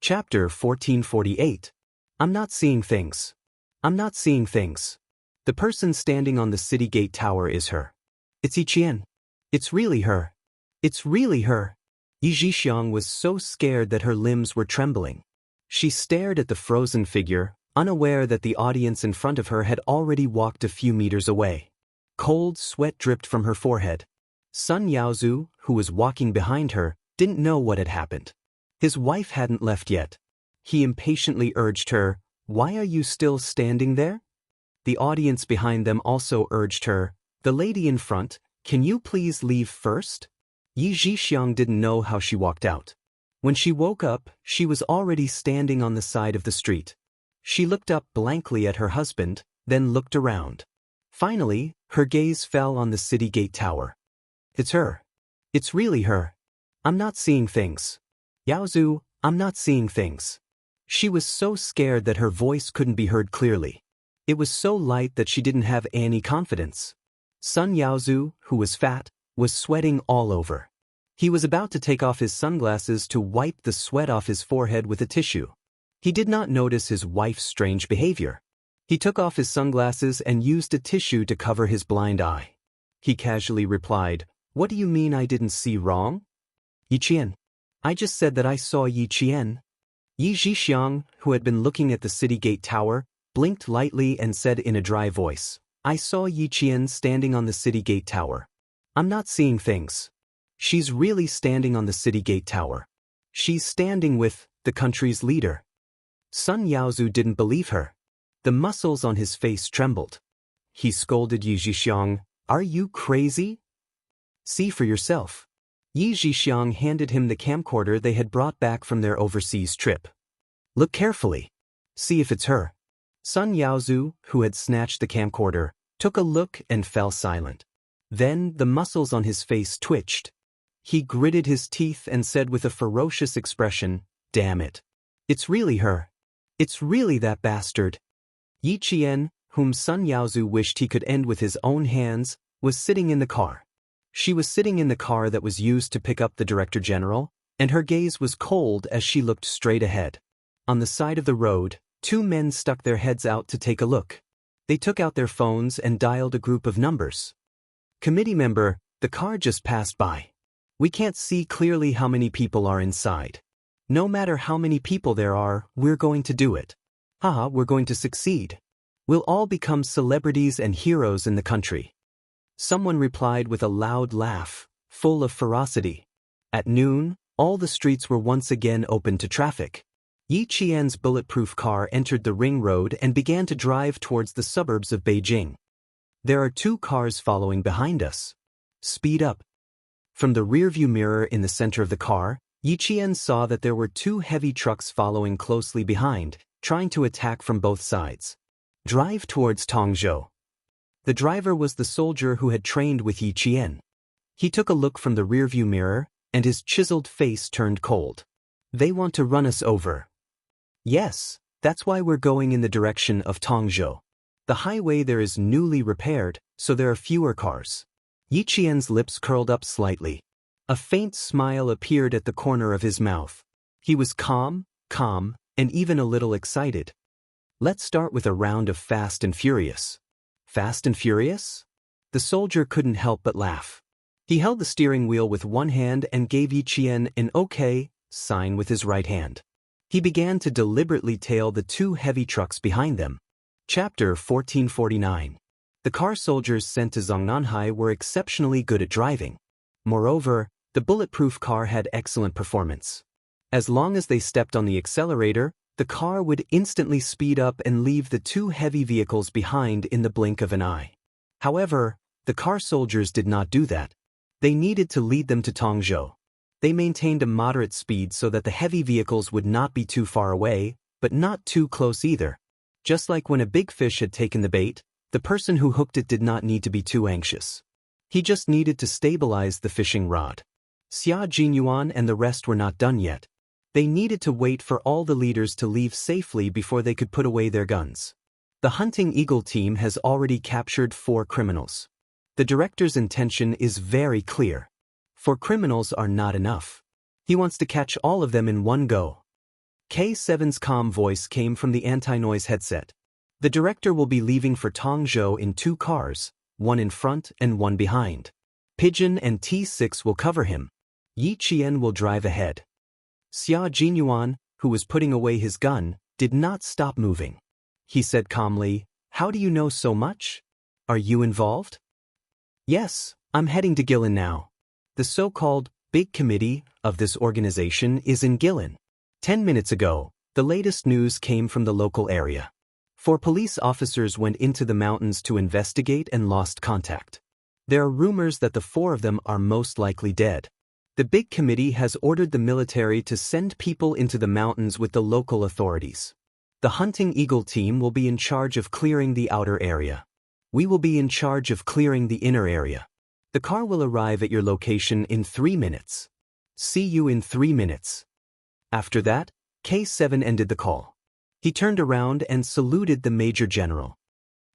Chapter 1448. I'm not seeing things. I'm not seeing things. The person standing on the city gate tower is her. It's Yiqian. It's really her. It's really her. Yi Zhixiang was so scared that her limbs were trembling. She stared at the frozen figure, unaware that the audience in front of her had already walked a few meters away. Cold sweat dripped from her forehead. Sun Yaozu, who was walking behind her, didn't know what had happened. His wife hadn't left yet. He impatiently urged her, "Why are you still standing there?" The audience behind them also urged her, "The lady in front, can you please leave first?" Yi Zhixiang didn't know how she walked out. When she woke up, she was already standing on the side of the street. She looked up blankly at her husband, then looked around. Finally, her gaze fell on the city gate tower. It's her. It's really her. I'm not seeing things. Yaozu, I'm not seeing things. She was so scared that her voice couldn't be heard clearly. It was so light that she didn't have any confidence. Sun Yaozu, who was fat, was sweating all over. He was about to take off his sunglasses to wipe the sweat off his forehead with a tissue. He did not notice his wife's strange behavior. He took off his sunglasses and used a tissue to cover his blind eye. He casually replied, "What do you mean I didn't see wrong?" "Yiqian. I just said that I saw Yiqian." Yi Zhixiang, who had been looking at the city gate tower, blinked lightly and said in a dry voice, "I saw Yiqian standing on the city gate tower. I'm not seeing things. She's really standing on the city gate tower. She's standing with the country's leader." Sun Yaozu didn't believe her. The muscles on his face trembled. He scolded Yi Zhixiang, "Are you crazy? See for yourself." Yi Zhixiang handed him the camcorder they had brought back from their overseas trip. "Look carefully. See if it's her." Sun Yaozu, who had snatched the camcorder, took a look and fell silent. Then the muscles on his face twitched. He gritted his teeth and said with a ferocious expression, "Damn it. It's really her. It's really that bastard." Yiqian, whom Sun Yaozu wished he could end with his own hands, was sitting in the car. She was sitting in the car that was used to pick up the Director General, and her gaze was cold as she looked straight ahead. On the side of the road, two men stuck their heads out to take a look. They took out their phones and dialed a group of numbers. "Committee member, the car just passed by. We can't see clearly how many people are inside. No matter how many people there are, we're going to do it. Haha, we're going to succeed. We'll all become celebrities and heroes in the country." Someone replied with a loud laugh, full of ferocity. At noon, all the streets were once again open to traffic. Yi Qian's bulletproof car entered the ring road and began to drive towards the suburbs of Beijing. "There are two cars following behind us. Speed up." From the rearview mirror in the center of the car, Yi Qian saw that there were two heavy trucks following closely behind, trying to attack from both sides. "Drive towards Tongzhou." The driver was the soldier who had trained with Yi Qian. He took a look from the rearview mirror, and his chiseled face turned cold. "They want to run us over." "Yes, that's why we're going in the direction of Tongzhou. The highway there is newly repaired, so there are fewer cars." Yi Qian's lips curled up slightly. A faint smile appeared at the corner of his mouth. He was calm, and even a little excited. "Let's start with a round of Fast and Furious." "Fast and Furious?" The soldier couldn't help but laugh. He held the steering wheel with one hand and gave Yi Qian an OK sign with his right hand. He began to deliberately tail the two heavy trucks behind them. Chapter 1449. The car soldiers sent to Zongnanhai were exceptionally good at driving. Moreover, the bulletproof car had excellent performance. As long as they stepped on the accelerator, the car would instantly speed up and leave the two heavy vehicles behind in the blink of an eye. However, the car soldiers did not do that. They needed to lead them to Tongzhou. They maintained a moderate speed so that the heavy vehicles would not be too far away, but not too close either. Just like when a big fish had taken the bait, the person who hooked it did not need to be too anxious. He just needed to stabilize the fishing rod. Xia Jinyuan and the rest were not done yet. They needed to wait for all the leaders to leave safely before they could put away their guns. The Hunting Eagle team has already captured 4 criminals. The director's intention is very clear. 4 criminals are not enough. He wants to catch all of them in one go. K7's calm voice came from the anti-noise headset. The director will be leaving for Tongzhou in 2 cars, one in front and one behind. Pigeon and T6 will cover him. Yi Qian will drive ahead. Xia Jinyuan, who was putting away his gun, did not stop moving. He said calmly, "How do you know so much? Are you involved?" "Yes, I'm heading to Guilin now. The so-called big committee of this organization is in Guilin. 10 minutes ago, the latest news came from the local area. 4 police officers went into the mountains to investigate and lost contact. There are rumors that the 4 of them are most likely dead. The big committee has ordered the military to send people into the mountains with the local authorities. The Hunting Eagle team will be in charge of clearing the outer area. We will be in charge of clearing the inner area. The car will arrive at your location in 3 minutes. See you in 3 minutes." After that, K7 ended the call. He turned around and saluted the Major General.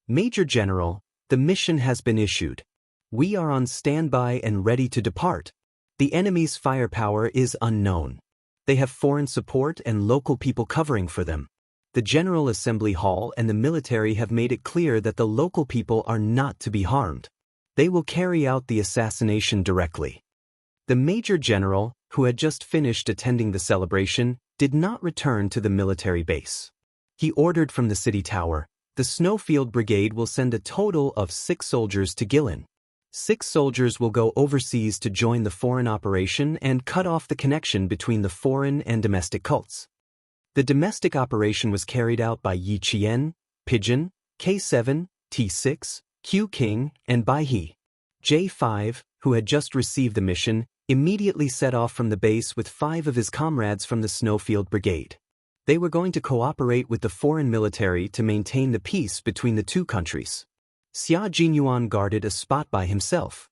"Major General, the mission has been issued. We are on standby and ready to depart. The enemy's firepower is unknown. They have foreign support and local people covering for them. The General Assembly Hall and the military have made it clear that the local people are not to be harmed. They will carry out the assassination directly." The Major General, who had just finished attending the celebration, did not return to the military base. He ordered from the city tower, "The Snowfield Brigade will send a total of 6 soldiers to Guilin. 6 soldiers will go overseas to join the foreign operation and cut off the connection between the foreign and domestic cults." The domestic operation was carried out by Yi Qian, Pigeon, K7, T6, Q King, and Bai He. J5, who had just received the mission, immediately set off from the base with 5 of his comrades from the Snowfield Brigade. They were going to cooperate with the foreign military to maintain the peace between the 2 countries. Xia Jinyuan guarded a spot by himself.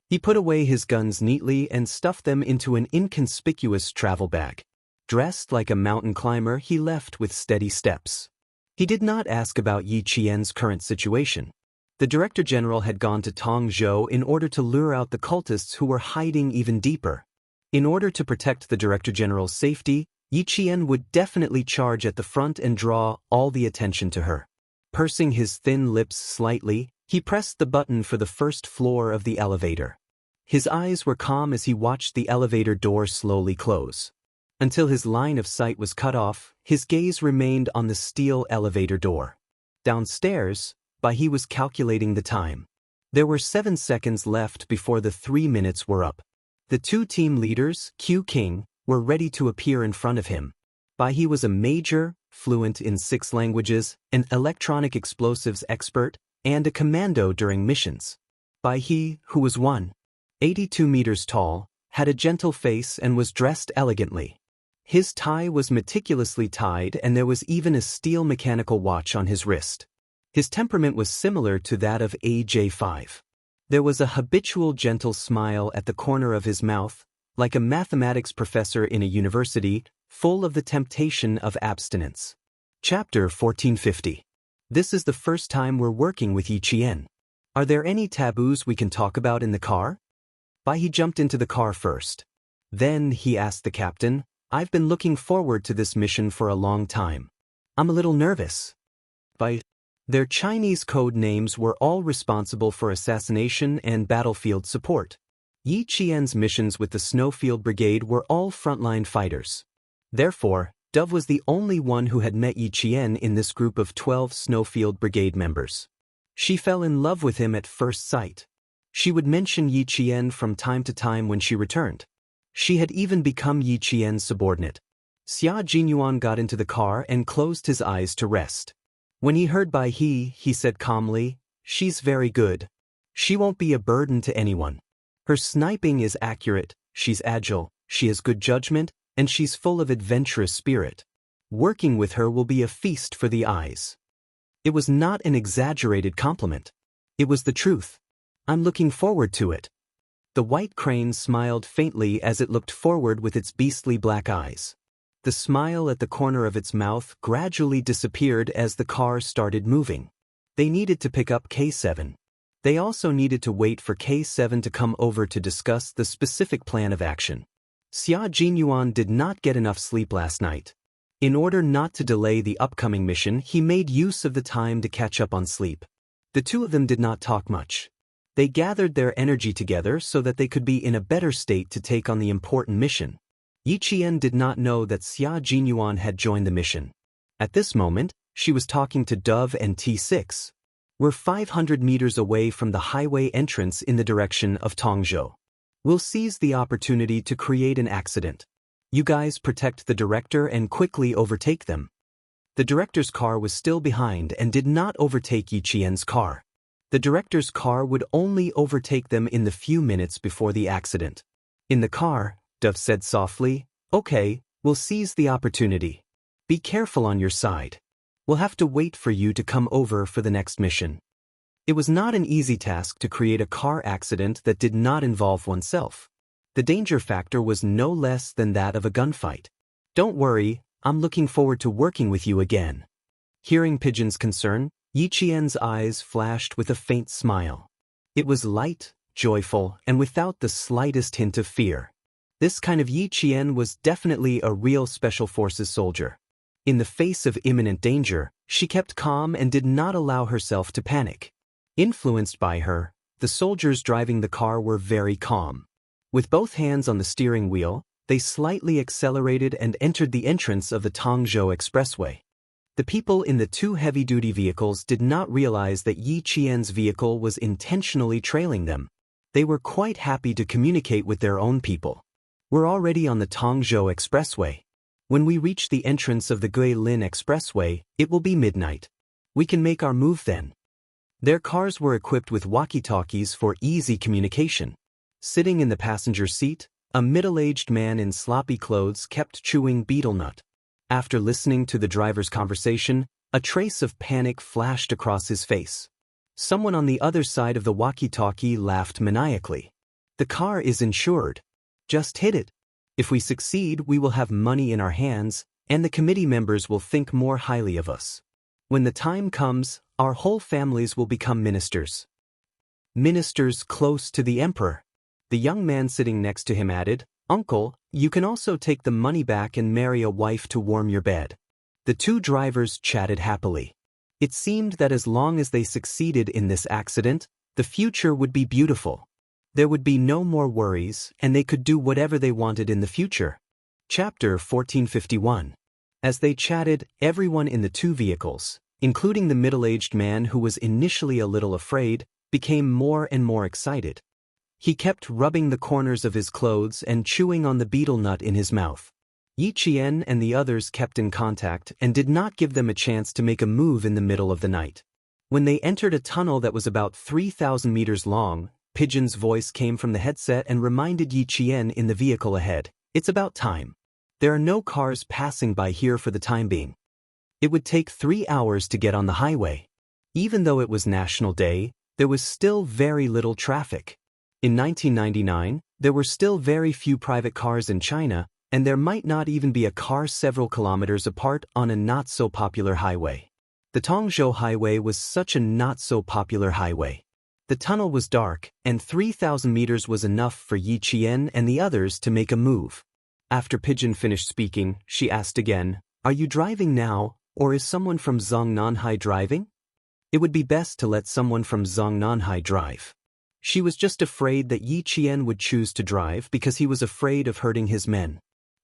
He put away his guns neatly and stuffed them into an inconspicuous travel bag. Dressed like a mountain climber, he left with steady steps. He did not ask about Yi Qian's current situation. The Director General had gone to Tongzhou in order to lure out the cultists who were hiding even deeper. In order to protect the Director General's safety, Yi Qian would definitely charge at the front and draw all the attention to her. Pursing his thin lips slightly, he pressed the button for the first floor of the elevator. His eyes were calm as he watched the elevator door slowly close. Until his line of sight was cut off, his gaze remained on the steel elevator door. Downstairs, he was calculating the time. There were 7 seconds left before the 3 minutes were up. The 2 team leaders, Q King, were ready to appear in front of him. He was a major, fluent in 6 languages, an electronic explosives expert, and a commando during missions. He, who was 182 meters tall, had a gentle face and was dressed elegantly. His tie was meticulously tied and there was even a steel mechanical watch on his wrist. His temperament was similar to that of AJ5. There was a habitual gentle smile at the corner of his mouth, like a mathematics professor in a university, full of the temptation of abstinence. Chapter 1450. This is the first time we're working with Yi Qian. Are there any taboos we can talk about in the car? He jumped into the car first. Then he asked the captain, "I've been looking forward to this mission for a long time. I'm a little nervous." Their Chinese code names were all responsible for assassination and battlefield support. Yi Qian's missions with the Snowfield Brigade were all frontline fighters. Therefore, Dove was the only one who had met Yi Qian in this group of 12 Snowfield Brigade members. She fell in love with him at first sight. She would mention Yi Qian from time to time when she returned. She had even become Yi Qian's subordinate. Xia Jinyuan got into the car and closed his eyes to rest. When he heard Bai He said calmly, "She's very good. She won't be a burden to anyone. Her sniping is accurate, she's agile, she has good judgment, and she's full of adventurous spirit. Working with her will be a feast for the eyes." It was not an exaggerated compliment. It was the truth. "I'm looking forward to it." The white crane smiled faintly as it looked forward with its beastly black eyes. The smile at the corner of its mouth gradually disappeared as the car started moving. They needed to pick up K7. They also needed to wait for K7 to come over to discuss the specific plan of action. Xia Jinyuan did not get enough sleep last night. In order not to delay the upcoming mission, he made use of the time to catch up on sleep. The two of them did not talk much. They gathered their energy together so that they could be in a better state to take on the important mission. Yi Qian did not know that Xia Jinyuan had joined the mission. At this moment, she was talking to Dove and T6. We're 500 meters away from the highway entrance in the direction of Tongzhou. We'll seize the opportunity to create an accident. You guys protect the director and quickly overtake them. The director's car was still behind and did not overtake Yi Qian's car. The director's car would only overtake them in the few minutes before the accident. In the car, Dove said softly, "Okay, we'll seize the opportunity. Be careful on your side. We'll have to wait for you to come over for the next mission." It was not an easy task to create a car accident that did not involve oneself. The danger factor was no less than that of a gunfight. "Don't worry, I'm looking forward to working with you again." Hearing Pigeon's concern, Yi Qian's eyes flashed with a faint smile. It was light, joyful, and without the slightest hint of fear. This kind of Yi Qian was definitely a real Special Forces soldier. In the face of imminent danger, she kept calm and did not allow herself to panic. Influenced by her, the soldiers driving the car were very calm. With both hands on the steering wheel, they slightly accelerated and entered the entrance of the Tongzhou Expressway. The people in the two heavy-duty vehicles did not realize that Yi Qian's vehicle was intentionally trailing them. They were quite happy to communicate with their own people. "We're already on the Tongzhou Expressway. When we reach the entrance of the Guilin Expressway, it will be midnight. We can make our move then." Their cars were equipped with walkie-talkies for easy communication. Sitting in the passenger seat, a middle-aged man in sloppy clothes kept chewing betel nut. After listening to the driver's conversation, a trace of panic flashed across his face. Someone on the other side of the walkie-talkie laughed maniacally. "The car is insured. Just hit it. If we succeed, we will have money in our hands, and the committee members will think more highly of us. When the time comes, our whole families will become ministers." Ministers close to the emperor. The young man sitting next to him added, "Uncle, you can also take the money back and marry a wife to warm your bed." The two drivers chatted happily. It seemed that as long as they succeeded in this accident, the future would be beautiful. There would be no more worries, and they could do whatever they wanted in the future. Chapter 1451. As they chatted, everyone in the two vehicles, including the middle-aged man who was initially a little afraid, became more and more excited. He kept rubbing the corners of his clothes and chewing on the betel nut in his mouth. Yi Qian and the others kept in contact and did not give them a chance to make a move in the middle of the night. When they entered a tunnel that was about 3,000 meters long, Pigeon's voice came from the headset and reminded Yi Qian in the vehicle ahead, "It's about time. There are no cars passing by here for the time being. It would take 3 hours to get on the highway." Even though it was National Day, there was still very little traffic. In 1999, there were still very few private cars in China, and there might not even be a car several kilometers apart on a not-so-popular highway. The Tongzhou Highway was such a not-so-popular highway. The tunnel was dark, and 3,000 meters was enough for Yi Qian and the others to make a move. After Pigeon finished speaking, she asked again, "Are you driving now, or is someone from Zongnanhai driving?" It would be best to let someone from Zongnanhai drive. She was just afraid that Yi Qian would choose to drive because he was afraid of hurting his men.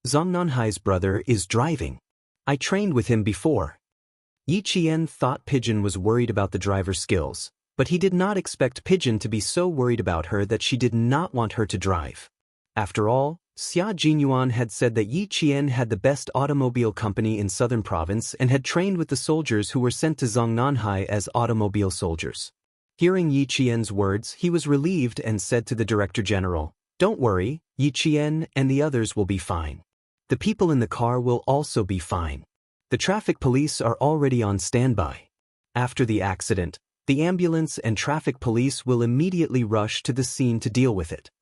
"Zongnanhai's brother is driving. I trained with him before." Yi Qian thought Pigeon was worried about the driver's skills, but he did not expect Pigeon to be so worried about her that she did not want her to drive. After all, Xia Jinyuan had said that Yi Qian had the best automobile company in southern province and had trained with the soldiers who were sent to Zongnanhai as automobile soldiers. Hearing Yi Qian's words, he was relieved and said to the Director General, "Don't worry, Yi Qian and the others will be fine. The people in the car will also be fine. The traffic police are already on standby. After the accident, the ambulance and traffic police will immediately rush to the scene to deal with it.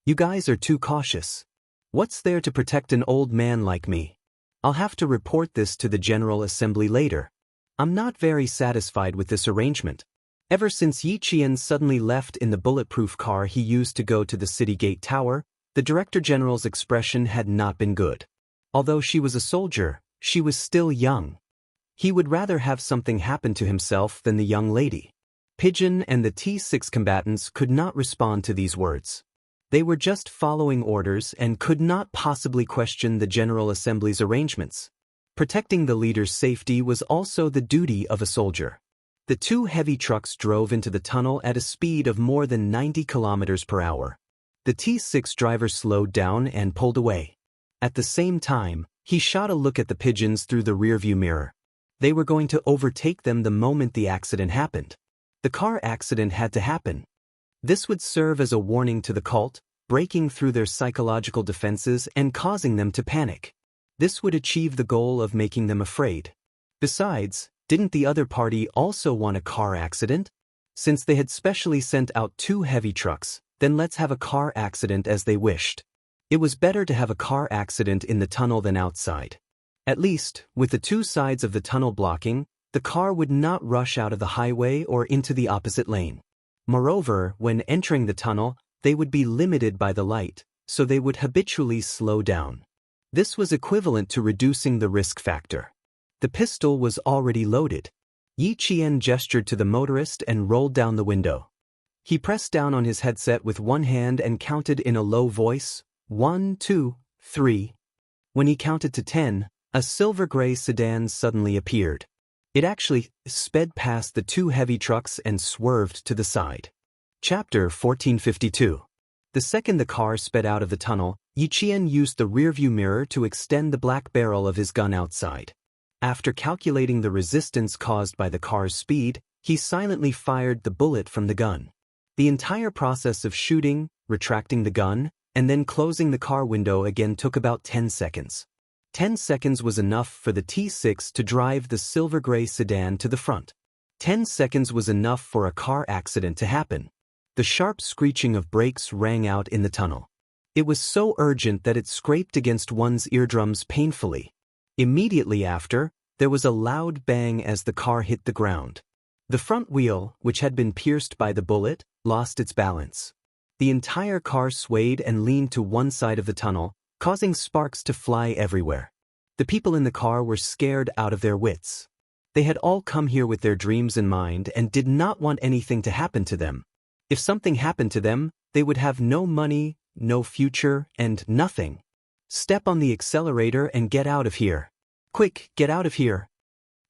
You guys are too cautious. What's there to protect an old man like me? I'll have to report this to the General Assembly later. I'm not very satisfied with this arrangement." Ever since Yi Qian suddenly left in the bulletproof car he used to go to the City Gate Tower, the Director General's expression had not been good. Although she was a soldier, She was still young. He would rather have something happen to himself than the young lady. Pigeon and the T6 combatants could not respond to these words. They were just following orders and could not possibly question the General Assembly's arrangements. Protecting the leader's safety was also the duty of a soldier. The two heavy trucks drove into the tunnel at a speed of more than 90 kilometers per hour. The T6 driver slowed down and pulled away. At the same time, he shot a look at the pigeons through the rearview mirror. They were going to overtake them the moment the accident happened. The car accident had to happen. This would serve as a warning to the cult, breaking through their psychological defenses and causing them to panic. This would achieve the goal of making them afraid. Besides, didn't the other party also want a car accident? Since they had specially sent out two heavy trucks, then let's have a car accident as they wished. It was better to have a car accident in the tunnel than outside. At least, with the two sides of the tunnel blocking, the car would not rush out of the highway or into the opposite lane. Moreover, when entering the tunnel, they would be limited by the light, so they would habitually slow down. This was equivalent to reducing the risk factor. The pistol was already loaded. Yi Qian gestured to the motorist and rolled down the window. He pressed down on his headset with one hand and counted in a low voice, 1, 2, 3. When he counted to 10, a silver-gray sedan suddenly appeared. It actually sped past the two heavy trucks and swerved to the side. Chapter 1452. The second the car sped out of the tunnel, Yi Qian used the rearview mirror to extend the black barrel of his gun outside. After calculating the resistance caused by the car's speed, he silently fired the bullet from the gun. The entire process of shooting, retracting the gun, and then closing the car window again took about 10 seconds. 10 seconds was enough for the T6 to drive the silver-gray sedan to the front. 10 seconds was enough for a car accident to happen. The sharp screeching of brakes rang out in the tunnel. It was so urgent that it scraped against one's eardrums painfully. Immediately after, there was a loud bang as the car hit the ground. The front wheel, which had been pierced by the bullet, lost its balance. The entire car swayed and leaned to one side of the tunnel, causing sparks to fly everywhere. The people in the car were scared out of their wits. They had all come here with their dreams in mind and did not want anything to happen to them. If something happened to them, they would have no money, no future, and nothing. Step on the accelerator and get out of here. Quick, get out of here.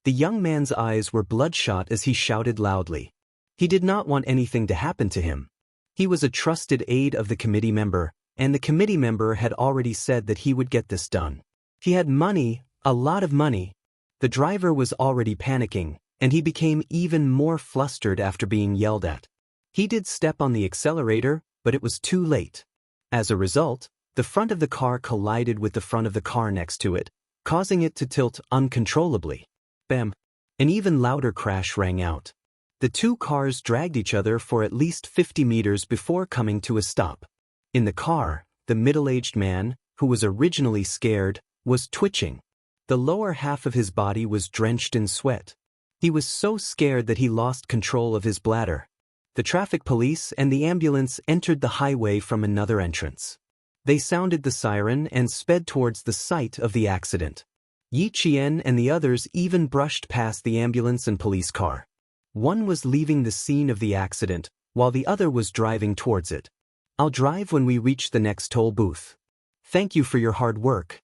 The young man's eyes were bloodshot as he shouted loudly. He did not want anything to happen to him. He was a trusted aide of the committee member, and the committee member had already said that he would get this done. He had money, a lot of money. The driver was already panicking, and he became even more flustered after being yelled at. He did step on the accelerator, but it was too late. As a result, the front of the car collided with the front of the car next to it, causing it to tilt uncontrollably. Bam! An even louder crash rang out. The two cars dragged each other for at least 50 meters before coming to a stop. In the car, the middle-aged man, who was originally scared, was twitching. The lower half of his body was drenched in sweat. He was so scared that he lost control of his bladder. The traffic police and the ambulance entered the highway from another entrance. They sounded the siren and sped towards the site of the accident. Yi Qian and the others even brushed past the ambulance and police car. One was leaving the scene of the accident, while the other was driving towards it. I'll drive when we reach the next toll booth. Thank you for your hard work.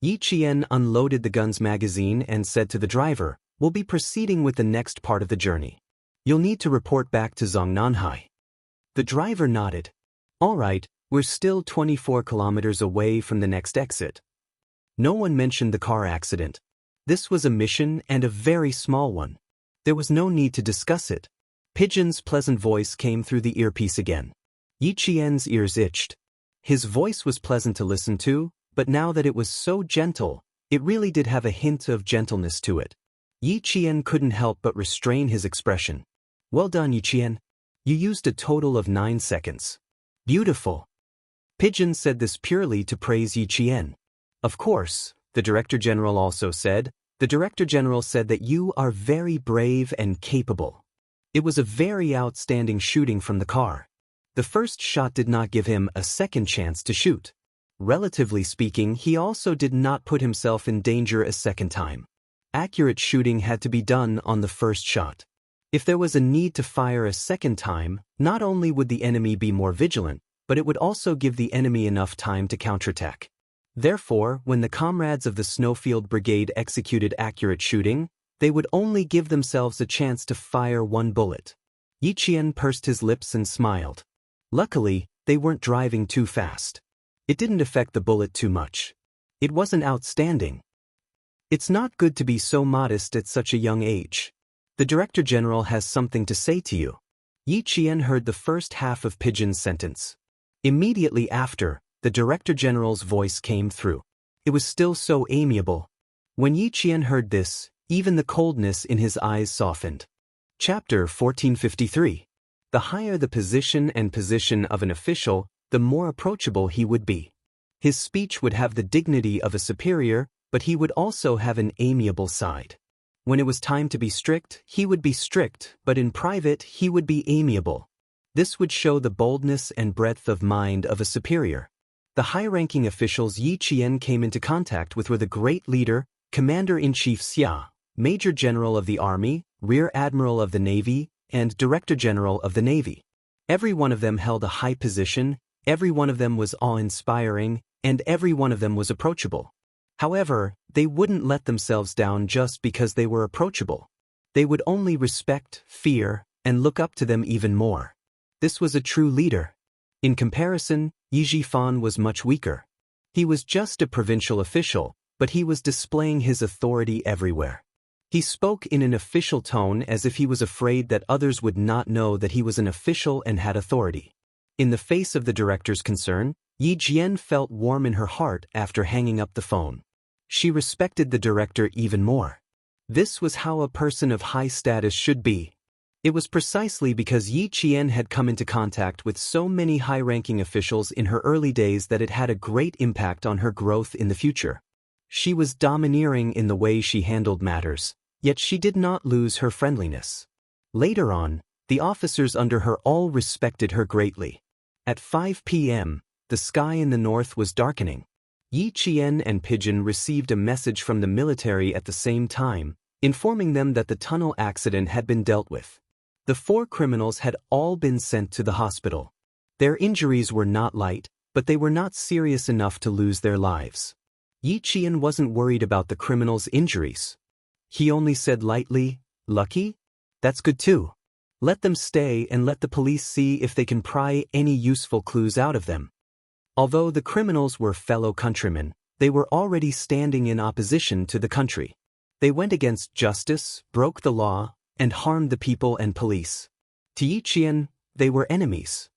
Yi Qian unloaded the gun's magazine and said to the driver, we'll be proceeding with the next part of the journey. You'll need to report back to Zongnanhai. The driver nodded. All right, we're still 24 kilometers away from the next exit. No one mentioned the car accident. This was a mission and a very small one. There was no need to discuss it. Pigeon's pleasant voice came through the earpiece again. Yi Qian's ears itched. His voice was pleasant to listen to, but now that it was so gentle, it really did have a hint of gentleness to it. Yi Qian couldn't help but restrain his expression. Well done, Yi Qian. You used a total of 9 seconds. Beautiful. Pigeon said this purely to praise Yi Qian. Of course, the Director General also said. The Director General said that you are very brave and capable. It was a very outstanding shooting from the car. The first shot did not give him a second chance to shoot. Relatively speaking, he also did not put himself in danger a second time. Accurate shooting had to be done on the first shot. If there was a need to fire a second time, not only would the enemy be more vigilant, but it would also give the enemy enough time to counterattack. Therefore, when the comrades of the Snowfield Brigade executed accurate shooting, they would only give themselves a chance to fire one bullet. Yi Qian pursed his lips and smiled. Luckily, they weren't driving too fast. It didn't affect the bullet too much. It wasn't outstanding. It's not good to be so modest at such a young age. The Director General has something to say to you. Yi Qian heard the first half of Pigeon's sentence. Immediately after, the Director General's voice came through. It was still so amiable. When Yi Qian heard this, even the coldness in his eyes softened. Chapter 1453. The higher the position of an official, the more approachable he would be. His speech would have the dignity of a superior, but he would also have an amiable side. When it was time to be strict, he would be strict, but in private he would be amiable. This would show the boldness and breadth of mind of a superior. The high-ranking officials Yi Qian came into contact with were the great leader, Commander-in-Chief Xia, Major General of the Army, Rear Admiral of the Navy, and Director General of the Navy. Every one of them held a high position, every one of them was awe-inspiring, and every one of them was approachable. However, they wouldn't let themselves down just because they were approachable. They would only respect, fear, and look up to them even more. This was a true leader. In comparison, Yi Zhifan was much weaker. He was just a provincial official, but he was displaying his authority everywhere. He spoke in an official tone as if he was afraid that others would not know that he was an official and had authority. In the face of the director's concern, Yi Jian felt warm in her heart after hanging up the phone. She respected the director even more. This was how a person of high status should be. It was precisely because Yi Qian had come into contact with so many high-ranking officials in her early days that it had a great impact on her growth in the future. She was domineering in the way she handled matters, yet she did not lose her friendliness. Later on, the officers under her all respected her greatly. At 5 p.m., the sky in the north was darkening. Yi Qian and Pigeon received a message from the military at the same time, informing them that the tunnel accident had been dealt with. The 4 criminals had all been sent to the hospital. Their injuries were not light, but they were not serious enough to lose their lives. Yi Qian wasn't worried about the criminals' injuries. He only said lightly, "Lucky? That's good too. Let them stay and let the police see if they can pry any useful clues out of them." Although the criminals were fellow countrymen, they were already standing in opposition to the country. They went against justice, broke the law, and harmed the people and police. To Yi Qian, they were enemies.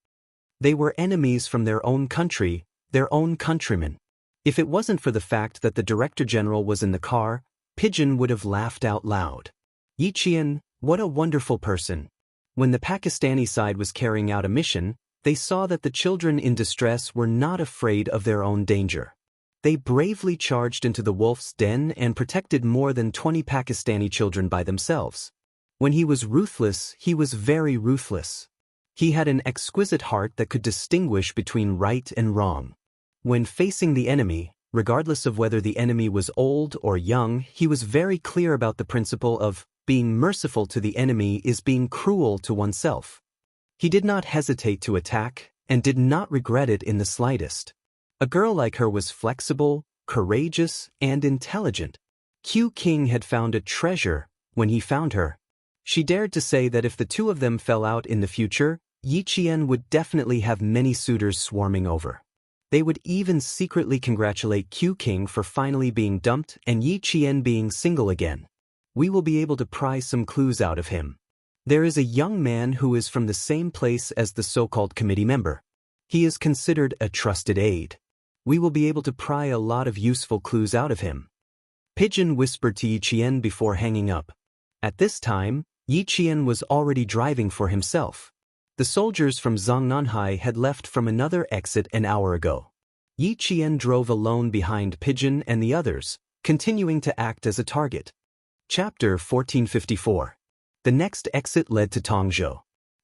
They were enemies from their own country, their own countrymen. If it wasn't for the fact that the Director General was in the car, Pigeon would have laughed out loud. Yi Qian, what a wonderful person. When the Pakistani side was carrying out a mission, they saw that the children in distress were not afraid of their own danger. They bravely charged into the wolf's den and protected more than 20 Pakistani children by themselves. When he was ruthless, he was very ruthless. He had an exquisite heart that could distinguish between right and wrong. When facing the enemy, regardless of whether the enemy was old or young, he was very clear about the principle of being merciful to the enemy is being cruel to oneself. He did not hesitate to attack, and did not regret it in the slightest. A girl like her was flexible, courageous, and intelligent. Q King had found a treasure when he found her. She dared to say that if the two of them fell out in the future, Yi Qian would definitely have many suitors swarming over. They would even secretly congratulate Q King for finally being dumped and Yi Qian being single again. We will be able to pry some clues out of him. There is a young man who is from the same place as the so-called committee member. He is considered a trusted aide. We will be able to pry a lot of useful clues out of him. Pigeon whispered to Yi Qian before hanging up. At this time, Yi Qian was already driving for himself. The soldiers from Zongnanhai had left from another exit an hour ago. Yi Qian drove alone behind Pigeon and the others, continuing to act as a target. Chapter 1454. The next exit led to Tongzhou.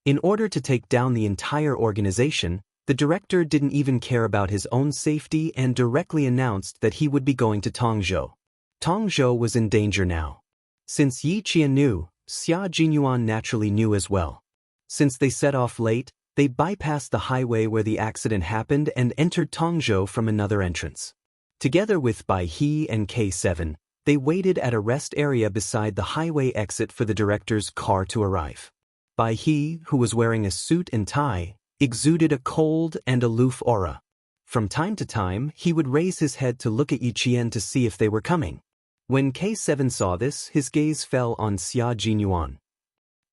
In order to take down the entire organization, The director didn't even care about his own safety and directly announced that he would be going to Tongzhou. Tongzhou was in danger now. Since Yi Qian knew, Xia Jinyuan naturally knew as well. Since they set off late, they bypassed the highway where the accident happened and entered Tongzhou from another entrance. Together with Bai He and K7, they waited at a rest area beside the highway exit for the director's car to arrive. Bai He, who was wearing a suit and tie, exuded a cold and aloof aura. From time to time, he would raise his head to look at Yi Qian to see if they were coming. When K7 saw this, his gaze fell on Xia Jinyuan.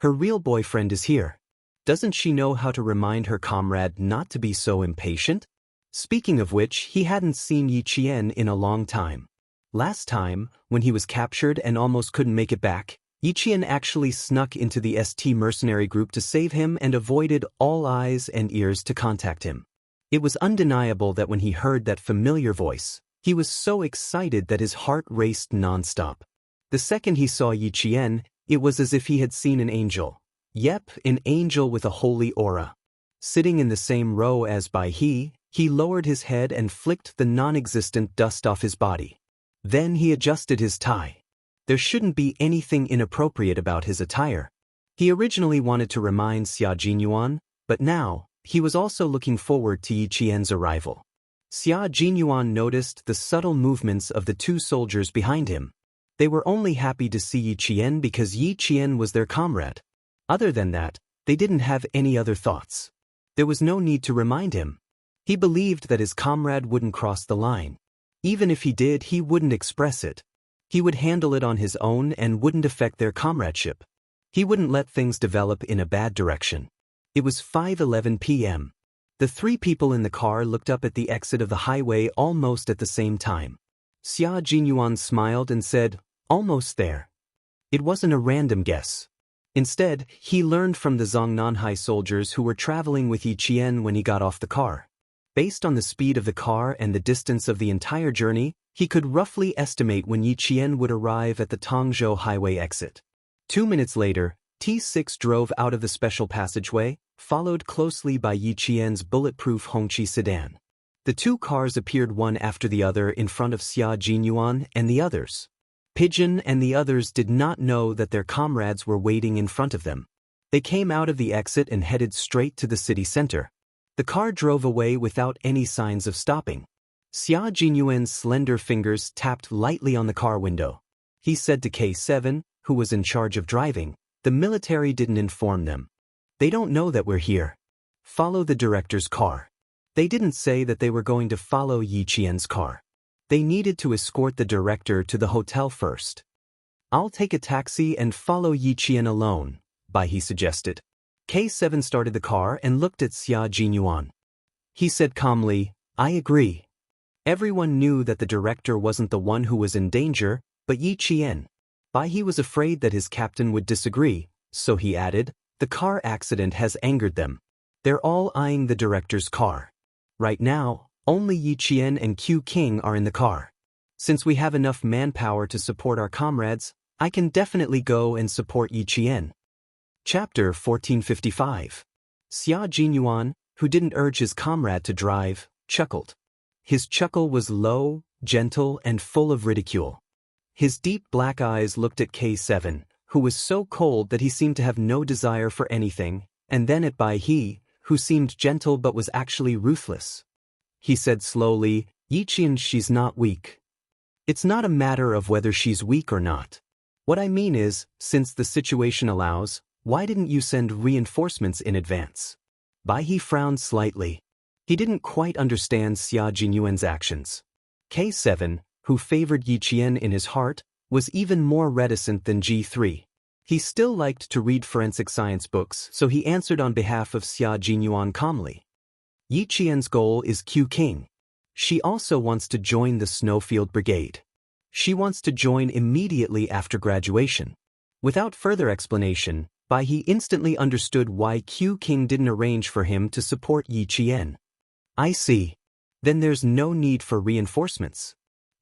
Her real boyfriend is here. Doesn't she know how to remind her comrade not to be so impatient? Speaking of which, he hadn't seen Yi Qian in a long time. Last time, when he was captured and almost couldn't make it back, Yi Qian actually snuck into the ST mercenary group to save him and avoided all eyes and ears to contact him. It was undeniable that when he heard that familiar voice, he was so excited that his heart raced nonstop. The second he saw Yi Qian, it was as if he had seen an angel. Yep, an angel with a holy aura. Sitting in the same row as Bai He lowered his head and flicked the non-existent dust off his body. Then he adjusted his tie. There shouldn't be anything inappropriate about his attire. He originally wanted to remind Xia Jinyuan, but now, he was also looking forward to Yi Qian's arrival. Xia Jinyuan noticed the subtle movements of the two soldiers behind him. They were only happy to see Yi Qian because Yi Qian was their comrade. Other than that, they didn't have any other thoughts. There was no need to remind him. He believed that his comrade wouldn't cross the line. Even if he did, he wouldn't express it. He would handle it on his own and wouldn't affect their comradeship. He wouldn't let things develop in a bad direction. It was 5:11 p.m. The three people in the car looked up at the exit of the highway almost at the same time. Xia Jinyuan smiled and said, "Almost there." It wasn't a random guess. Instead, he learned from the Zongnanhai soldiers who were traveling with Yi Qian when he got off the car. Based on the speed of the car and the distance of the entire journey, he could roughly estimate when Yi Qian would arrive at the Tongzhou highway exit. 2 minutes later, T6 drove out of the special passageway, followed closely by Yi Qian's bulletproof Hongqi sedan. The two cars appeared one after the other in front of Xia Jinyuan and the others. Pigeon and the others did not know that their comrades were waiting in front of them. They came out of the exit and headed straight to the city center. The car drove away without any signs of stopping. Xia Jinyuan's slender fingers tapped lightly on the car window. He said to K7, who was in charge of driving, "The military didn't inform them. They don't know that we're here. Follow the director's car." They didn't say that they were going to follow Yi Qian's car. They needed to escort the director to the hotel first. "I'll take a taxi and follow Yi Qian alone," Bai He suggested. K7 started the car and looked at Xia Jinyuan. He said calmly, "I agree." Everyone knew that the director wasn't the one who was in danger, but Yi Qian. Bai He was afraid that his captain would disagree, so he added, "The car accident has angered them. They're all eyeing the director's car. Right now, only Yi Qian and Q King are in the car. Since we have enough manpower to support our comrades, I can definitely go and support Yi Qian." Chapter 1455. Xia Jinyuan, who didn't urge his comrade to drive, chuckled. His chuckle was low, gentle, and full of ridicule. His deep black eyes looked at K7, who was so cold that he seemed to have no desire for anything, and then at Bai He, who seemed gentle but was actually ruthless. He said slowly, "Yi Qian, she's not weak. It's not a matter of whether she's weak or not. What I mean is, since the situation allows, why didn't you send reinforcements in advance?" Bai He frowned slightly. He didn't quite understand Xia Jinyuan's actions. K7, who favored Yi Qian in his heart, was even more reticent than G3. He still liked to read forensic science books, so he answered on behalf of Xia Jinyuan calmly. "Yi Qian's goal is Q King. She also wants to join the Snowfield Brigade. She wants to join immediately after graduation." Without further explanation, Bai He instantly understood why Q King didn't arrange for him to support Yi Qian. "I see. Then there's no need for reinforcements.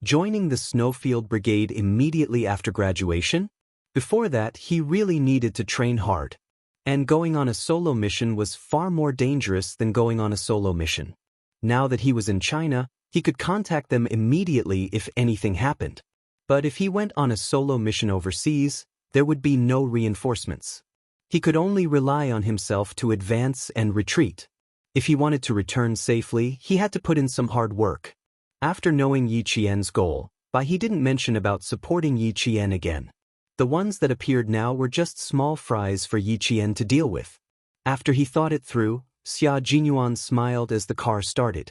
Joining the Snowfield Brigade immediately after graduation? Before that, he really needed to train hard. And going on a solo mission was far more dangerous than going on a solo mission. Now that he was in China, he could contact them immediately if anything happened. But if he went on a solo mission overseas, there would be no reinforcements. He could only rely on himself to advance and retreat. If he wanted to return safely, he had to put in some hard work. After knowing Yi Qian's goal, he didn't mention about supporting Yi Qian again. The ones that appeared now were just small fries for Yi Qian to deal with. After he thought it through, Xia Jinyuan smiled as the car started.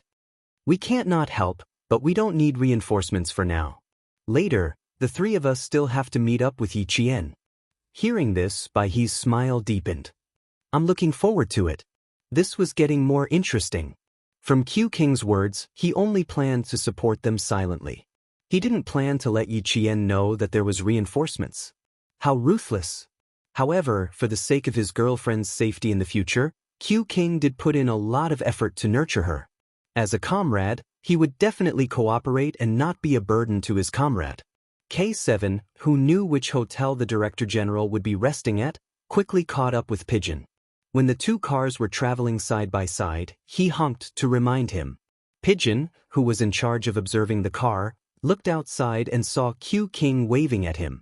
We can't not help, but we don't need reinforcements for now. Later, the three of us still have to meet up with Yi Qian. Hearing this, Baihe's smile deepened. I'm looking forward to it. This was getting more interesting. From Q King's words, he only planned to support them silently. He didn't plan to let Yi Qian know that there was reinforcements. How ruthless! However, for the sake of his girlfriend's safety in the future, Q King did put in a lot of effort to nurture her. As a comrade, he would definitely cooperate and not be a burden to his comrade. K7, who knew which hotel the Director General would be resting at, quickly caught up with Pigeon. When the two cars were traveling side by side, he honked to remind him. Pigeon, who was in charge of observing the car, looked outside and saw Q King waving at him.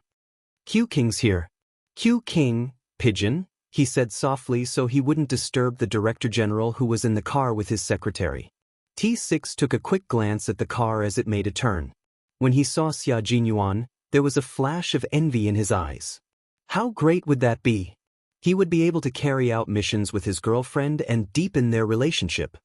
Q King's here. Q King, Pigeon, he said softly so he wouldn't disturb the Director General who was in the car with his secretary. T6 took a quick glance at the car as it made a turn. When he saw Xia Jinyuan, there was a flash of envy in his eyes. How great would that be? He would be able to carry out missions with his girlfriend and deepen their relationship.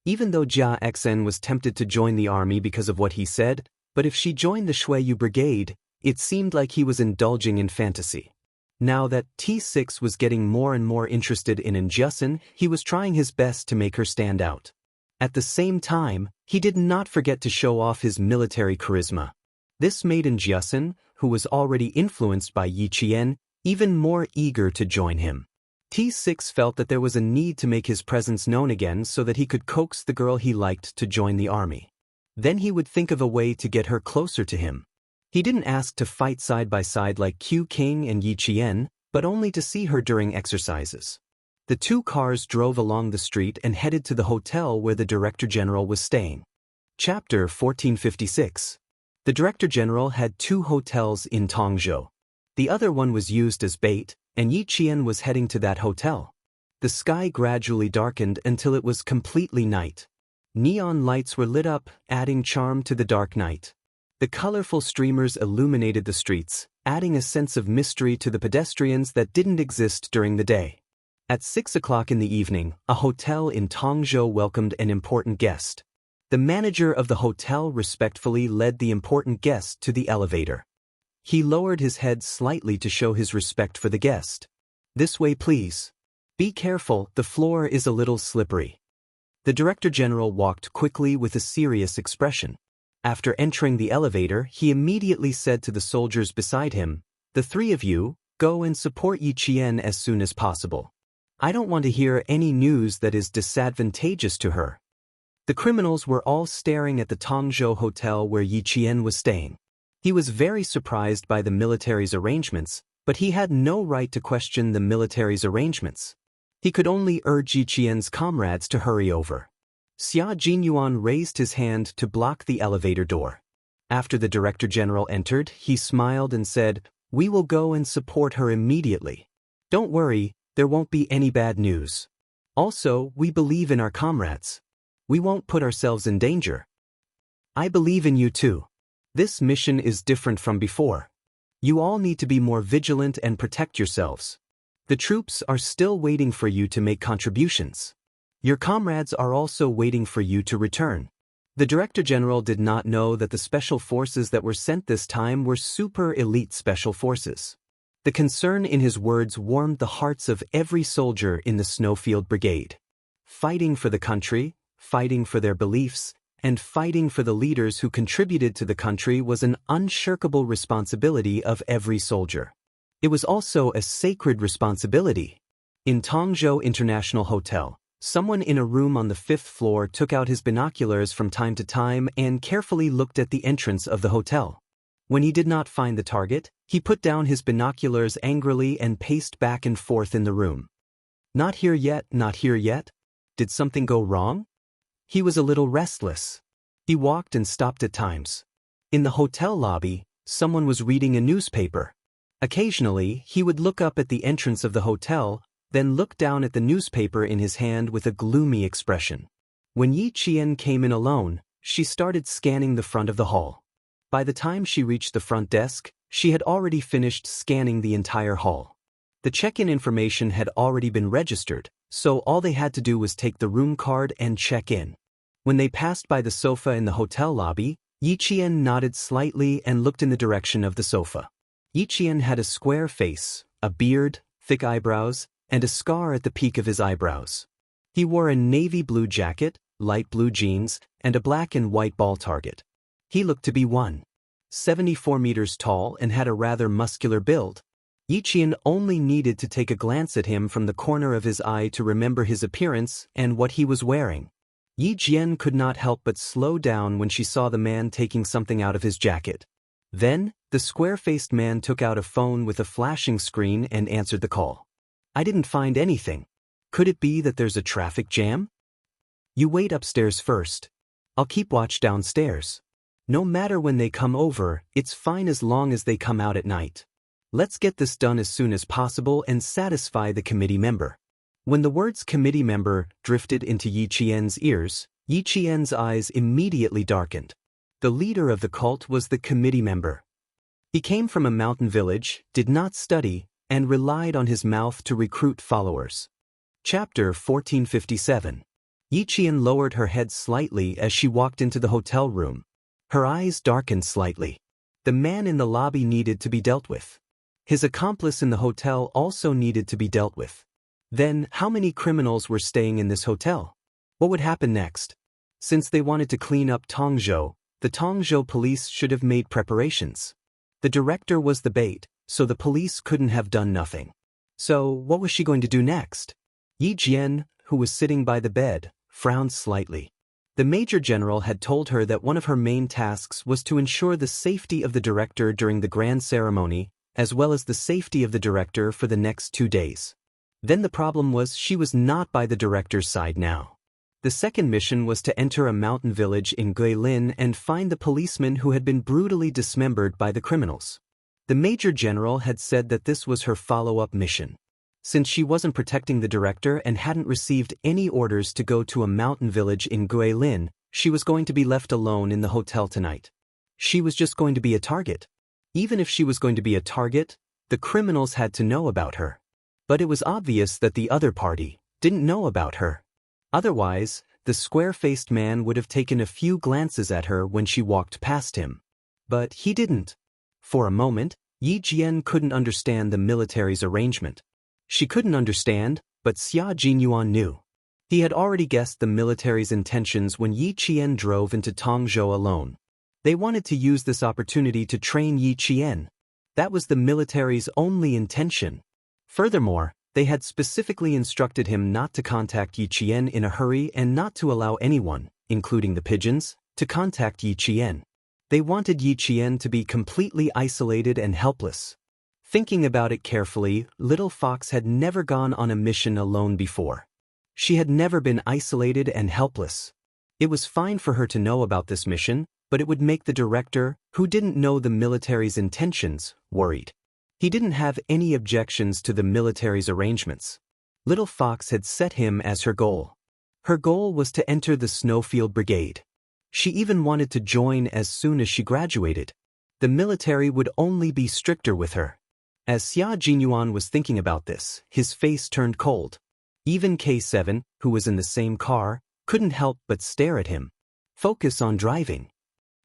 Even though Jia Xen was tempted to join the army because of what he said, but if she joined the Shuiyu Brigade, it seemed like he was indulging in fantasy. Now that T6 was getting more and more interested in Injusin, he was trying his best to make her stand out. At the same time, he did not forget to show off his military charisma. This made Injusin, who was already influenced by Yi Qian, even more eager to join him. T6 felt that there was a need to make his presence known again so that he could coax the girl he liked to join the army. Then he would think of a way to get her closer to him. He didn't ask to fight side by side like Q King and Yi Qian, but only to see her during exercises. The two cars drove along the street and headed to the hotel where the Director General was staying. Chapter 1456. The Director General had two hotels in Tongzhou. The other one was used as bait, and Yi Qian was heading to that hotel. The sky gradually darkened until it was completely night. Neon lights were lit up, adding charm to the dark night. The colorful streamers illuminated the streets, adding a sense of mystery to the pedestrians that didn't exist during the day. At 6 o'clock in the evening, a hotel in Tongzhou welcomed an important guest. The manager of the hotel respectfully led the important guest to the elevator. He lowered his head slightly to show his respect for the guest. This way, please. Be careful, the floor is a little slippery. The Director General walked quickly with a serious expression. After entering the elevator, he immediately said to the soldiers beside him, "The three of you, go and support Yi Qian as soon as possible. I don't want to hear any news that is disadvantageous to her." The criminals were all staring at the Tongzhou hotel where Yi Qian was staying. He was very surprised by the military's arrangements, but he had no right to question the military's arrangements. He could only urge Yi Qian's comrades to hurry over. Xia Jinyuan raised his hand to block the elevator door. After the Director General entered, he smiled and said, "We will go and support her immediately. Don't worry, there won't be any bad news. Also, we believe in our comrades. We won't put ourselves in danger. I believe in you too. This mission is different from before. You all need to be more vigilant and protect yourselves. The troops are still waiting for you to make contributions. Your comrades are also waiting for you to return." The Director General did not know that the special forces that were sent this time were super elite special forces. The concern in his words warmed the hearts of every soldier in the Snowfield Brigade. Fighting for the country, fighting for their beliefs, and fighting for the leaders who contributed to the country was an unshirkable responsibility of every soldier. It was also a sacred responsibility. In Tongzhou International Hotel, someone in a room on the 5th floor took out his binoculars from time to time and carefully looked at the entrance of the hotel. When he did not find the target, he put down his binoculars angrily and paced back and forth in the room. Not here yet, not here yet? Did something go wrong? He was a little restless. He walked and stopped at times. In the hotel lobby, someone was reading a newspaper. Occasionally, he would look up at the entrance of the hotel, then look down at the newspaper in his hand with a gloomy expression. When Yi Qian came in alone, she started scanning the front of the hall. By the time she reached the front desk, she had already finished scanning the entire hall. The check-in information had already been registered, so all they had to do was take the room card and check in. When they passed by the sofa in the hotel lobby, Yi Qian nodded slightly and looked in the direction of the sofa. Yi Qian had a square face, a beard, thick eyebrows, and a scar at the peak of his eyebrows. He wore a navy blue jacket, light blue jeans, and a black and white ball target. He looked to be 1.74 meters tall and had a rather muscular build. Yi Qian only needed to take a glance at him from the corner of his eye to remember his appearance and what he was wearing. Yi Qian could not help but slow down when she saw the man taking something out of his jacket. Then, the square-faced man took out a phone with a flashing screen and answered the call. I didn't find anything. Could it be that there's a traffic jam? You wait upstairs first. I'll keep watch downstairs. No matter when they come over, it's fine as long as they come out at night. Let's get this done as soon as possible and satisfy the committee member. When the words committee member drifted into Yi Qian's ears, Yi Qian's eyes immediately darkened. The leader of the cult was the committee member. He came from a mountain village, did not study, and relied on his mouth to recruit followers. Chapter 1457. Yi Qian lowered her head slightly as she walked into the hotel room. Her eyes darkened slightly. The man in the lobby needed to be dealt with. His accomplice in the hotel also needed to be dealt with. Then, how many criminals were staying in this hotel? What would happen next? Since they wanted to clean up Tongzhou, the Tongzhou police should have made preparations. The director was the bait, so the police couldn't have done nothing. So, what was she going to do next? Yi Jian, who was sitting by the bed, frowned slightly. The Major General had told her that one of her main tasks was to ensure the safety of the director during the grand ceremony, as well as the safety of the director for the next 2 days. Then the problem was she was not by the director's side now. The second mission was to enter a mountain village in Guilin and find the policeman who had been brutally dismembered by the criminals. The Major General had said that this was her follow-up mission. Since she wasn't protecting the director and hadn't received any orders to go to a mountain village in Guilin, she was going to be left alone in the hotel tonight. She was just going to be a target. Even if she was going to be a target, the criminals had to know about her. But it was obvious that the other party didn't know about her. Otherwise, the square-faced man would have taken a few glances at her when she walked past him. But he didn't. For a moment, Yi Jian couldn't understand the military's arrangement. She couldn't understand, but Xia Jinyuan knew. He had already guessed the military's intentions when Yi Qian drove into Tongzhou alone. They wanted to use this opportunity to train Yi Qian. That was the military's only intention. Furthermore, they had specifically instructed him not to contact Yi Qian in a hurry and not to allow anyone, including the pigeons, to contact Yi Qian. They wanted Yi Qian to be completely isolated and helpless. Thinking about it carefully, Little Fox had never gone on a mission alone before. She had never been isolated and helpless. It was fine for her to know about this mission, but it would make the director, who didn't know the military's intentions, worried. He didn't have any objections to the military's arrangements. Little Fox had set him as her goal. Her goal was to enter the Snowfield Brigade. She even wanted to join as soon as she graduated. The military would only be stricter with her. As Xia Jinyuan was thinking about this, his face turned cold. Even K7, who was in the same car, couldn't help but stare at him. Focus on driving.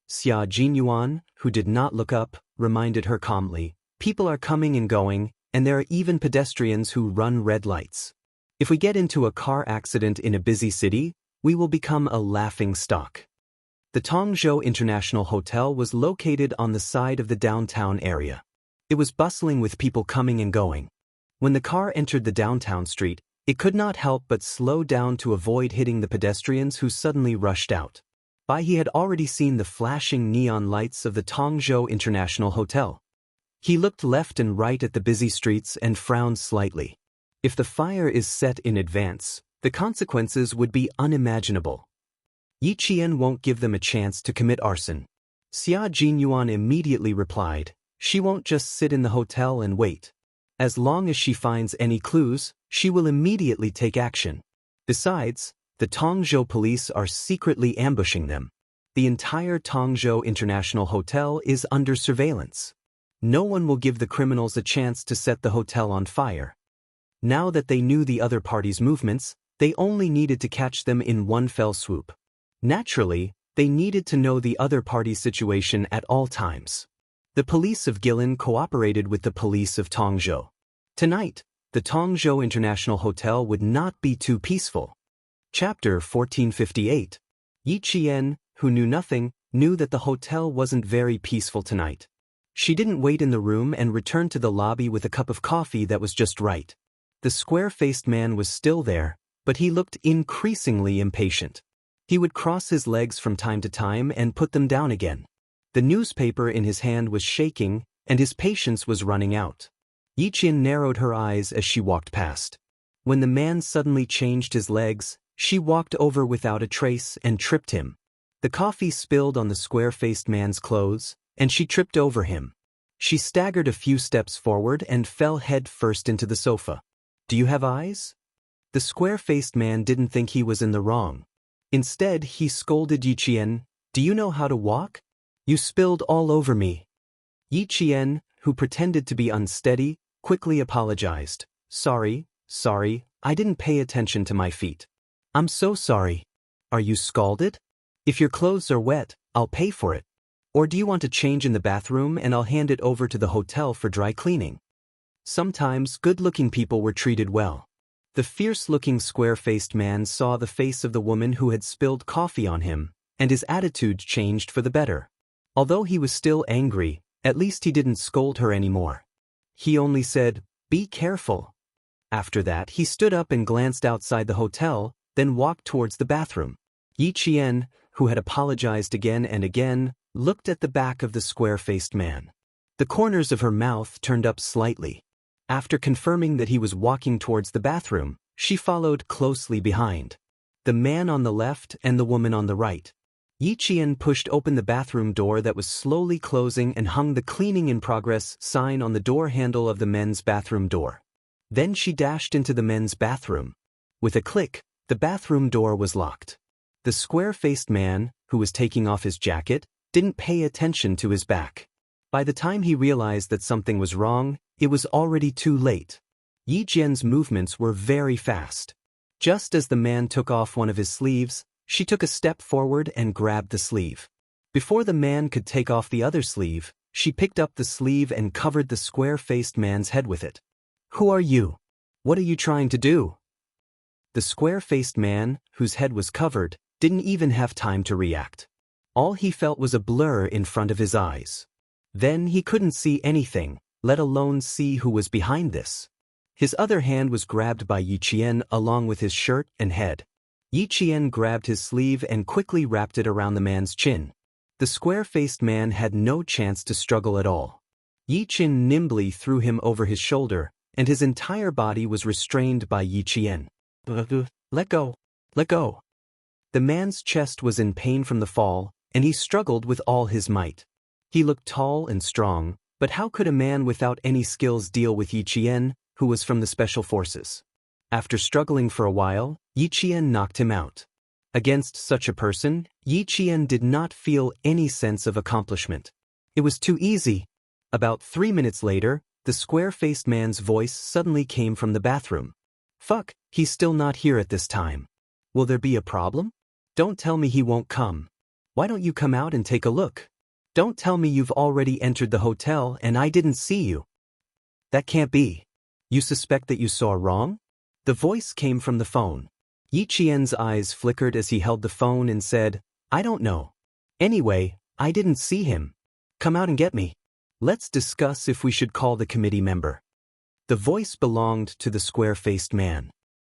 Xia Jinyuan, who did not look up, reminded her calmly, people are coming and going, and there are even pedestrians who run red lights. If we get into a car accident in a busy city, we will become a laughing stock. The Tongzhou International Hotel was located on the side of the downtown area. It was bustling with people coming and going. When the car entered the downtown street, it could not help but slow down to avoid hitting the pedestrians who suddenly rushed out. He had already seen the flashing neon lights of the Tongzhou International Hotel. He looked left and right at the busy streets and frowned slightly. If the fire is set in advance, the consequences would be unimaginable. Yi Qian won't give them a chance to commit arson. Xia Jinyuan immediately replied, she won't just sit in the hotel and wait. As long as she finds any clues, she will immediately take action. Besides, the Tongzhou police are secretly ambushing them. The entire Tongzhou International Hotel is under surveillance. No one will give the criminals a chance to set the hotel on fire. Now that they knew the other party's movements, they only needed to catch them in one fell swoop. Naturally, they needed to know the other party's situation at all times. The police of Guilin cooperated with the police of Tongzhou. Tonight, the Tongzhou International Hotel would not be too peaceful. Chapter 1458. Yi Qian, who knew nothing, knew that the hotel wasn't very peaceful tonight. She didn't wait in the room and returned to the lobby with a cup of coffee that was just right. The square-faced man was still there, but he looked increasingly impatient. He would cross his legs from time to time and put them down again. The newspaper in his hand was shaking, and his patience was running out. Yi Qian narrowed her eyes as she walked past. When the man suddenly changed his legs, she walked over without a trace and tripped him. The coffee spilled on the square-faced man's clothes, and she tripped over him. She staggered a few steps forward and fell head first into the sofa. Do you have eyes? The square-faced man didn't think he was in the wrong. Instead, he scolded Yi Qian, do you know how to walk? You spilled all over me. Yi Qian, who pretended to be unsteady, quickly apologized. Sorry, I didn't pay attention to my feet. I'm so sorry. Are you scalded? If your clothes are wet, I'll pay for it. Or do you want to change in the bathroom and I'll hand it over to the hotel for dry cleaning? Sometimes good-looking people were treated well. The fierce-looking square-faced man saw the face of the woman who had spilled coffee on him, and his attitude changed for the better. Although he was still angry, at least he didn't scold her anymore. He only said, "Be careful." After that, he stood up and glanced outside the hotel, then walked towards the bathroom. Yi Qian, who had apologized again and again, looked at the back of the square-faced man. The corners of her mouth turned up slightly. After confirming that he was walking towards the bathroom, she followed closely behind. The man on the left and the woman on the right. Yi Qian pushed open the bathroom door that was slowly closing and hung the cleaning in progress sign on the door handle of the men's bathroom door. Then she dashed into the men's bathroom. With a click, the bathroom door was locked. The square-faced man, who was taking off his jacket, didn't pay attention to his back. By the time he realized that something was wrong, it was already too late. Yi Qian's movements were very fast. Just as the man took off one of his sleeves, she took a step forward and grabbed the sleeve. Before the man could take off the other sleeve, she picked up the sleeve and covered the square-faced man's head with it. Who are you? What are you trying to do? The square-faced man, whose head was covered, didn't even have time to react. All he felt was a blur in front of his eyes. Then he couldn't see anything, let alone see who was behind this. His other hand was grabbed by Yi Qian along with his shirt and head. Yi Qian grabbed his sleeve and quickly wrapped it around the man's chin. The square-faced man had no chance to struggle at all. Yi Qian nimbly threw him over his shoulder, and his entire body was restrained by Yi Qian. Let go. Let go. The man's chest was in pain from the fall, and he struggled with all his might. He looked tall and strong, but how could a man without any skills deal with Yi Qian, who was from the special forces? After struggling for a while, Yi Qian knocked him out. Against such a person, Yi Qian did not feel any sense of accomplishment. It was too easy. About 3 minutes later, the square-faced man's voice suddenly came from the bathroom. Fuck, he's still not here at this time. Will there be a problem? Don't tell me he won't come. Why don't you come out and take a look? Don't tell me you've already entered the hotel and I didn't see you. That can't be. You suspect that you saw wrong? The voice came from the phone. Yi Qian's eyes flickered as he held the phone and said, I don't know. Anyway, I didn't see him. Come out and get me. Let's discuss if we should call the committee member. The voice belonged to the square-faced man.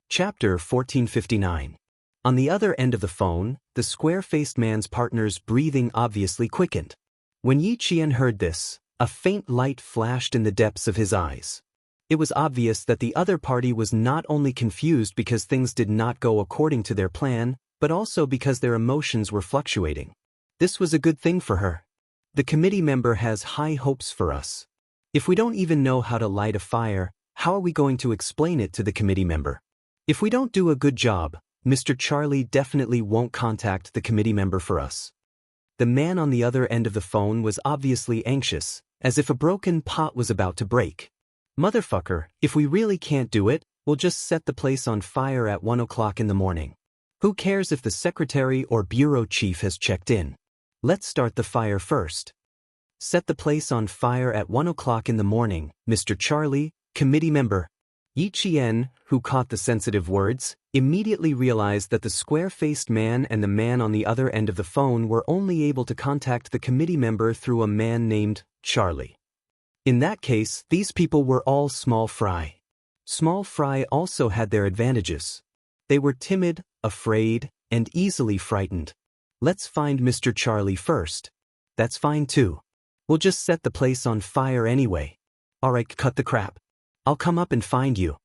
Chapter 1459. On the other end of the phone, the square-faced man's partner's breathing obviously quickened. When Yi Qian heard this, a faint light flashed in the depths of his eyes. It was obvious that the other party was not only confused because things did not go according to their plan, but also because their emotions were fluctuating. This was a good thing for her. The committee member has high hopes for us. If we don't even know how to light a fire, how are we going to explain it to the committee member? If we don't do a good job, Mr. Charlie definitely won't contact the committee member for us. The man on the other end of the phone was obviously anxious, as if a broken pot was about to break. Motherfucker, if we really can't do it, we'll just set the place on fire at 1 o'clock in the morning. Who cares if the secretary or bureau chief has checked in? Let's start the fire first. Set the place on fire at 1 o'clock in the morning, Mr. Charlie, committee member. Yi Qian, who caught the sensitive words, immediately realized that the square-faced man and the man on the other end of the phone were only able to contact the committee member through a man named Charlie. In that case, these people were all small fry. Small fry also had their advantages. They were timid, afraid, and easily frightened. Let's find Mr. Charlie first. That's fine too. We'll just set the place on fire anyway. Alright, cut the crap. I'll come up and find you.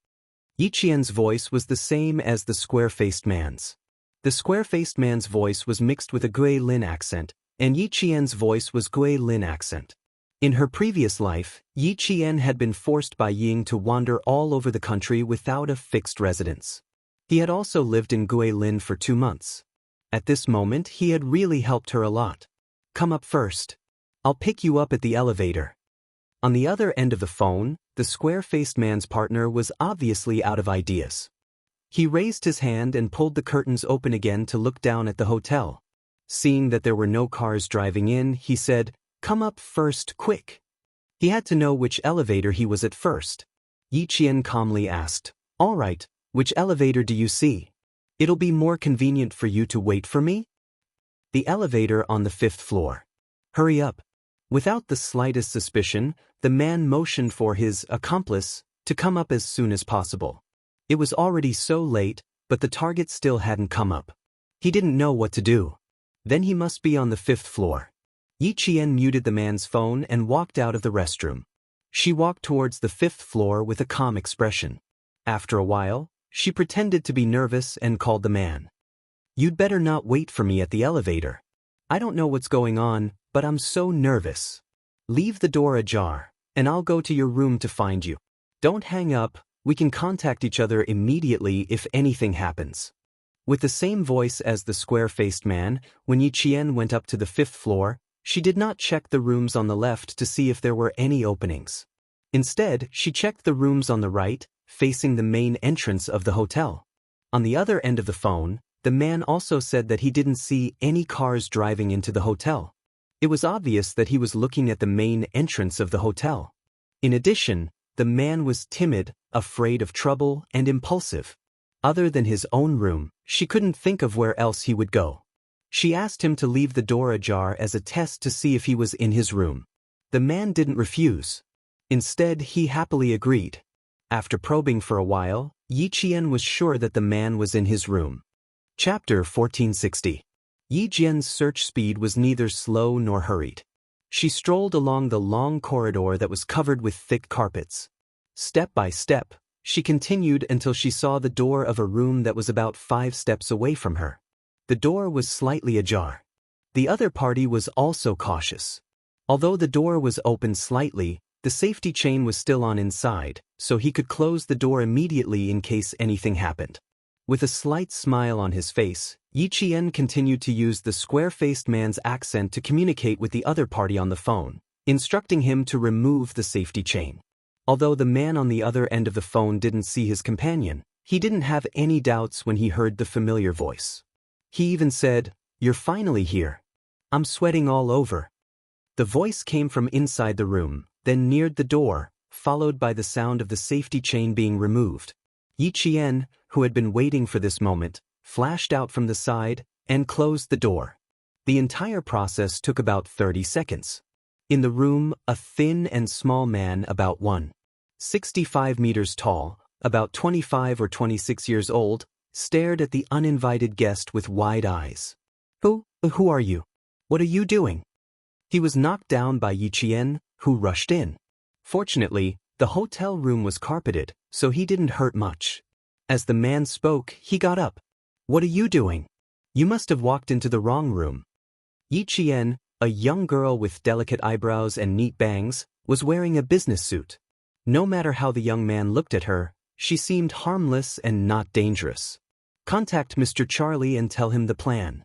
Yi Qian's voice was the same as the square-faced man's. The square-faced man's voice was mixed with a Guilin accent, and Yi Qian's voice was Guilin accent. In her previous life, Yi Qian had been forced by Ying to wander all over the country without a fixed residence. He had also lived in Guilin for 2 months. At this moment, he had really helped her a lot. Come up first. I'll pick you up at the elevator. On the other end of the phone, the square-faced man's partner was obviously out of ideas. He raised his hand and pulled the curtains open again to look down at the hotel. Seeing that there were no cars driving in, he said, "Come up first, quick." He had to know which elevator he was at first. Yi Qian calmly asked, "All right, which elevator do you see? It'll be more convenient for you to wait for me?" "The elevator on the 5th floor." "Hurry up." Without the slightest suspicion, the man motioned for his accomplice to come up as soon as possible. It was already so late, but the target still hadn't come up. He didn't know what to do. Then he must be on the 5th floor. Yi Qian muted the man's phone and walked out of the restroom. She walked towards the 5th floor with a calm expression. After a while, she pretended to be nervous and called the man. "You'd better not wait for me at the elevator. I don't know what's going on, but I'm so nervous. Leave the door ajar, and I'll go to your room to find you. Don't hang up, we can contact each other immediately if anything happens." With the same voice as the square-faced man, when Yi Qian went up to the 5th floor, she did not check the rooms on the left to see if there were any openings. Instead, she checked the rooms on the right, facing the main entrance of the hotel. On the other end of the phone, the man also said that he didn't see any cars driving into the hotel. It was obvious that he was looking at the main entrance of the hotel. In addition, the man was timid, afraid of trouble, and impulsive. Other than his own room, she couldn't think of where else he would go. She asked him to leave the door ajar as a test to see if he was in his room. The man didn't refuse. Instead, he happily agreed. After probing for a while, Yi Qian was sure that the man was in his room. Chapter 1460. Yi Qian's search speed was neither slow nor hurried. She strolled along the long corridor that was covered with thick carpets. Step by step, she continued until she saw the door of a room that was about 5 steps away from her. The door was slightly ajar. The other party was also cautious. Although the door was open slightly, the safety chain was still on inside, so he could close the door immediately in case anything happened. With a slight smile on his face, Yi Qian continued to use the square-faced man's accent to communicate with the other party on the phone, instructing him to remove the safety chain. Although the man on the other end of the phone didn't see his companion, he didn't have any doubts when he heard the familiar voice. He even said, "You're finally here. I'm sweating all over." The voice came from inside the room, then neared the door, followed by the sound of the safety chain being removed. Yi Qian, who had been waiting for this moment, flashed out from the side and closed the door. The entire process took about 30 seconds. In the room, a thin and small man about 1.65 meters tall, about 25 or 26 years old, stared at the uninvited guest with wide eyes. Who are you? What are you doing?" He was knocked down by Yi Qian, who rushed in. Fortunately, The hotel room was carpeted, so he didn't hurt much. As the man spoke, he got up. "What are you doing? You must have walked into the wrong room." Yi Qian, a young girl with delicate eyebrows and neat bangs, was wearing a business suit. No matter how the young man looked at her, she seemed harmless and not dangerous. "Contact Mr. Charlie and tell him the plan."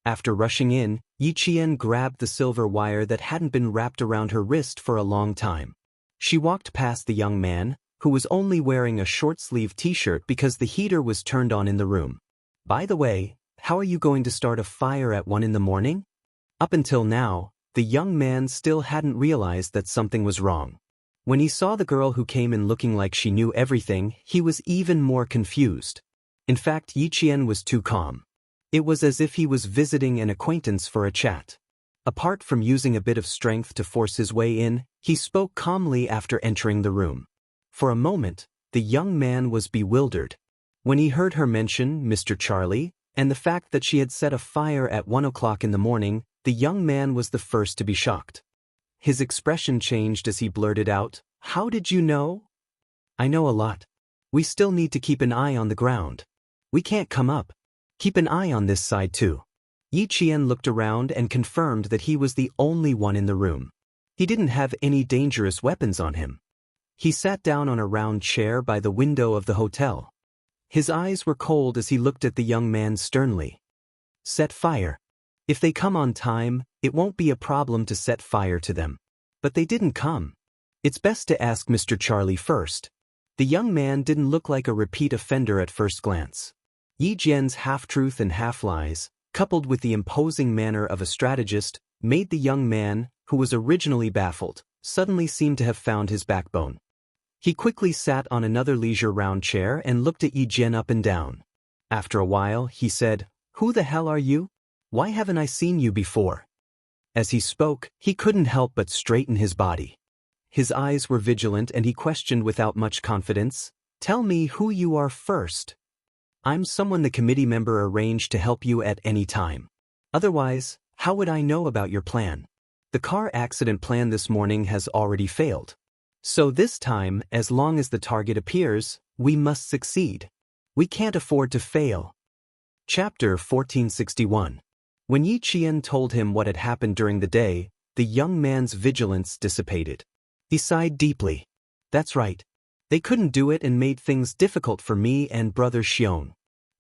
After rushing in, Yi Qian grabbed the silver wire that hadn't been wrapped around her wrist for a long time. She walked past the young man, who was only wearing a short-sleeved t-shirt because the heater was turned on in the room. "By the way, how are you going to start a fire at 1 in the morning?" Up until now, the young man still hadn't realized that something was wrong. When he saw the girl who came in looking like she knew everything, he was even more confused. In fact, Yi Qian was too calm. It was as if he was visiting an acquaintance for a chat. Apart from using a bit of strength to force his way in, he spoke calmly after entering the room. For a moment, the young man was bewildered. When he heard her mention Mr. Charlie, and the fact that she had set a fire at 1 o'clock in the morning, the young man was the first to be shocked. His expression changed as he blurted out, "How did you know?" "I know a lot. We still need to keep an eye on the ground. We can't come up. Keep an eye on this side too." Yi Qian looked around and confirmed that he was the only one in the room. He didn't have any dangerous weapons on him. He sat down on a round chair by the window of the hotel. His eyes were cold as he looked at the young man sternly. "Set fire. If they come on time, it won't be a problem to set fire to them." But they didn't come. "It's best to ask Mr. Charlie first." The young man didn't look like a repeat offender at first glance. Yi Jian's half-truth and half-lies, coupled with the imposing manner of a strategist, made the young man, who was originally baffled, suddenly seem to have found his backbone. He quickly sat on another leisure-round chair and looked at Yi Jian up and down. After a while, he said, "Who the hell are you? Why haven't I seen you before?" As he spoke, he couldn't help but straighten his body. His eyes were vigilant and he questioned without much confidence, "Tell me who you are first." "I'm someone the committee member arranged to help you at any time. Otherwise, how would I know about your plan? The car accident plan this morning has already failed. So this time, as long as the target appears, we must succeed. We can't afford to fail." Chapter 1461. When Yi Qian told him what had happened during the day, the young man's vigilance dissipated. He sighed deeply. "That's right. They couldn't do it and made things difficult for me and Brother Xion.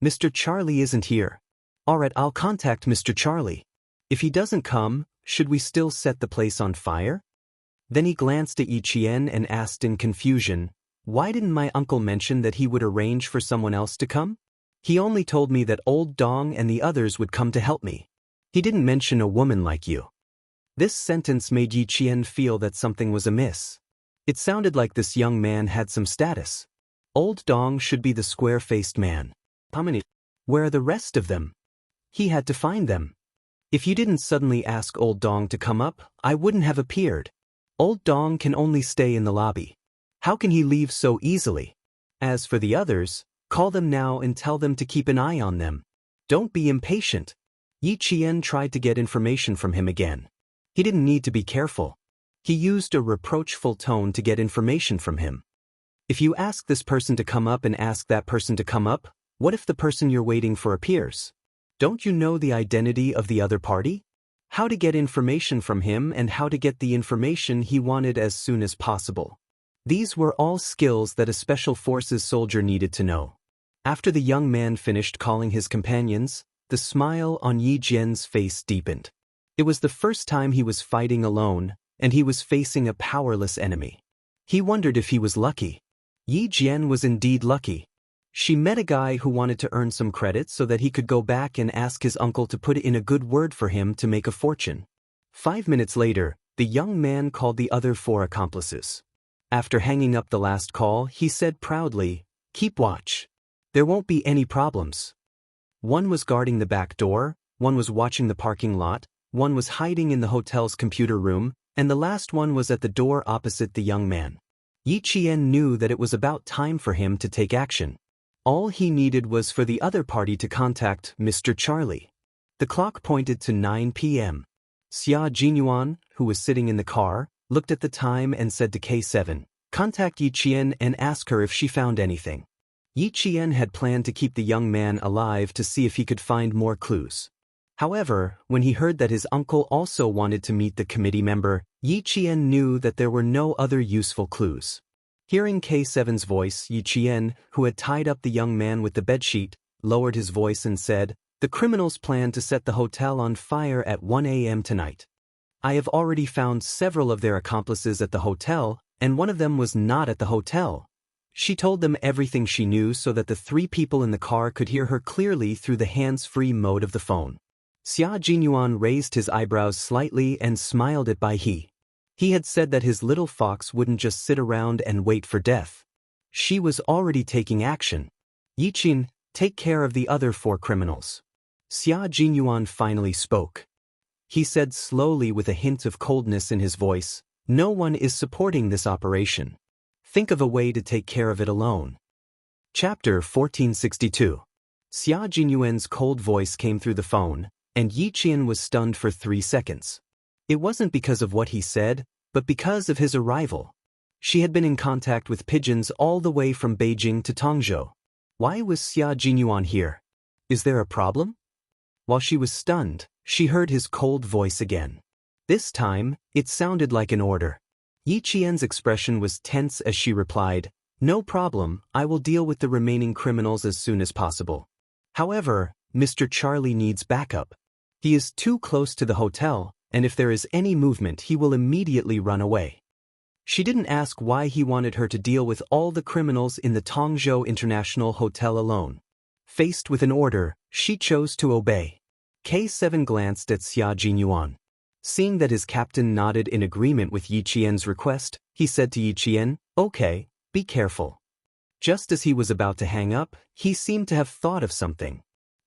Mr. Charlie isn't here. Alright, I'll contact Mr. Charlie. If he doesn't come, should we still set the place on fire?" Then he glanced at Yi Qian and asked in confusion, "Why didn't my uncle mention that he would arrange for someone else to come? He only told me that old Dong and the others would come to help me. He didn't mention a woman like you." This sentence made Yi Qian feel that something was amiss. It sounded like this young man had some status. Old Dong should be the square-faced man. How many? Where are the rest of them? He had to find them. "If you didn't suddenly ask Old Dong to come up, I wouldn't have appeared. Old Dong can only stay in the lobby. How can he leave so easily? As for the others, call them now and tell them to keep an eye on them. Don't be impatient." Yi Qian tried to get information from him again. He didn't need to be careful. He used a reproachful tone to get information from him. "If you ask this person to come up and ask that person to come up, what if the person you're waiting for appears? Don't you know the identity of the other party? How to get information from him and how to get the information he wanted as soon as possible." These were all skills that a special forces soldier needed to know. After the young man finished calling his companions, the smile on Yi Jian's face deepened. It was the first time he was fighting alone, and he was facing a powerless enemy. He wondered if he was lucky. Yi Jian was indeed lucky. She met a guy who wanted to earn some credit so that he could go back and ask his uncle to put in a good word for him to make a fortune. 5 minutes later, the young man called the other 4 accomplices. After hanging up the last call, he said proudly, "Keep watch. There won't be any problems." One was guarding the back door, one was watching the parking lot, one was hiding in the hotel's computer room, and the last one was at the door opposite the young man. Yi Qian knew that it was about time for him to take action. All he needed was for the other party to contact Mr. Charlie. The clock pointed to 9 p.m. Xia Jinyuan, who was sitting in the car, looked at the time and said to K7, Contact Yi Qian and ask her if she found anything. Yi Qian had planned to keep the young man alive to see if he could find more clues. However, when he heard that his uncle also wanted to meet the committee member, Yi Qian knew that there were no other useful clues. Hearing K7's voice, Yi Qian, who had tied up the young man with the bedsheet, lowered his voice and said, "The criminals plan to set the hotel on fire at 1 a.m. tonight. I have already found several of their accomplices at the hotel, and one of them was not at the hotel." She told them everything she knew so that the three people in the car could hear her clearly through the hands-free mode of the phone. Xia Jinyuan raised his eyebrows slightly and smiled at Bai He. He had said that his little fox wouldn't just sit around and wait for death. She was already taking action. "Yi Qin, take care of the other 4 criminals." Xia Jinyuan finally spoke. He said slowly with a hint of coldness in his voice, "No one is supporting this operation. Think of a way to take care of it alone." Chapter 1462. Xia Jinyuan's cold voice came through the phone, and Yi Qian was stunned for 3 seconds. It wasn't because of what he said, but because of his arrival. She had been in contact with pigeons all the way from Beijing to Tongzhou. Why was Xia Jinyuan here? Is there a problem? While she was stunned, she heard his cold voice again. This time, it sounded like an order. Yi Qian's expression was tense as she replied, "No problem, I will deal with the remaining criminals as soon as possible. However, Mr. Charlie needs backup. He is too close to the hotel, and if there is any movement he will immediately run away." She didn't ask why he wanted her to deal with all the criminals in the Tongzhou International Hotel alone. Faced with an order, she chose to obey. K7 glanced at Xia Jinyuan. Seeing that his captain nodded in agreement with Yi Qian's request, he said to Yi Qian, "Okay, be careful." Just as he was about to hang up, he seemed to have thought of something.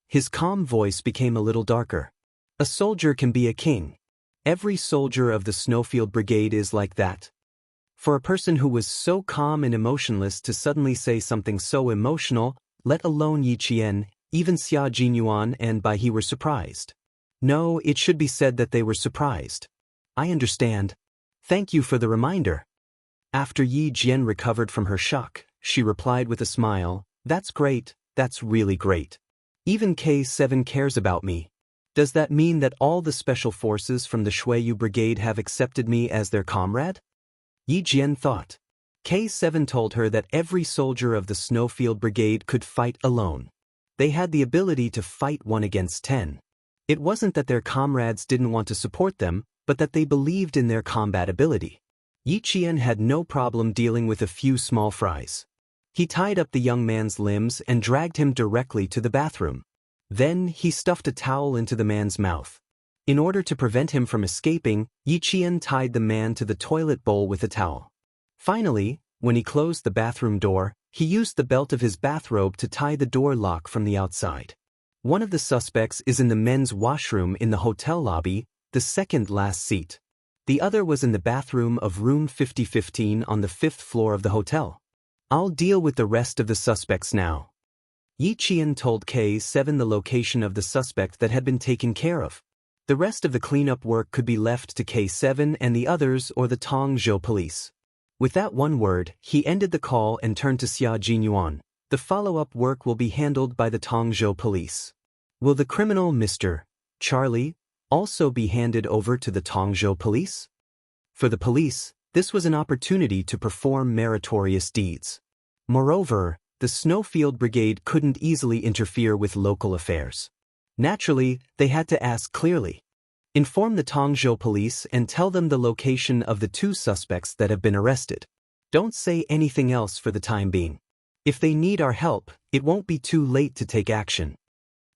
His calm voice became a little darker. "A soldier can be a king. Every soldier of the Snowfield Brigade is like that." For a person who was so calm and emotionless to suddenly say something so emotional, let alone Yi Qian, even Xia Jinyuan and Bai He were surprised. No, it should be said that they were surprised. "I understand. Thank you for the reminder." After Yi Jian recovered from her shock, she replied with a smile, "That's great, that's really great. Even K7 cares about me. Does that mean that all the special forces from the Shuiyu Brigade have accepted me as their comrade?" Yi Jian thought. K7 told her that every soldier of the Snowfield Brigade could fight alone. They had the ability to fight 1 against 10. It wasn't that their comrades didn't want to support them, but that they believed in their combat ability. Yi Qian had no problem dealing with a few small fries. He tied up the young man's limbs and dragged him directly to the bathroom. Then he stuffed a towel into the man's mouth. In order to prevent him from escaping, Yi Qian tied the man to the toilet bowl with a towel. Finally, when he closed the bathroom door, he used the belt of his bathrobe to tie the door lock from the outside. One of the suspects is in the men's washroom in the hotel lobby, the second last seat. The other was in the bathroom of room 5015 on the 5th floor of the hotel. "I'll deal with the rest of the suspects now." Yi Qian told K7 the location of the suspect that had been taken care of. The rest of the cleanup work could be left to K7 and the others or the Tongzhou police. With that one word, he ended the call and turned to Xia Jinyuan. "The follow-up work will be handled by the Tongzhou police. Will the criminal Mr. Charlie also be handed over to the Tongzhou police?" For the police, this was an opportunity to perform meritorious deeds. Moreover, the Snowfield Brigade couldn't easily interfere with local affairs. Naturally, they had to ask clearly. "Inform the Tongzhou police and tell them the location of the 2 suspects that have been arrested. Don't say anything else for the time being. If they need our help, it won't be too late to take action."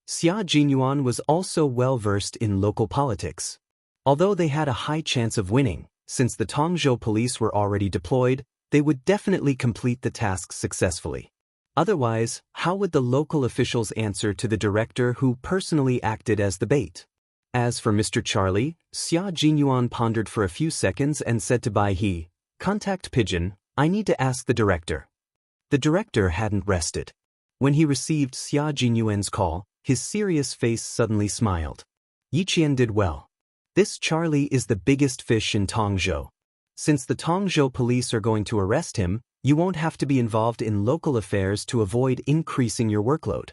Xia Jinyuan was also well-versed in local politics. Although they had a high chance of winning, since the Tongzhou police were already deployed, they would definitely complete the task successfully. Otherwise, how would the local officials answer to the director who personally acted as the bait? As for Mr. Charlie, Xia Jinyuan pondered for a few seconds and said to Bai He, "Contact Pigeon, I need to ask the director." The director hadn't rested. When he received Xia Jinyuan's call, his serious face suddenly smiled. Yi Qian did well. This Charlie is the biggest fish in Tongzhou. Since the Tongzhou police are going to arrest him, you won't have to be involved in local affairs to avoid increasing your workload.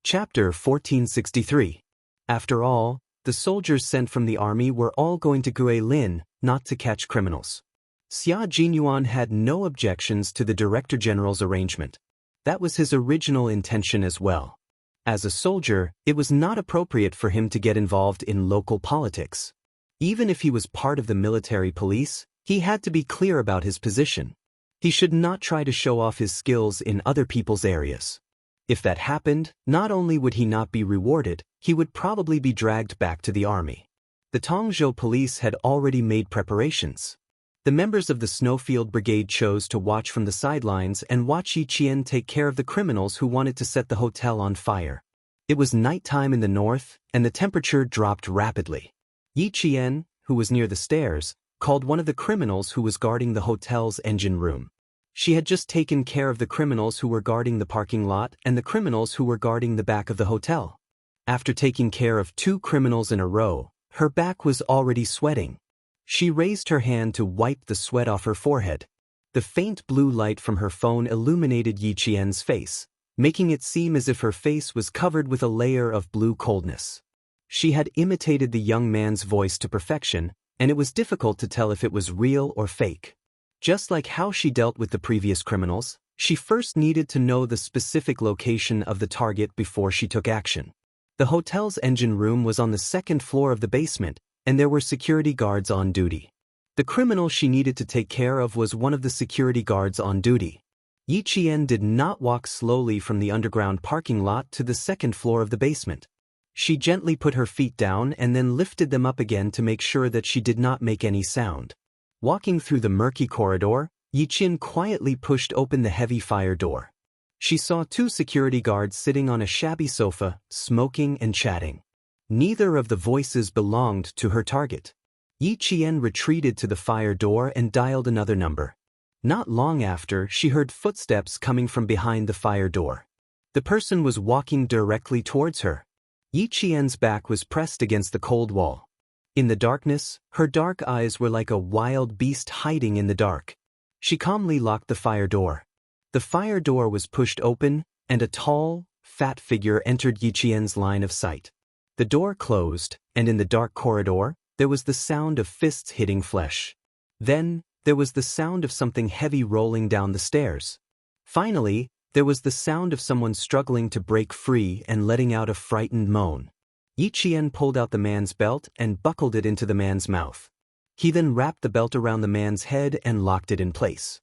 Chapter 1463. After all, the soldiers sent from the army were all going to Guilin, not to catch criminals. Xia Jinyuan had no objections to the Director General's arrangement. That was his original intention as well. As a soldier, it was not appropriate for him to get involved in local politics. Even if he was part of the military police, he had to be clear about his position. He should not try to show off his skills in other people's areas. If that happened, not only would he not be rewarded, he would probably be dragged back to the army. The Tongzhou police had already made preparations. The members of the Snowfield Brigade chose to watch from the sidelines and watch Yi Qian take care of the criminals who wanted to set the hotel on fire. It was nighttime in the north, and the temperature dropped rapidly. Yi Qian, who was near the stairs, called one of the criminals who was guarding the hotel's engine room. She had just taken care of the criminals who were guarding the parking lot and the criminals who were guarding the back of the hotel. After taking care of 2 criminals in a row, her back was already sweating. She raised her hand to wipe the sweat off her forehead. The faint blue light from her phone illuminated Yi Qian's face, making it seem as if her face was covered with a layer of blue coldness. She had imitated the young man's voice to perfection, and it was difficult to tell if it was real or fake. Just like how she dealt with the previous criminals, she first needed to know the specific location of the target before she took action. The hotel's engine room was on the 2nd floor of the basement, and there were security guards on duty. The criminal she needed to take care of was one of the security guards on duty. Yi Qian did not walk slowly from the underground parking lot to the 2nd floor of the basement. She gently put her feet down and then lifted them up again to make sure that she did not make any sound. Walking through the murky corridor, Yi Qian quietly pushed open the heavy fire door. She saw 2 security guards sitting on a shabby sofa, smoking and chatting. Neither of the voices belonged to her target. Yi Qian retreated to the fire door and dialed another number. Not long after, she heard footsteps coming from behind the fire door. The person was walking directly towards her. Yi Qian's back was pressed against the cold wall. In the darkness, her dark eyes were like a wild beast hiding in the dark. She calmly locked the fire door. The fire door was pushed open, and a tall, fat figure entered Yi Qian's line of sight. The door closed, and in the dark corridor, there was the sound of fists hitting flesh. Then, there was the sound of something heavy rolling down the stairs. Finally, there was the sound of someone struggling to break free and letting out a frightened moan. Yi Qian pulled out the man's belt and buckled it into the man's mouth. He then wrapped the belt around the man's head and locked it in place.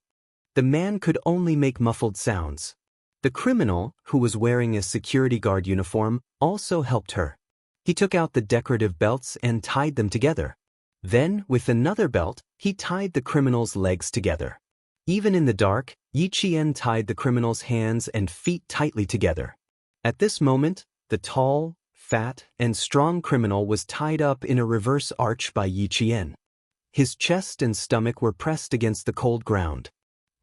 The man could only make muffled sounds. The criminal, who was wearing a security guard uniform, also helped her. He took out the decorative belts and tied them together. Then, with another belt, he tied the criminal's legs together. Even in the dark, Yi Qian tied the criminal's hands and feet tightly together. At this moment, the tall, fat, and strong criminal was tied up in a reverse arch by Yi Qian. His chest and stomach were pressed against the cold ground.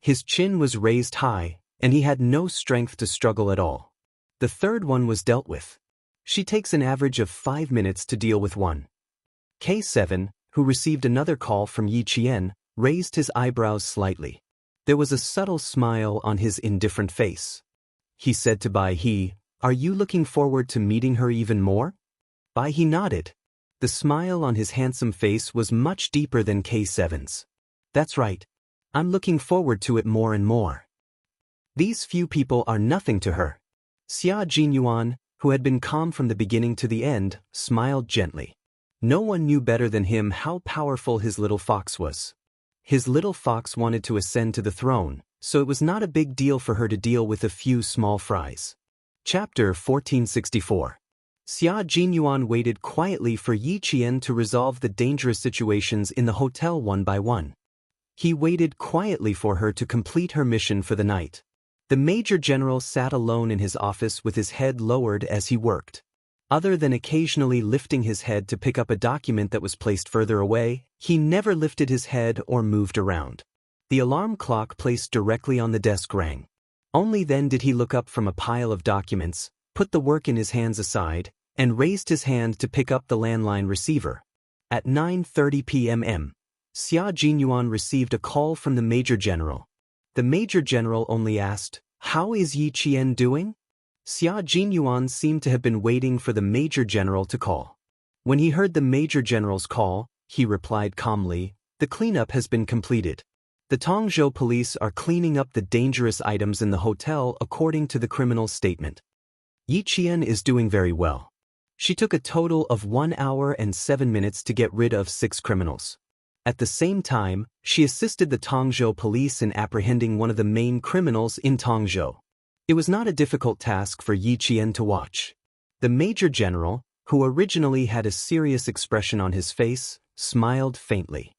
His chin was raised high, and he had no strength to struggle at all. The third one was dealt with. She takes an average of 5 minutes to deal with one. K7, who received another call from Yi Qian, raised his eyebrows slightly. There was a subtle smile on his indifferent face. He said to Bai He, "Are you looking forward to meeting her even more?" Bai He nodded. The smile on his handsome face was much deeper than K7's. "That's right. I'm looking forward to it more and more." These few people are nothing to her. Xia Jinyuan, who had been calm from the beginning to the end, smiled gently. No one knew better than him how powerful his little fox was. His little fox wanted to ascend to the throne, so it was not a big deal for her to deal with a few small fries. Chapter 1464. Xia Jinyuan waited quietly for Yi Qian to resolve the dangerous situations in the hotel one by one. He waited quietly for her to complete her mission for the night. The Major General sat alone in his office with his head lowered as he worked. Other than occasionally lifting his head to pick up a document that was placed further away, he never lifted his head or moved around. The alarm clock placed directly on the desk rang. Only then did he look up from a pile of documents, put the work in his hands aside, and raised his hand to pick up the landline receiver. At 9:30 p.m. Xia Jinyuan received a call from the Major General. The Major General only asked, "How is Yi Qian doing?" Xia Jinyuan seemed to have been waiting for the Major General to call. When he heard the Major General's call, he replied calmly, "The cleanup has been completed. The Tongzhou police are cleaning up the dangerous items in the hotel according to the criminal's statement. Yi Qian is doing very well. She took a total of 1 hour and 7 minutes to get rid of 6 criminals. At the same time, she assisted the Tongzhou police in apprehending one of the main criminals in Tongzhou. It was not a difficult task for Yi Qian to watch." The Major General, who originally had a serious expression on his face, smiled faintly.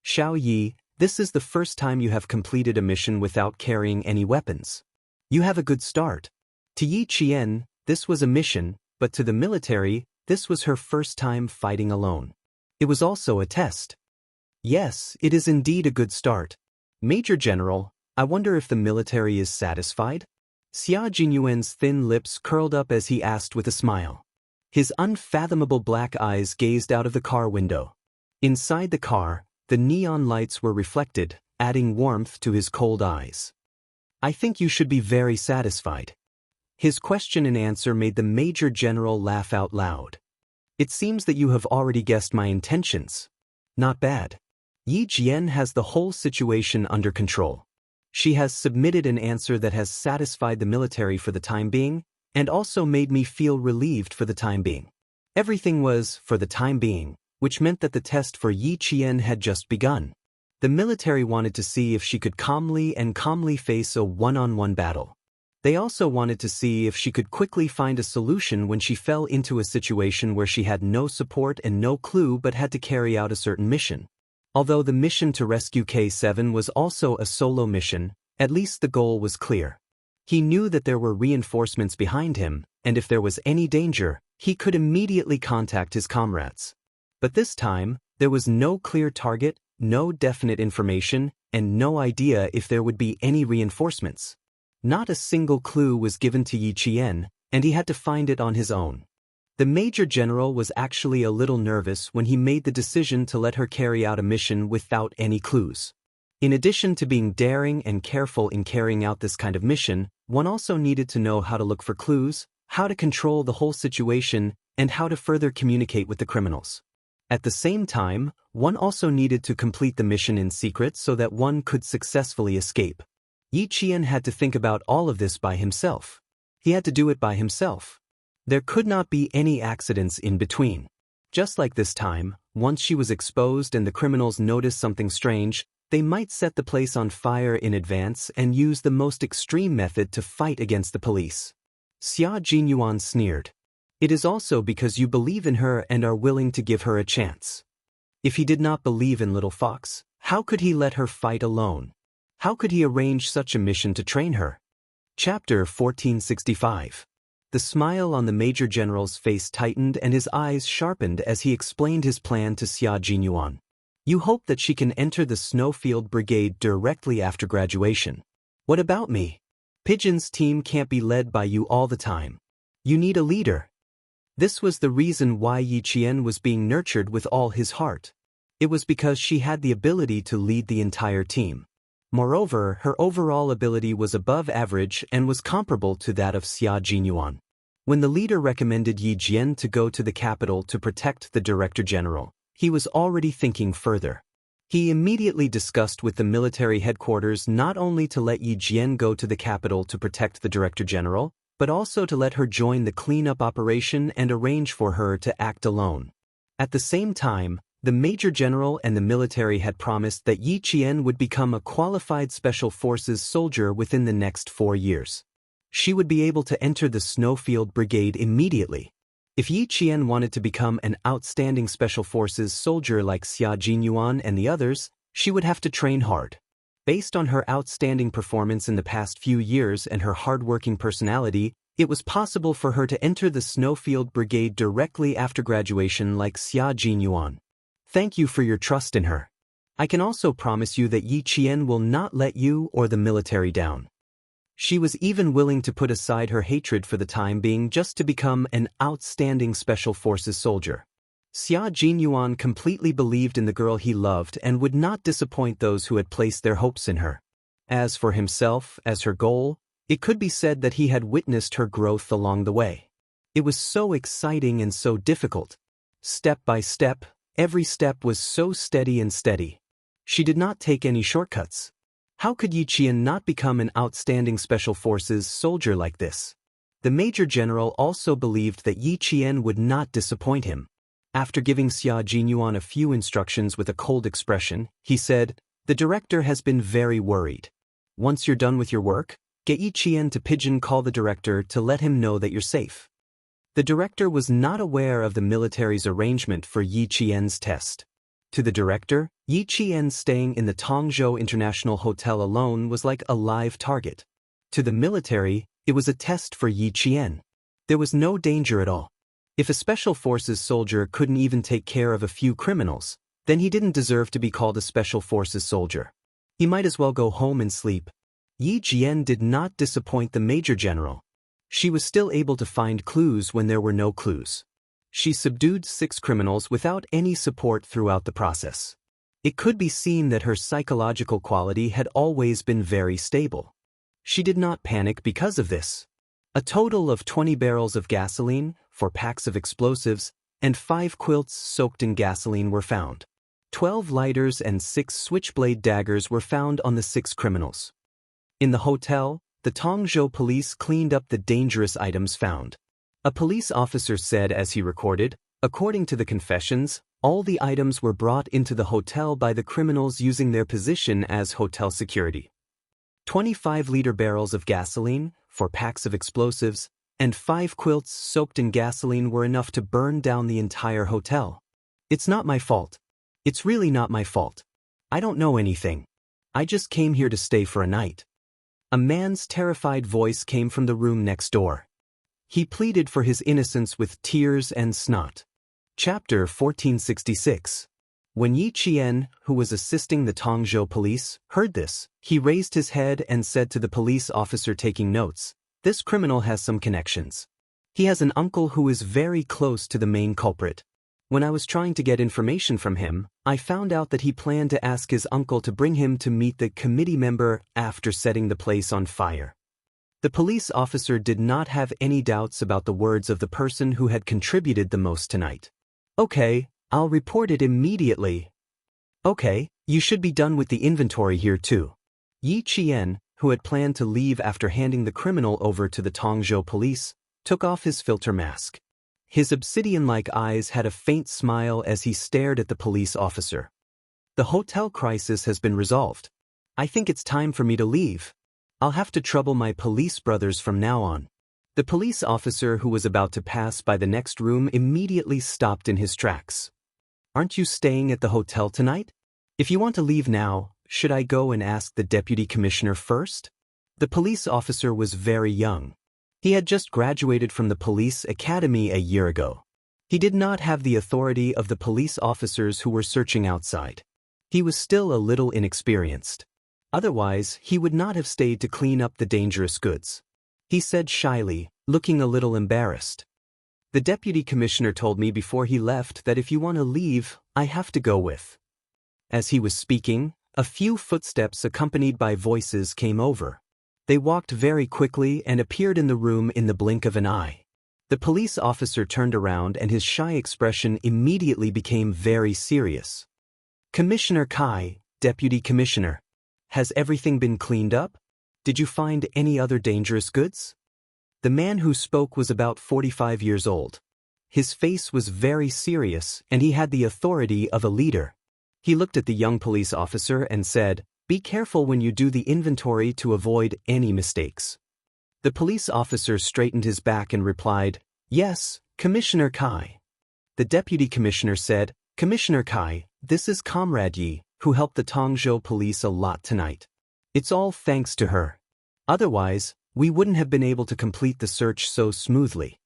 "Xiao Yi, this is the first time you have completed a mission without carrying any weapons. You have a good start. To Yi Qian, this was a mission, but to the military, this was her first time fighting alone. It was also a test." "Yes, it is indeed a good start. Major General, I wonder if the military is satisfied?" Xia Jinyuan's thin lips curled up as he asked with a smile. His unfathomable black eyes gazed out of the car window. Inside the car, the neon lights were reflected, adding warmth to his cold eyes. "I think you should be very satisfied." His question and answer made the Major General laugh out loud. "It seems that you have already guessed my intentions. Not bad. Yi Jian has the whole situation under control. She has submitted an answer that has satisfied the military for the time being, and also made me feel relieved for the time being." Everything was, for the time being, which meant that the test for Yi Qian had just begun. The military wanted to see if she could calmly face a one-on-one battle. They also wanted to see if she could quickly find a solution when she fell into a situation where she had no support and no clue but had to carry out a certain mission. Although the mission to rescue K7 was also a solo mission, at least the goal was clear. He knew that there were reinforcements behind him, and if there was any danger, he could immediately contact his comrades. But this time, there was no clear target, no definite information, and no idea if there would be any reinforcements. Not a single clue was given to Yi Qian, and he had to find it on his own. The Major General was actually a little nervous when he made the decision to let her carry out a mission without any clues. In addition to being daring and careful in carrying out this kind of mission, one also needed to know how to look for clues, how to control the whole situation, and how to further communicate with the criminals. At the same time, one also needed to complete the mission in secret so that one could successfully escape. Yi Qian had to think about all of this by himself. He had to do it by himself. There could not be any accidents in between. Just like this time, once she was exposed and the criminals noticed something strange, they might set the place on fire in advance and use the most extreme method to fight against the police. Xia Jinyuan sneered. "It is also because you believe in her and are willing to give her a chance. If he did not believe in Little Fox, how could he let her fight alone? How could he arrange such a mission to train her?" Chapter 1465. The smile on the Major General's face tightened and his eyes sharpened as he explained his plan to Xia Jinyuan. "You hope that she can enter the Snowfield Brigade directly after graduation. What about me? Pigeon's team can't be led by you all the time. You need a leader." This was the reason why Yi Qian was being nurtured with all his heart. It was because she had the ability to lead the entire team. Moreover, her overall ability was above average and was comparable to that of Xia Jinyuan. When the leader recommended Yi Jian to go to the capital to protect the Director General, he was already thinking further. He immediately discussed with the military headquarters not only to let Yi Jian go to the capital to protect the Director General, but also to let her join the cleanup operation and arrange for her to act alone. At the same time, the Major General and the military had promised that Yi Qian would become a qualified Special Forces soldier within the next 4 years. She would be able to enter the Snowfield Brigade immediately. If Yi Qian wanted to become an outstanding Special Forces soldier like Xia Jinyuan and the others, she would have to train hard. Based on her outstanding performance in the past few years and her hard-working personality, it was possible for her to enter the Snowfield Brigade directly after graduation like Xia Jinyuan. Thank you for your trust in her. I can also promise you that Yi Qian will not let you or the military down. She was even willing to put aside her hatred for the time being just to become an outstanding Special Forces soldier. Xia Jinyuan completely believed in the girl he loved and would not disappoint those who had placed their hopes in her. As for himself, as her goal, it could be said that he had witnessed her growth along the way. It was so exciting and so difficult. Step by step, every step was so steady and steady. She did not take any shortcuts. How could Yi Qian not become an outstanding special forces soldier like this? The Major General also believed that Yi Qian would not disappoint him. After giving Xia Jinyuan a few instructions with a cold expression, he said, "The director has been very worried. Once you're done with your work, get Yi Qian to pigeon call the director to let him know that you're safe." The director was not aware of the military's arrangement for Yi Qian's test. To the director, Yi Qian staying in the Tongzhou International Hotel alone was like a live target. To the military, it was a test for Yi Qian. There was no danger at all. If a special forces soldier couldn't even take care of a few criminals, then he didn't deserve to be called a special forces soldier. He might as well go home and sleep. Yi Qian did not disappoint the Major General. She was still able to find clues when there were no clues. She subdued 6 criminals without any support throughout the process. It could be seen that her psychological quality had always been very stable. She did not panic because of this. A total of 20 barrels of gasoline, 4 packs of explosives, and 5 quilts soaked in gasoline were found. 12 lighters and 6 switchblade daggers were found on the 6 criminals. In the hotel, the Tongzhou police cleaned up the dangerous items found. A police officer said as he recorded, according to the confessions, all the items were brought into the hotel by the criminals using their position as hotel security. 25-liter barrels of gasoline, 4 packs of explosives, and 5 quilts soaked in gasoline were enough to burn down the entire hotel. It's not my fault. It's really not my fault. I don't know anything. I just came here to stay for a night. A man's terrified voice came from the room next door. He pleaded for his innocence with tears and snot. Chapter 1466. When Yi Qian, who was assisting the Tongzhou police, heard this, he raised his head and said to the police officer taking notes, "This criminal has some connections. He has an uncle who is very close to the main culprit. When I was trying to get information from him, I found out that he planned to ask his uncle to bring him to meet the committee member after setting the place on fire." The police officer did not have any doubts about the words of the person who had contributed the most tonight. "Okay, I'll report it immediately." "Okay, you should be done with the inventory here too." Yi Qian, who had planned to leave after handing the criminal over to the Tongzhou police, took off his filter mask. His obsidian-like eyes had a faint smile as he stared at the police officer. "The hotel crisis has been resolved. I think it's time for me to leave. I'll have to trouble my police brothers from now on." The police officer who was about to pass by the next room immediately stopped in his tracks. "Aren't you staying at the hotel tonight? If you want to leave now, should I go and ask the deputy commissioner first?" The police officer was very young. He had just graduated from the police academy a year ago. He did not have the authority of the police officers who were searching outside. He was still a little inexperienced. Otherwise, he would not have stayed to clean up the dangerous goods. He said shyly, looking a little embarrassed. "The deputy commissioner told me before he left that if you want to leave, I have to go with." As he was speaking, a few footsteps accompanied by voices came over. They walked very quickly and appeared in the room in the blink of an eye. The police officer turned around and his shy expression immediately became very serious. "Commissioner Kai, Deputy Commissioner, has everything been cleaned up? Did you find any other dangerous goods?" The man who spoke was about 45 years old. His face was very serious and he had the authority of a leader. He looked at the young police officer and said, "Be careful when you do the inventory to avoid any mistakes." The police officer straightened his back and replied, "Yes, Commissioner Kai." The deputy commissioner said, "Commissioner Kai, this is Comrade Yi, who helped the Tongzhou police a lot tonight. It's all thanks to her. Otherwise, we wouldn't have been able to complete the search so smoothly."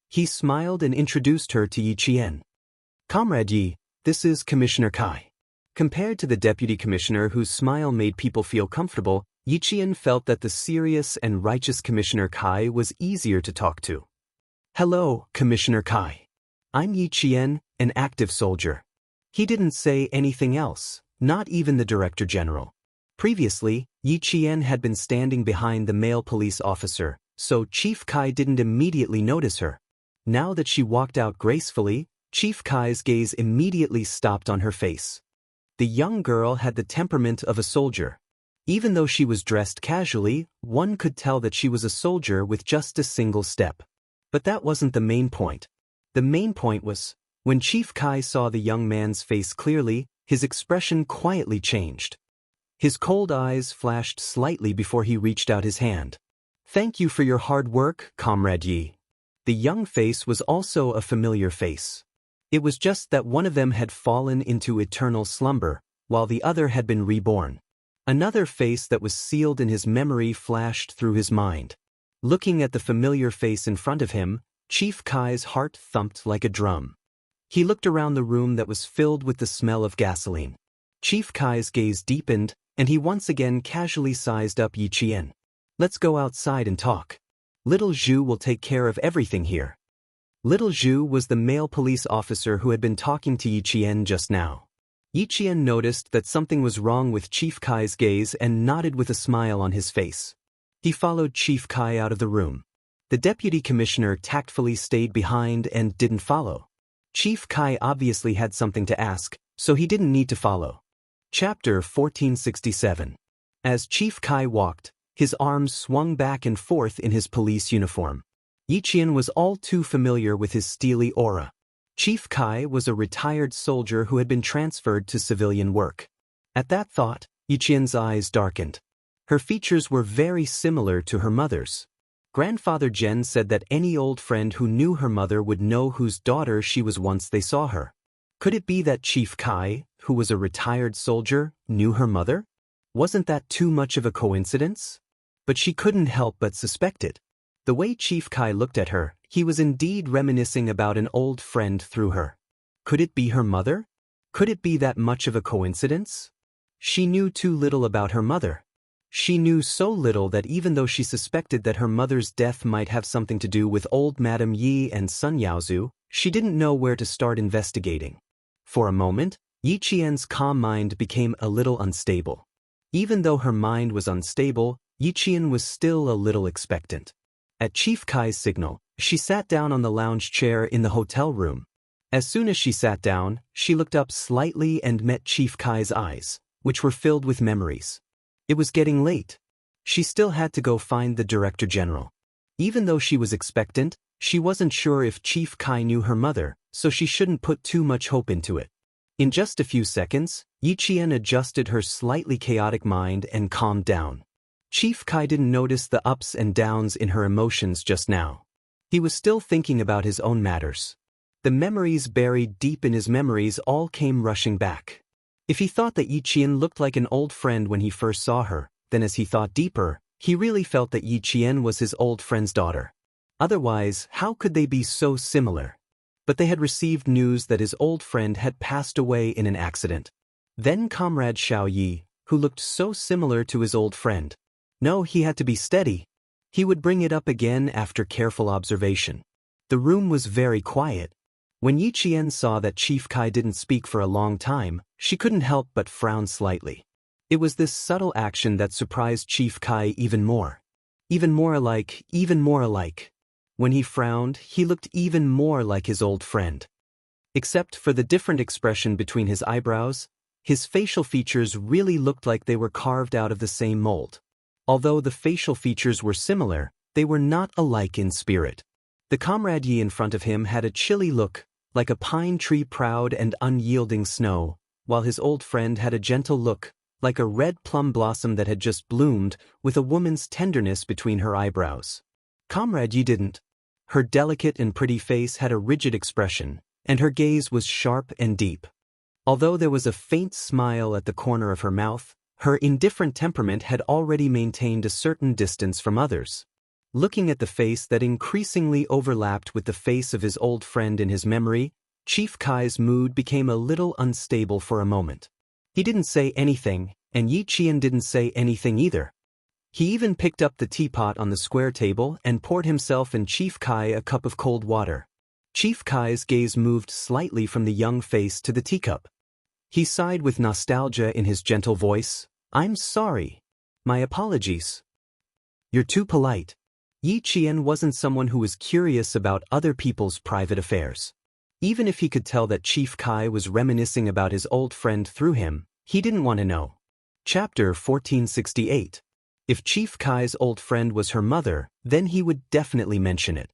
He smiled and introduced her to Yi Qian. "Comrade Yi, this is Commissioner Kai." Compared to the deputy commissioner whose smile made people feel comfortable, Yi Qian felt that the serious and righteous Commissioner Kai was easier to talk to. "Hello, Commissioner Kai. I'm Yi Qian, an active soldier. He didn't say anything else, not even the Director General. Previously, Yi Qian had been standing behind the male police officer, so Chief Kai didn't immediately notice her. Now that she walked out gracefully, Chief Kai's gaze immediately stopped on her face. The young girl had the temperament of a soldier. Even though she was dressed casually, one could tell that she was a soldier with just a single step. But that wasn't the main point. The main point was, when Chief Kai saw the young man's face clearly, his expression quietly changed. His cold eyes flashed slightly before he reached out his hand. "Thank you for your hard work, Comrade Yi." The young face was also a familiar face. It was just that one of them had fallen into eternal slumber, while the other had been reborn. Another face that was sealed in his memory flashed through his mind. Looking at the familiar face in front of him, Chief Kai's heart thumped like a drum. He looked around the room that was filled with the smell of gasoline. Chief Kai's gaze deepened, and he once again casually sized up Yi Qian. "Let's go outside and talk. Little Zhu will take care of everything here." Little Zhu was the male police officer who had been talking to Yi Qian just now. Yi Qian noticed that something was wrong with Chief Kai's gaze and nodded with a smile on his face. He followed Chief Kai out of the room. The deputy commissioner tactfully stayed behind and didn't follow. Chief Kai obviously had something to ask, so he didn't need to follow. Chapter 1467. As Chief Kai walked, his arms swung back and forth in his police uniform. Yi Qian was all too familiar with his steely aura. Chief Kai was a retired soldier who had been transferred to civilian work. At that thought, Yi Qian's eyes darkened. Her features were very similar to her mother's. Grandfather Zhen said that any old friend who knew her mother would know whose daughter she was once they saw her. Could it be that Chief Kai, who was a retired soldier, knew her mother? Wasn't that too much of a coincidence? But she couldn't help but suspect it. The way Chief Kai looked at her, he was indeed reminiscing about an old friend through her. Could it be her mother? Could it be that much of a coincidence? She knew too little about her mother. She knew so little that even though she suspected that her mother's death might have something to do with old Madame Yi and Sun Yaozu, she didn't know where to start investigating. For a moment, Yi Qian's calm mind became a little unstable. Even though her mind was unstable, Yi Qian was still a little expectant. At Chief Kai's signal, she sat down on the lounge chair in the hotel room. As soon as she sat down, she looked up slightly and met Chief Kai's eyes, which were filled with memories. It was getting late. She still had to go find the Director General. Even though she was expectant, she wasn't sure if Chief Kai knew her mother, so she shouldn't put too much hope into it. In just a few seconds, Yi Qian adjusted her slightly chaotic mind and calmed down. Chief Kai didn't notice the ups and downs in her emotions just now. He was still thinking about his own matters. The memories buried deep in his memories all came rushing back. If he thought that Yi Qian looked like an old friend when he first saw her, then as he thought deeper, he really felt that Yi Qian was his old friend's daughter. Otherwise, how could they be so similar? But they had received news that his old friend had passed away in an accident. Then Comrade Xiao Yi, who looked so similar to his old friend. No, he had to be steady. He would bring it up again after careful observation. The room was very quiet. When Yi Qian saw that Chief Kai didn't speak for a long time, she couldn't help but frown slightly. It was this subtle action that surprised Chief Kai even more. Even more alike, even more alike. When he frowned, he looked even more like his old friend. Except for the different expression between his eyebrows, his facial features really looked like they were carved out of the same mold. Although the facial features were similar, they were not alike in spirit. The Comrade Yi in front of him had a chilly look, like a pine tree proud and unyielding snow, while his old friend had a gentle look, like a red plum blossom that had just bloomed, with a woman's tenderness between her eyebrows. Comrade Yi didn't. Her delicate and pretty face had a rigid expression, and her gaze was sharp and deep. Although there was a faint smile at the corner of her mouth, her indifferent temperament had already maintained a certain distance from others. Looking at the face that increasingly overlapped with the face of his old friend in his memory, Chief Kai's mood became a little unstable for a moment. He didn't say anything, and Yi Qian didn't say anything either. He even picked up the teapot on the square table and poured himself and Chief Kai a cup of cold water. Chief Kai's gaze moved slightly from the young face to the teacup. He sighed with nostalgia in his gentle voice. I'm sorry. My apologies. You're too polite. Yi Qian wasn't someone who was curious about other people's private affairs. Even if he could tell that Chief Kai was reminiscing about his old friend through him, he didn't want to know. Chapter 1468. If Chief Kai's old friend was her mother, then he would definitely mention it.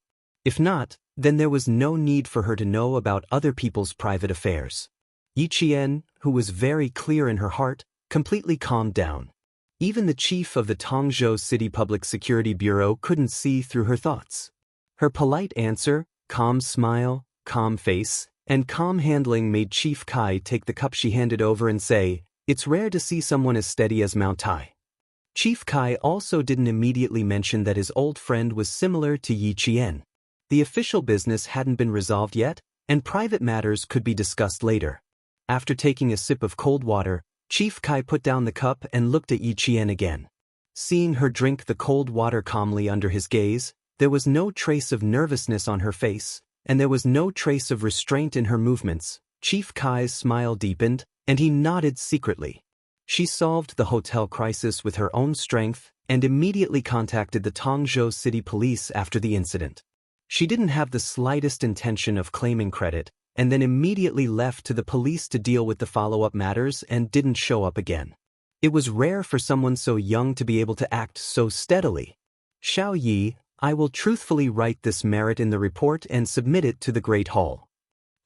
If not, then there was no need for her to know about other people's private affairs. Yi Qian, who was very clear in her heart, completely calmed down. Even the chief of the Tongzhou City Public Security Bureau couldn't see through her thoughts. Her polite answer, calm smile, calm face, and calm handling made Chief Kai take the cup she handed over and say, "It's rare to see someone as steady as Mount Tai." Chief Kai also didn't immediately mention that his old friend was similar to Yi Qian. The official business hadn't been resolved yet, and private matters could be discussed later. After taking a sip of cold water, Chief Kai put down the cup and looked at Yi Qian again. Seeing her drink the cold water calmly under his gaze, there was no trace of nervousness on her face, and there was no trace of restraint in her movements. Chief Kai's smile deepened, and he nodded secretly. She solved the hotel crisis with her own strength and immediately contacted the Tongzhou City Police after the incident. She didn't have the slightest intention of claiming credit, and then immediately left to the police to deal with the follow-up matters and didn't show up again. It was rare for someone so young to be able to act so steadily. Xiao Yi, I will truthfully write this merit in the report and submit it to the Great Hall.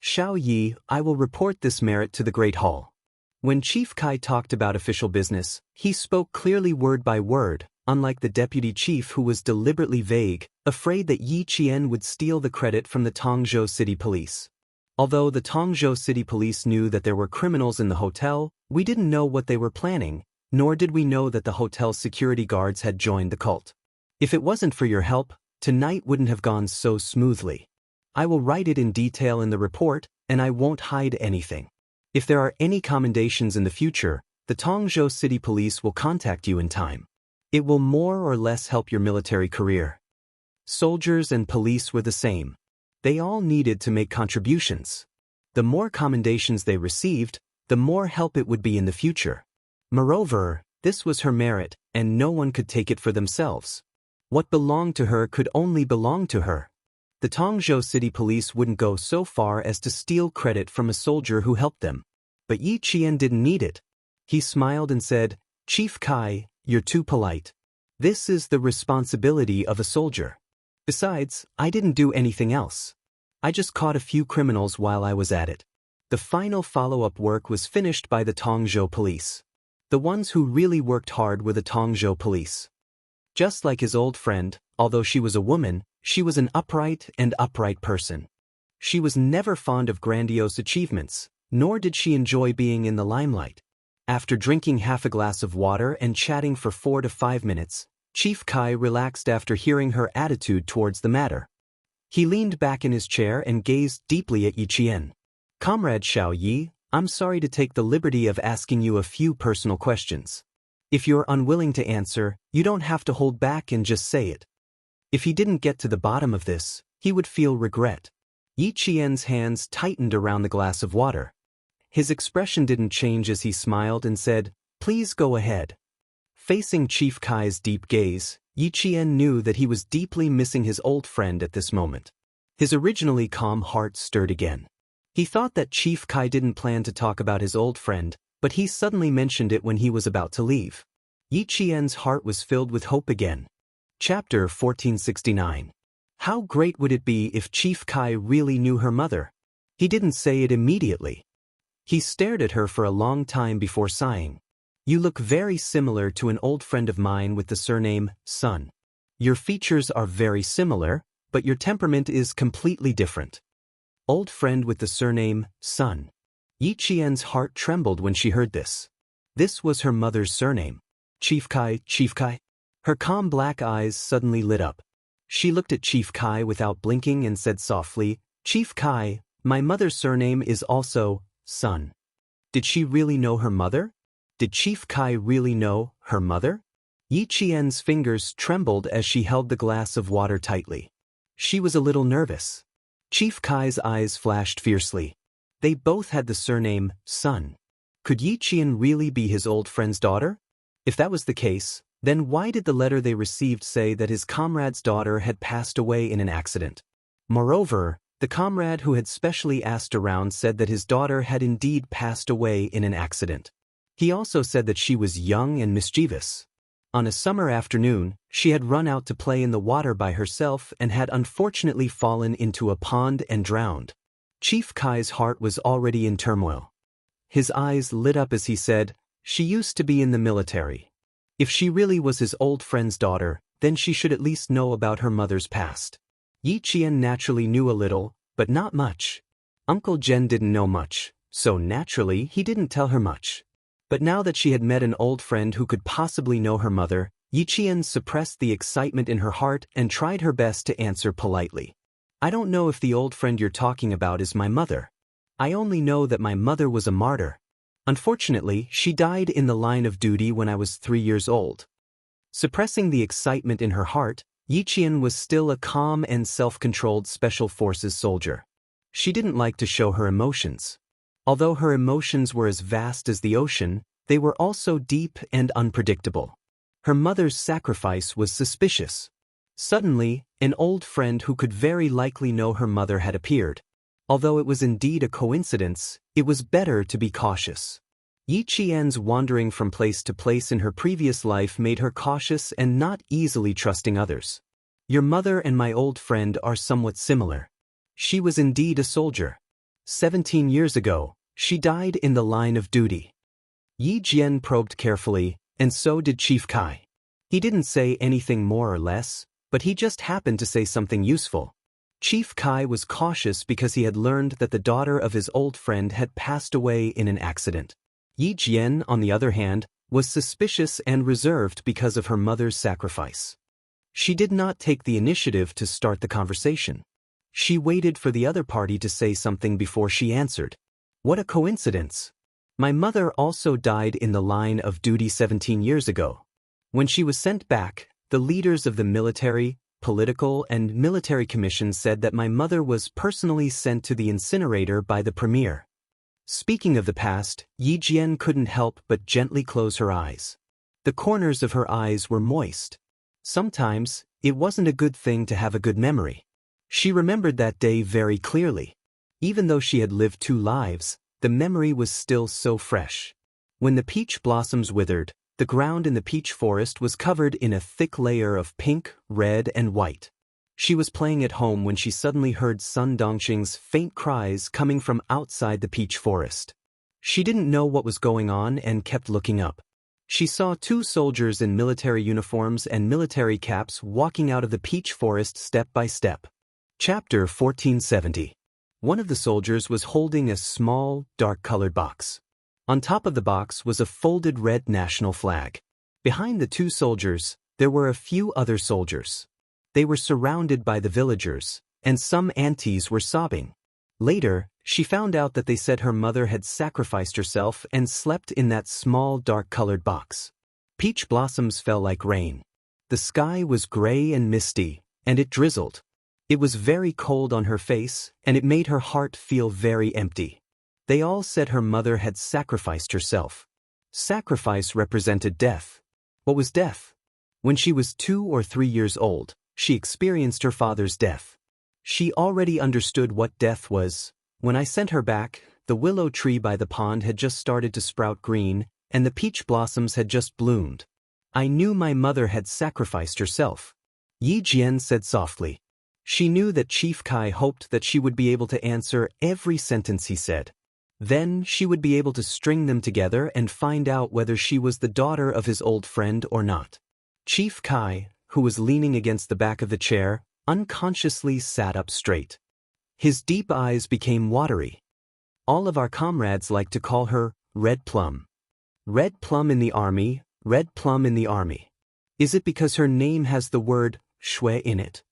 Xiao Yi, I will report this merit to the Great Hall. When Chief Kai talked about official business, he spoke clearly word by word, unlike the deputy chief who was deliberately vague, afraid that Yi Qian would steal the credit from the Tongzhou City Police. Although the Tongzhou City Police knew that there were criminals in the hotel, we didn't know what they were planning, nor did we know that the hotel's security guards had joined the cult. If it wasn't for your help, tonight wouldn't have gone so smoothly. I will write it in detail in the report, and I won't hide anything. If there are any commendations in the future, the Tongzhou City Police will contact you in time. It will more or less help your military career. Soldiers and police were the same. They all needed to make contributions. The more commendations they received, the more help it would be in the future. Moreover, this was her merit, and no one could take it for themselves. What belonged to her could only belong to her. The Tongzhou City Police wouldn't go so far as to steal credit from a soldier who helped them. But Yi Qian didn't need it. He smiled and said, Chief Kai, you're too polite. This is the responsibility of a soldier. Besides, I didn't do anything else. I just caught a few criminals while I was at it. The final follow-up work was finished by the Tongzhou Police. The ones who really worked hard were the Tongzhou Police. Just like his old friend, although she was a woman, she was an upright person. She was never fond of grandiose achievements, nor did she enjoy being in the limelight. After drinking half a glass of water and chatting for 4 to 5 minutes, Chief Kai relaxed after hearing her attitude towards the matter. He leaned back in his chair and gazed deeply at Yi Qian. Comrade Xiao Yi, I'm sorry to take the liberty of asking you a few personal questions. If you're unwilling to answer, you don't have to hold back and just say it. If he didn't get to the bottom of this, he would feel regret. Yi Qian's hands tightened around the glass of water. His expression didn't change as he smiled and said, Please go ahead. Facing Chief Kai's deep gaze, Yi Qian knew that he was deeply missing his old friend at this moment. His originally calm heart stirred again. He thought that Chief Kai didn't plan to talk about his old friend, but he suddenly mentioned it when he was about to leave. Yi Qian's heart was filled with hope again. Chapter 1469. How great would it be if Chief Kai really knew her mother? He didn't say it immediately. He stared at her for a long time before sighing. You look very similar to an old friend of mine with the surname Sun. Your features are very similar, but your temperament is completely different. Old friend with the surname Sun. Yi Qian's heart trembled when she heard this. This was her mother's surname. Chief Kai. Her calm black eyes suddenly lit up. She looked at Chief Kai without blinking and said softly, Chief Kai, my mother's surname is also Sun. Did she really know her mother? Did Chief Kai really know her mother? Yi Qian's fingers trembled as she held the glass of water tightly. She was a little nervous. Chief Kai's eyes flashed fiercely. They both had the surname Sun. Could Yi Qian really be his old friend's daughter? If that was the case, then why did the letter they received say that his comrade's daughter had passed away in an accident? Moreover, the comrade who had specially asked around said that his daughter had indeed passed away in an accident. He also said that she was young and mischievous. On a summer afternoon, she had run out to play in the water by herself and had unfortunately fallen into a pond and drowned. Chief Kai's heart was already in turmoil. His eyes lit up as he said, "She used to be in the military. If she really was his old friend's daughter, then she should at least know about her mother's past." Yi Qian naturally knew a little, but not much. Uncle Jen didn't know much, so naturally he didn't tell her much. But now that she had met an old friend who could possibly know her mother, Yi Qian suppressed the excitement in her heart and tried her best to answer politely. "I don't know if the old friend you're talking about is my mother. I only know that my mother was a martyr. Unfortunately, she died in the line of duty when I was 3 years old." Suppressing the excitement in her heart, Yi Qian was still a calm and self-controlled Special Forces soldier. She didn't like to show her emotions. Although her emotions were as vast as the ocean, they were also deep and unpredictable. Her mother's sacrifice was suspicious. Suddenly, an old friend who could very likely know her mother had appeared. Although it was indeed a coincidence, it was better to be cautious. Yi Qian's wandering from place to place in her previous life made her cautious and not easily trusting others. "Your mother and my old friend are somewhat similar. She was indeed a soldier. 17 years ago, she died in the line of duty." Yi Jian probed carefully, and so did Chief Kai. He didn't say anything more or less, but he just happened to say something useful. Chief Kai was cautious because he had learned that the daughter of his old friend had passed away in an accident. Yi Jian, on the other hand, was suspicious and reserved because of her mother's sacrifice. She did not take the initiative to start the conversation. She waited for the other party to say something before she answered. "What a coincidence. My mother also died in the line of duty 17 years ago. When she was sent back, the leaders of the military, political, and military commissions said that my mother was personally sent to the incinerator by the premier." Speaking of the past, Yi Jian couldn't help but gently close her eyes. The corners of her eyes were moist. Sometimes, it wasn't a good thing to have a good memory. She remembered that day very clearly. Even though she had lived 2 lives, the memory was still so fresh. When the peach blossoms withered, the ground in the peach forest was covered in a thick layer of pink, red, and white. She was playing at home when she suddenly heard Sun Dongxing's faint cries coming from outside the peach forest. She didn't know what was going on and kept looking up. She saw 2 soldiers in military uniforms and military caps walking out of the peach forest step by step. Chapter 1470. One of the soldiers was holding a small, dark-colored box. On top of the box was a folded red national flag. Behind the 2 soldiers, there were a few other soldiers. They were surrounded by the villagers, and some aunties were sobbing. Later, she found out that they said her mother had sacrificed herself and slept in that small dark-colored box. Peach blossoms fell like rain. The sky was gray and misty, and it drizzled. It was very cold on her face, and it made her heart feel very empty. They all said her mother had sacrificed herself. Sacrifice represented death. What was death? When she was 2 or 3 years old, she experienced her father's death. She already understood what death was. When I sent her back, the willow tree by the pond had just started to sprout green, and the peach blossoms had just bloomed. I knew my mother had sacrificed herself. Yi Jian said softly. She knew that Chief Kai hoped that she would be able to answer every sentence he said. Then she would be able to string them together and find out whether she was the daughter of his old friend or not. Chief Kai, who was leaning against the back of the chair, unconsciously sat up straight. His deep eyes became watery. All of our comrades like to call her Red Plum. Red Plum in the army, Red Plum in the army. Is it because her name has the word shui in it?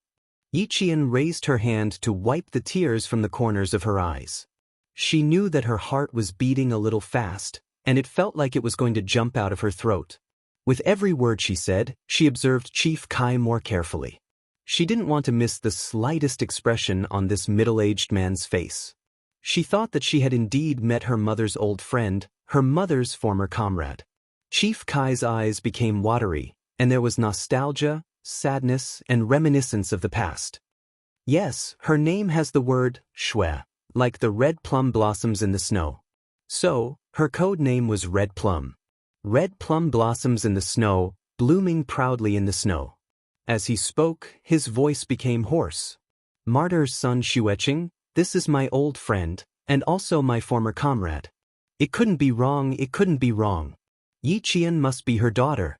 Yi Qian raised her hand to wipe the tears from the corners of her eyes. She knew that her heart was beating a little fast, and it felt like it was going to jump out of her throat. With every word she said, she observed Chief Kai more carefully. She didn't want to miss the slightest expression on this middle-aged man's face. She thought that she had indeed met her mother's old friend, her mother's former comrade. Chief Kai's eyes became watery, and there was nostalgia, sadness, and reminiscence of the past. Yes, her name has the word shui, like the red plum blossoms in the snow. So, her code name was Red Plum. Red plum blossoms in the snow, blooming proudly in the snow. As he spoke, his voice became hoarse. Martyr's son Xueqing, this is my old friend, and also my former comrade. It couldn't be wrong, it couldn't be wrong. Yi Qian must be her daughter.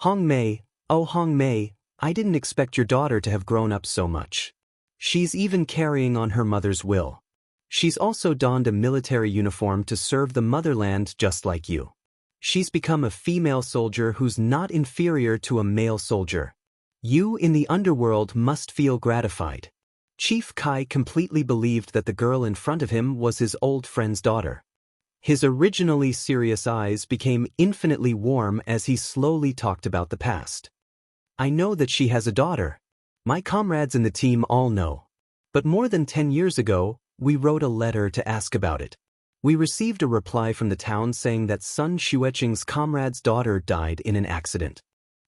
Hong Mei, oh Hong Mei, I didn't expect your daughter to have grown up so much. She's even carrying on her mother's will. She's also donned a military uniform to serve the motherland just like you. She's become a female soldier who's not inferior to a male soldier. You in the underworld must feel gratified. Chief Kai completely believed that the girl in front of him was his old friend's daughter. His originally serious eyes became infinitely warm as he slowly talked about the past. I know that she has a daughter. My comrades in the team all know. But more than 10 years ago, we wrote a letter to ask about it. We received a reply from the town saying that son Xueqing's comrade's daughter died in an accident.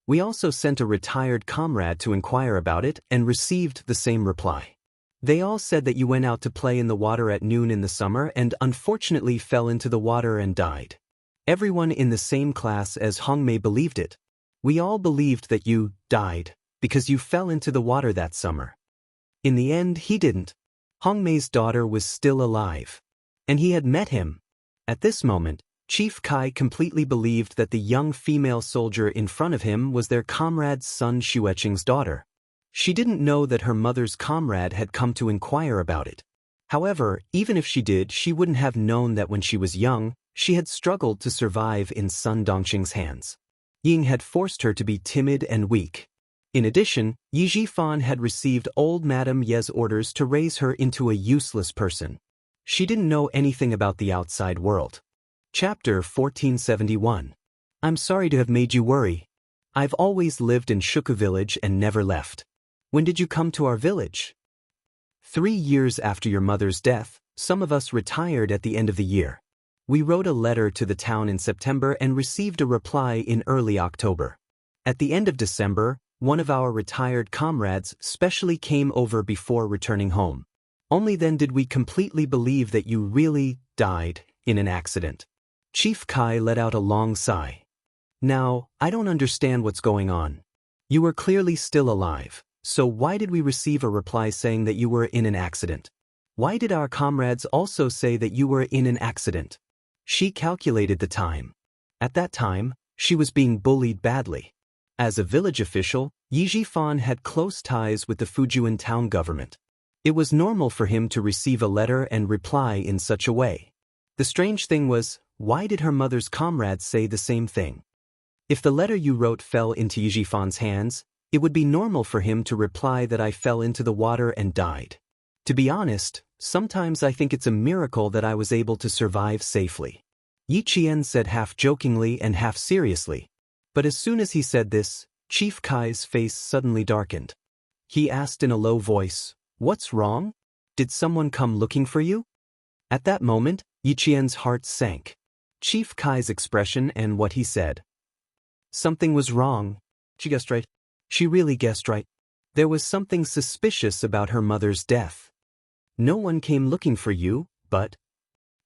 We also sent a retired comrade to inquire about it and received the same reply. They all said that you went out to play in the water at noon in the summer and unfortunately fell into the water and died. Everyone in the same class as Hong Mei believed it. We all believed that you died because you fell into the water that summer. In the end, he didn't. Hong Mei's daughter was still alive. And he had met him. At this moment, Chief Kai completely believed that the young female soldier in front of him was their comrade's son Xueqing's daughter. She didn't know that her mother's comrade had come to inquire about it. However, even if she did, she wouldn't have known that when she was young, she had struggled to survive in Sun Dongxing's hands. Ying had forced her to be timid and weak. In addition, Yi Zhifan had received old Madame Ye's orders to raise her into a useless person. She didn't know anything about the outside world. Chapter 1471. I'm sorry to have made you worry. I've always lived in Shuku village and never left. When did you come to our village? 3 years after your mother's death, some of us retired at the end of the year. We wrote a letter to the town in September and received a reply in early October. At the end of December, one of our retired comrades specially came over before returning home. Only then did we completely believe that you really died in an accident. Chief Kai let out a long sigh. Now, I don't understand what's going on. You were clearly still alive. So why did we receive a reply saying that you were in an accident? Why did our comrades also say that you were in an accident? She calculated the time. At that time, she was being bullied badly. As a village official, Yi Zhifan had close ties with the Fujian town government. It was normal for him to receive a letter and reply in such a way. The strange thing was, why did her mother's comrades say the same thing? If the letter you wrote fell into Yi Zhifan's hands, it would be normal for him to reply that I fell into the water and died. To be honest, sometimes I think it's a miracle that I was able to survive safely. Yi Qian said half jokingly and half seriously. But as soon as he said this, Chief Kai's face suddenly darkened. He asked in a low voice, "What's wrong? Did someone come looking for you?" At that moment, Yi Qian's heart sank. Chief Kai's expression and what he said. Something was wrong. She guessed right. She really guessed right. There was something suspicious about her mother's death. No one came looking for you, but...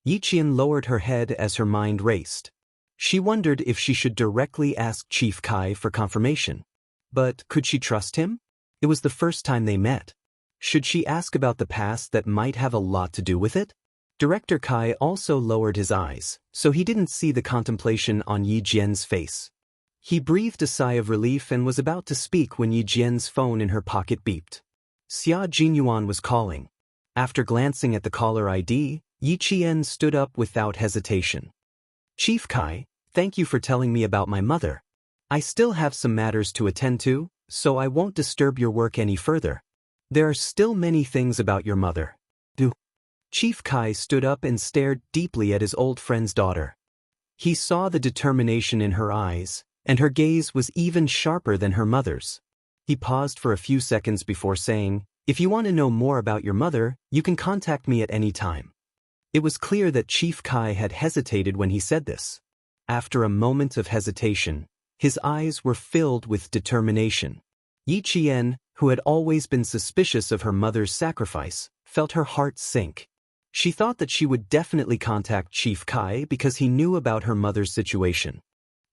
Yi Qian lowered her head as her mind raced. She wondered if she should directly ask Chief Kai for confirmation. But could she trust him? It was the first time they met. Should she ask about the past that might have a lot to do with it? Director Kai also lowered his eyes, so he didn't see the contemplation on Yi Jian's face. He breathed a sigh of relief and was about to speak when Yi Jian's phone in her pocket beeped. Xia Jinyuan was calling. After glancing at the caller ID, Yi Qian stood up without hesitation. Chief Kai, thank you for telling me about my mother. I still have some matters to attend to, so I won't disturb your work any further. There are still many things about your mother. Chief Kai stood up and stared deeply at his old friend's daughter. He saw the determination in her eyes, and her gaze was even sharper than her mother's. He paused for a few seconds before saying, "If you want to know more about your mother, you can contact me at any time." It was clear that Chief Kai had hesitated when he said this. After a moment of hesitation, his eyes were filled with determination. Yi Qian, who had always been suspicious of her mother's sacrifice, felt her heart sink. She thought that she would definitely contact Chief Kai because he knew about her mother's situation.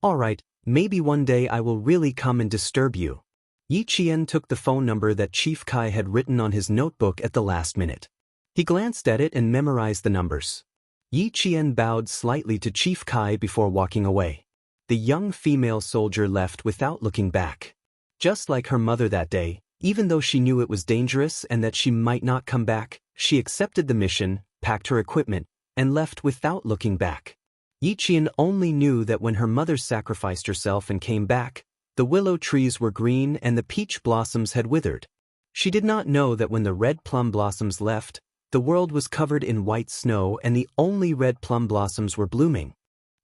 "All right, maybe one day I will really come and disturb you." Yi Qian took the phone number that Chief Kai had written on his notebook at the last minute. He glanced at it and memorized the numbers. Yi Qian bowed slightly to Chief Kai before walking away. The young female soldier left without looking back. Just like her mother that day, even though she knew it was dangerous and that she might not come back, she accepted the mission, packed her equipment, and left without looking back. Yi Qian only knew that when her mother sacrificed herself and came back, the willow trees were green and the peach blossoms had withered. She did not know that when the red plum blossoms left, the world was covered in white snow and the only red plum blossoms were blooming.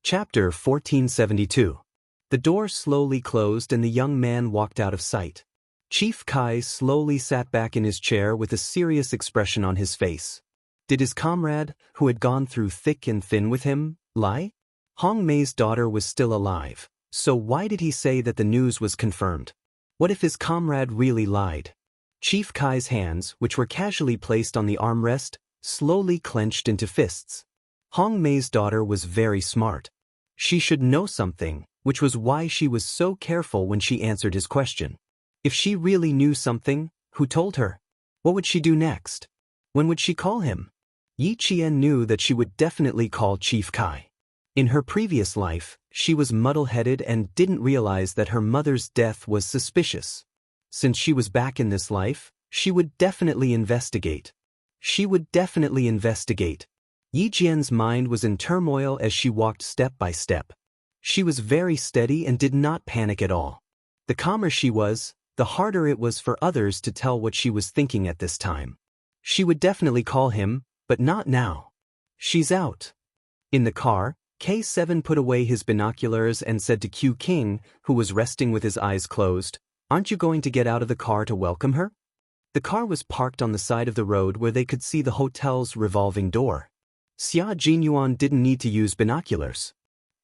Chapter 1472. The door slowly closed and the young man walked out of sight. Chief Kai slowly sat back in his chair with a serious expression on his face. Did his comrade, who had gone through thick and thin with him, lie? Hong Mei's daughter was still alive, so why did he say that the news was confirmed? What if his comrade really lied? Chief Kai's hands, which were casually placed on the armrest, slowly clenched into fists. Hong Mei's daughter was very smart. She should know something, which was why she was so careful when she answered his question. If she really knew something, who told her? What would she do next? When would she call him? Yi Qian knew that she would definitely call Chief Kai. In her previous life, she was muddle-headed and didn't realize that her mother's death was suspicious. Since she was back in this life, she would definitely investigate. Yi Qian's mind was in turmoil as she walked step by step. She was very steady and did not panic at all. The calmer she was, the harder it was for others to tell what she was thinking at this time. She would definitely call him, but not now. She's out. In the car, K7 put away his binoculars and said to Q King, who was resting with his eyes closed, "Aren't you going to get out of the car to welcome her?" The car was parked on the side of the road where they could see the hotel's revolving door. Xia Jinyuan didn't need to use binoculars.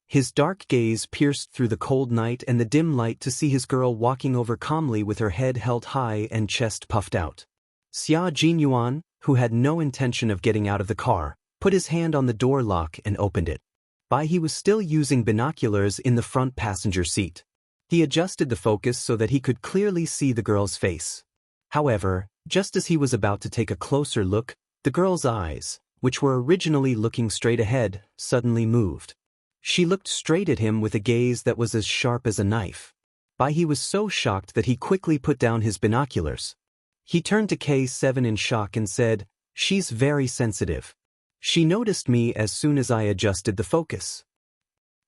His dark gaze pierced through the cold night and the dim light to see his girl walking over calmly with her head held high and chest puffed out. Xia Jinyuan, who had no intention of getting out of the car, put his hand on the door lock and opened it. He was still using binoculars in the front passenger seat. He adjusted the focus so that he could clearly see the girl's face. However, just as he was about to take a closer look, the girl's eyes, which were originally looking straight ahead, suddenly moved. She looked straight at him with a gaze that was as sharp as a knife. He was so shocked that he quickly put down his binoculars. He turned to K7 in shock and said, "She's very sensitive. She noticed me as soon as I adjusted the focus."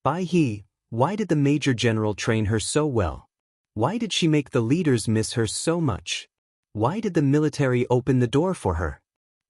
Why did the Major General train her so well? Why did she make the leaders miss her so much? Why did the military open the door for her?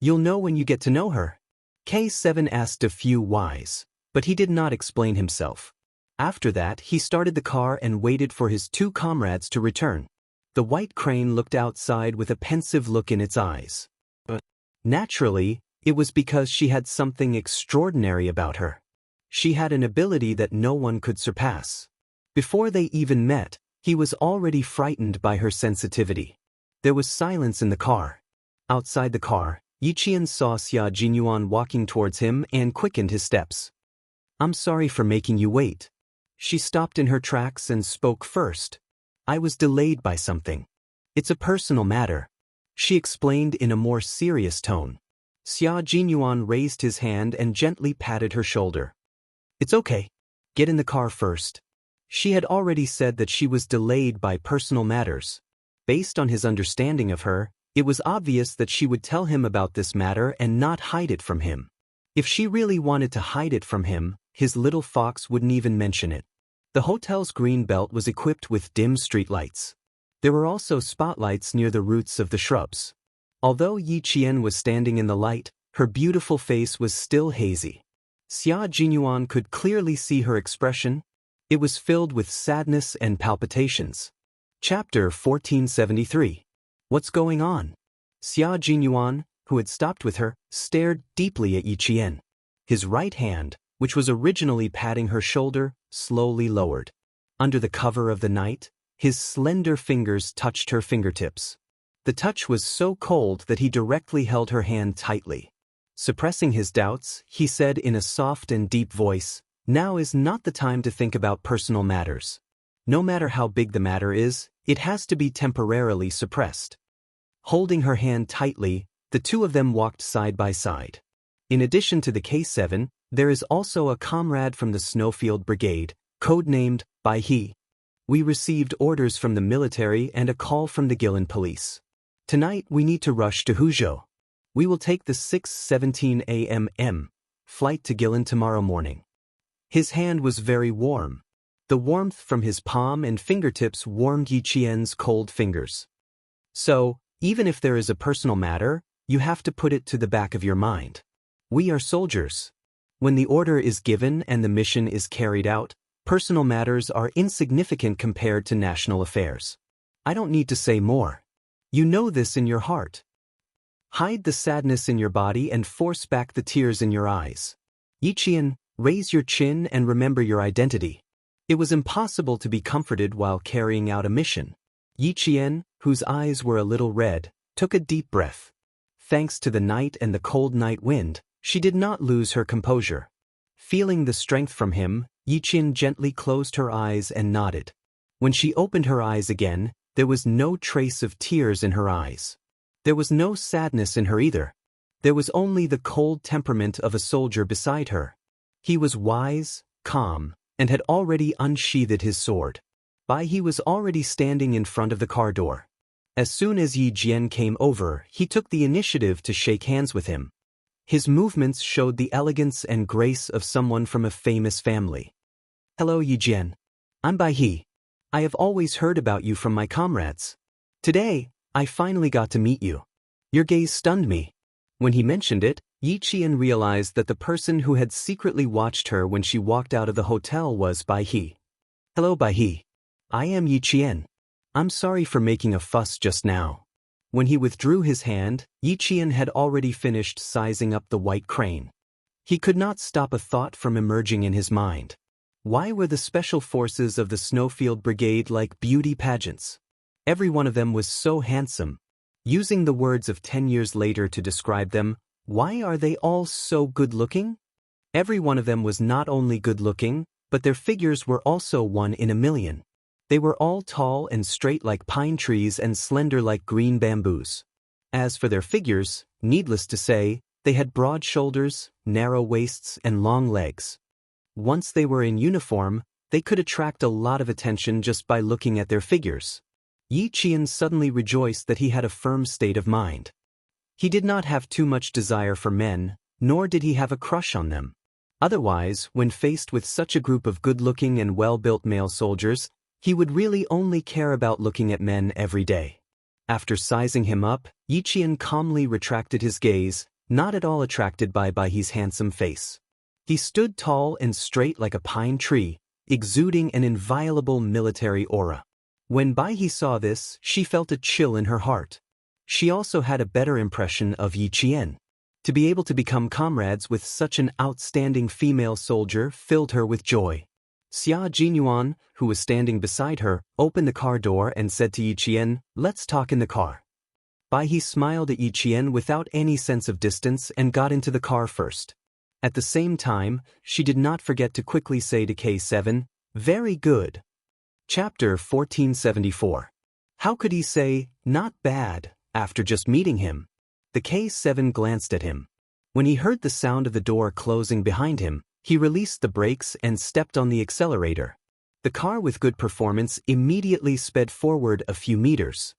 "You'll know when you get to know her." K7 asked a few whys, but he did not explain himself. After that, he started the car and waited for his two comrades to return. The white crane looked outside with a pensive look in its eyes. But naturally, it was because she had something extraordinary about her. She had an ability that no one could surpass. Before they even met, he was already frightened by her sensitivity. There was silence in the car. Outside the car, Yi Qian saw Xia Jinyuan walking towards him and quickened his steps. "I'm sorry for making you wait." She stopped in her tracks and spoke first. "I was delayed by something. It's a personal matter," she explained in a more serious tone. Xia Jinyuan raised his hand and gently patted her shoulder. "It's okay. Get in the car first." She had already said that she was delayed by personal matters. Based on his understanding of her, it was obvious that she would tell him about this matter and not hide it from him. If she really wanted to hide it from him, his little fox wouldn't even mention it. The hotel's green belt was equipped with dim streetlights. There were also spotlights near the roots of the shrubs. Although Yi Qian was standing in the light, her beautiful face was still hazy. Xia Jinyuan could clearly see her expression. It was filled with sadness and palpitations. Chapter 1473. What's going on? Xia Jinyuan, who had stopped with her, stared deeply at Yi Qian. His right hand, which was originally patting her shoulder, slowly lowered. Under the cover of the night, his slender fingers touched her fingertips. The touch was so cold that he directly held her hand tightly. Suppressing his doubts, he said in a soft and deep voice, "Now is not the time to think about personal matters. No matter how big the matter is, it has to be temporarily suppressed." Holding her hand tightly, the two of them walked side by side. In addition to the K7, there is also a comrade from the Snowfield Brigade, codenamed Bai He. We received orders from the military and a call from the Guilin police. Tonight we need to rush to Huzhou. We will take the 6:17 a.m. flight to Guilin tomorrow morning. His hand was very warm. The warmth from his palm and fingertips warmed Yi Qian's cold fingers. So, even if there is a personal matter, you have to put it to the back of your mind. We are soldiers. When the order is given and the mission is carried out, personal matters are insignificant compared to national affairs. I don't need to say more. You know this in your heart. Hide the sadness in your body and force back the tears in your eyes. Yi Qian, raise your chin and remember your identity. It was impossible to be comforted while carrying out a mission. Yi Qian, whose eyes were a little red, took a deep breath. Thanks to the night and the cold night wind, she did not lose her composure. Feeling the strength from him, Yi Qian gently closed her eyes and nodded. When she opened her eyes again, there was no trace of tears in her eyes. There was no sadness in her either. There was only the cold temperament of a soldier beside her. He was wise, calm, and had already unsheathed his sword. Bai He was already standing in front of the car door. As soon as Yi Jian came over, he took the initiative to shake hands with him. His movements showed the elegance and grace of someone from a famous family. "Hello, Yi Jian. I'm Bai He. I have always heard about you from my comrades. Today, I finally got to meet you. Your gaze stunned me." When he mentioned it, Yi Qian realized that the person who had secretly watched her when she walked out of the hotel was Bai He. "Hello, Bai He. I am Yi Qian. I'm sorry for making a fuss just now." When he withdrew his hand, Yi Qian had already finished sizing up the white crane. He could not stop a thought from emerging in his mind. Why were the special forces of the Snowfield Brigade like beauty pageants? Every one of them was so handsome. Using the words of 10 years later to describe them, why are they all so good-looking? Every one of them was not only good-looking, but their figures were also one in a million. They were all tall and straight like pine trees and slender like green bamboos. As for their figures, needless to say, they had broad shoulders, narrow waists, and long legs. Once they were in uniform, they could attract a lot of attention just by looking at their figures. Yi Qian suddenly rejoiced that he had a firm state of mind. He did not have too much desire for men, nor did he have a crush on them. Otherwise, when faced with such a group of good-looking and well-built male soldiers, he would really only care about looking at men every day. After sizing him up, Yi Qian calmly retracted his gaze, not at all attracted by Bai He's handsome face. He stood tall and straight like a pine tree, exuding an inviolable military aura. When Bai He saw this, she felt a chill in her heart. She also had a better impression of Yi Qian. To be able to become comrades with such an outstanding female soldier filled her with joy. Xia Jinyuan, who was standing beside her, opened the car door and said to Yi Qian, "Let's talk in the car." Bai He smiled at Yi Qian without any sense of distance and got into the car first. At the same time, she did not forget to quickly say to K7, "Very good." Chapter 1474. How could he say, "Not bad," after just meeting him? The K7 glanced at him. When he heard the sound of the door closing behind him, he released the brakes and stepped on the accelerator. The car with good performance immediately sped forward a few meters.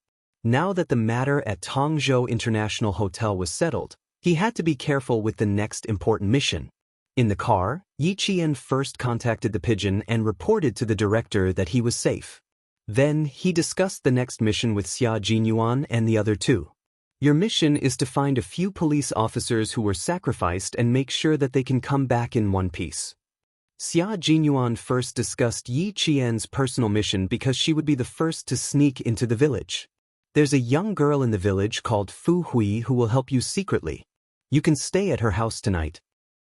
Now that the matter at Tongzhou International Hotel was settled, he had to be careful with the next important mission. In the car, Yi Qian first contacted the pigeon and reported to the director that he was safe. Then, he discussed the next mission with Xia Jinyuan and the other two. "Your mission is to find a few police officers who were sacrificed and make sure that they can come back in one piece." Xia Jinyuan first discussed Yi Qian's personal mission because she would be the first to sneak into the village. There's a young girl in the village called Fu Hui who will help you secretly. You can stay at her house tonight.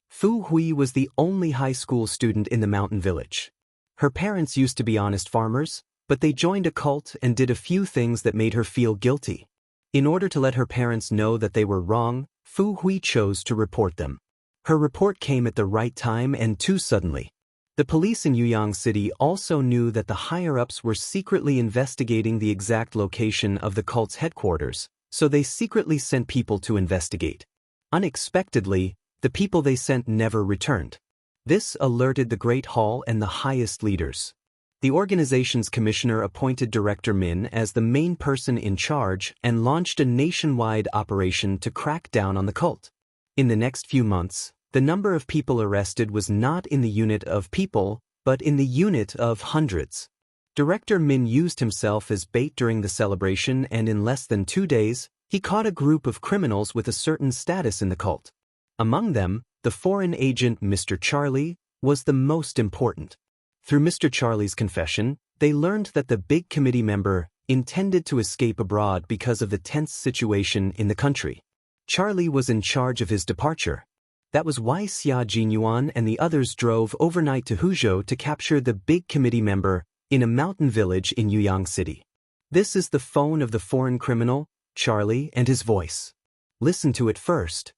Fu Hui was the only high school student in the mountain village. Her parents used to be honest farmers, but they joined a cult and did a few things that made her feel guilty. In order to let her parents know that they were wrong, Fu Hui chose to report them. Her report came at the right time and too suddenly. The police in Yuyang City also knew that the higher-ups were secretly investigating the exact location of the cult's headquarters, so they secretly sent people to investigate. Unexpectedly, the people they sent never returned. This alerted the Great Hall and the highest leaders. The organization's commissioner appointed Director Min as the main person in charge and launched a nationwide operation to crack down on the cult. In the next few months, the number of people arrested was not in the unit of people, but in the unit of hundreds. Director Min used himself as bait during the celebration, and in less than 2 days, he caught a group of criminals with a certain status in the cult. Among them, the foreign agent Mr. Charlie was the most important. Through Mr. Charlie's confession, they learned that the big committee member intended to escape abroad because of the tense situation in the country. Charlie was in charge of his departure. That was why Xia Jinyuan and the others drove overnight to Huzhou to capture the big committee member in a mountain village in Yuyang City. This is the phone of the foreign criminal, Charlie, and his voice. Listen to it first.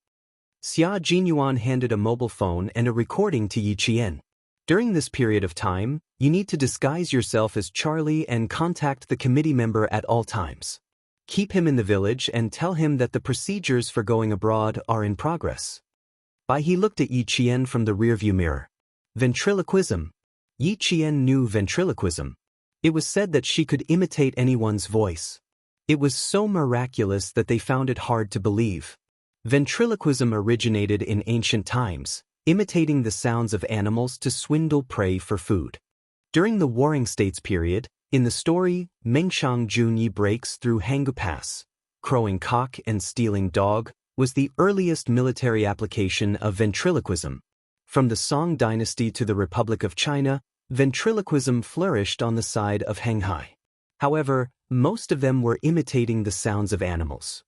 Xia Jinyuan handed a mobile phone and a recording to Yi Qian. During this period of time, you need to disguise yourself as Charlie and contact the committee member at all times. Keep him in the village and tell him that the procedures for going abroad are in progress. He looked at Yi Qian from the rearview mirror. Ventriloquism. Yi Qian knew ventriloquism. It was said that she could imitate anyone's voice. It was so miraculous that they found it hard to believe. Ventriloquism originated in ancient times, imitating the sounds of animals to swindle prey for food. During the Warring States period, in the story, Mengshang Junyi breaks through Hangu Pass. Crowing cock and stealing dog was the earliest military application of ventriloquism. From the Song dynasty to the Republic of China, ventriloquism flourished on the side of Henghai. However, most of them were imitating the sounds of animals.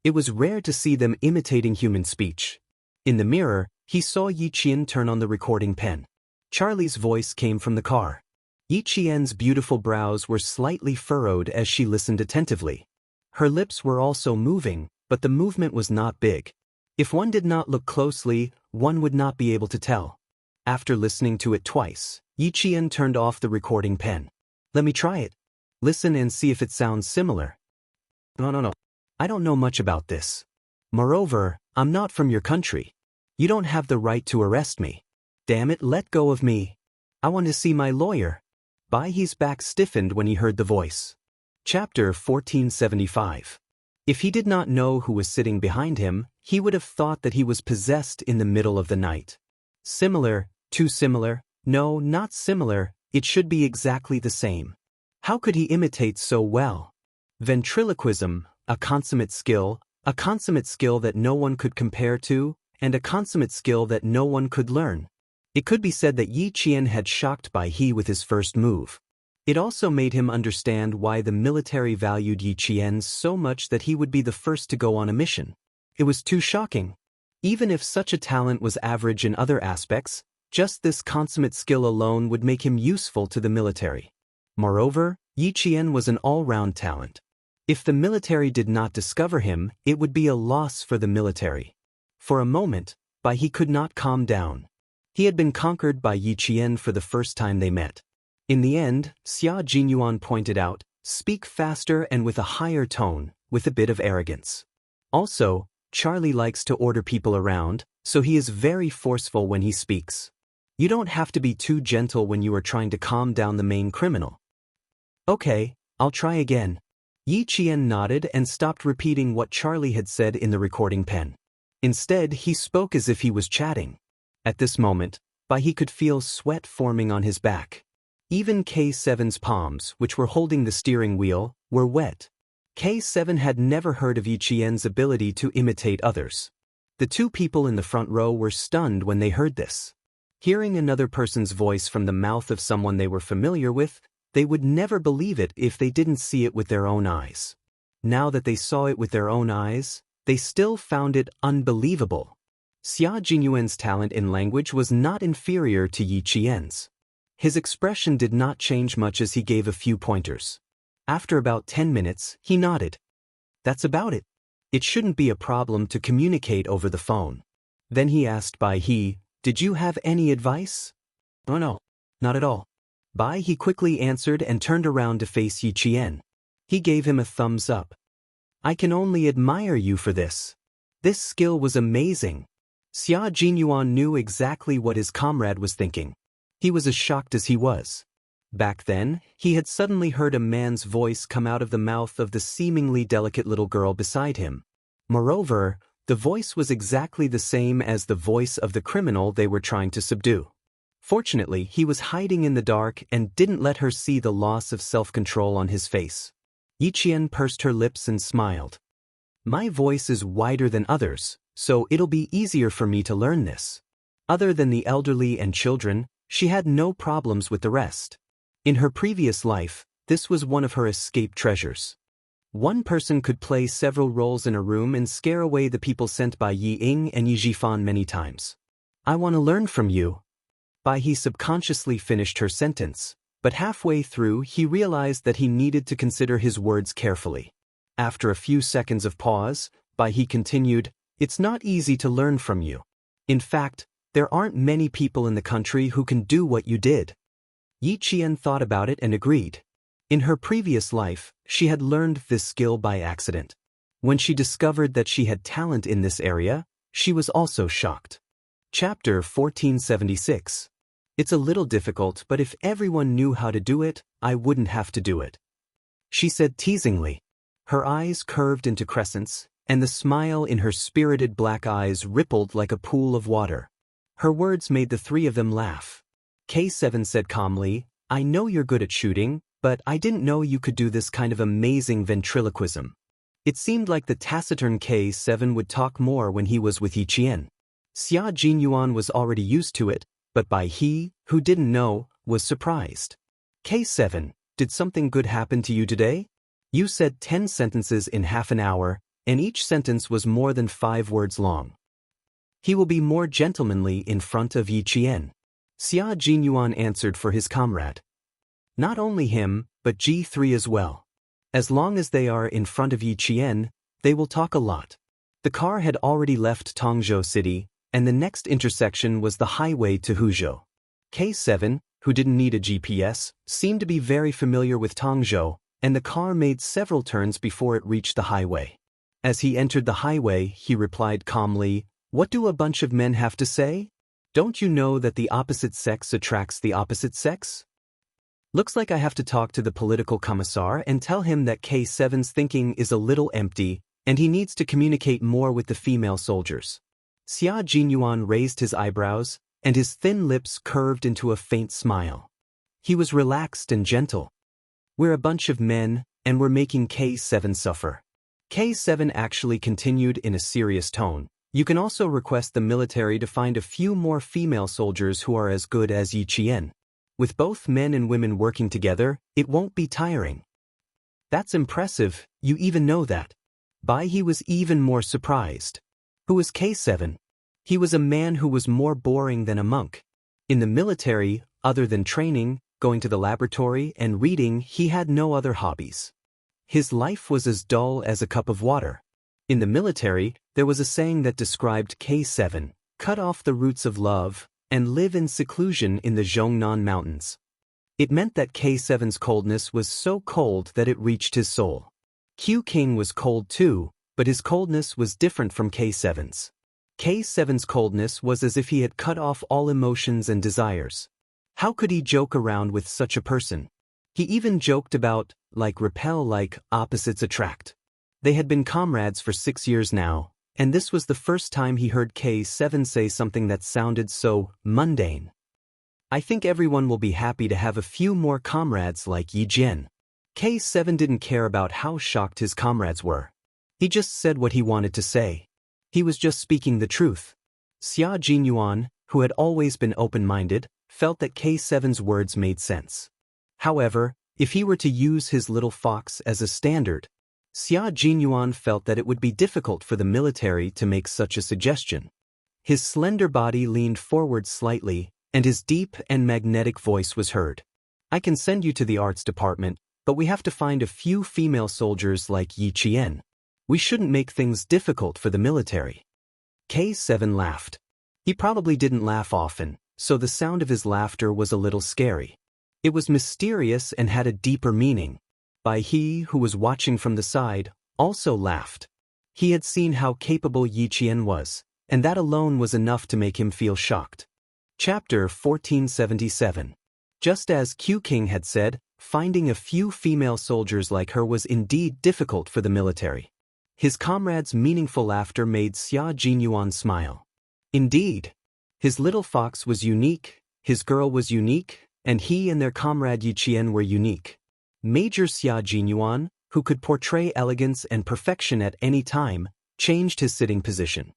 It was rare to see them imitating human speech. In the mirror, he saw Yi Qian turn on the recording pen. Charlie's voice came from the car. Yi Qian's beautiful brows were slightly furrowed as she listened attentively. Her lips were also moving, but the movement was not big. If one did not look closely, one would not be able to tell. After listening to it twice, Yi Qian turned off the recording pen. Let me try it. Listen and see if it sounds similar. No. I don't know much about this. Moreover, I'm not from your country. You don't have the right to arrest me. Damn it, let go of me. I want to see my lawyer. His back stiffened when he heard the voice. Chapter 1475. If he did not know who was sitting behind him, he would have thought that he was possessed in the middle of the night. Similar, too similar, no, not similar, it should be exactly the same. How could he imitate so well? Ventriloquism, a consummate skill that no one could compare to, and a consummate skill that no one could learn. It could be said that Yi Qian had shocked Bai He with his first move. It also made him understand why the military valued Yi Qian so much that he would be the first to go on a mission. It was too shocking. Even if such a talent was average in other aspects, just this consummate skill alone would make him useful to the military. Moreover, Yi Qian was an all-round talent. If the military did not discover him, it would be a loss for the military. For a moment, Bai He could not calm down. He had been conquered by Yi Qian for the first time they met. In the end, Xia Jinyuan pointed out, speak faster and with a higher tone, with a bit of arrogance. Also, Charlie likes to order people around, so he is very forceful when he speaks. You don't have to be too gentle when you are trying to calm down the main criminal. Okay, I'll try again. Yi Qian nodded and stopped repeating what Charlie had said in the recording pen. Instead, he spoke as if he was chatting. At this moment, Bai He could feel sweat forming on his back. Even K7's palms, which were holding the steering wheel, were wet. K7 had never heard of Yi Qian's ability to imitate others. The two people in the front row were stunned when they heard this. Hearing another person's voice from the mouth of someone they were familiar with, they would never believe it if they didn't see it with their own eyes. Now that they saw it with their own eyes, they still found it unbelievable. Xia Jinyuan's talent in language was not inferior to Yi Qian's. His expression did not change much as he gave a few pointers. After about 10 minutes, he nodded. That's about it. It shouldn't be a problem to communicate over the phone. Then he asked Bai He, did you have any advice? Oh no, not at all. Bai He quickly answered and turned around to face Yi Qian. He gave him a thumbs up. I can only admire you for this. This skill was amazing. Xia Jinyuan knew exactly what his comrade was thinking. He was as shocked as he was. Back then, he had suddenly heard a man's voice come out of the mouth of the seemingly delicate little girl beside him. Moreover, the voice was exactly the same as the voice of the criminal they were trying to subdue. Fortunately, he was hiding in the dark and didn't let her see the loss of self-control on his face. Yi Qian pursed her lips and smiled. My voice is wider than others, so it'll be easier for me to learn this. Other than the elderly and children, she had no problems with the rest. In her previous life, this was one of her escape treasures. One person could play several roles in a room and scare away the people sent by Yi Ying and Yi Zhifan many times. I want to learn from you. Bai He subconsciously finished her sentence, but halfway through he realized that he needed to consider his words carefully. After a few seconds of pause, Bai He continued, it's not easy to learn from you. In fact, there aren't many people in the country who can do what you did. Yi Qian thought about it and agreed. In her previous life, she had learned this skill by accident. When she discovered that she had talent in this area, she was also shocked. Chapter 1476. It's a little difficult, but if everyone knew how to do it, I wouldn't have to do it. She said teasingly. Her eyes curved into crescents, and the smile in her spirited black eyes rippled like a pool of water. Her words made the three of them laugh. K7 said calmly, I know you're good at shooting, but I didn't know you could do this kind of amazing ventriloquism. It seemed like the taciturn K7 would talk more when he was with Yi Qian. Xia Jinyuan was already used to it, but Bai He, who didn't know, was surprised. K7, did something good happen to you today? You said 10 sentences in half an hour, and each sentence was more than 5 words long. He will be more gentlemanly in front of Yi Qian. Xia Jinyuan answered for his comrade. Not only him, but G3 as well. As long as they are in front of Yi Qian, they will talk a lot. The car had already left Tongzhou City, and the next intersection was the highway to Huzhou. K7, who didn't need a GPS, seemed to be very familiar with Tongzhou, and the car made several turns before it reached the highway. As he entered the highway, he replied calmly, What do a bunch of men have to say? Don't you know that the opposite sex attracts the opposite sex? Looks like I have to talk to the political commissar and tell him that K7's thinking is a little empty, and he needs to communicate more with the female soldiers. Xia Jinyuan raised his eyebrows, and his thin lips curved into a faint smile. He was relaxed and gentle. We're a bunch of men, and we're making K7 suffer. K7 actually continued in a serious tone. You can also request the military to find a few more female soldiers who are as good as Yi Qian. With both men and women working together, it won't be tiring. That's impressive, you even know that. Bai He was even more surprised. Who was K7? He was a man who was more boring than a monk. In the military, other than training, going to the laboratory, and reading, he had no other hobbies. His life was as dull as a cup of water. In the military, there was a saying that described K7, cut off the roots of love, and live in seclusion in the Zhongnan Mountains. It meant that K7's coldness was so cold that it reached his soul. Q King was cold too, but his coldness was different from K7's. K7's coldness was as if he had cut off all emotions and desires. How could he joke around with such a person? He even joked about, repel like opposites attract. They had been comrades for 6 years now, and this was the first time he heard K7 say something that sounded so mundane. I think everyone will be happy to have a few more comrades like Yi Jian. K7 didn't care about how shocked his comrades were. He just said what he wanted to say. He was just speaking the truth. Xia Jinyuan, who had always been open-minded, felt that K7's words made sense. However, if he were to use his little fox as a standard, Xia Jinyuan felt that it would be difficult for the military to make such a suggestion. His slender body leaned forward slightly, and his deep and magnetic voice was heard. I can send you to the arts department, but we have to find a few female soldiers like Yi Qian. We shouldn't make things difficult for the military. K7 laughed. He probably didn't laugh often, so the sound of his laughter was a little scary. It was mysterious and had a deeper meaning. Bai He, who was watching from the side, also laughed. He had seen how capable Yi Qian was, and that alone was enough to make him feel shocked. Chapter 1477. Just as Q King had said, finding a few female soldiers like her was indeed difficult for the military. His comrade's meaningful laughter made Xia Jinyuan smile. Indeed. His little fox was unique, his girl was unique, and he and their comrade Yi Qian were unique. Major Xia Jinyuan, who could portray elegance and perfection at any time, changed his sitting position.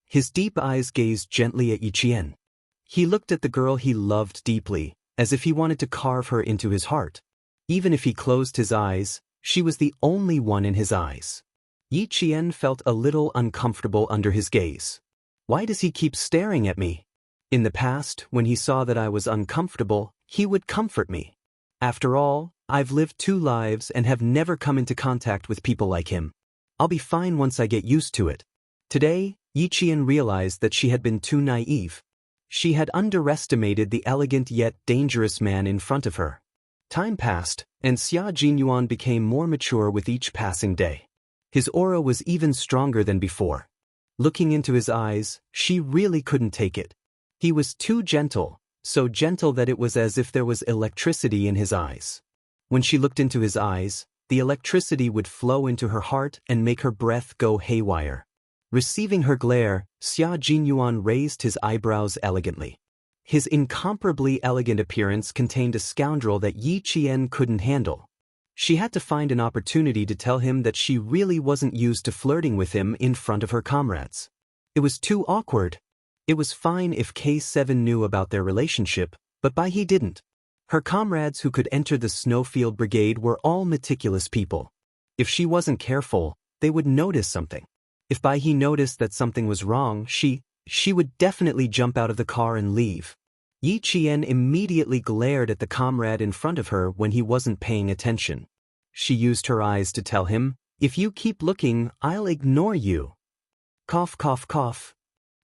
His deep eyes gazed gently at Yi Qian. He looked at the girl he loved deeply, as if he wanted to carve her into his heart. Even if he closed his eyes, she was the only one in his eyes. Yi Qian felt a little uncomfortable under his gaze. Why does he keep staring at me? In the past, when he saw that I was uncomfortable, he would comfort me. After all, I've lived 2 lives and have never come into contact with people like him. I'll be fine once I get used to it. Today, Yi Qian realized that she had been too naive. She had underestimated the elegant yet dangerous man in front of her. Time passed, and Xia Jinyuan became more mature with each passing day. His aura was even stronger than before. Looking into his eyes, she really couldn't take it. He was too gentle, so gentle that it was as if there was electricity in his eyes. When she looked into his eyes, the electricity would flow into her heart and make her breath go haywire. Receiving her glare, Xia Jinyuan raised his eyebrows elegantly. His incomparably elegant appearance contained a scoundrel that Yi Qian couldn't handle. She had to find an opportunity to tell him that she really wasn't used to flirting with him in front of her comrades. It was too awkward. It was fine if K7 knew about their relationship, but Bai He didn't. Her comrades who could enter the Snowfield Brigade were all meticulous people. If she wasn't careful, they would notice something. If Bai He noticed that something was wrong, she would definitely jump out of the car and leave. Yi Qian immediately glared at the comrade in front of her when he wasn't paying attention. She used her eyes to tell him, "If you keep looking, I'll ignore you." Cough, cough, cough.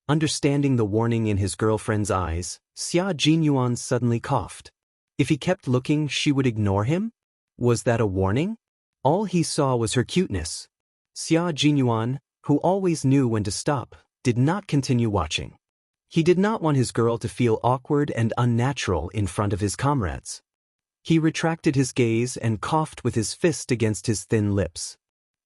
Understanding the warning in his girlfriend's eyes, Xia Jinyuan suddenly coughed. If he kept looking, she would ignore him? Was that a warning? All he saw was her cuteness. Xia Jinyuan, who always knew when to stop, did not continue watching. He did not want his girl to feel awkward and unnatural in front of his comrades. He retracted his gaze and coughed with his fist against his thin lips.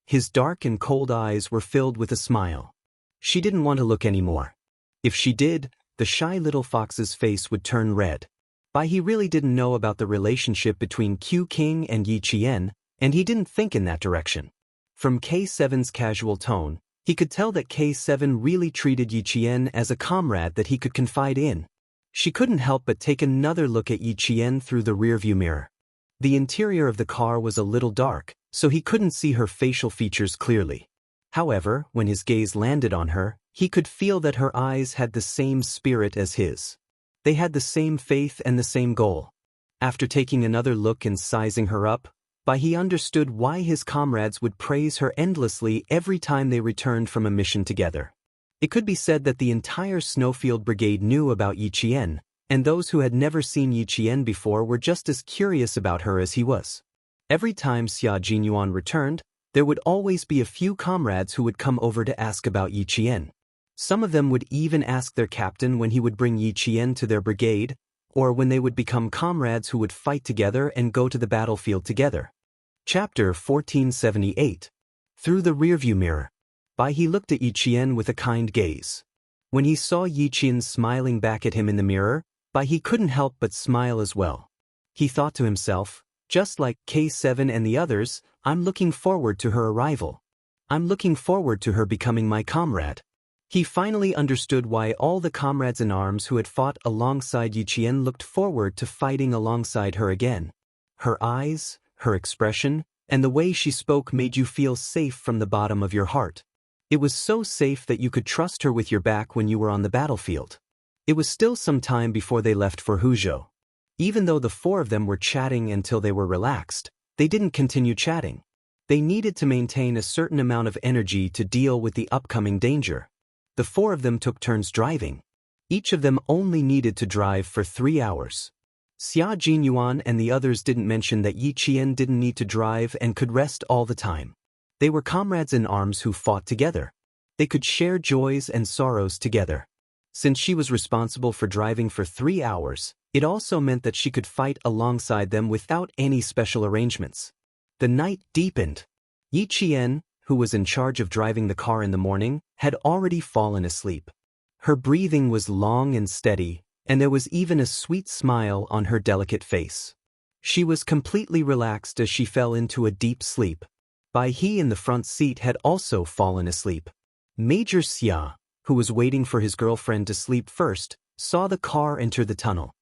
His dark and cold eyes were filled with a smile. She didn't want to look anymore. If she did, the shy little fox's face would turn red. Bai He really didn't know about the relationship between Q King and Yi Qian, and he didn't think in that direction. From K7's casual tone, he could tell that K7 really treated Yi Qian as a comrade that he could confide in. She couldn't help but take another look at Yi Qian through the rearview mirror. The interior of the car was a little dark, so he couldn't see her facial features clearly. However, when his gaze landed on her, he could feel that her eyes had the same spirit as his. They had the same faith and the same goal. After taking another look and sizing her up, Bai He understood why his comrades would praise her endlessly every time they returned from a mission together. It could be said that the entire Snowfield Brigade knew about Yi Qian, and those who had never seen Yi Qian before were just as curious about her as he was. Every time Xia Jinyuan returned, there would always be a few comrades who would come over to ask about Yi Qian. Some of them would even ask their captain when he would bring Yi Qian to their brigade, or when they would become comrades who would fight together and go to the battlefield together. Chapter 1478. Through the rearview mirror, Bai He looked at Yi Qian with a kind gaze. When he saw Yi Qian smiling back at him in the mirror, Bai He couldn't help but smile as well. He thought to himself, just like K7 and the others, I'm looking forward to her arrival. I'm looking forward to her becoming my comrade. He finally understood why all the comrades in arms who had fought alongside Yi Qian looked forward to fighting alongside her again. Her eyes, her expression, and the way she spoke made you feel safe from the bottom of your heart. It was so safe that you could trust her with your back when you were on the battlefield. It was still some time before they left for Huzhou. Even though the four of them were chatting until they were relaxed, they didn't continue chatting. They needed to maintain a certain amount of energy to deal with the upcoming danger. The four of them took turns driving. Each of them only needed to drive for 3 hours. Xia Jinyuan and the others didn't mention that Yi Qian didn't need to drive and could rest all the time. They were comrades in arms who fought together. They could share joys and sorrows together. Since she was responsible for driving for 3 hours, it also meant that she could fight alongside them without any special arrangements. The night deepened. Yi Qian, who was in charge of driving the car in the morning, had already fallen asleep. Her breathing was long and steady, and there was even a sweet smile on her delicate face. She was completely relaxed as she fell into a deep sleep. Bai He in the front seat had also fallen asleep. Major Xia, who was waiting for his girlfriend to sleep first, saw the car enter the tunnel.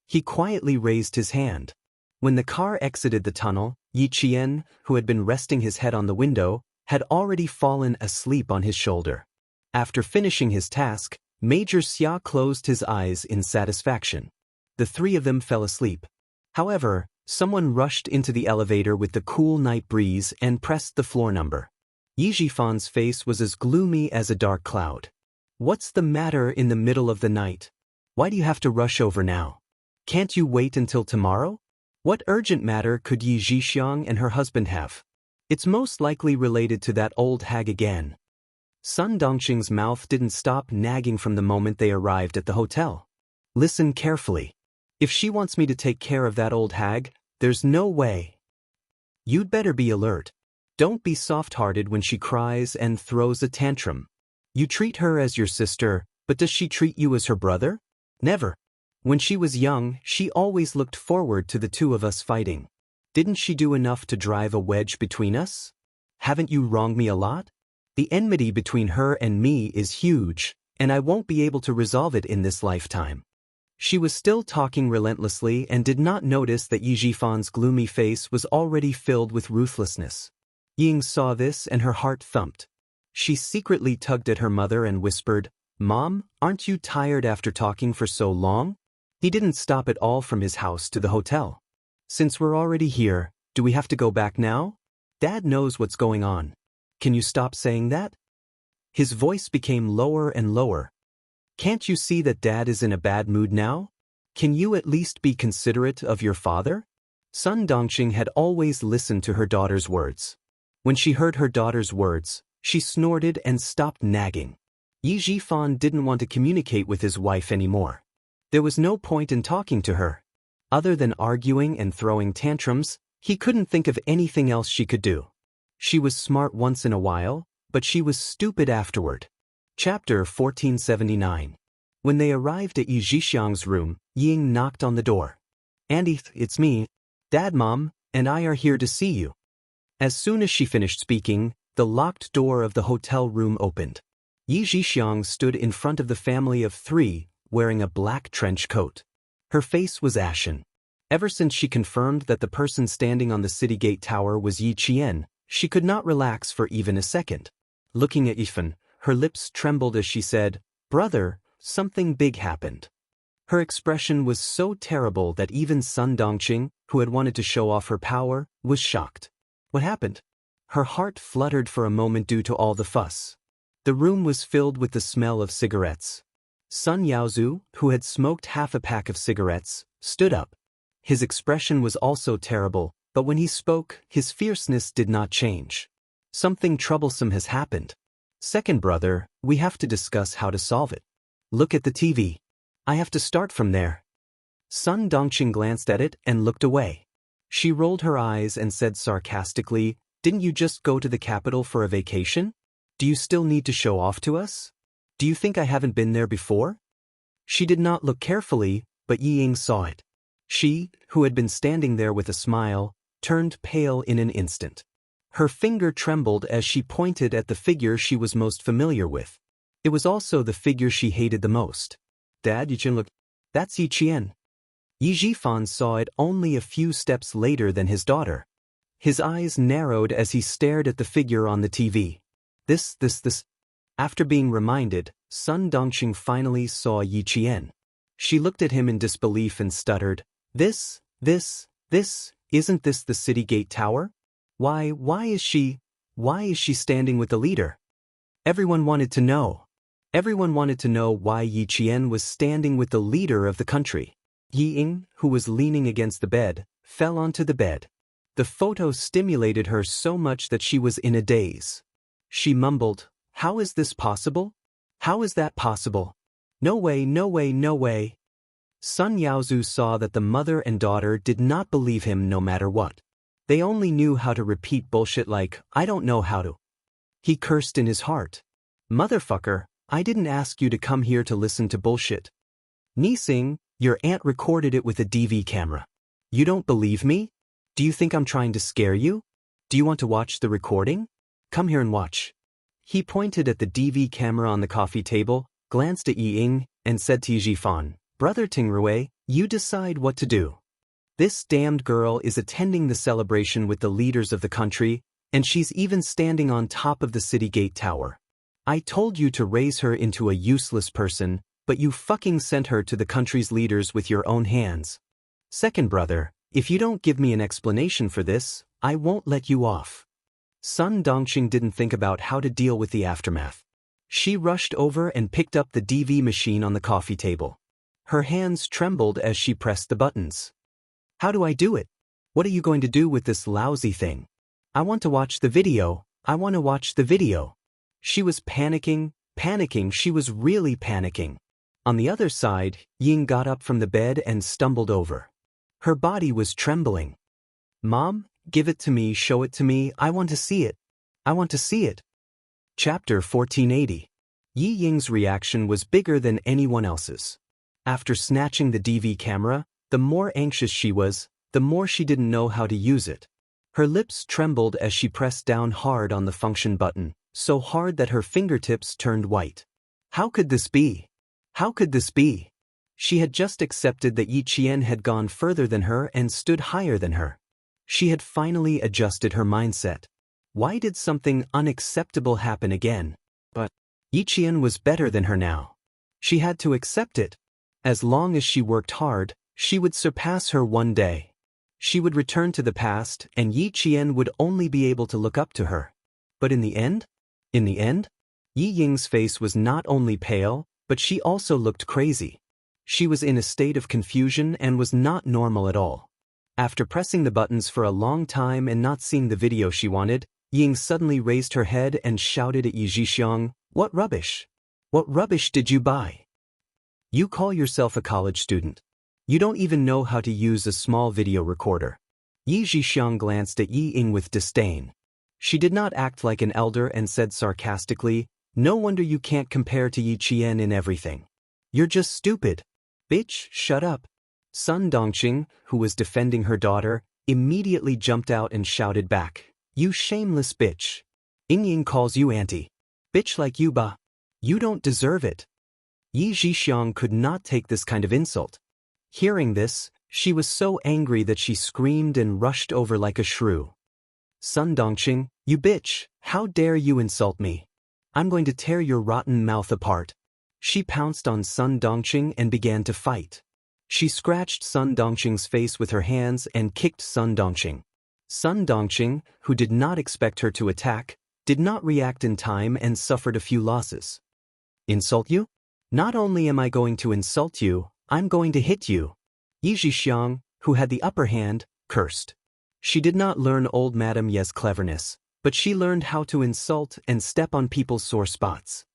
He quietly raised his hand. When the car exited the tunnel, Yi Qian, who had been resting his head on the window, had already fallen asleep on his shoulder. After finishing his task, Major Xia closed his eyes in satisfaction. The three of them fell asleep. However, someone rushed into the elevator with the cool night breeze and pressed the floor number. Yi Jifan's face was as gloomy as a dark cloud. "What's the matter in the middle of the night? Why do you have to rush over now? Can't you wait until tomorrow? What urgent matter could Yi Zhixiang and her husband have? It's most likely related to that old hag again." Sun Dongqing's mouth didn't stop nagging from the moment they arrived at the hotel. "Listen carefully. If she wants me to take care of that old hag, there's no way. You'd better be alert. Don't be soft-hearted when she cries and throws a tantrum. You treat her as your sister, but does she treat you as her brother? Never. When she was young, she always looked forward to the two of us fighting. Didn't she do enough to drive a wedge between us? Haven't you wronged me a lot? The enmity between her and me is huge, and I won't be able to resolve it in this lifetime." She was still talking relentlessly and did not notice that Yi Jifan's gloomy face was already filled with ruthlessness. Ying saw this and her heart thumped. She secretly tugged at her mother and whispered, "Mom, aren't you tired after talking for so long?" He didn't stop at all from his house to the hotel. "Since we're already here, do we have to go back now? Dad knows what's going on. Can you stop saying that?" His voice became lower and lower. "Can't you see that Dad is in a bad mood now? Can you at least be considerate of your father?" Sun Dongqing had always listened to her daughter's words. When she heard her daughter's words, she snorted and stopped nagging. Yi Jifan didn't want to communicate with his wife anymore. There was no point in talking to her. Other than arguing and throwing tantrums, he couldn't think of anything else she could do. She was smart once in a while, but she was stupid afterward. Chapter 1479. When they arrived at Yi Zhixiang's room, Ying knocked on the door. "Andy, it's me. Dad, Mom, and I are here to see you." As soon as she finished speaking, the locked door of the hotel room opened. Yi Zhixiang stood in front of the family of three, wearing a black trench coat. Her face was ashen. Ever since she confirmed that the person standing on the city gate tower was Yi Qian, she could not relax for even a second. Looking at Yifan, her lips trembled as she said, "Brother, something big happened." Her expression was so terrible that even Sun Dongqing, who had wanted to show off her power, was shocked. "What happened?" Her heart fluttered for a moment due to all the fuss. The room was filled with the smell of cigarettes. Sun Yaozu, who had smoked half a pack of cigarettes, stood up. His expression was also terrible, but when he spoke, his fierceness did not change. "Something troublesome has happened. Second brother, we have to discuss how to solve it. Look at the TV. I have to start from there." Sun Dongqing glanced at it and looked away. She rolled her eyes and said sarcastically, "Didn't you just go to the capital for a vacation? Do you still need to show off to us? Do you think I haven't been there before?" She did not look carefully, but Yi Ying saw it. She, who had been standing there with a smile, turned pale in an instant. Her finger trembled as she pointed at the figure she was most familiar with. It was also the figure she hated the most. Dad, Yiqian looked. That's Yiqian. Yi Jifan saw it only a few steps later than his daughter. His eyes narrowed as he stared at the figure on the TV. This. After being reminded, Sun Dongqing finally saw Yiqian. She looked at him in disbelief and stuttered, This, isn't this the city gate tower? Why is she standing with the leader? Everyone wanted to know. Everyone wanted to know why Yiqian was standing with the leader of the country. Yi Ying, who was leaning against the bed, fell onto the bed. The photo stimulated her so much that she was in a daze. She mumbled, How is this possible? How is that possible? No way, no way, no way. Sun Yaozu saw that the mother and daughter did not believe him no matter what. They only knew how to repeat bullshit like, I don't know how to. He cursed in his heart. Motherfucker, I didn't ask you to come here to listen to bullshit. Nising, your aunt recorded it with a DV camera. You don't believe me? Do you think I'm trying to scare you? Do you want to watch the recording? Come here and watch. He pointed at the DV camera on the coffee table, glanced at Yi Ying, and said to Yi Jifan, Brother Tingrui, you decide what to do. This damned girl is attending the celebration with the leaders of the country, and she's even standing on top of the city gate tower. I told you to raise her into a useless person, but you fucking sent her to the country's leaders with your own hands. Second brother, if you don't give me an explanation for this, I won't let you off. Sun Dongqing didn't think about how to deal with the aftermath. She rushed over and picked up the DV machine on the coffee table. Her hands trembled as she pressed the buttons. How do I do it? What are you going to do with this lousy thing? I want to watch the video. I want to watch the video. She was panicking, she was really panicking. On the other side, Ying got up from the bed and stumbled over. Her body was trembling. Mom, give it to me, show it to me, I want to see it. I want to see it. Chapter 1480. Yi Ying's reaction was bigger than anyone else's. After snatching the DV camera, the more anxious she was, the more she didn't know how to use it. Her lips trembled as she pressed down hard on the function button, so hard that her fingertips turned white. How could this be? How could this be? She had just accepted that Yi Qian had gone further than her and stood higher than her. She had finally adjusted her mindset. Why did something unacceptable happen again? But Yi Qian was better than her now. She had to accept it. As long as she worked hard, she would surpass her one day. She would return to the past, and Yi Qian would only be able to look up to her. But in the end, Yi Ying's face was not only pale, but she also looked crazy. She was in a state of confusion and was not normal at all. After pressing the buttons for a long time and not seeing the video she wanted, Ying suddenly raised her head and shouted at Yi Zhixiang, What rubbish? What rubbish did you buy? You call yourself a college student. You don't even know how to use a small video recorder. Yi Zhixiang glanced at Yi Ying with disdain. She did not act like an elder and said sarcastically, No wonder you can't compare to Yi Qian in everything. You're just stupid. Bitch, shut up. Sun Dongqing, who was defending her daughter, immediately jumped out and shouted back, You shameless bitch. Ying Ying calls you auntie. Bitch like you ba. You don't deserve it. Yi Zhixiang could not take this kind of insult. Hearing this, she was so angry that she screamed and rushed over like a shrew. Sun Dongqing, you bitch, how dare you insult me? I'm going to tear your rotten mouth apart. She pounced on Sun Dongqing and began to fight. She scratched Sun Dongqing's face with her hands and kicked Sun Dongqing. Sun Dongqing, who did not expect her to attack, did not react in time and suffered a few losses. Insult you? Not only am I going to insult you, I'm going to hit you. Yi Zhixiang, who had the upper hand, cursed. She did not learn old Madame Ye's cleverness, but she learned how to insult and step on people's sore spots.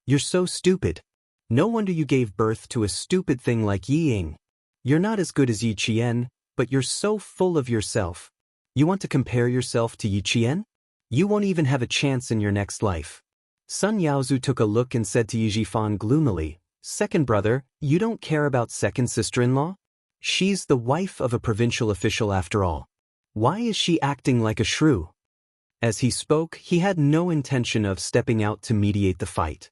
You're so stupid. No wonder you gave birth to a stupid thing like Yi Ying. You're not as good as Yi Qian, but you're so full of yourself. You want to compare yourself to Yi Qian? You won't even have a chance in your next life. Sun Yaozu took a look and said to Yi Jifan gloomily, Second brother, you don't care about second sister-in-law? She's the wife of a provincial official after all. Why is she acting like a shrew? As he spoke, he had no intention of stepping out to mediate the fight.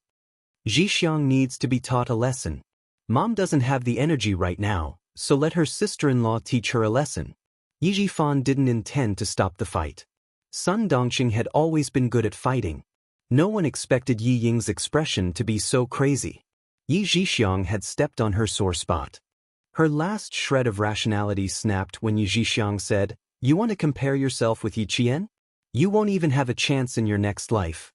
Zhixiang needs to be taught a lesson. Mom doesn't have the energy right now, so let her sister-in-law teach her a lesson. Yi Jifan didn't intend to stop the fight. Sun Dongqing had always been good at fighting. No one expected Yi Ying's expression to be so crazy. Yi Zhixiang had stepped on her sore spot. Her last shred of rationality snapped when Yi Zhixiang said, "You want to compare yourself with Yi Qian? You won't even have a chance in your next life."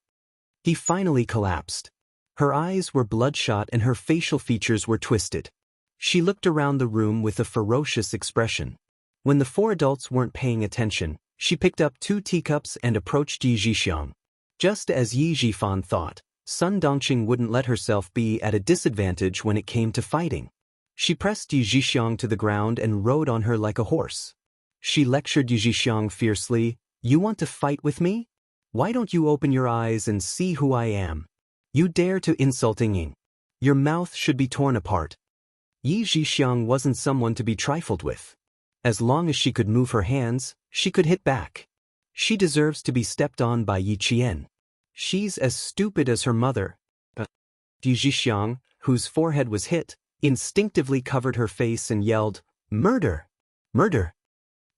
He finally collapsed. Her eyes were bloodshot and her facial features were twisted. She looked around the room with a ferocious expression. When the four adults weren't paying attention, she picked up 2 teacups and approached Yi Zhixiang. Just as Yi Jifan thought, Sun Dongqing wouldn't let herself be at a disadvantage when it came to fighting. She pressed Yi Zhixiang to the ground and rode on her like a horse. She lectured Yi Zhixiang fiercely, "You want to fight with me? Why don't you open your eyes and see who I am? You dare to insult Ying. Your mouth should be torn apart." Yi Zhixiang wasn't someone to be trifled with. As long as she could move her hands, she could hit back. She deserves to be stepped on by Yi Qian. She's as stupid as her mother. Yi Zhixiang, whose forehead was hit, instinctively covered her face and yelled, "Murder! Murder!"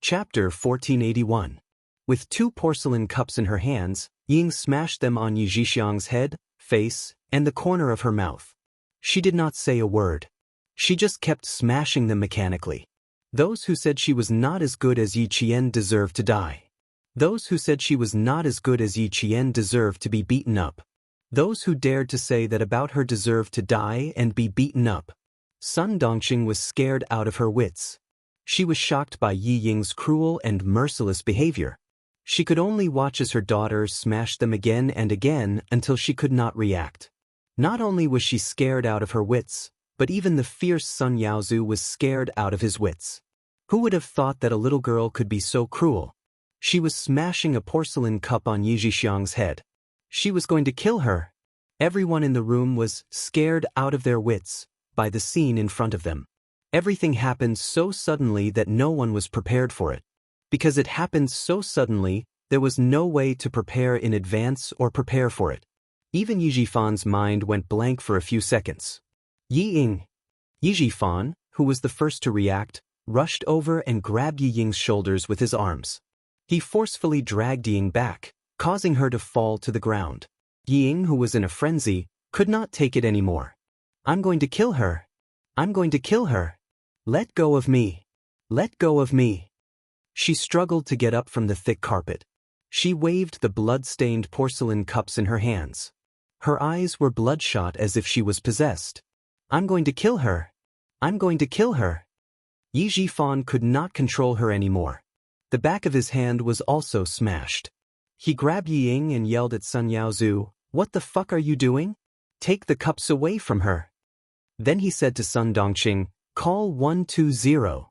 Chapter 1481. With 2 porcelain cups in her hands, Ying smashed them on Yi Zhixiang's head, face, and the corner of her mouth. She did not say a word. She just kept smashing them mechanically. Those who said she was not as good as Yi Qian deserved to die. Those who said she was not as good as Yi Qian deserved to be beaten up. Those who dared to say that about her deserved to die and be beaten up. Sun Dongqing was scared out of her wits. She was shocked by Yi Ying's cruel and merciless behavior. She could only watch as her daughter smashed them again and again until she could not react. Not only was she scared out of her wits, but even the fierce Sun Yaozu was scared out of his wits. Who would have thought that a little girl could be so cruel? She was smashing a porcelain cup on Yi Zhixiang's head. She was going to kill her. Everyone in the room was scared out of their wits by the scene in front of them. Everything happened so suddenly that no one was prepared for it. Because it happened so suddenly, there was no way to prepare in advance or prepare for it. Even Yi Jifan's mind went blank for a few seconds. Yi Ying. Yi Jifan, who was the first to react, rushed over and grabbed Yi Ying's shoulders with his arms. He forcefully dragged Yi Ying back, causing her to fall to the ground. Yi Ying, who was in a frenzy, could not take it anymore. "I'm going to kill her. I'm going to kill her. Let go of me. Let go of me." She struggled to get up from the thick carpet. She waved the blood-stained porcelain cups in her hands. Her eyes were bloodshot as if she was possessed. "I'm going to kill her. I'm going to kill her." Yi Jifan could not control her anymore. The back of his hand was also smashed. He grabbed Yi Ying and yelled at Sun Yaozu, "What the fuck are you doing? Take the cups away from her." Then he said to Sun Dongqing, "Call 120.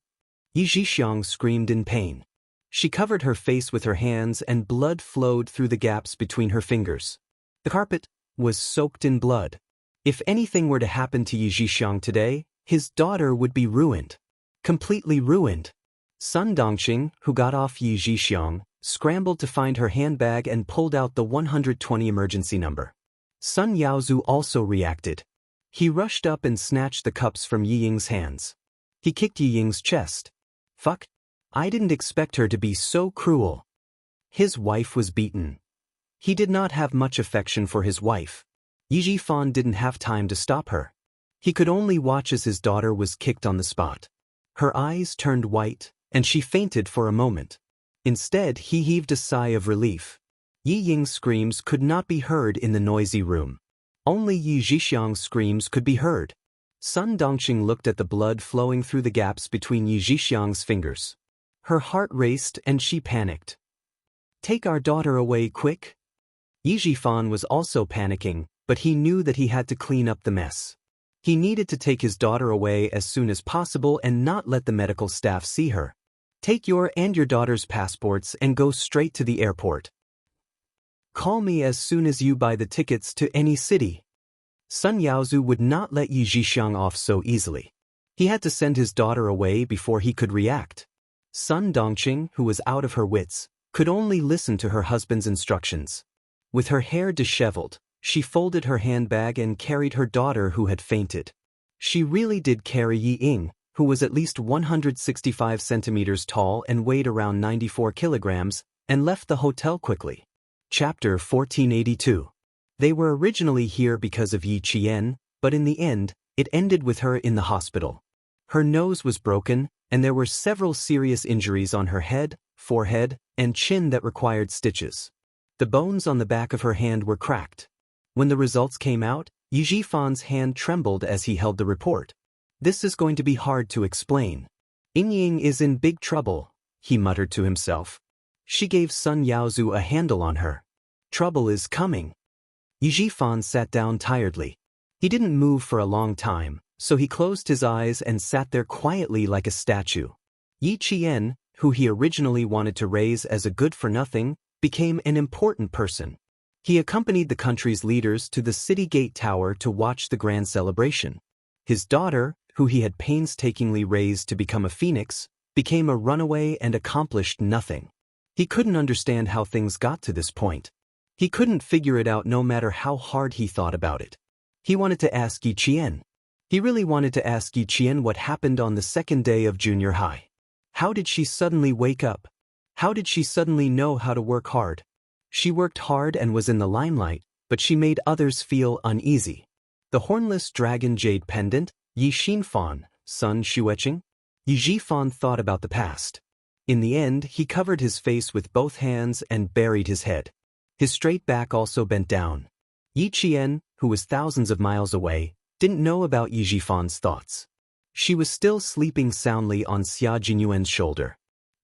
Yi Zhixiang screamed in pain. She covered her face with her hands and blood flowed through the gaps between her fingers. The carpet was soaked in blood. If anything were to happen to Yi Zhixiang today, his daughter would be ruined. Completely ruined. Sun Dongqing, who got off Yi Zhixiang, scrambled to find her handbag and pulled out the 120 emergency number. Sun Yaozu also reacted. He rushed up and snatched the cups from Yi Ying's hands. He kicked Yi Ying's chest. "Fuck. I didn't expect her to be so cruel." His wife was beaten. He did not have much affection for his wife. Yi Jifan didn't have time to stop her. He could only watch as his daughter was kicked on the spot. Her eyes turned white, and she fainted for a moment. Instead, he heaved a sigh of relief. Yi Ying's screams could not be heard in the noisy room. Only Yi Zhixiang's screams could be heard. Sun Dongqing looked at the blood flowing through the gaps between Yi Zhixiang's fingers. Her heart raced and she panicked. "Take our daughter away quick." Yi Jifan was also panicking, but he knew that he had to clean up the mess. He needed to take his daughter away as soon as possible and not let the medical staff see her. "Take your and your daughter's passports and go straight to the airport. Call me as soon as you buy the tickets to any city." Sun Yaozu would not let Yi Zhixiang off so easily. He had to send his daughter away before he could react. Sun Dongqing, who was out of her wits, could only listen to her husband's instructions. With her hair disheveled, She folded her handbag and carried her daughter who had fainted. She really did carry Yi Ying, who was at least 165 centimeters tall and weighed around 94 kilograms, and left the hotel quickly. Chapter 1482. They were originally here because of Yi Qian, but in the end, it ended with her in the hospital. Her nose was broken, and there were several serious injuries on her head, forehead, and chin that required stitches. The bones on the back of her hand were cracked. When the results came out, Yi Jifan's hand trembled as he held the report. This is going to be hard to explain. Ying Ying is in big trouble, he muttered to himself. She gave Sun Yaozu a handle on her. Trouble is coming. Yi Jifan sat down tiredly. He didn't move for a long time, so he closed his eyes and sat there quietly like a statue. Yi Qian, who he originally wanted to raise as a good-for-nothing, became an important person. He accompanied the country's leaders to the city gate tower to watch the grand celebration. His daughter, who he had painstakingly raised to become a phoenix, became a runaway and accomplished nothing. He couldn't understand how things got to this point. He couldn't figure it out no matter how hard he thought about it. He wanted to ask Yi Qian. He really wanted to ask Yi Qian what happened on the second day of junior high. How did she suddenly wake up? How did she suddenly know how to work hard? She worked hard and was in the limelight, but she made others feel uneasy. The hornless dragon jade pendant, Yi Xinfan, Sun Xueqing? Yi Jifan thought about the past. In the end, he covered his face with both hands and buried his head. His straight back also bent down. Yi Qian, who was thousands of miles away, didn't know about Yi Jifan's thoughts. She was still sleeping soundly on Xia Jinyuan's shoulder.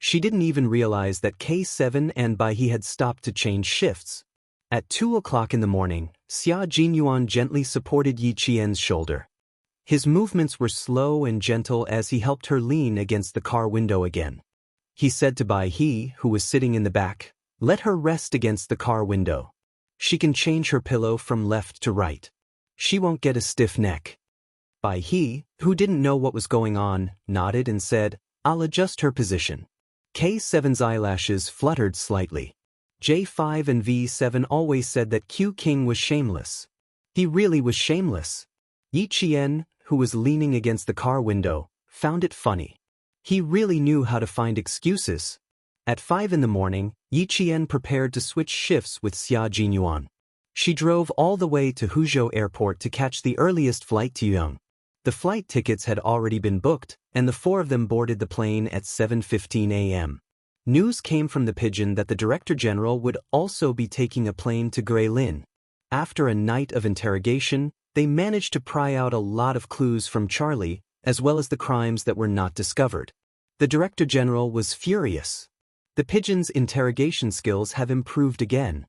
She didn't even realize that K7 and Bai He had stopped to change shifts. At 2 o'clock in the morning, Xia Jinyuan gently supported Yi Qian's shoulder. His movements were slow and gentle as he helped her lean against the car window again. He said to Bai He, who was sitting in the back, "Let her rest against the car window. She can change her pillow from left to right. She won't get a stiff neck." Bai He, who didn't know what was going on, nodded and said, "I'll adjust her position." K7's eyelashes fluttered slightly. J5 and V7 always said that Q King was shameless. He really was shameless. Yi Qian, who was leaning against the car window, found it funny. He really knew how to find excuses. At 5 in the morning, Yi Qian prepared to switch shifts with Xia Jinyuan. She drove all the way to Huzhou Airport to catch the earliest flight to Yung. The flight tickets had already been booked, and the four of them boarded the plane at 7:15 a.m. News came from the Pigeon that the Director General would also be taking a plane to Guilin. After a night of interrogation, they managed to pry out a lot of clues from Charlie, as well as the crimes that were not discovered. The Director General was furious. The Pigeon's interrogation skills have improved again.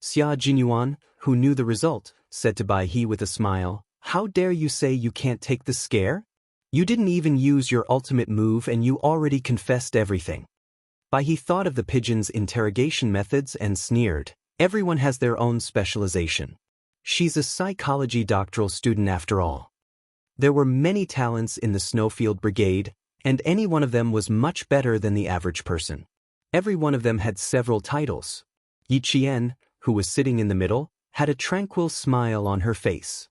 Xia Jinyuan, who knew the result, said to Bai He with a smile, "How dare you say you can't take the scare? You didn't even use your ultimate move and you already confessed everything." Bai He thought of the Pigeon's interrogation methods and sneered. Everyone has their own specialization. She's a psychology doctoral student after all. There were many talents in the Snowfield Brigade, and any one of them was much better than the average person. Every one of them had several titles. Yi Qian, who was sitting in the middle, had a tranquil smile on her face.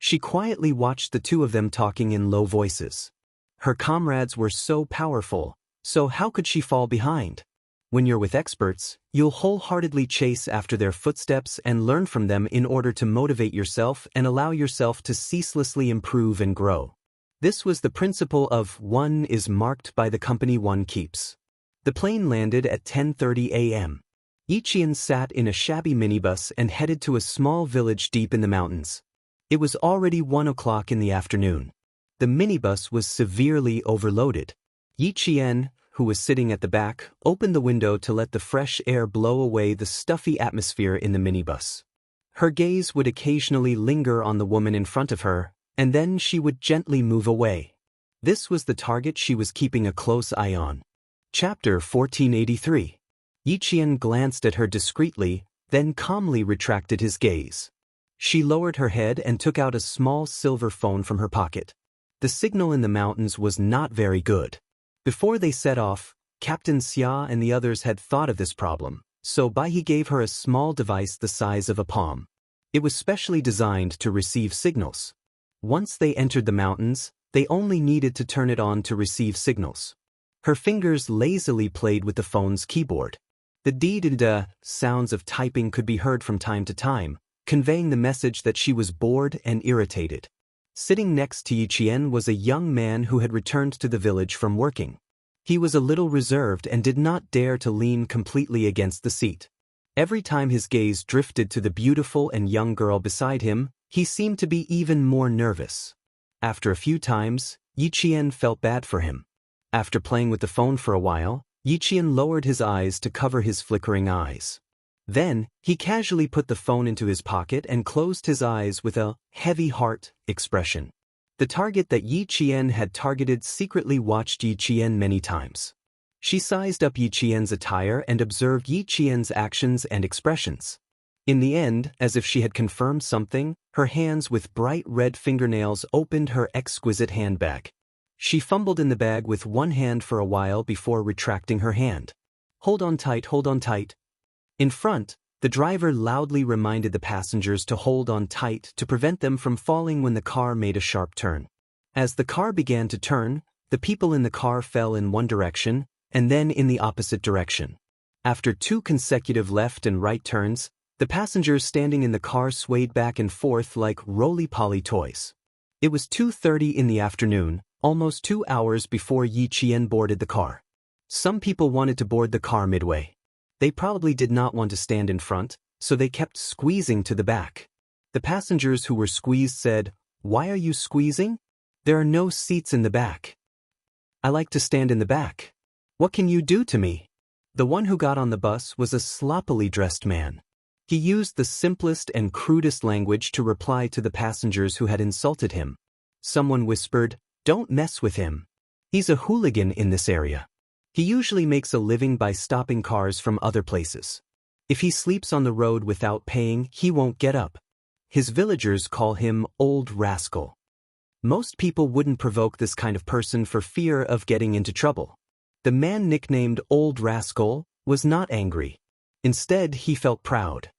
She quietly watched the two of them talking in low voices. Her comrades were so powerful, so how could she fall behind? When you're with experts, you'll wholeheartedly chase after their footsteps and learn from them in order to motivate yourself and allow yourself to ceaselessly improve and grow. This was the principle of one is marked by the company one keeps. The plane landed at 10:30 a.m. Yi Qian sat in a shabby minibus and headed to a small village deep in the mountains. It was already 1 o'clock in the afternoon. The minibus was severely overloaded. Yi Qian, who was sitting at the back, opened the window to let the fresh air blow away the stuffy atmosphere in the minibus. Her gaze would occasionally linger on the woman in front of her, and then she would gently move away. This was the target she was keeping a close eye on. Chapter 1483. Yi Qian glanced at her discreetly, then calmly retracted his gaze. She lowered her head and took out a small silver phone from her pocket. The signal in the mountains was not very good. Before they set off, Captain Xia and the others had thought of this problem, so Bai He gave her a small device the size of a palm. It was specially designed to receive signals. Once they entered the mountains, they only needed to turn it on to receive signals. Her fingers lazily played with the phone's keyboard. The dee-da-da sounds of typing could be heard from time to time, conveying the message that she was bored and irritated. Sitting next to Yiqian was a young man who had returned to the village from working. He was a little reserved and did not dare to lean completely against the seat. Every time his gaze drifted to the beautiful and young girl beside him, he seemed to be even more nervous. After a few times, Yiqian felt bad for him. After playing with the phone for a while, Yiqian lowered his eyes to cover his flickering eyes. Then, he casually put the phone into his pocket and closed his eyes with a heavy heart expression. The target that Yiqian had targeted secretly watched Yiqian many times. She sized up Yiqian's attire and observed Yiqian's actions and expressions. In the end, as if she had confirmed something, her hands with bright red fingernails opened her exquisite handbag. She fumbled in the bag with one hand for a while before retracting her hand. Hold on tight, hold on tight. In front, the driver loudly reminded the passengers to hold on tight to prevent them from falling when the car made a sharp turn. As the car began to turn, the people in the car fell in one direction, and then in the opposite direction. After 2 consecutive left and right turns, the passengers standing in the car swayed back and forth like roly-poly toys. It was 2:30 in the afternoon, almost 2 hours before Yiqian boarded the car. Some people wanted to board the car midway. They probably did not want to stand in front, so they kept squeezing to the back. The passengers who were squeezed said, "Why are you squeezing? There are no seats in the back. I like to stand in the back. What can you do to me?" The one who got on the bus was a sloppily dressed man. He used the simplest and crudest language to reply to the passengers who had insulted him. Someone whispered, "Don't mess with him. He's a hooligan in this area. He usually makes a living by stopping cars from other places. If he sleeps on the road without paying, he won't get up. His villagers call him Old Rascal." Most people wouldn't provoke this kind of person for fear of getting into trouble. The man nicknamed Old Rascal was not angry. Instead, he felt proud.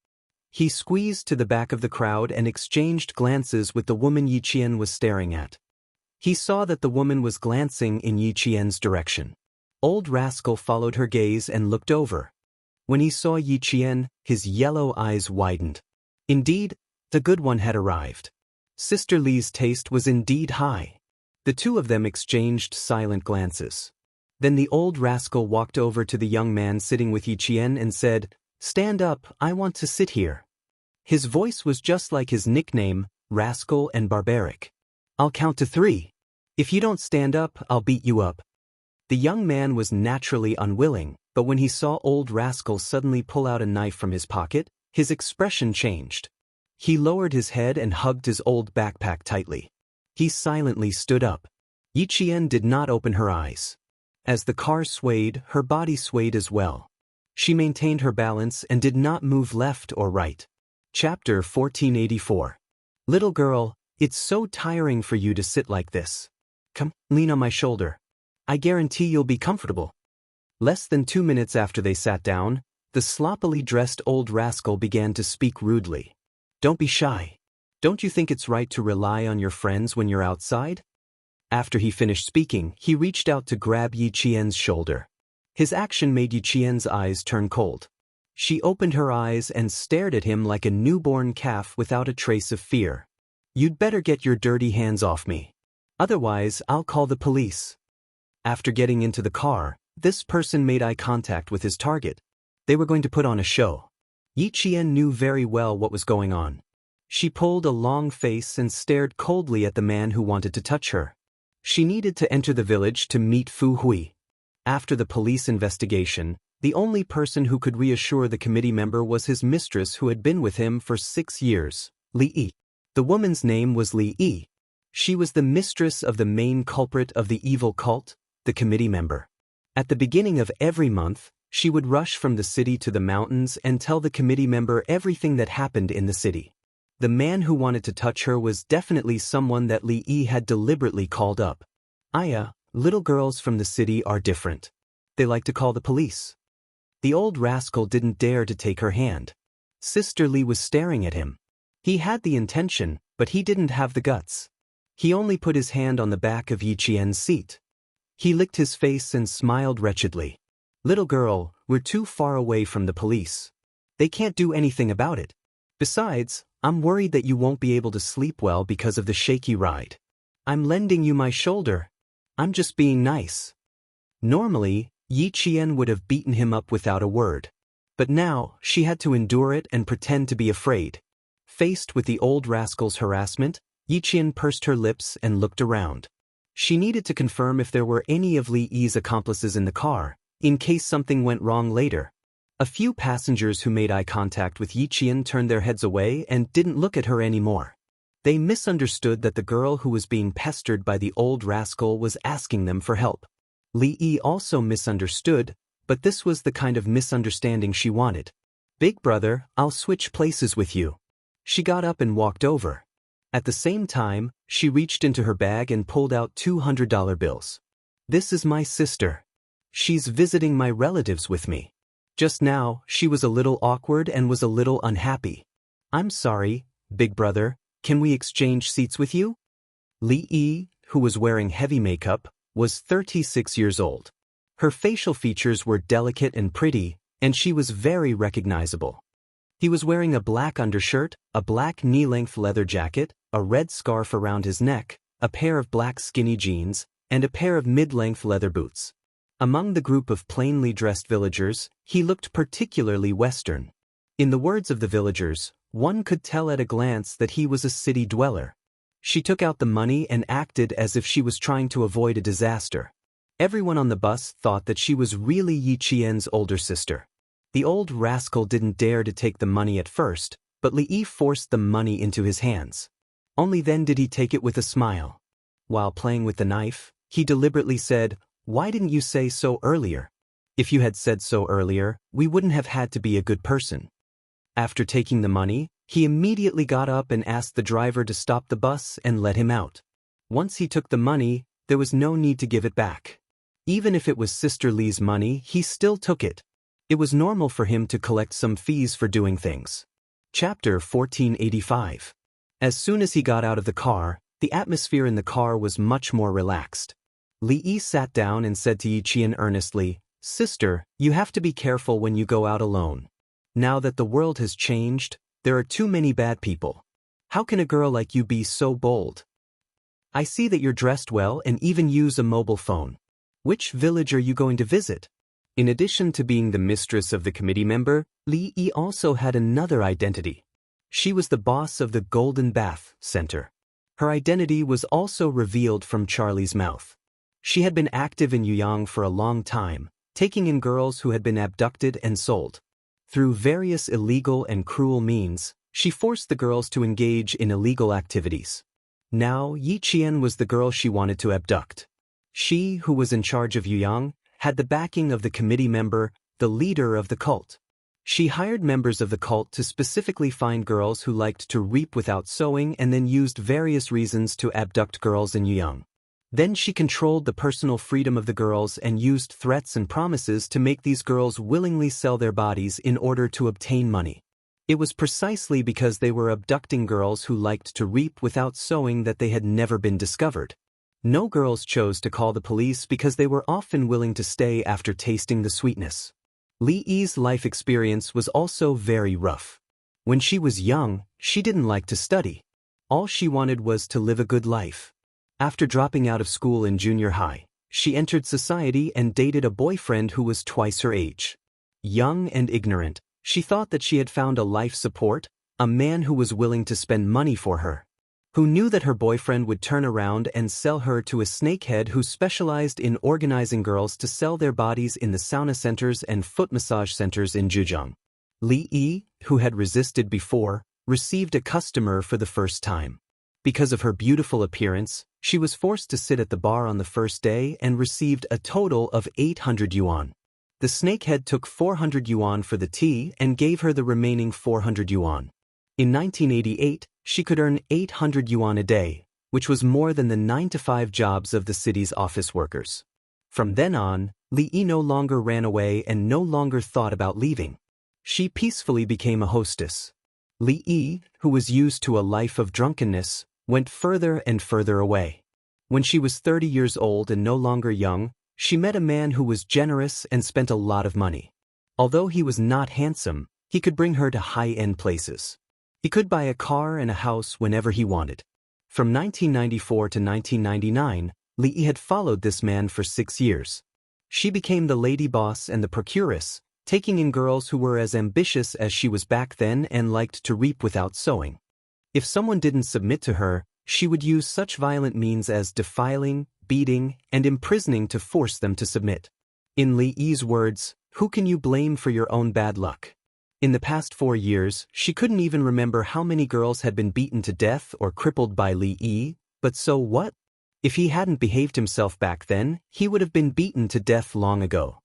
He squeezed to the back of the crowd and exchanged glances with the woman Yiqian was staring at. He saw that the woman was glancing in Yiqian's direction. Old Rascal followed her gaze and looked over. When he saw Yiqian, his yellow eyes widened. Indeed, the good one had arrived. Sister Li's taste was indeed high. The two of them exchanged silent glances. Then the Old Rascal walked over to the young man sitting with Yiqian and said, "Stand up, I want to sit here." His voice was just like his nickname, Rascal and Barbaric. "I'll count to 3. If you don't stand up, I'll beat you up." The young man was naturally unwilling, but when he saw Old Rascal suddenly pull out a knife from his pocket, his expression changed. He lowered his head and hugged his old backpack tightly. He silently stood up. Yiqian did not open her eyes. As the car swayed, her body swayed as well. She maintained her balance and did not move left or right. Chapter 1484. Little girl, it's so tiring for you to sit like this. Come, lean on my shoulder. I guarantee you'll be comfortable. Less than 2 minutes after they sat down, the sloppily dressed Old Rascal began to speak rudely. "Don't be shy. Don't you think it's right to rely on your friends when you're outside?" After he finished speaking, he reached out to grab Yiqian's shoulder. His action made Yiqian's eyes turn cold. She opened her eyes and stared at him like a newborn calf without a trace of fear. "You'd better get your dirty hands off me. Otherwise, I'll call the police." After getting into the car, this person made eye contact with his target. They were going to put on a show. Yiqian knew very well what was going on. She pulled a long face and stared coldly at the man who wanted to touch her. She needed to enter the village to meet Fu Hui. After the police investigation, the only person who could reassure the committee member was his mistress who had been with him for 6 years, Li Yi. The woman's name was Li Yi. She was the mistress of the main culprit of the evil cult, the committee member. At the beginning of every month, she would rush from the city to the mountains and tell the committee member everything that happened in the city. The man who wanted to touch her was definitely someone that Li Yi had deliberately called up. Aya, little girls from the city are different. They like to call the police. The Old Rascal didn't dare to take her hand. Sister Li was staring at him. He had the intention, but he didn't have the guts. He only put his hand on the back of Yi Qian's seat. He licked his face and smiled wretchedly. Little girl, we're too far away from the police. They can't do anything about it. Besides, I'm worried that you won't be able to sleep well because of the shaky ride. I'm lending you my shoulder. I'm just being nice. Normally, Yi Qian would have beaten him up without a word. But now, she had to endure it and pretend to be afraid. Faced with the old rascal's harassment, Yi Qian pursed her lips and looked around. She needed to confirm if there were any of Li Yi's accomplices in the car, in case something went wrong later. A few passengers who made eye contact with Yi Qian turned their heads away and didn't look at her anymore. They misunderstood that the girl who was being pestered by the old rascal was asking them for help. Li Yi also misunderstood, but this was the kind of misunderstanding she wanted. Big brother, I'll switch places with you. She got up and walked over. At the same time, she reached into her bag and pulled out $200 bills. This is my sister. She's visiting my relatives with me. Just now, she was a little awkward and was a little unhappy. I'm sorry, big brother, can we exchange seats with you? Li Yi, who was wearing heavy makeup, was 36 years old. Her facial features were delicate and pretty, and she was very recognizable. He was wearing a black undershirt, a black knee-length leather jacket, a red scarf around his neck, a pair of black skinny jeans, and a pair of mid-length leather boots. Among the group of plainly dressed villagers, he looked particularly Western. In the words of the villagers, one could tell at a glance that he was a city dweller. She took out the money and acted as if she was trying to avoid a disaster. Everyone on the bus thought that she was really Yi Qian's older sister. The old rascal didn't dare to take the money at first, but Li Yi forced the money into his hands. Only then did he take it with a smile. While playing with the knife, he deliberately said, "Why didn't you say so earlier? If you had said so earlier, we wouldn't have had to be a good person." After taking the money, he immediately got up and asked the driver to stop the bus and let him out. Once he took the money, there was no need to give it back. Even if it was Sister Li's money, he still took it. It was normal for him to collect some fees for doing things. Chapter 1485. As soon as he got out of the car, the atmosphere in the car was much more relaxed. Li Yi sat down and said to Yi Qian earnestly, "Sister, you have to be careful when you go out alone. Now that the world has changed, there are too many bad people. How can a girl like you be so bold? I see that you're dressed well and even use a mobile phone. Which village are you going to visit?" In addition to being the mistress of the committee member, Li Yi also had another identity. She was the boss of the Golden Bath Center. Her identity was also revealed from Charlie's mouth. She had been active in Yuyang for a long time, taking in girls who had been abducted and sold. Through various illegal and cruel means, she forced the girls to engage in illegal activities. Now, Yi Qian was the girl she wanted to abduct. She, who was in charge of Yuyang, had the backing of the committee member, the leader of the cult. She hired members of the cult to specifically find girls who liked to reap without sowing and then used various reasons to abduct girls in Yuyang. Then she controlled the personal freedom of the girls and used threats and promises to make these girls willingly sell their bodies in order to obtain money. It was precisely because they were abducting girls who liked to reap without sowing that they had never been discovered. No girls chose to call the police because they were often willing to stay after tasting the sweetness. Li Yi's life experience was also very rough. When she was young, she didn't like to study. All she wanted was to live a good life. After dropping out of school in junior high, she entered society and dated a boyfriend who was twice her age. Young and ignorant, she thought that she had found a life support, a man who was willing to spend money for her, who knew that her boyfriend would turn around and sell her to a snakehead who specialized in organizing girls to sell their bodies in the sauna centers and foot massage centers in Zhejiang. Li Yi, who had resisted before, received a customer for the first time. Because of her beautiful appearance, she was forced to sit at the bar on the first day and received a total of 800 yuan. The snakehead took 400 yuan for the tea and gave her the remaining 400 yuan. In 1988, she could earn 800 yuan a day, which was more than the 9-to-5 jobs of the city's office workers. From then on, Li Yi no longer ran away and no longer thought about leaving. She peacefully became a hostess. Li Yi, who was used to a life of drunkenness, went further and further away. When she was 30 years old and no longer young, she met a man who was generous and spent a lot of money. Although he was not handsome, he could bring her to high-end places. He could buy a car and a house whenever he wanted. From 1994 to 1999, Li Yi had followed this man for 6 years. She became the lady boss and the procuress, taking in girls who were as ambitious as she was back then and liked to reap without sowing. If someone didn't submit to her, she would use such violent means as defiling, beating, and imprisoning to force them to submit. In Li Yi's words, "Who can you blame for your own bad luck?" In the past 4 years, she couldn't even remember how many girls had been beaten to death or crippled by Li Yi, but so what? If he hadn't behaved himself back then, he would have been beaten to death long ago.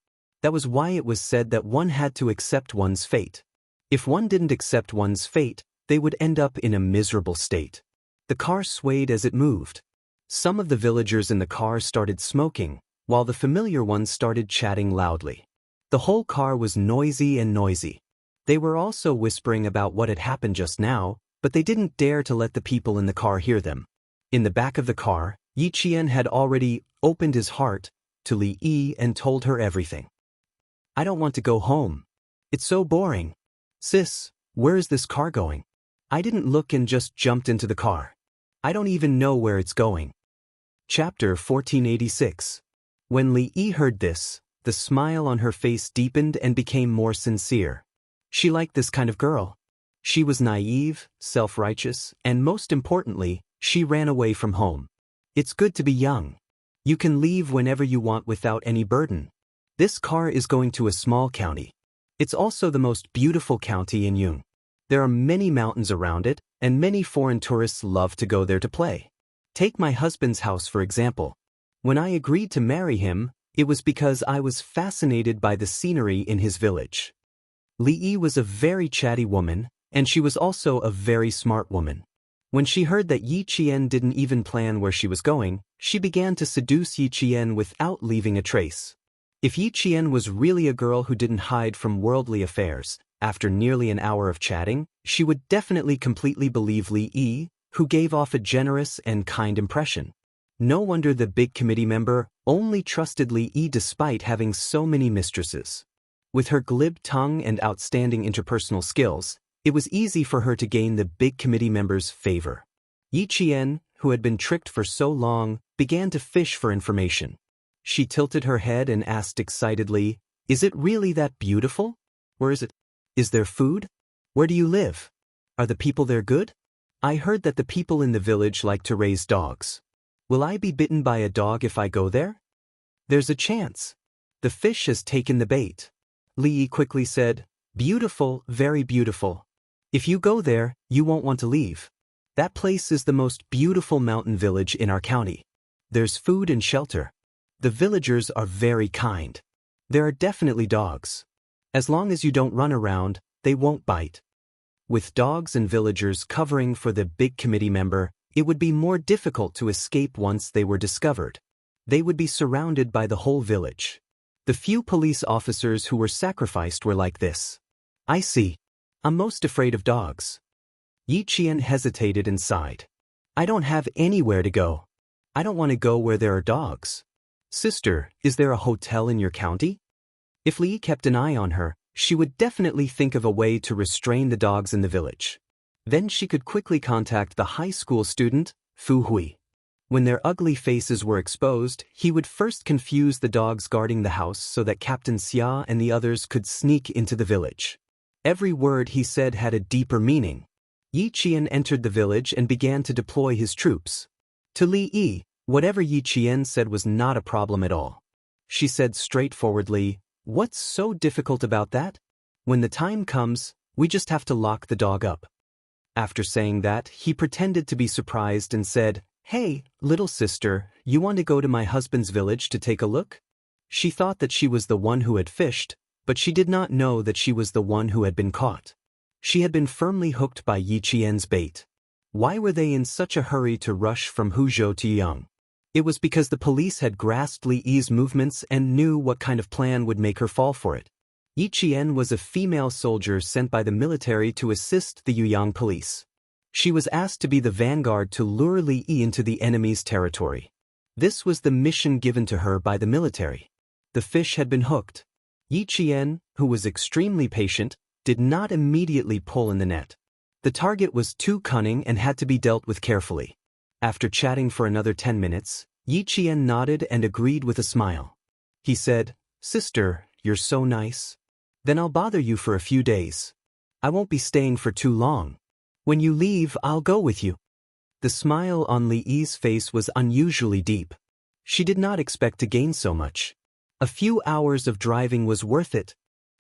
That was why it was said that one had to accept one's fate. If one didn't accept one's fate, they would end up in a miserable state. The car swayed as it moved. Some of the villagers in the car started smoking, while the familiar ones started chatting loudly. The whole car was noisy and noisy. They were also whispering about what had happened just now, but they didn't dare to let the people in the car hear them. In the back of the car, Yi Qian had already opened his heart to Li Yi and told her everything. "I don't want to go home. It's so boring. Sis, where is this car going? I didn't look and just jumped into the car. I don't even know where it's going." Chapter 1486. When Li Yi heard this, the smile on her face deepened and became more sincere. She liked this kind of girl. She was naive, self-righteous, and most importantly, she ran away from home. It's good to be young. You can leave whenever you want without any burden. This car is going to a small county. It's also the most beautiful county in Yung. There are many mountains around it, and many foreign tourists love to go there to play. Take my husband's house for example. When I agreed to marry him, it was because I was fascinated by the scenery in his village. Li Yi was a very chatty woman, and she was also a very smart woman. When she heard that Yi Qian didn't even plan where she was going, she began to seduce Yi Qian without leaving a trace. If Yi Qian was really a girl who didn't hide from worldly affairs, after nearly an hour of chatting, she would definitely completely believe Li Yi, who gave off a generous and kind impression. No wonder the big committee member only trusted Li Yi despite having so many mistresses. With her glib tongue and outstanding interpersonal skills, it was easy for her to gain the big committee member's favor. Yi Qian, who had been tricked for so long, began to fish for information. She tilted her head and asked excitedly, "Is it really that beautiful? Where is it? Is there food? Where do you live? Are the people there good? I heard that the people in the village like to raise dogs. Will I be bitten by a dog if I go there?" "There's a chance. The fish has taken the bait." Li Yi quickly said, "Beautiful, very beautiful. If you go there, you won't want to leave. That place is the most beautiful mountain village in our county. There's food and shelter. The villagers are very kind. There are definitely dogs. As long as you don't run around, they won't bite." With dogs and villagers covering for the big committee member, it would be more difficult to escape once they were discovered. They would be surrounded by the whole village. The few police officers who were sacrificed were like this. "I see. I'm most afraid of dogs." Yi Qian hesitated and sighed. "I don't have anywhere to go. I don't want to go where there are dogs. Sister, is there a hotel in your county?" If Li Yi kept an eye on her, she would definitely think of a way to restrain the dogs in the village. Then she could quickly contact the high school student, Fu Hui. When their ugly faces were exposed, he would first confuse the dogs guarding the house so that Captain Xia and the others could sneak into the village. Every word he said had a deeper meaning. Yi Qian entered the village and began to deploy his troops. To Li Yi, whatever Yi Qian said was not a problem at all. She said straightforwardly, "What's so difficult about that? When the time comes, we just have to lock the dog up." After saying that, he pretended to be surprised and said, "Hey, little sister, you want to go to my husband's village to take a look?" She thought that she was the one who had fished, but she did not know that she was the one who had been caught. She had been firmly hooked by Yi Qian's bait. Why were they in such a hurry to rush from Huzhou to Yang? It was because the police had grasped Li Yi's movements and knew what kind of plan would make her fall for it. Yi Qian was a female soldier sent by the military to assist the Yuyang police. She was asked to be the vanguard to lure Li Yi into the enemy's territory. This was the mission given to her by the military. The fish had been hooked. Yi Qian, who was extremely patient, did not immediately pull in the net. The target was too cunning and had to be dealt with carefully. After chatting for another 10 minutes, Yi Qian nodded and agreed with a smile. He said, "Sister, you're so nice. Then I'll bother you for a few days. I won't be staying for too long. When you leave, I'll go with you." The smile on Li Yi's face was unusually deep. She did not expect to gain so much. A few hours of driving was worth it.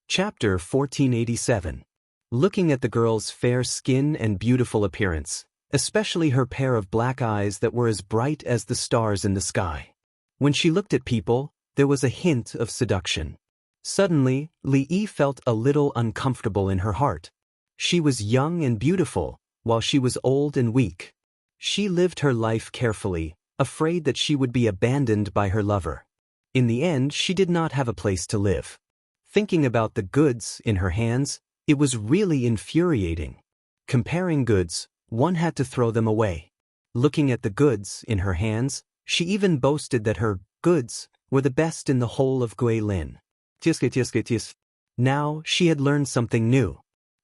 Chapter 1487. Looking at the girl's fair skin and beautiful appearance, especially her pair of black eyes that were as bright as the stars in the sky. When she looked at people, there was a hint of seduction. Suddenly, Li Yi felt a little uncomfortable in her heart. She was young and beautiful, while she was old and weak. She lived her life carefully, afraid that she would be abandoned by her lover. In the end, she did not have a place to live. Thinking about the goods in her hands, it was really infuriating. Comparing goods, one had to throw them away. Looking at the goods in her hands, she even boasted that her goods were the best in the whole of Guilin. Now, she had learned something new.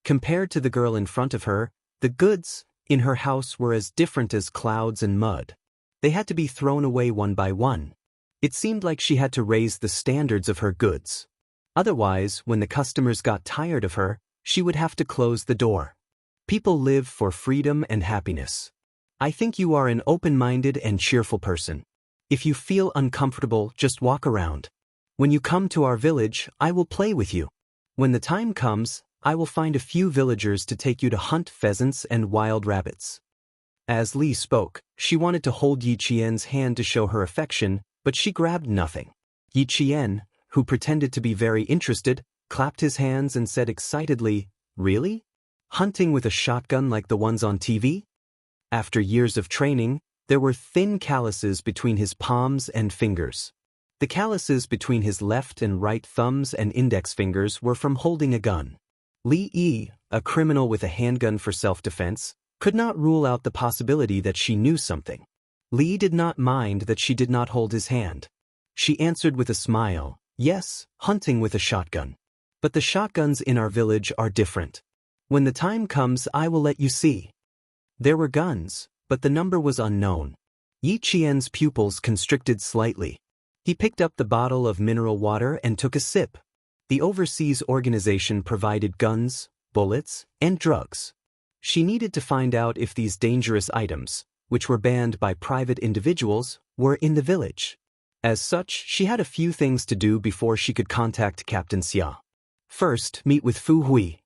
Compared to the girl in front of her, the goods in her house were as different as clouds and mud. They had to be thrown away one by one. It seemed like she had to raise the standards of her goods. Otherwise, when the customers got tired of her, she would have to close the door. People live for freedom and happiness. I think you are an open-minded and cheerful person. If you feel uncomfortable, just walk around. When you come to our village, I will play with you. When the time comes, I will find a few villagers to take you to hunt pheasants and wild rabbits. As Li spoke, she wanted to hold Yi Qian's hand to show her affection, but she grabbed nothing. Yi Qian, who pretended to be very interested, clapped his hands and said excitedly, "Really? Hunting with a shotgun like the ones on TV?" After years of training, there were thin calluses between his palms and fingers. The calluses between his left and right thumbs and index fingers were from holding a gun. Li Yi, a criminal with a handgun for self-defense, could not rule out the possibility that she knew something. Li did not mind that she did not hold his hand. She answered with a smile, "Yes, hunting with a shotgun. But the shotguns in our village are different. When the time comes, I will let you see." There were guns, but the number was unknown. Yi Qian's pupils constricted slightly. He picked up the bottle of mineral water and took a sip. The overseas organization provided guns, bullets, and drugs. She needed to find out if these dangerous items, which were banned by private individuals, were in the village. As such, she had a few things to do before she could contact Captain Xia. First, meet with Fu Hui.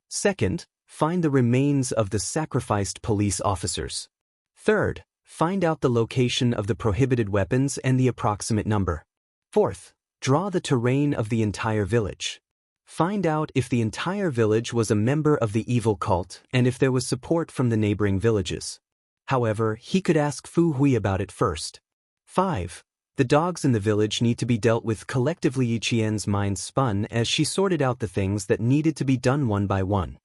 Second, find the remains of the sacrificed police officers. Third, find out the location of the prohibited weapons and the approximate number. Fourth, draw the terrain of the entire village. Find out if the entire village was a member of the evil cult and if there was support from the neighboring villages. However, he could ask Fu Hui about it first. 5. The dogs in the village need to be dealt with collectively. Yi Qian's mind spun as she sorted out the things that needed to be done one by one.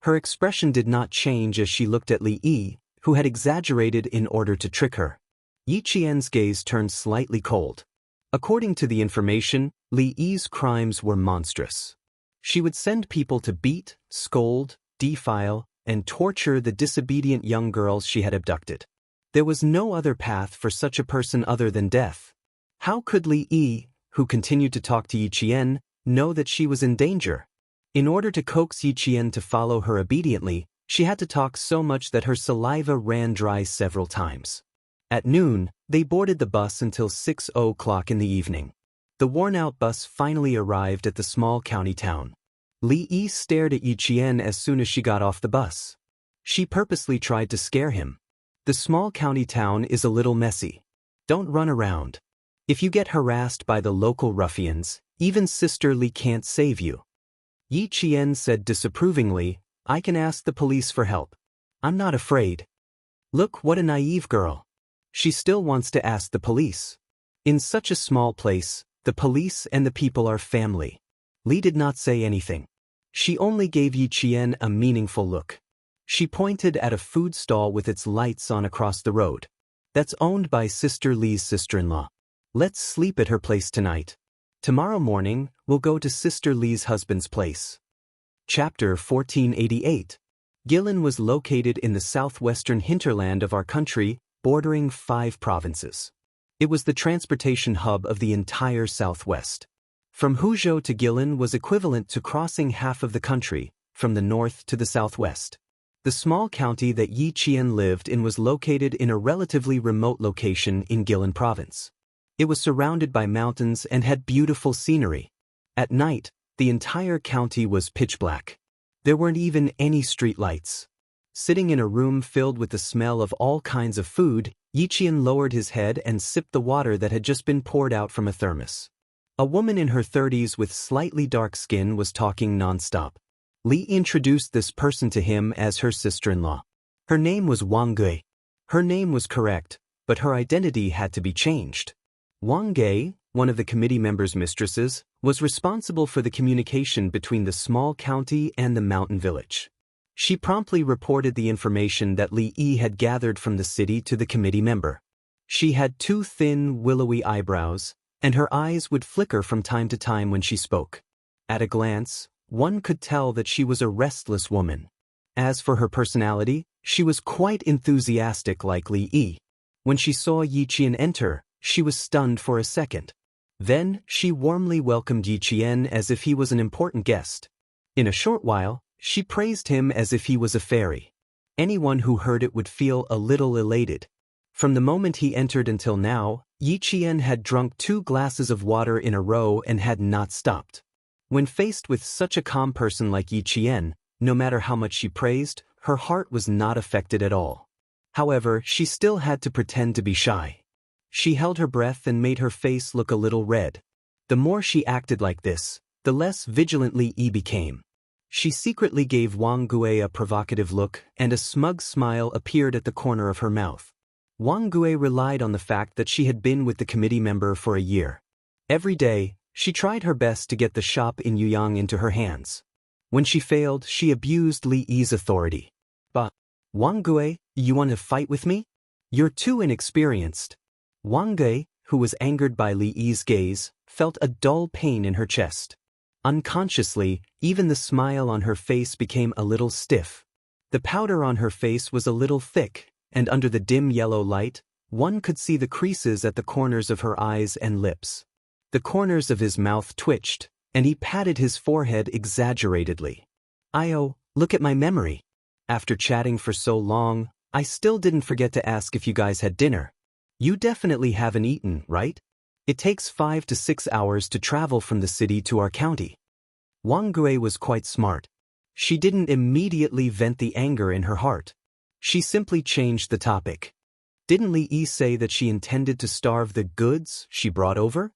Her expression did not change as she looked at Li Yi, who had exaggerated in order to trick her. Yi Qian's gaze turned slightly cold. According to the information, Li Yi's crimes were monstrous. She would send people to beat, scold, defile, and torture the disobedient young girls she had abducted. There was no other path for such a person other than death. How could Li Yi, who continued to talk to Yi Qian, know that she was in danger? In order to coax Yi Qian to follow her obediently, she had to talk so much that her saliva ran dry several times. At noon, they boarded the bus until 6 o'clock in the evening. The worn-out bus finally arrived at the small county town. Li Yi stared at Yi Qian as soon as she got off the bus. She purposely tried to scare him. The small county town is a little messy. Don't run around. If you get harassed by the local ruffians, even Sister Li can't save you. Yi Qian said disapprovingly, "I can ask the police for help. I'm not afraid." Look, what a naive girl. She still wants to ask the police. In such a small place, the police and the people are family. Li did not say anything. She only gave Yi Qian a meaningful look. She pointed at a food stall with its lights on across the road. That's owned by Sister Li's sister-in-law. Let's sleep at her place tonight. Tomorrow morning, we'll go to Sister Li's husband's place. Chapter 1488. Guilin was located in the southwestern hinterland of our country, bordering 5 provinces. It was the transportation hub of the entire southwest. From Huzhou to Guilin was equivalent to crossing half of the country, from the north to the southwest. The small county that Yi Qian lived in was located in a relatively remote location in Guilin province. It was surrounded by mountains and had beautiful scenery. At night, the entire county was pitch black. There weren't even any street lights. Sitting in a room filled with the smell of all kinds of food, Yi Qian lowered his head and sipped the water that had just been poured out from a thermos. A woman in her 30s with slightly dark skin was talking nonstop. Li introduced this person to him as her sister-in-law. Her name was Wang Gui. Her name was correct, but her identity had to be changed. Wang Gui, one of the committee members' mistresses, was responsible for the communication between the small county and the mountain village. She promptly reported the information that Li Yi had gathered from the city to the committee member. She had 2 thin, willowy eyebrows, and her eyes would flicker from time to time when she spoke. At a glance, one could tell that she was a restless woman. As for her personality, she was quite enthusiastic like Li Yi. When she saw Yi Qian enter, she was stunned for a second. Then, she warmly welcomed Yi Qian as if he was an important guest. In a short while, she praised him as if he was a fairy. Anyone who heard it would feel a little elated. From the moment he entered until now, Yi Qian had drunk 2 glasses of water in a row and had not stopped. When faced with such a calm person like Yi Qian, no matter how much she praised, her heart was not affected at all. However, she still had to pretend to be shy. She held her breath and made her face look a little red. The more she acted like this, the less vigilantly Yi became. She secretly gave Wang Gui a provocative look, and a smug smile appeared at the corner of her mouth. Wang Gui relied on the fact that she had been with the committee member for a year. Every day, she tried her best to get the shop in Yuyang into her hands. When she failed, she abused Li Yi's authority. But, Wang Gui, you want to fight with me? You're too inexperienced. Wang Gui, who was angered by Li Yi's gaze, felt a dull pain in her chest. Unconsciously, even the smile on her face became a little stiff. The powder on her face was a little thick, and under the dim yellow light, one could see the creases at the corners of her eyes and lips. The corners of his mouth twitched, and he patted his forehead exaggeratedly. "Oh, look at my memory. After chatting for so long, I still didn't forget to ask if you guys had dinner. You definitely haven't eaten, right? It takes 5 to 6 hours to travel from the city to our county." Wang Gui was quite smart. She didn't immediately vent the anger in her heart. She simply changed the topic. Didn't Li Yi say that she intended to starve the goods she brought over?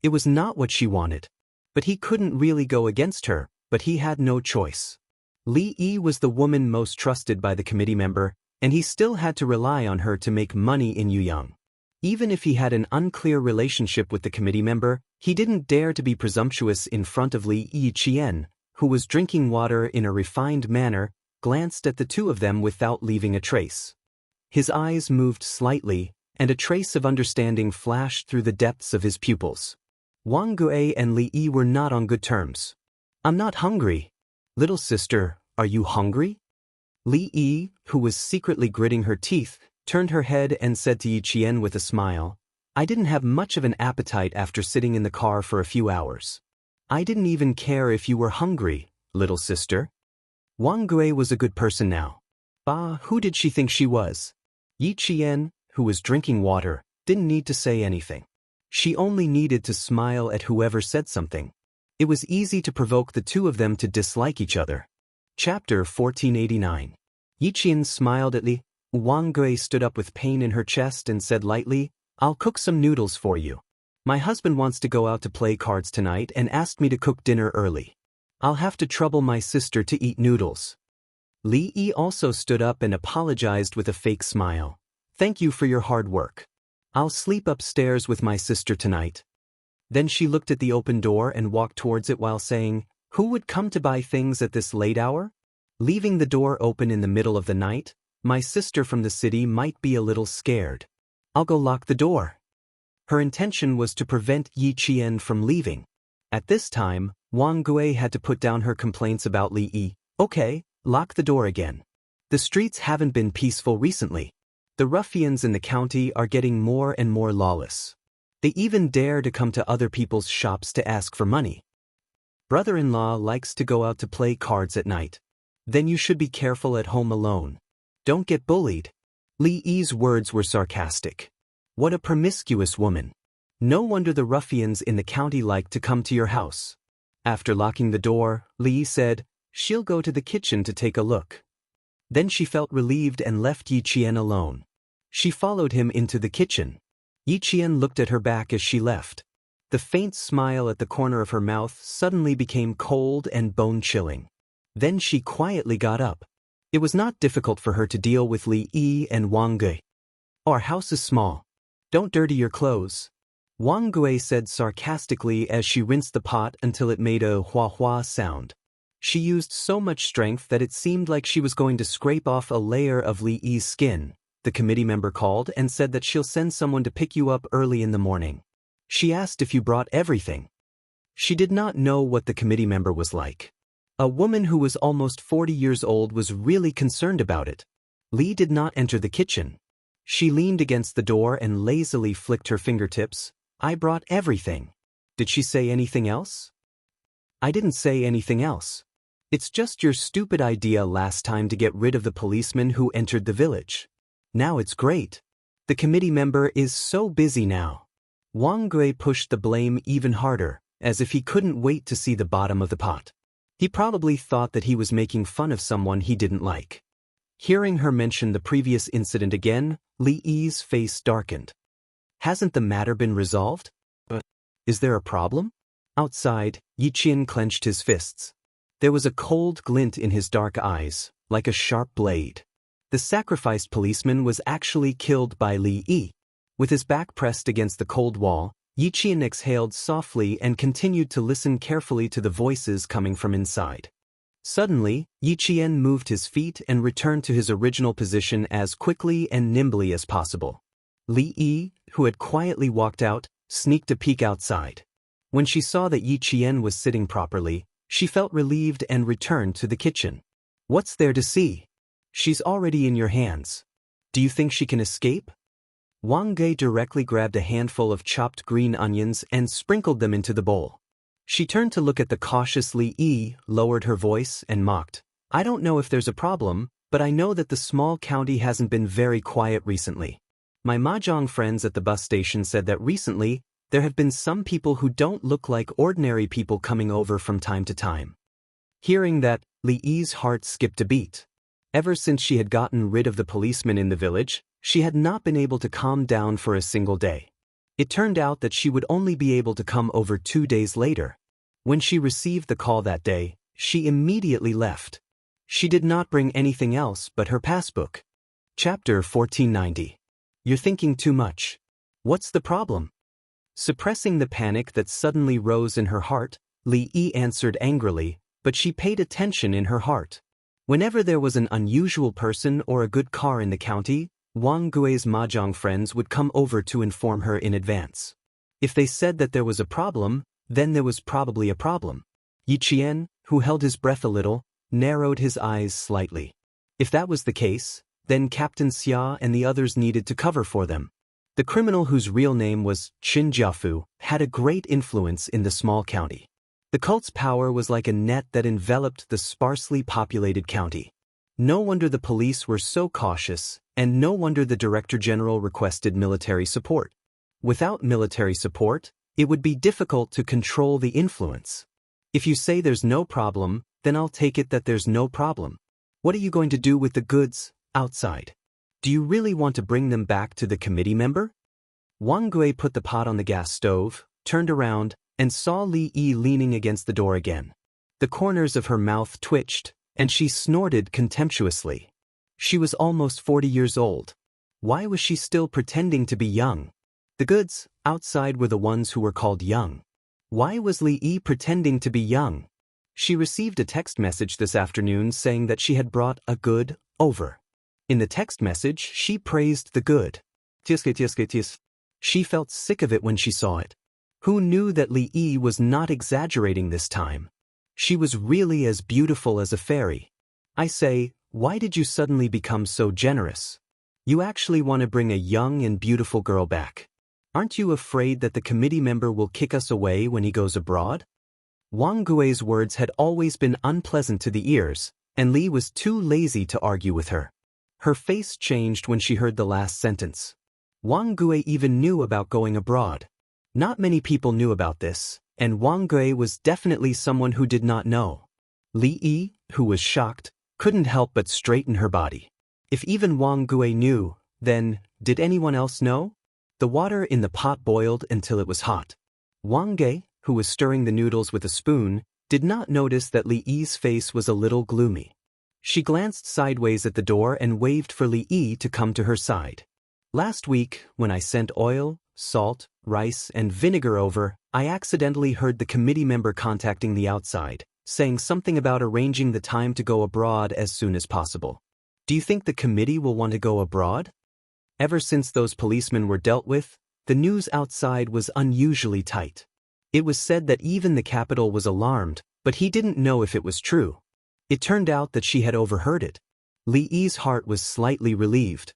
It was not what she wanted. But he couldn't really go against her, but he had no choice. Li Yi was the woman most trusted by the committee member, and he still had to rely on her to make money in Yuyang. Even if he had an unclear relationship with the committee member, he didn't dare to be presumptuous in front of Li Yi Qian, who was drinking water in a refined manner, glanced at the 2 of them without leaving a trace. His eyes moved slightly, and a trace of understanding flashed through the depths of his pupils. Wang Gui and Li Yi were not on good terms. "I'm not hungry. Little sister, are you hungry?" Li Yi, who was secretly gritting her teeth, turned her head and said to Yi Qian with a smile, "I didn't have much of an appetite after sitting in the car for a few hours. I didn't even care if you were hungry, little sister." Wang Gui was a good person now. Who did she think she was? Yi Qian, who was drinking water, didn't need to say anything. She only needed to smile at whoever said something. It was easy to provoke the 2 of them to dislike each other. Chapter 1489. Yi Qian smiled at Li. Wang Gui stood up with pain in her chest and said lightly, "I'll cook some noodles for you. My husband wants to go out to play cards tonight and asked me to cook dinner early. I'll have to trouble my sister to eat noodles." Li Yi also stood up and apologized with a fake smile. "Thank you for your hard work. I'll sleep upstairs with my sister tonight." Then she looked at the open door and walked towards it while saying, "Who would come to buy things at this late hour?" Leaving the door open in the middle of the night, my sister from the city might be a little scared. I'll go lock the door. Her intention was to prevent Yi Qian from leaving. At this time, Wang Gui had to put down her complaints about Li Yi. "Okay, lock the door again. The streets haven't been peaceful recently. The ruffians in the county are getting more and more lawless. They even dare to come to other people's shops to ask for money. Brother-in-law likes to go out to play cards at night. Then you should be careful at home alone. Don't get bullied." Li Yi's words were sarcastic. What a promiscuous woman. No wonder the ruffians in the county like to come to your house. After locking the door, Li Yi said, "She'll go to the kitchen to take a look." Then she felt relieved and left Yi Qian alone. She followed him into the kitchen. Yi Qian looked at her back as she left. The faint smile at the corner of her mouth suddenly became cold and bone-chilling. Then she quietly got up. It was not difficult for her to deal with Li Yi and Wang Gui. "Our house is small. Don't dirty your clothes," Wang Gui said sarcastically as she rinsed the pot until it made a hua-hua sound. She used so much strength that it seemed like she was going to scrape off a layer of Li Yi's skin. The committee member called and said that she'll send someone to pick you up early in the morning. She asked if you brought everything. She did not know what the committee member was like. A woman who was almost 40 years old was really concerned about it. Li did not enter the kitchen. She leaned against the door and lazily flicked her fingertips. "I brought everything." Did she say anything else? "I didn't say anything else. It's just your stupid idea last time to get rid of the policeman who entered the village. Now it's great. The committee member is so busy now." Wang Gui pushed the blame even harder, as if he couldn't wait to see the bottom of the pot. He probably thought that he was making fun of someone he didn't like. Hearing her mention the previous incident again, Li Yi's face darkened. Hasn't the matter been resolved? Is there a problem? Outside, Yi Qian clenched his fists. There was a cold glint in his dark eyes, like a sharp blade. The sacrificed policeman was actually killed by Li Yi. With his back pressed against the cold wall, Yi Qian exhaled softly and continued to listen carefully to the voices coming from inside. Suddenly, Yi Qian moved his feet and returned to his original position as quickly and nimbly as possible. Li Yi, who had quietly walked out, sneaked a peek outside. When she saw that Yi Qian was sitting properly, she felt relieved and returned to the kitchen. "What's there to see? She's already in your hands. Do you think she can escape?" Wang Gui directly grabbed a handful of chopped green onions and sprinkled them into the bowl. She turned to look at the cautious Li Yi, lowered her voice, and mocked. "I don't know if there's a problem, but I know that the small county hasn't been very quiet recently. My mahjong friends at the bus station said that recently, there have been some people who don't look like ordinary people coming over from time to time." Hearing that, Li Yi's heart skipped a beat. Ever since she had gotten rid of the policeman in the village, she had not been able to calm down for a single day. It turned out that she would only be able to come over 2 days later. When she received the call that day, she immediately left. She did not bring anything else but her passbook. Chapter 1490. You're thinking too much. What's the problem? Suppressing the panic that suddenly rose in her heart, Li Yi answered angrily, but she paid attention in her heart. Whenever there was an unusual person or a good car in the county, Wang Gui's mahjong friends would come over to inform her in advance. If they said that there was a problem, then there was probably a problem. Yi Qian, who held his breath a little, narrowed his eyes slightly. If that was the case, then Captain Xia and the others needed to cover for them. The criminal whose real name was Qin Jiafu had a great influence in the small county. The cult's power was like a net that enveloped the sparsely populated county. No wonder the police were so cautious, and no wonder the Director General requested military support. Without military support, it would be difficult to control the influence. If you say there's no problem, then I'll take it that there's no problem. What are you going to do with the goods outside? Do you really want to bring them back to the committee member? Wang Gui put the pot on the gas stove, turned around, and saw Li Yi leaning against the door again. The corners of her mouth twitched, and she snorted contemptuously. She was almost 40 years old. Why was she still pretending to be young? The goods outside were the ones who were called young. Why was Li Yi pretending to be young? She received a text message this afternoon saying that she had brought a good over. In the text message, she praised the good. She felt sick of it when she saw it. Who knew that Li Yi was not exaggerating this time? She was really as beautiful as a fairy. I say, why did you suddenly become so generous? You actually want to bring a young and beautiful girl back. Aren't you afraid that the committee member will kick us away when he goes abroad? Wang Gui's words had always been unpleasant to the ears, and Li was too lazy to argue with her. Her face changed when she heard the last sentence. Wang Gui even knew about going abroad. Not many people knew about this, and Wang Gui was definitely someone who did not know. Li Yi, who was shocked, couldn't help but straighten her body. If even Wang Gui knew, then, did anyone else know? The water in the pot boiled until it was hot. Wang Gui, who was stirring the noodles with a spoon, did not notice that Li Yi's face was a little gloomy. She glanced sideways at the door and waved for Li Yi to come to her side. Last week, when I sent oil, salt, rice, and vinegar over, I accidentally heard the committee member contacting the outside, saying something about arranging the time to go abroad as soon as possible. Do you think the committee will want to go abroad? Ever since those policemen were dealt with, the news outside was unusually tight. It was said that even the capital was alarmed, but he didn't know if it was true. It turned out that she had overheard it. Li Yi's heart was slightly relieved.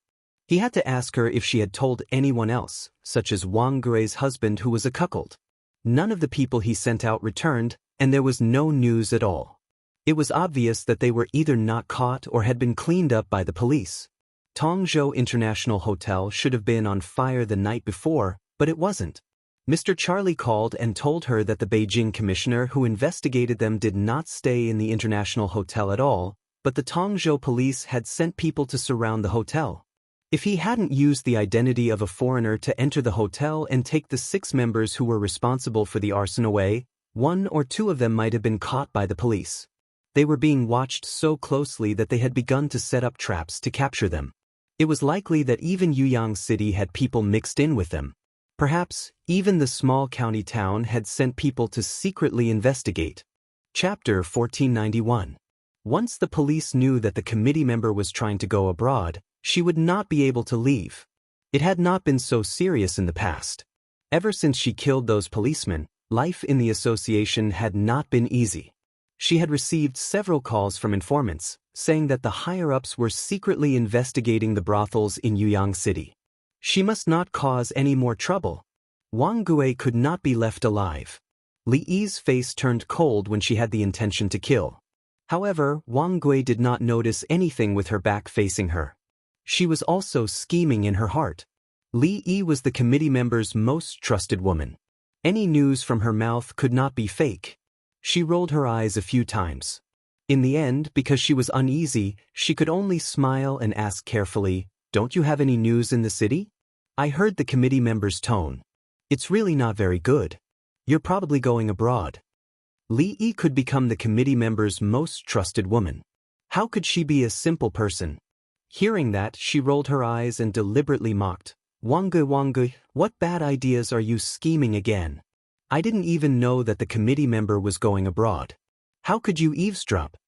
He had to ask her if she had told anyone else, such as Wang Gui's husband who was a cuckold. None of the people he sent out returned, and there was no news at all. It was obvious that they were either not caught or had been cleaned up by the police. Tongzhou International Hotel should have been on fire the night before, but it wasn't. Mr. Charlie called and told her that the Beijing commissioner who investigated them did not stay in the International Hotel at all, but the Tongzhou police had sent people to surround the hotel. If he hadn't used the identity of a foreigner to enter the hotel and take the 6 members who were responsible for the arson away, 1 or 2 of them might have been caught by the police. They were being watched so closely that they had begun to set up traps to capture them. It was likely that even Yuyang City had people mixed in with them. Perhaps, even the small county town had sent people to secretly investigate. Chapter 1491. Once the police knew that the committee member was trying to go abroad, she would not be able to leave. It had not been so serious in the past. Ever since she killed those policemen, life in the association had not been easy. She had received several calls from informants, saying that the higher-ups were secretly investigating the brothels in Yuyang City. She must not cause any more trouble. Wang Gui could not be left alive. Li Yi's face turned cold when she had the intention to kill. However, Wang Gui did not notice anything with her back facing her. She was also scheming in her heart. Li Yi was the committee member's most trusted woman. Any news from her mouth could not be fake. She rolled her eyes a few times. In the end, because she was uneasy, she could only smile and ask carefully, "Don't you have any news in the city?" I heard the committee member's tone. "It's really not very good. You're probably going abroad." Li Yi could become the committee member's most trusted woman. How could she be a simple person? Hearing that, she rolled her eyes and deliberately mocked. Wang Gui, what bad ideas are you scheming again? I didn't even know that the committee member was going abroad. How could you eavesdrop?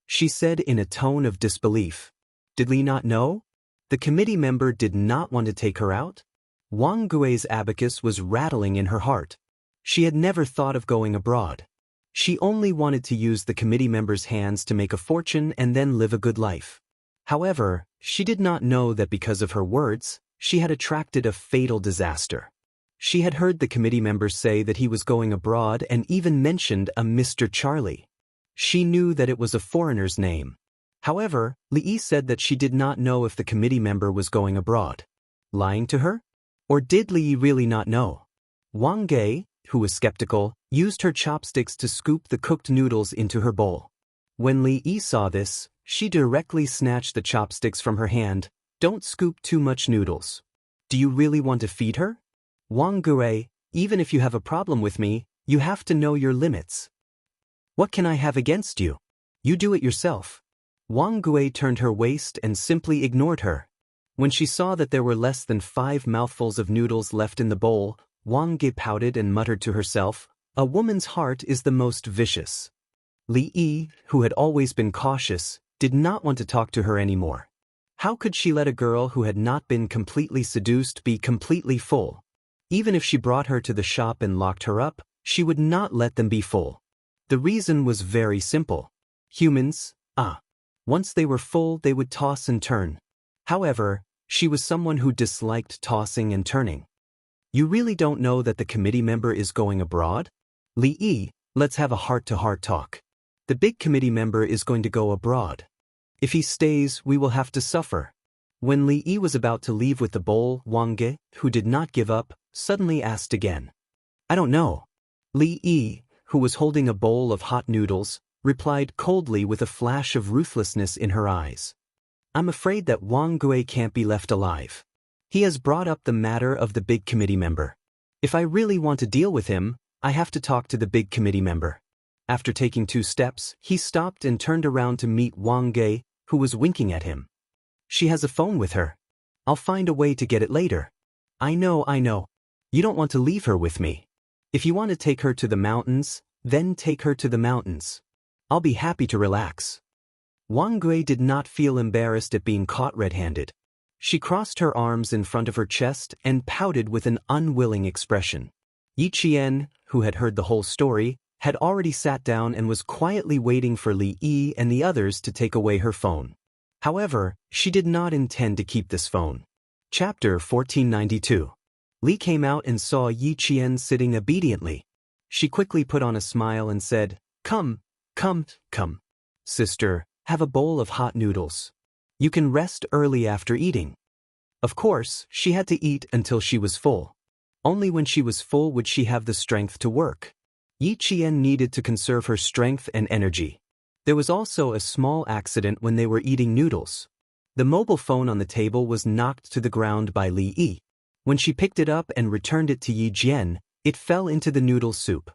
She said in a tone of disbelief. Did Li not know? The committee member did not want to take her out? Wang Gui's abacus was rattling in her heart. She had never thought of going abroad. She only wanted to use the committee member's hands to make a fortune and then live a good life. However, she did not know that because of her words, she had attracted a fatal disaster. She had heard the committee member say that he was going abroad and even mentioned a Mr. Charlie. She knew that it was a foreigner's name. However, Li Yi said that she did not know if the committee member was going abroad. Lying to her? Or did Li Yi really not know? Wang Gui, who was skeptical, used her chopsticks to scoop the cooked noodles into her bowl. When Li Yi saw this, she directly snatched the chopsticks from her hand. Don't scoop too much noodles. Do you really want to feed her? Wang Gui, even if you have a problem with me, you have to know your limits. What can I have against you? You do it yourself. Wang Gui turned her waist and simply ignored her. When she saw that there were less than 5 mouthfuls of noodles left in the bowl, Wang Ge pouted and muttered to herself, "A woman's heart is the most vicious." Li Yi, who had always been cautious, did not want to talk to her anymore. How could she let a girl who had not been completely seduced be completely full? Even if she brought her to the shop and locked her up, she would not let them be full. The reason was very simple. Humans, once they were full they would toss and turn. However, she was someone who disliked tossing and turning. "You really don't know that the committee member is going abroad? Li Yi, let's have a heart-to-heart talk. The big committee member is going to go abroad. If he stays, we will have to suffer." When Li Yi was about to leave with the bowl, Wang Ge, who did not give up, suddenly asked again. "I don't know." Li Yi, who was holding a bowl of hot noodles, replied coldly with a flash of ruthlessness in her eyes. "I'm afraid that Wang Gui can't be left alive. He has brought up the matter of the big committee member. If I really want to deal with him, I have to talk to the big committee member." After taking 2 steps, he stopped and turned around to meet Wang Ge, who was winking at him. "She has a phone with her. I'll find a way to get it later." I know. You don't want to leave her with me. If you want to take her to the mountains, then take her to the mountains. I'll be happy to relax." Wang Gui did not feel embarrassed at being caught red-handed. She crossed her arms in front of her chest and pouted with an unwilling expression. Yi Qian, who had heard the whole story, had already sat down and was quietly waiting for Li Yi and the others to take away her phone. However, she did not intend to keep this phone. Chapter 1492. Li came out and saw Yi Qian sitting obediently. She quickly put on a smile and said, Come. Sister, have a bowl of hot noodles. You can rest early after eating." Of course, she had to eat until she was full. Only when she was full would she have the strength to work. Yi Qian needed to conserve her strength and energy. There was also a small accident when they were eating noodles. The mobile phone on the table was knocked to the ground by Li Yi. When she picked it up and returned it to Yi Jian, it fell into the noodle soup.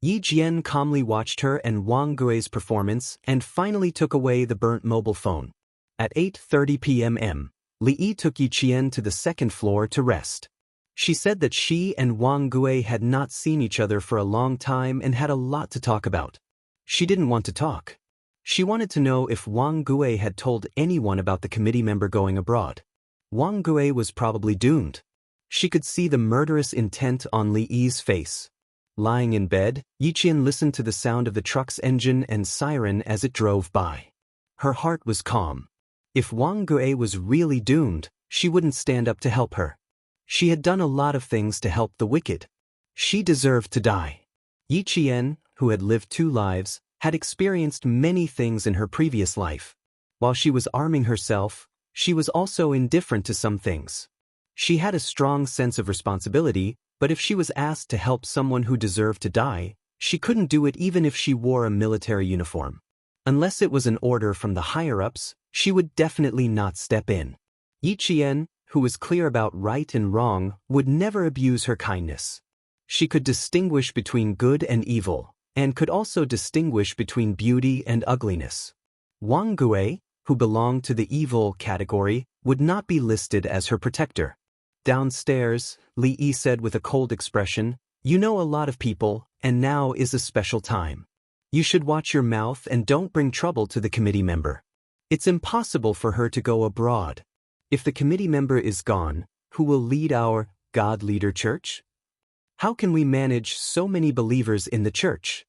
Yi Jian calmly watched her and Wang Gui's performance and finally took away the burnt mobile phone. At 8:30 p.m., Li Yi took Yi Qian to the 2nd floor to rest. She said that she and Wang Gui had not seen each other for a long time and had a lot to talk about. She didn't want to talk. She wanted to know if Wang Gui had told anyone about the committee member going abroad. Wang Gui was probably doomed. She could see the murderous intent on Li Yi's face. Lying in bed, Yi Qian listened to the sound of the truck's engine and siren as it drove by. Her heart was calm. If Wang Gui was really doomed, she wouldn't stand up to help her. She had done a lot of things to help the wicked. She deserved to die. Yi Qian, who had lived 2 lives, had experienced many things in her previous life. While she was arming herself, she was also indifferent to some things. She had a strong sense of responsibility, but if she was asked to help someone who deserved to die, she couldn't do it even if she wore a military uniform. Unless it was an order from the higher-ups, she would definitely not step in. Yi Qian, who was clear about right and wrong, would never abuse her kindness. She could distinguish between good and evil, and could also distinguish between beauty and ugliness. Wang Gui, who belonged to the evil category, would not be listed as her protector. Downstairs, Li Yi said with a cold expression, "You know a lot of people, and now is a special time. You should watch your mouth and don't bring trouble to the committee member. It's impossible for her to go abroad. If the committee member is gone, who will lead our God leader church? How can we manage so many believers in the church?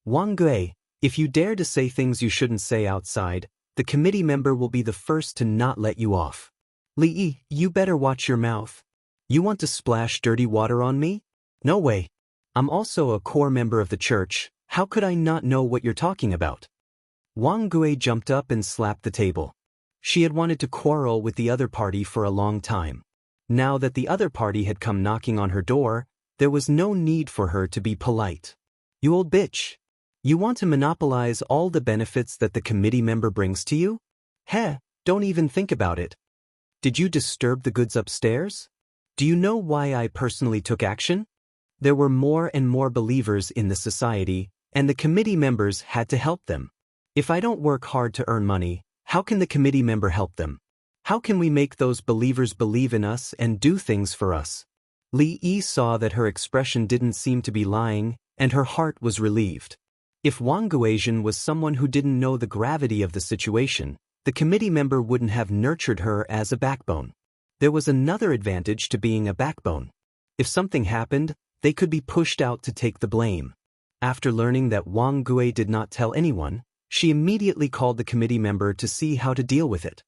Wang Gui, if you dare to say things you shouldn't say outside, the committee member will be the first to not let you off. Li Yi, you better watch your mouth. You want to splash dirty water on me? No way. I'm also a core member of the church. How could I not know what you're talking about?" Wang Gui jumped up and slapped the table. She had wanted to quarrel with the other party for a long time. Now that the other party had come knocking on her door, there was no need for her to be polite. "You old bitch. You want to monopolize all the benefits that the committee member brings to you? Don't even think about it. Did you disturb the goods upstairs? Do you know why I personally took action? There were more and more believers in the society, and the committee members had to help them. If I don't work hard to earn money, how can the committee member help them? How can we make those believers believe in us and do things for us? Li Yi saw that her expression didn't seem to be lying, and her heart was relieved. If Wang Guizhen was someone who didn't know the gravity of the situation, the committee member wouldn't have nurtured her as a backbone. There was another advantage to being a backbone. If something happened, they could be pushed out to take the blame. After learning that Wang Gui did not tell anyone, she immediately called the committee member to see how to deal with it.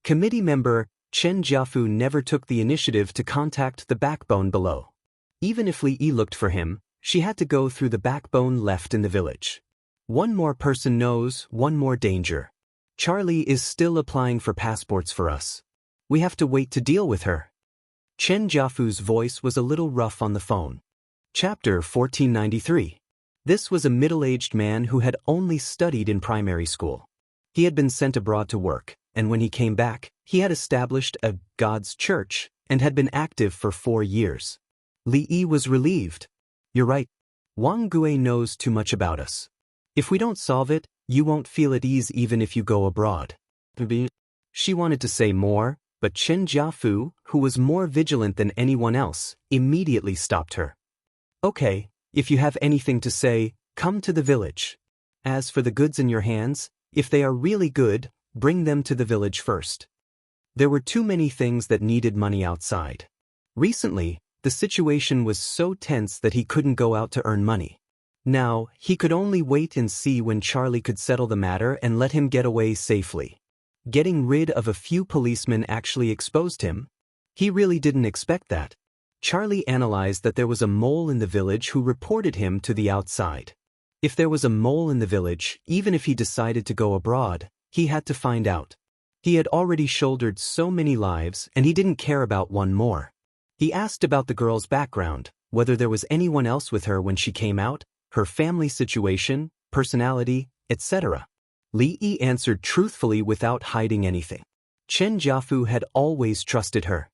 Committee member Chen Jiafu never took the initiative to contact the backbone below. Even if Li Yi looked for him, she had to go through the backbone left in the village. One more person knows, one more danger. Charlie is still applying for passports for us. We have to wait to deal with her. Chen Jiafu's voice was a little rough on the phone. Chapter 1493. This was a middle-aged man who had only studied in primary school. He had been sent abroad to work, and when he came back, he had established a God's church and had been active for 4 years. Li Yi was relieved. You're right. Wang Gui knows too much about us. If we don't solve it, you won't feel at ease even if you go abroad. She wanted to say more, but Chen Jiafu, who was more vigilant than anyone else, immediately stopped her. Okay, if you have anything to say, come to the village. As for the goods in your hands, if they are really good, bring them to the village first. There were too many things that needed money outside. Recently, the situation was so tense that he couldn't go out to earn money. Now, he could only wait and see when Charlie could settle the matter and let him get away safely. Getting rid of a few policemen actually exposed him. He really didn't expect that. Charlie analyzed that there was a mole in the village who reported him to the outside. If there was a mole in the village, even if he decided to go abroad, he had to find out. He had already shouldered so many lives and he didn't care about one more. He asked about the girl's background, whether there was anyone else with her when she came out, her family situation, personality, etc. Li Yi answered truthfully without hiding anything. Chen Jiafu had always trusted her.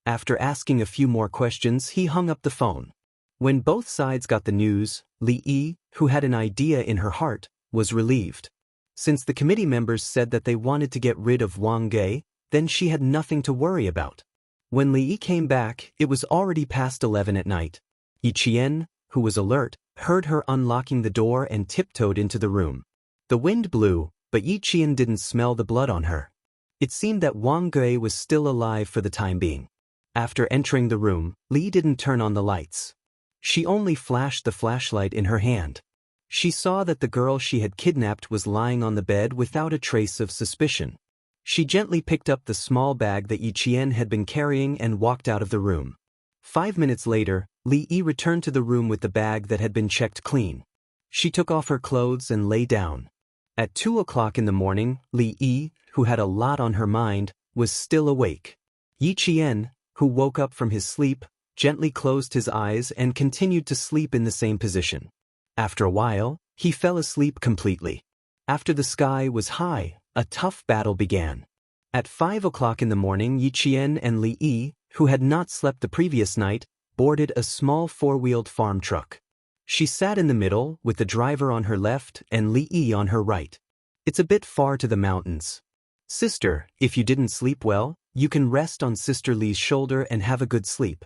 After asking a few more questions, he hung up the phone. When both sides got the news, Li Yi, who had an idea in her heart, was relieved. Since the committee members said that they wanted to get rid of Wang Gui, then she had nothing to worry about. When Li Yi came back, it was already past 11 at night. Yi Qian, who was alert, heard her unlocking the door and tiptoed into the room. The wind blew, but Yi Qian didn't smell the blood on her. It seemed that Wang Gui was still alive for the time being. After entering the room, Li didn't turn on the lights. She only flashed the flashlight in her hand. She saw that the girl she had kidnapped was lying on the bed without a trace of suspicion. She gently picked up the small bag that Yi Qian had been carrying and walked out of the room. 5 minutes later, Li Yi returned to the room with the bag that had been checked clean. She took off her clothes and lay down. At 2 o'clock in the morning, Li Yi, who had a lot on her mind, was still awake. Yi Qian, who woke up from his sleep, gently closed his eyes and continued to sleep in the same position. After a while, he fell asleep completely. After the sky was high, a tough battle began. At 5 o'clock in the morning, Yi Qian and Li Yi, who had not slept the previous night, boarded a small 4-wheeled farm truck. She sat in the middle, with the driver on her left and Li Yi on her right. It's a bit far to the mountains. Sister, if you didn't sleep well, you can rest on Sister Li's shoulder and have a good sleep.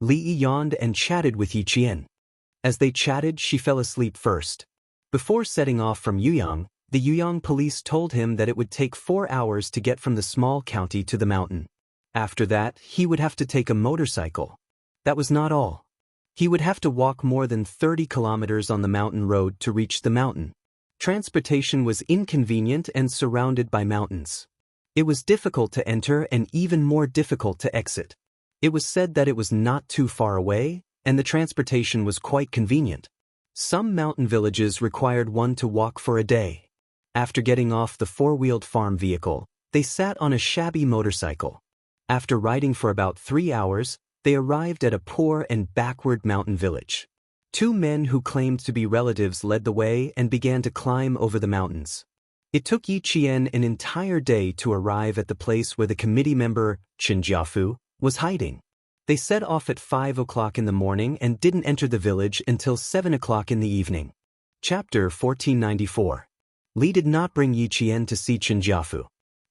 Li Yi yawned and chatted with Yi Qian. As they chatted, she fell asleep first. Before setting off from Yuyang, the Yuyang police told him that it would take 4 hours to get from the small county to the mountain. After that, he would have to take a motorcycle. That was not all. He would have to walk more than 30 kilometers on the mountain road to reach the mountain. Transportation was inconvenient and surrounded by mountains. It was difficult to enter and even more difficult to exit. It was said that it was not too far away, and the transportation was quite convenient. Some mountain villages required one to walk for a day. After getting off the 4-wheeled farm vehicle, they sat on a shabby motorcycle. After riding for about 3 hours, they arrived at a poor and backward mountain village. 2 men who claimed to be relatives led the way and began to climb over the mountains. It took Yi Qian an entire day to arrive at the place where the committee member, Chen Jiafu, was hiding. They set off at 5 o'clock in the morning and didn't enter the village until 7 o'clock in the evening. Chapter 1494. Li did not bring Yi Qian to see Chen Jiafu.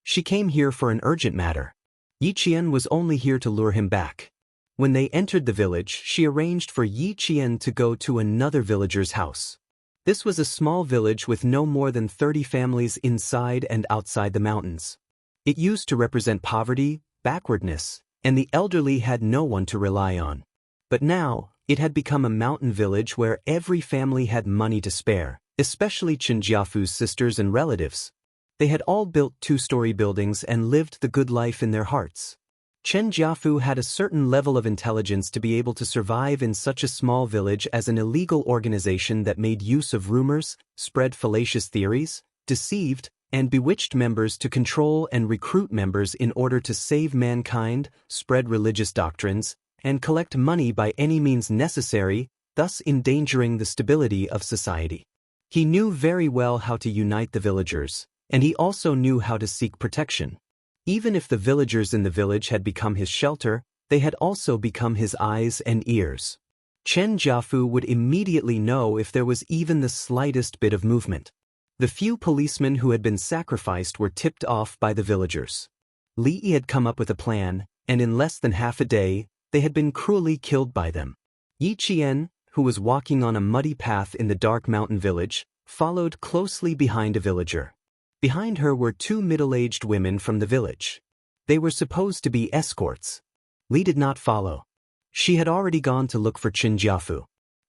She came here for an urgent matter. Yi Qian was only here to lure him back. When they entered the village, she arranged for Yi Qian to go to another villager's house. This was a small village with no more than 30 families inside and outside the mountains. It used to represent poverty, backwardness, and the elderly had no one to rely on. But now, it had become a mountain village where every family had money to spare, especially Chen Jiafu's sisters and relatives. They had all built two-story buildings and lived the good life in their hearts. Chen Jiafu had a certain level of intelligence to be able to survive in such a small village as an illegal organization that made use of rumors, spread fallacious theories, deceived, and bewitched members to control and recruit members in order to save mankind, spread religious doctrines, and collect money by any means necessary, thus endangering the stability of society. He knew very well how to unite the villagers, and he also knew how to seek protection. Even if the villagers in the village had become his shelter, they had also become his eyes and ears. Chen Jiafu would immediately know if there was even the slightest bit of movement. The few policemen who had been sacrificed were tipped off by the villagers. Li Yi had come up with a plan, and in less than half a day, they had been cruelly killed by them. Yi Qian, who was walking on a muddy path in the dark mountain village, followed closely behind a villager. Behind her were two middle-aged women from the village. They were supposed to be escorts. Li did not follow. She had already gone to look for Chen Jiafu.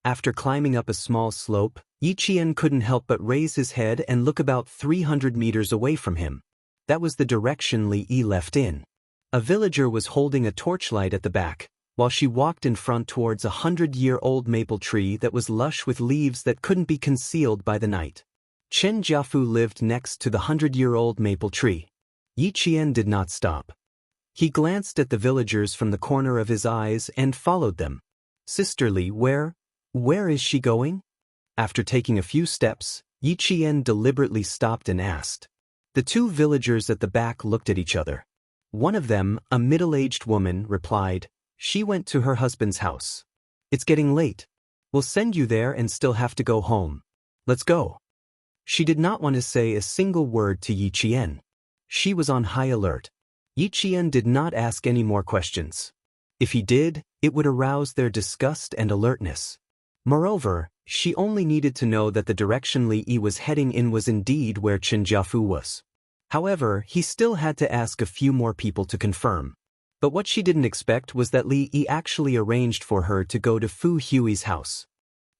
After climbing up a small slope, Yi Qian couldn't help but raise his head and look about 300 meters away from him. That was the direction Li Yi left in. A villager was holding a torchlight at the back, while she walked in front towards a 100-year-old maple tree that was lush with leaves that couldn't be concealed by the night. Chen Jiafu lived next to the 100-year-old maple tree. Yi Qian did not stop. He glanced at the villagers from the corner of his eyes and followed them. "Sister Li, where is she going?" After taking a few steps, Yi Qian deliberately stopped and asked. The two villagers at the back looked at each other. One of them, a middle-aged woman, replied, "She went to her husband's house. It's getting late. We'll send you there and still have to go home. Let's go." She did not want to say a single word to Yi Qian. She was on high alert. Yi Qian did not ask any more questions. If he did, it would arouse their disgust and alertness. Moreover, she only needed to know that the direction Li Yi was heading in was indeed where Chen Jiafu was. However, he still had to ask a few more people to confirm. But what she didn't expect was that Li Yi actually arranged for her to go to Fu Hui's house.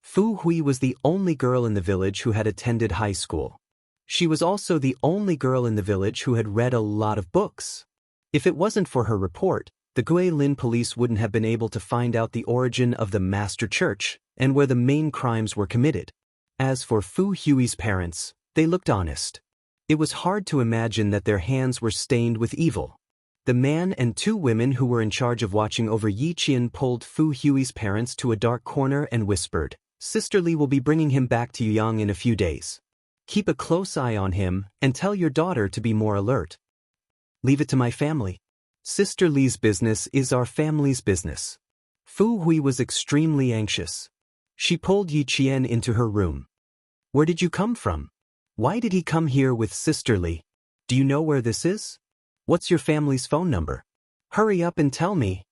Fu Hui was the only girl in the village who had attended high school. She was also the only girl in the village who had read a lot of books. If it wasn't for her report, the Guilin police wouldn't have been able to find out the origin of the Master Church and where the main crimes were committed. As for Fu Hui's parents, they looked honest. It was hard to imagine that their hands were stained with evil. The man and two women who were in charge of watching over Yi Qian pulled Fu Hui's parents to a dark corner and whispered, "Sister Li will be bringing him back to Yang in a few days. Keep a close eye on him and tell your daughter to be more alert." "Leave it to my family. Sister Li's business is our family's business." Fu Hui was extremely anxious. She pulled Yi Qian into her room. "Where did you come from? Why did he come here with Sister Li? Do you know where this is? What's your family's phone number? Hurry up and tell me."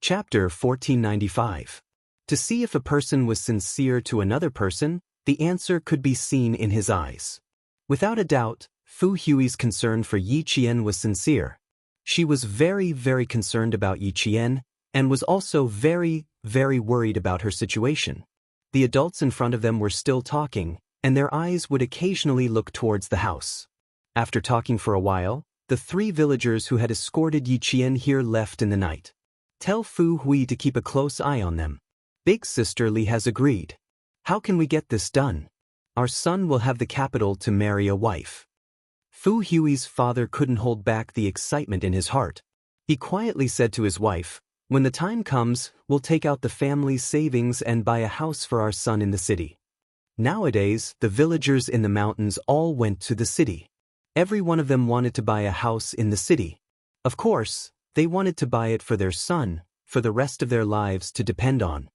Chapter 1495. To see if a person was sincere to another person, the answer could be seen in his eyes. Without a doubt, Fu Hui's concern for Yi Qian was sincere. She was very, very concerned about Yi Qian, and was also very, very worried about her situation. The adults in front of them were still talking, and their eyes would occasionally look towards the house. After talking for a while, the three villagers who had escorted Yi Qian here left in the night. "Tell Fu Hui to keep a close eye on them. Big Sister Li has agreed. How can we get this done? Our son will have the capital to marry a wife." Fu Hui's father couldn't hold back the excitement in his heart. He quietly said to his wife, "When the time comes, we'll take out the family's savings and buy a house for our son in the city." Nowadays, the villagers in the mountains all went to the city. Every one of them wanted to buy a house in the city. Of course, they wanted to buy it for their son, for the rest of their lives to depend on.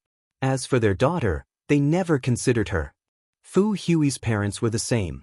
As for their daughter, they never considered her. Fu Hui's parents were the same.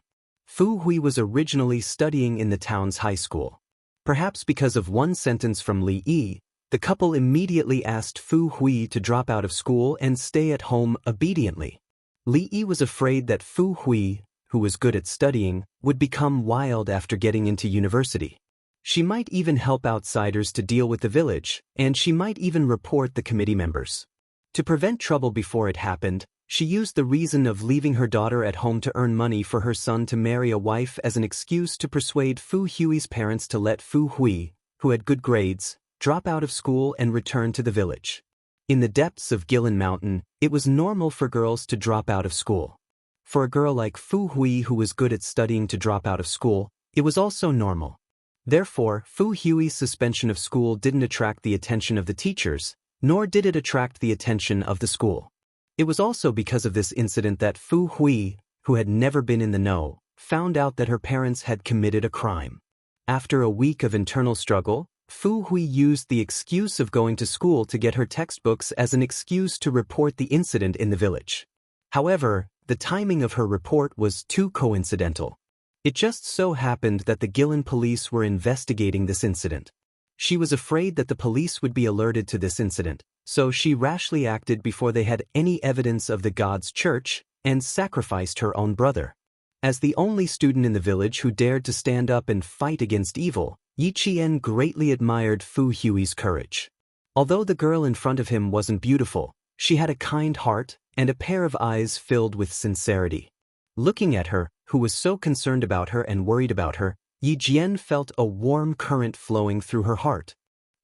Fu Hui was originally studying in the town's high school. Perhaps because of one sentence from Li Yi, the couple immediately asked Fu Hui to drop out of school and stay at home obediently. Li Yi was afraid that Fu Hui, who was good at studying, would become wild after getting into university. She might even help outsiders to deal with the village, and she might even report the committee members. To prevent trouble before it happened, she used the reason of leaving her daughter at home to earn money for her son to marry a wife as an excuse to persuade Fu Hui's parents to let Fu Hui, who had good grades, drop out of school and return to the village. In the depths of Gilin Mountain, it was normal for girls to drop out of school. For a girl like Fu Hui who was good at studying to drop out of school, it was also normal. Therefore, Fu Hui's suspension of school didn't attract the attention of the teachers, nor did it attract the attention of the school. It was also because of this incident that Fu Hui, who had never been in the know, found out that her parents had committed a crime. After a week of internal struggle, Fu Hui used the excuse of going to school to get her textbooks as an excuse to report the incident in the village. However, the timing of her report was too coincidental. It just so happened that the Gilin police were investigating this incident. She was afraid that the police would be alerted to this incident, so she rashly acted before they had any evidence of the God's church and sacrificed her own brother. As the only student in the village who dared to stand up and fight against evil, Yi Qian greatly admired Fu Hui's courage. Although the girl in front of him wasn't beautiful, she had a kind heart and a pair of eyes filled with sincerity. Looking at her, who was so concerned about her and worried about her, Yi Jian felt a warm current flowing through her heart.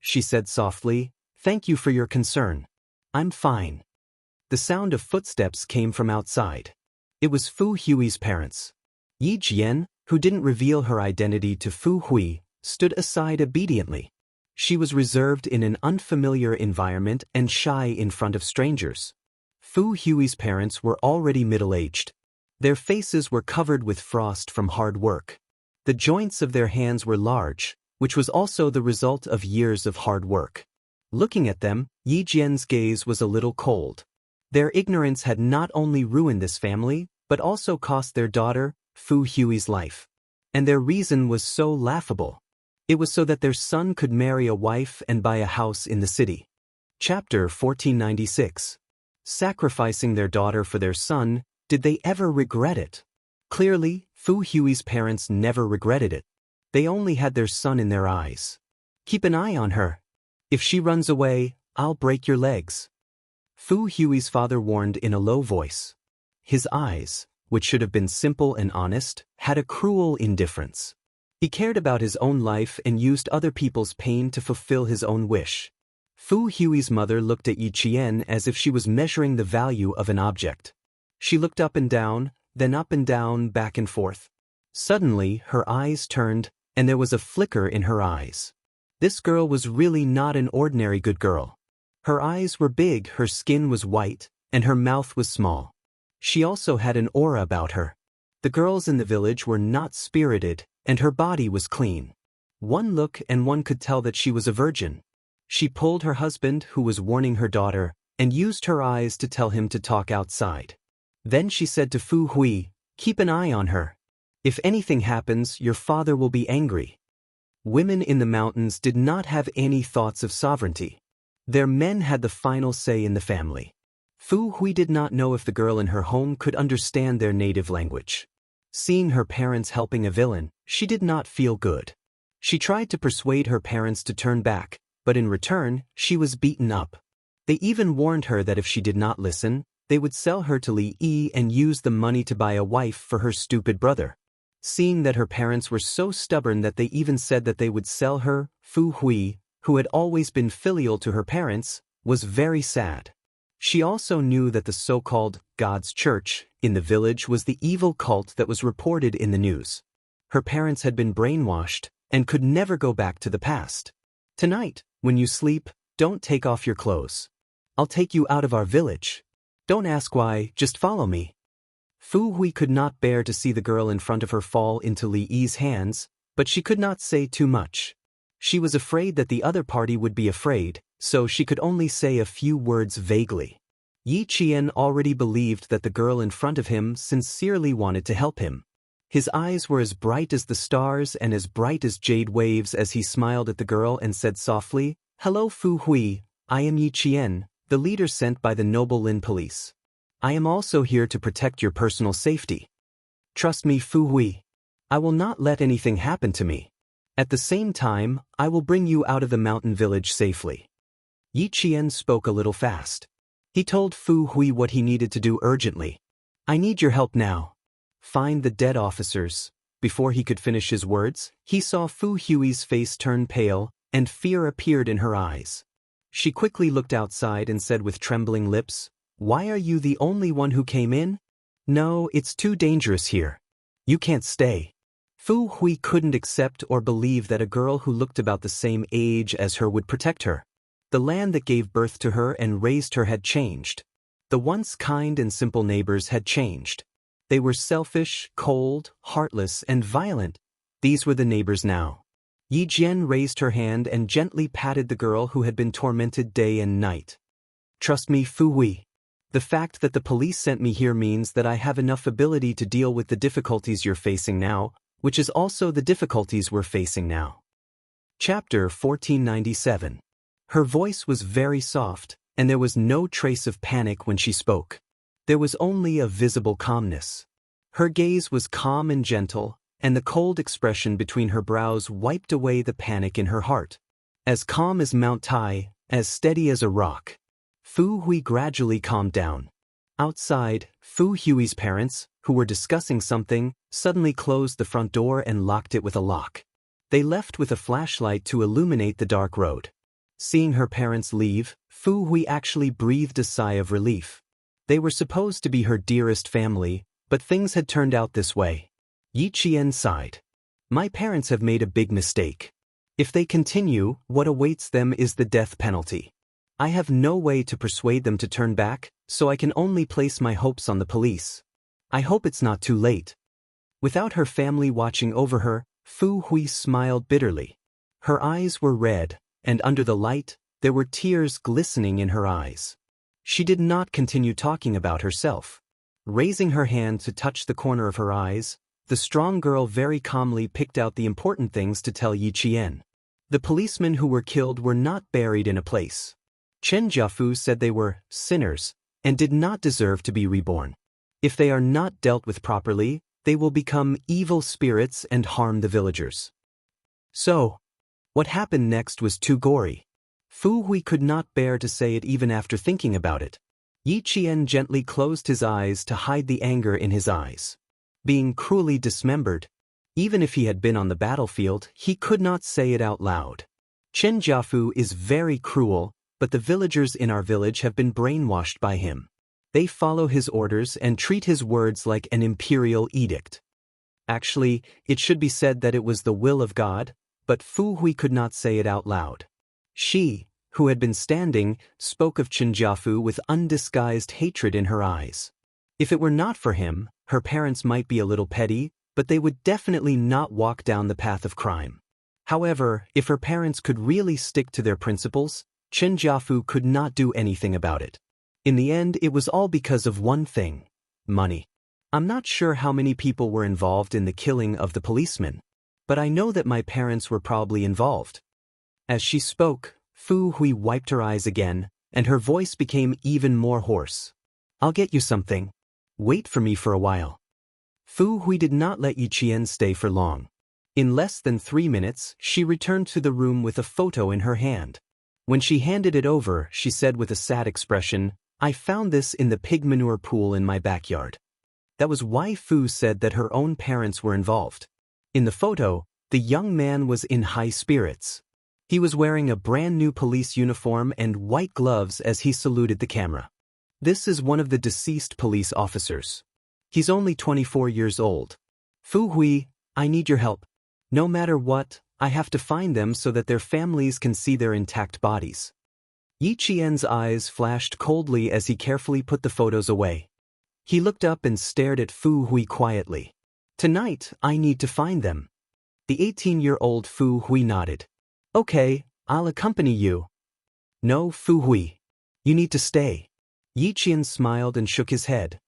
She said softly, "Thank you for your concern. I'm fine." The sound of footsteps came from outside. It was Fu Hui's parents. Yi Jian, who didn't reveal her identity to Fu Hui, stood aside obediently. She was reserved in an unfamiliar environment and shy in front of strangers. Fu Hui's parents were already middle-aged. Their faces were covered with frost from hard work. The joints of their hands were large, which was also the result of years of hard work. Looking at them, Yi Jian's gaze was a little cold. Their ignorance had not only ruined this family, but also cost their daughter, Fu Hui's life. And their reason was so laughable. It was so that their son could marry a wife and buy a house in the city. Chapter 1496. Sacrificing their daughter for their son, did they ever regret it? Clearly, Fu Hui's parents never regretted it. They only had their son in their eyes. "Keep an eye on her. If she runs away, I'll break your legs." Fu Hui's father warned in a low voice. His eyes, which should have been simple and honest, had a cruel indifference. He cared about his own life and used other people's pain to fulfill his own wish. Fu Hui's mother looked at Yi Qian as if she was measuring the value of an object. She looked up and down, then up and down, back and forth. Suddenly, her eyes turned, and there was a flicker in her eyes. This girl was really not an ordinary good girl. Her eyes were big, her skin was white, and her mouth was small. She also had an aura about her. The girls in the village were not spirited, and her body was clean. One look and one could tell that she was a virgin. She pulled her husband, who was warning her daughter, and used her eyes to tell him to talk outside. Then she said to Fu Hui, "Keep an eye on her. If anything happens, your father will be angry." Women in the mountains did not have any thoughts of sovereignty. Their men had the final say in the family. Fu Hui did not know if the girl in her home could understand their native language. Seeing her parents helping a villain, she did not feel good. She tried to persuade her parents to turn back, but in return, she was beaten up. They even warned her that if she did not listen, they would sell her to Li Yi and use the money to buy a wife for her stupid brother. Seeing that her parents were so stubborn that they even said that they would sell her, Fu Hui, who had always been filial to her parents, was very sad. She also knew that the so-called God's church in the village was the evil cult that was reported in the news. Her parents had been brainwashed and could never go back to the past. "Tonight, when you sleep, don't take off your clothes. I'll take you out of our village. Don't ask why, just follow me." Fu Hui could not bear to see the girl in front of her fall into Li Yi's hands, but she could not say too much. She was afraid that the other party would be afraid, so she could only say a few words vaguely. Yi Qian already believed that the girl in front of him sincerely wanted to help him. His eyes were as bright as the stars and as bright as jade waves as he smiled at the girl and said softly, "Hello Fu Hui, I am Yi Qian, the leader sent by the Noble Lin police. I am also here to protect your personal safety. Trust me Fu Hui. I will not let anything happen to me. At the same time, I will bring you out of the mountain village safely." Yi Qian spoke a little fast. He told Fu Hui what he needed to do urgently. "I need your help now. Find the dead officers." Before he could finish his words, he saw Fu Hui's face turn pale, and fear appeared in her eyes. She quickly looked outside and said with trembling lips, "Why are you the only one who came in?" "No, it's too dangerous here. You can't stay." Fu Hui couldn't accept or believe that a girl who looked about the same age as her would protect her. The land that gave birth to her and raised her had changed. The once kind and simple neighbors had changed. They were selfish, cold, heartless, and violent. These were the neighbors now. Yi Jian raised her hand and gently patted the girl who had been tormented day and night. "Trust me, Fu Hui. The fact that the police sent me here means that I have enough ability to deal with the difficulties you're facing now, which is also the difficulties we're facing now." Chapter 1497. Her voice was very soft, and there was no trace of panic when she spoke. There was only a visible calmness. Her gaze was calm and gentle, and the cold expression between her brows wiped away the panic in her heart. As calm as Mount Tai, as steady as a rock. Fu Hui gradually calmed down. Outside, Fu Hui's parents, who were discussing something, suddenly closed the front door and locked it with a lock. They left with a flashlight to illuminate the dark road. Seeing her parents leave, Fu Hui actually breathed a sigh of relief. They were supposed to be her dearest family, but things had turned out this way. Yi Qian sighed. "My parents have made a big mistake. If they continue, what awaits them is the death penalty. I have no way to persuade them to turn back, so I can only place my hopes on the police. I hope it's not too late." Without her family watching over her, Fu Hui smiled bitterly. Her eyes were red, and under the light, there were tears glistening in her eyes. She did not continue talking about herself. Raising her hand to touch the corner of her eyes, the strong girl very calmly picked out the important things to tell Yi Qian. The policemen who were killed were not buried in a place. Chen Jiafu said they were sinners and did not deserve to be reborn. If they are not dealt with properly, they will become evil spirits and harm the villagers. So, what happened next was too gory. Fu Hui could not bear to say it even after thinking about it. Yi Qian gently closed his eyes to hide the anger in his eyes. Being cruelly dismembered, even if he had been on the battlefield, he could not say it out loud. Chen Jiafu is very cruel, but the villagers in our village have been brainwashed by him. They follow his orders and treat his words like an imperial edict. Actually, it should be said that it was the will of God, but Fu Hui could not say it out loud. She, who had been standing, spoke of Chen Jiafu with undisguised hatred in her eyes. If it were not for him, her parents might be a little petty, but they would definitely not walk down the path of crime. However, if her parents could really stick to their principles, Chen Jiafu could not do anything about it. In the end, it was all because of one thing: money. I'm not sure how many people were involved in the killing of the policeman, but I know that my parents were probably involved. As she spoke, Fu Hui wiped her eyes again, and her voice became even more hoarse. "I'll get you something. Wait for me for a while." Fu Hui did not let Yi Qian stay for long. In less than 3 minutes, she returned to the room with a photo in her hand. When she handed it over, she said with a sad expression, "I found this in the pig manure pool in my backyard." That was why Fu said that her own parents were involved. In the photo, the young man was in high spirits. He was wearing a brand new police uniform and white gloves as he saluted the camera. This is one of the deceased police officers. He's only 24 years old. "Fu Hui, I need your help. No matter what, I have to find them so that their families can see their intact bodies." Yi Qian's eyes flashed coldly as he carefully put the photos away. He looked up and stared at Fu Hui quietly. "Tonight, I need to find them." The 18-year-old Fu Hui nodded. "Okay, I'll accompany you." "No, Fu Hui. You need to stay." Yi Qian smiled and shook his head.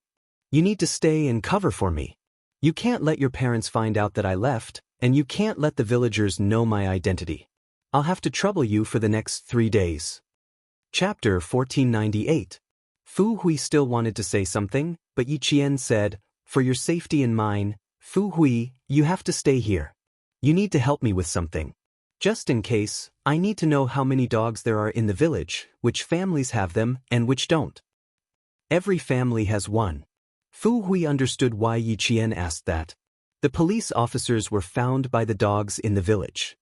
"You need to stay and cover for me. You can't let your parents find out that I left, and you can't let the villagers know my identity. I'll have to trouble you for the next 3 days. Chapter 1498. Fu Hui still wanted to say something, but Yi Qian said, "For your safety and mine, Fu Hui, you have to stay here. You need to help me with something. Just in case, I need to know how many dogs there are in the village, which families have them, and which don't." Every family has one. Fu Hui understood why Yi Qian asked that. The police officers were found by the dogs in the village.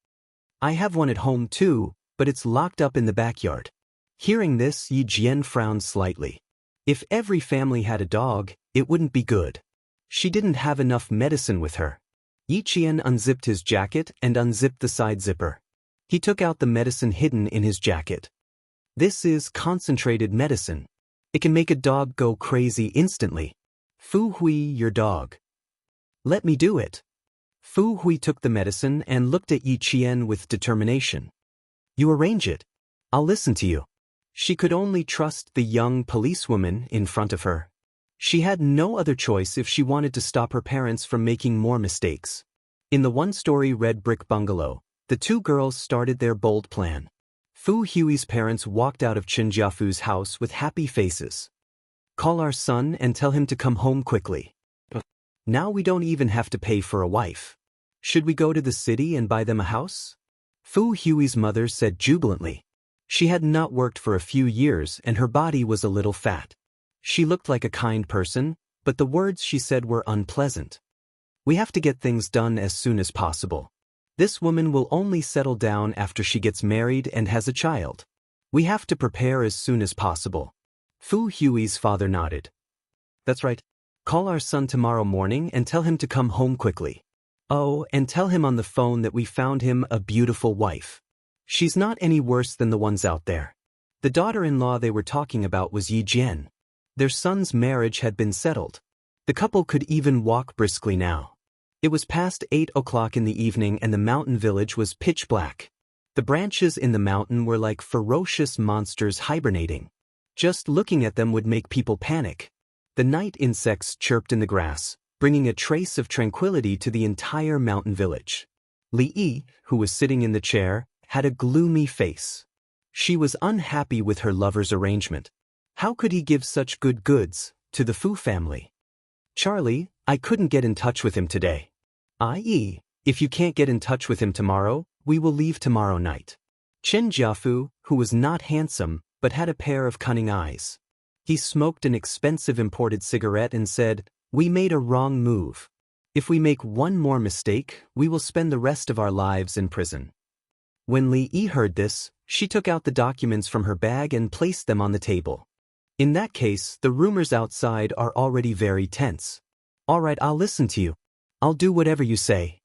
"I have one at home too, but it's locked up in the backyard." Hearing this, Yi Jian frowned slightly. If every family had a dog, it wouldn't be good. She didn't have enough medicine with her. Yi Qian unzipped his jacket and unzipped the side zipper. He took out the medicine hidden in his jacket. This is concentrated medicine. It can make a dog go crazy instantly. "Fu Hui, your dog. Let me do it." Fu Hui took the medicine and looked at Yi Qian with determination. "You arrange it. I'll listen to you." She could only trust the young policewoman in front of her. She had no other choice if she wanted to stop her parents from making more mistakes. In the one-story red brick bungalow, the two girls started their bold plan. Fu Hui's parents walked out of Chen Jiafu's house with happy faces. "Call our son and tell him to come home quickly. Now we don't even have to pay for a wife. Should we go to the city and buy them a house?" Fu Hui's mother said jubilantly. She had not worked for a few years and her body was a little fat. She looked like a kind person, but the words she said were unpleasant. "We have to get things done as soon as possible. This woman will only settle down after she gets married and has a child. We have to prepare as soon as possible." Fu Hui's father nodded. "That's right. Call our son tomorrow morning and tell him to come home quickly. Oh, and tell him on the phone that we found him a beautiful wife. She's not any worse than the ones out there." The daughter-in-law they were talking about was Yi Jian. Their son's marriage had been settled. The couple could even walk briskly now. It was past 8 o'clock in the evening and the mountain village was pitch black. The branches in the mountain were like ferocious monsters hibernating. Just looking at them would make people panic. The night insects chirped in the grass, bringing a trace of tranquility to the entire mountain village. Li Yi, who was sitting in the chair, had a gloomy face. She was unhappy with her lover's arrangement. How could he give such good goods to the Fu family? "Charlie, I couldn't get in touch with him today." "I.e., if you can't get in touch with him tomorrow, we will leave tomorrow night." Chen Jiafu, who was not handsome, but had a pair of cunning eyes. He smoked an expensive imported cigarette and said, "We made a wrong move. If we make one more mistake, we will spend the rest of our lives in prison." When Li Yi heard this, she took out the documents from her bag and placed them on the table. "In that case, the rumors outside are already very tense. All right, I'll listen to you. I'll do whatever you say.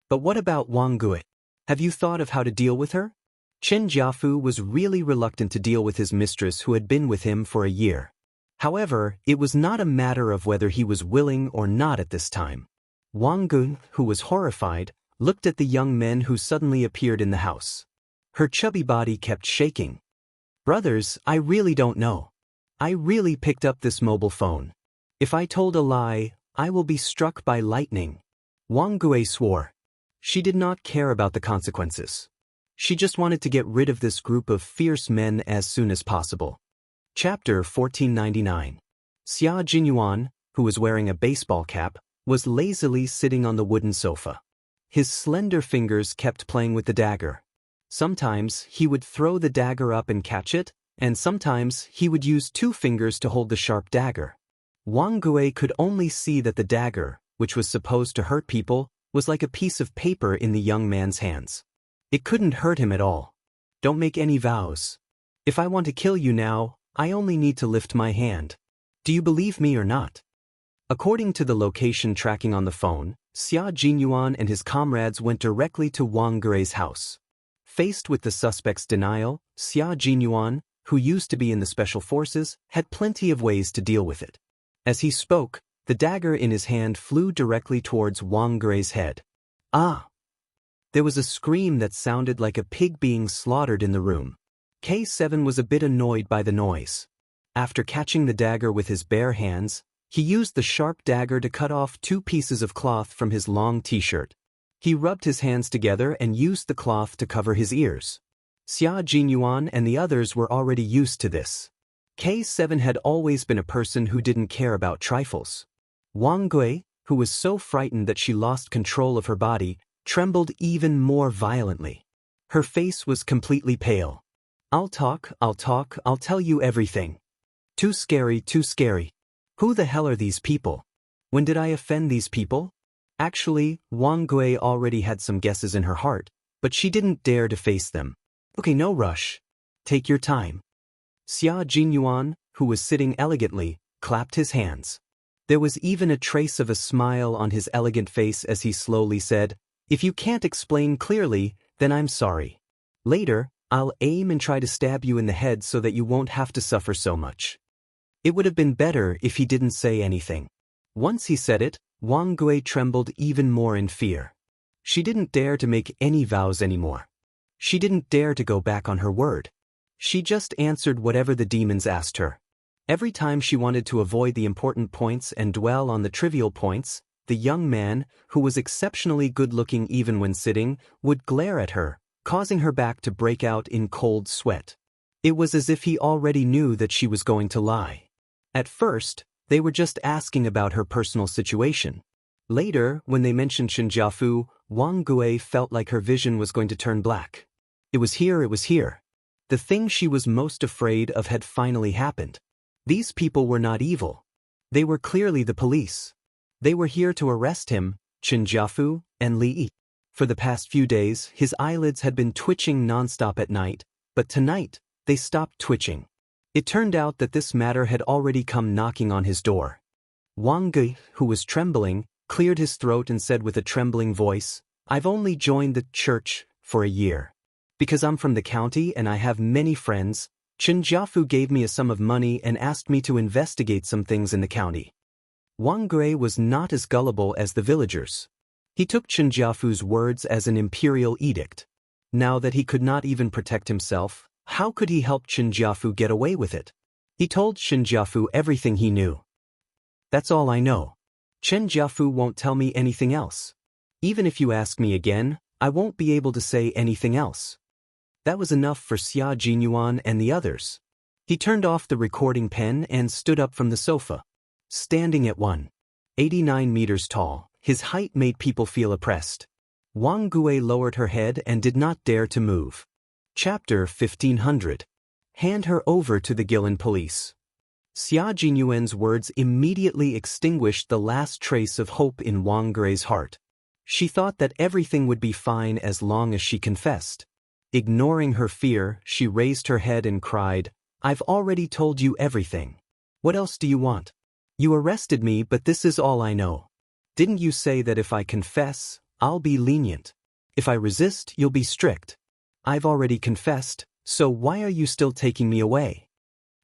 But what about Wang Gui? Have you thought of how to deal with her?" Chen Jiafu was really reluctant to deal with his mistress who had been with him for a year. However, it was not a matter of whether he was willing or not at this time. Wang Gui, who was horrified, looked at the young men who suddenly appeared in the house. Her chubby body kept shaking. "Brothers, I really don't know. I really picked up this mobile phone. If I told a lie, I will be struck by lightning." Wang Gui swore. She did not care about the consequences. She just wanted to get rid of this group of fierce men as soon as possible. Chapter 1499. Xia Jinyuan, who was wearing a baseball cap, was lazily sitting on the wooden sofa. His slender fingers kept playing with the dagger. Sometimes he would throw the dagger up and catch it, and sometimes he would use 2 fingers to hold the sharp dagger. Wang Gui could only see that the dagger, which was supposed to hurt people, was like a piece of paper in the young man's hands. It couldn't hurt him at all. "Don't make any vows. If I want to kill you now, I only need to lift my hand. Do you believe me or not?" According to the location tracking on the phone, Xia Jinyuan and his comrades went directly to Wang Gui's house. Faced with the suspect's denial, Xia Jinyuan, who used to be in the special forces, had plenty of ways to deal with it. As he spoke, the dagger in his hand flew directly towards Wang Gui's head. "Ah!" There was a scream that sounded like a pig being slaughtered in the room. K7 was a bit annoyed by the noise. After catching the dagger with his bare hands, He used the sharp dagger to cut off 2 pieces of cloth from his long t-shirt. He rubbed his hands together and used the cloth to cover his ears. Xia Jinyuan and the others were already used to this. K7 had always been a person who didn't care about trifles. Wang Gui, who was so frightened that she lost control of her body, trembled even more violently. Her face was completely pale. I'll talk, I'll tell you everything. Too scary, too scary. Who the hell are these people? When did I offend these people? Actually, Wang Gui already had some guesses in her heart, but she didn't dare to face them. Okay, no rush. Take your time. Xia Jinyuan, who was sitting elegantly, clapped his hands. There was even a trace of a smile on his elegant face as he slowly said, "If you can't explain clearly, then I'm sorry. Later, I'll aim and try to stab you in the head so that you won't have to suffer so much." It would have been better if he didn't say anything. Once he said it, Wang Gui trembled even more in fear. She didn't dare to make any vows anymore. She didn't dare to go back on her word. She just answered whatever the demons asked her. Every time she wanted to avoid the important points and dwell on the trivial points, the young man, who was exceptionally good-looking even when sitting, would glare at her, causing her back to break out in cold sweat. It was as if he already knew that she was going to lie. At first, they were just asking about her personal situation. Later, when they mentioned Shinjiafu, Wang Gui felt like her vision was going to turn black. It was here. The thing she was most afraid of had finally happened. These people were not evil. They were clearly the police. They were here to arrest him, Shinjiafu, and Li Yi. For the past few days, his eyelids had been twitching nonstop at night, but tonight, they stopped twitching. It turned out that this matter had already come knocking on his door. Wang Gui, who was trembling, cleared his throat and said with a trembling voice, "I've only joined the church for a year. Because I'm from the county and I have many friends, Shinjiafu gave me a sum of money and asked me to investigate some things in the county." Wang Gui was not as gullible as the villagers. He took Shinjiafu's words as an imperial edict. Now that he could not even protect himself, how could he help Shinjiafu get away with it? He told Shinjiafu everything he knew. "That's all I know. Shinjiafu won't tell me anything else. Even if you ask me again, I won't be able to say anything else." That was enough for Xia Jinyuan and the others. He turned off the recording pen and stood up from the sofa. Standing at 189 meters tall, his height made people feel oppressed. Wang Gui lowered her head and did not dare to move. Chapter 1500. Hand her over to the Guilin police. Xia Jinyuan's words immediately extinguished the last trace of hope in Wang Gui's heart. She thought that everything would be fine as long as she confessed. Ignoring her fear, she raised her head and cried, "I've already told you everything. What else do you want? You arrested me, but this is all I know. Didn't you say that if I confess, I'll be lenient? If I resist, you'll be strict? I've already confessed, so why are you still taking me away?"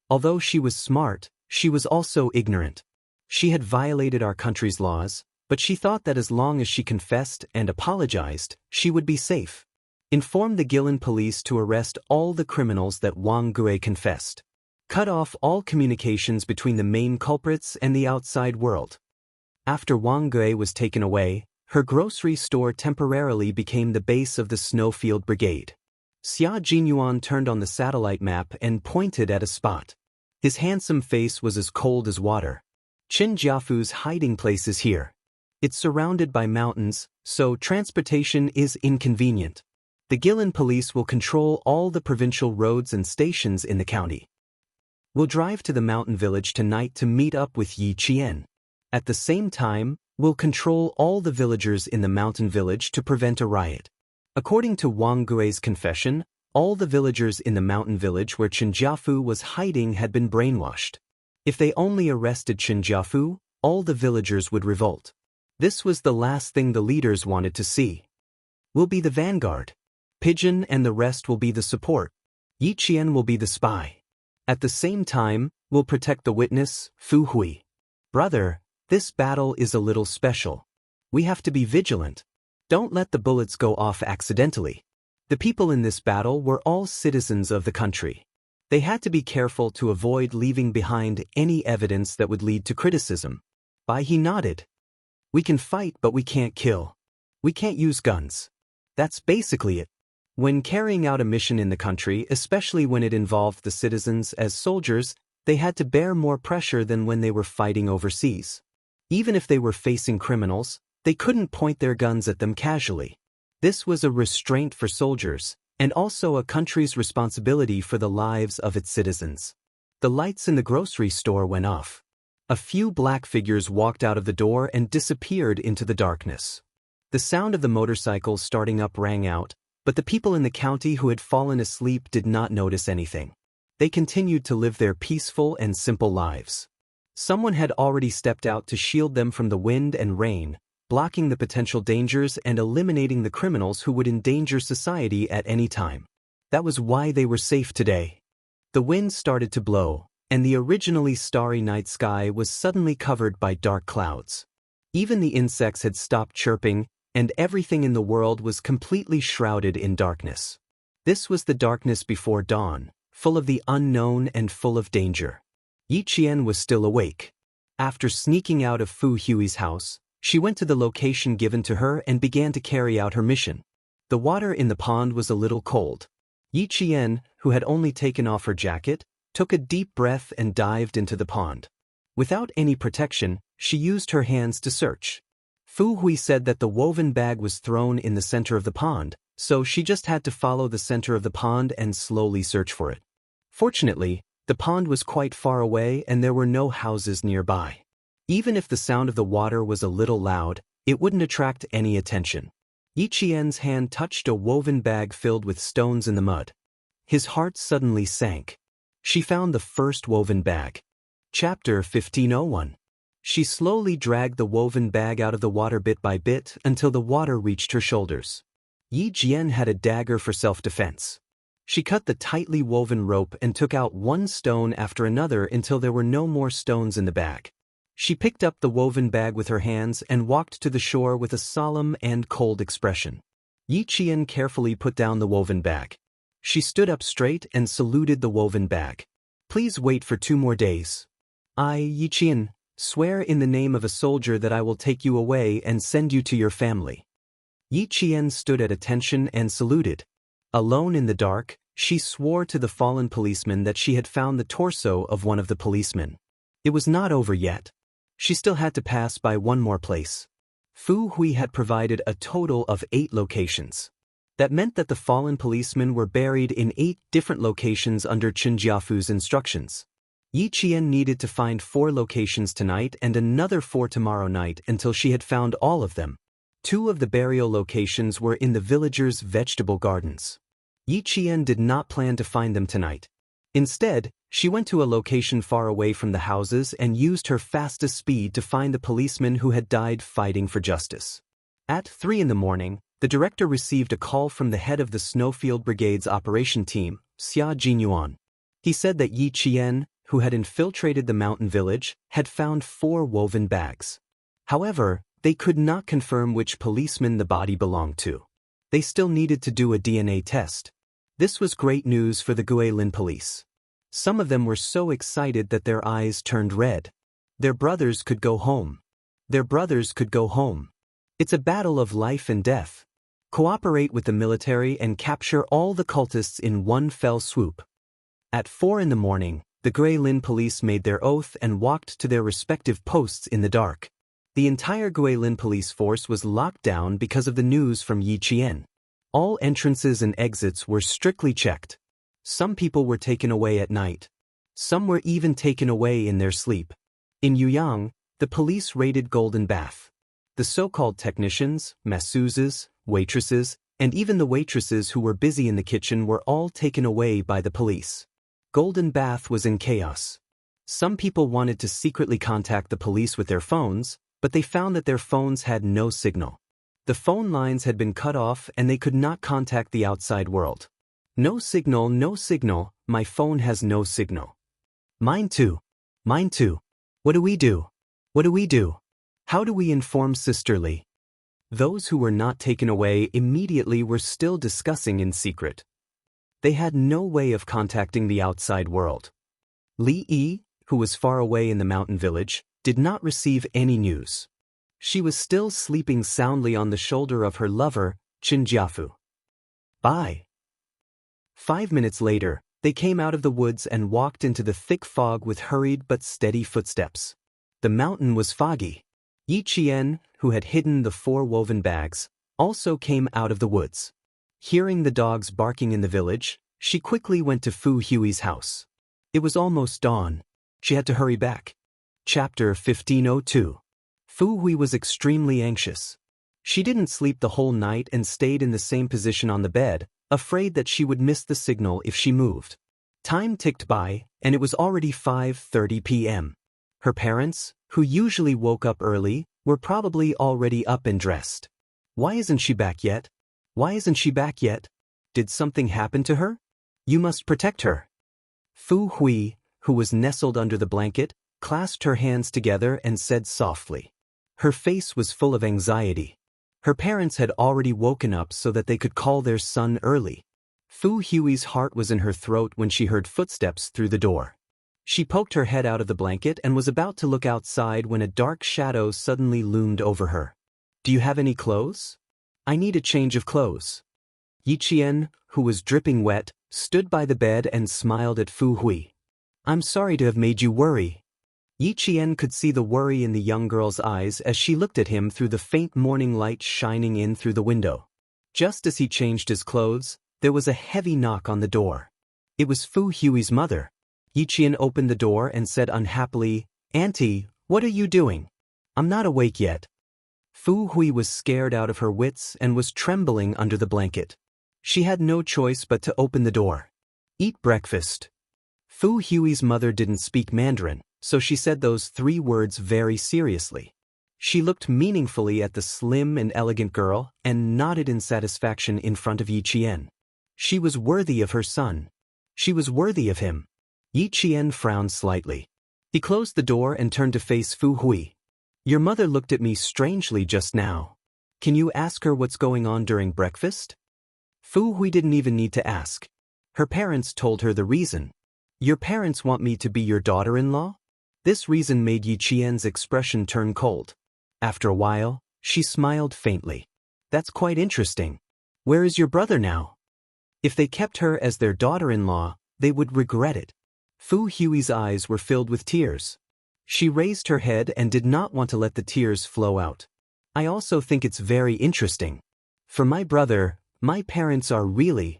Although she was smart, she was also ignorant. She had violated our country's laws, but she thought that as long as she confessed and apologized, she would be safe. Inform the Guilin police to arrest all the criminals that Wang Gui confessed. Cut off all communications between the main culprits and the outside world. After Wang Gui was taken away, her grocery store temporarily became the base of the Snowfield Brigade. Xia Jinyuan turned on the satellite map and pointed at a spot. His handsome face was as cold as water. Shinjiafu's hiding place is here. It's surrounded by mountains, so transportation is inconvenient. The Guilin police will control all the provincial roads and stations in the county. We'll drive to the mountain village tonight to meet up with Yi Qian. At the same time, we'll control all the villagers in the mountain village to prevent a riot. According to Wang Gui's confession, all the villagers in the mountain village where Shinjiafu was hiding had been brainwashed. If they only arrested Shinjiafu, all the villagers would revolt. This was the last thing the leaders wanted to see. We'll be the vanguard. Pigeon and the rest will be the support. Yi Qian will be the spy. At the same time, we'll protect the witness, Fu Hui. Brother, this battle is a little special. We have to be vigilant. Don't let the bullets go off accidentally. The people in this battle were all citizens of the country. They had to be careful to avoid leaving behind any evidence that would lead to criticism. He nodded. We can fight, but we can't kill. We can't use guns. That's basically it. When carrying out a mission in the country, especially when it involved the citizens as soldiers, they had to bear more pressure than when they were fighting overseas. Even if they were facing criminals, they couldn't point their guns at them casually. This was a restraint for soldiers, and also a country's responsibility for the lives of its citizens. The lights in the grocery store went off. A few black figures walked out of the door and disappeared into the darkness. The sound of the motorcycles starting up rang out, but the people in the county who had fallen asleep did not notice anything. They continued to live their peaceful and simple lives. Someone had already stepped out to shield them from the wind and rain, blocking the potential dangers and eliminating the criminals who would endanger society at any time. That was why they were safe today. The wind started to blow, and the originally starry night sky was suddenly covered by dark clouds. Even the insects had stopped chirping, and everything in the world was completely shrouded in darkness. This was the darkness before dawn, full of the unknown and full of danger. Yi Qian was still awake. After sneaking out of Fu Hui's house, she went to the location given to her and began to carry out her mission. The water in the pond was a little cold. Yi Qian, who had only taken off her jacket, took a deep breath and dived into the pond. Without any protection, she used her hands to search. Fu Hui said that the woven bag was thrown in the center of the pond, so she just had to follow the center of the pond and slowly search for it. Fortunately, the pond was quite far away and there were no houses nearby. Even if the sound of the water was a little loud, it wouldn't attract any attention. Yi Qian's hand touched a woven bag filled with stones in the mud. His heart suddenly sank. She found the first woven bag. Chapter 1501. She slowly dragged the woven bag out of the water bit by bit until the water reached her shoulders. Yi Jian had a dagger for self-defense. She cut the tightly woven rope and took out one stone after another until there were no more stones in the bag. She picked up the woven bag with her hands and walked to the shore with a solemn and cold expression. Yi Qian carefully put down the woven bag. She stood up straight and saluted the woven bag. Please wait for 2 more days. I, Yi Qian, swear in the name of a soldier that I will take you away and send you to your family. Yi Qian stood at attention and saluted. Alone in the dark, she swore to the fallen policeman that she had found the torso of one of the policemen. It was not over yet. She still had to pass by one more place. Fu Hui had provided a total of 8 locations. That meant that the fallen policemen were buried in 8 different locations under Chen Jiafu's instructions. Yi Qian needed to find 4 locations tonight and another 4 tomorrow night until she had found all of them. 2 of the burial locations were in the villagers' vegetable gardens. Yi Qian did not plan to find them tonight. Instead, she went to a location far away from the houses and used her fastest speed to find the policemen who had died fighting for justice. At 3 in the morning, the director received a call from the head of the Snowfield Brigade's operation team, Xia Jinyuan. He said that Yi Qian, who had infiltrated the mountain village, had found 4 woven bags. However, they could not confirm which policeman the body belonged to. They still needed to do a DNA test. This was great news for the Guilin police. Some of them were so excited that their eyes turned red. Their brothers could go home. Their brothers could go home. It's a battle of life and death. Cooperate with the military and capture all the cultists in one fell swoop. At 4 in the morning, the Guilin police made their oath and walked to their respective posts in the dark. The entire Guilin police force was locked down because of the news from Yi Qian. All entrances and exits were strictly checked. Some people were taken away at night. Some were even taken away in their sleep. In Yuyang, the police raided Golden Bath. The so-called technicians, masseuses, waitresses, and even the waitresses who were busy in the kitchen were all taken away by the police. Golden Bath was in chaos. Some people wanted to secretly contact the police with their phones, but they found that their phones had no signal. The phone lines had been cut off and they could not contact the outside world. No signal, no signal, my phone has no signal. Mine too. Mine too. What do we do? What do we do? How do we inform Sister Li? Those who were not taken away immediately were still discussing in secret. They had no way of contacting the outside world. Li Yi, who was far away in the mountain village, did not receive any news. She was still sleeping soundly on the shoulder of her lover, Qin Jiafu. Bye. 5 minutes later, they came out of the woods and walked into the thick fog with hurried but steady footsteps. The mountain was foggy. Yi Qian, who had hidden the 4 woven bags, also came out of the woods. Hearing the dogs barking in the village, she quickly went to Fu Hui's house. It was almost dawn. She had to hurry back. Chapter 1502. Fu Hui was extremely anxious. She didn't sleep the whole night and stayed in the same position on the bed, afraid that she would miss the signal if she moved. Time ticked by, and it was already 5:30 p.m. Her parents, who usually woke up early, were probably already up and dressed. Why isn't she back yet? Why isn't she back yet? Did something happen to her? You must protect her. Fu Hui, who was nestled under the blanket, clasped her hands together and said softly. Her face was full of anxiety. Her parents had already woken up so that they could call their son early. Fu Hui's heart was in her throat when she heard footsteps through the door. She poked her head out of the blanket and was about to look outside when a dark shadow suddenly loomed over her. Do you have any clothes? I need a change of clothes. Yi Qian, who was dripping wet, stood by the bed and smiled at Fu Hui. I'm sorry to have made you worry. Yi Qian could see the worry in the young girl's eyes as she looked at him through the faint morning light shining in through the window. Just as he changed his clothes, there was a heavy knock on the door. It was Fu Hui's mother. Yi Qian opened the door and said unhappily, Auntie, what are you doing? I'm not awake yet. Fu Hui was scared out of her wits and was trembling under the blanket. She had no choice but to open the door. Eat breakfast. Fu Hui's mother didn't speak Mandarin, so she said those 3 words very seriously. She looked meaningfully at the slim and elegant girl and nodded in satisfaction in front of Yi Qian. She was worthy of her son. She was worthy of him. Yi Qian frowned slightly. He closed the door and turned to face Fu Hui. Your mother looked at me strangely just now. Can you ask her what's going on during breakfast? Fu Hui didn't even need to ask. Her parents told her the reason. Your parents want me to be your daughter-in-law? This reason made Yi Qian's expression turn cold. After a while, she smiled faintly. That's quite interesting. Where is your brother now? If they kept her as their daughter-in-law, they would regret it. Fu Hui's eyes were filled with tears. She raised her head and did not want to let the tears flow out. I also think it's very interesting. For my brother, my parents are really...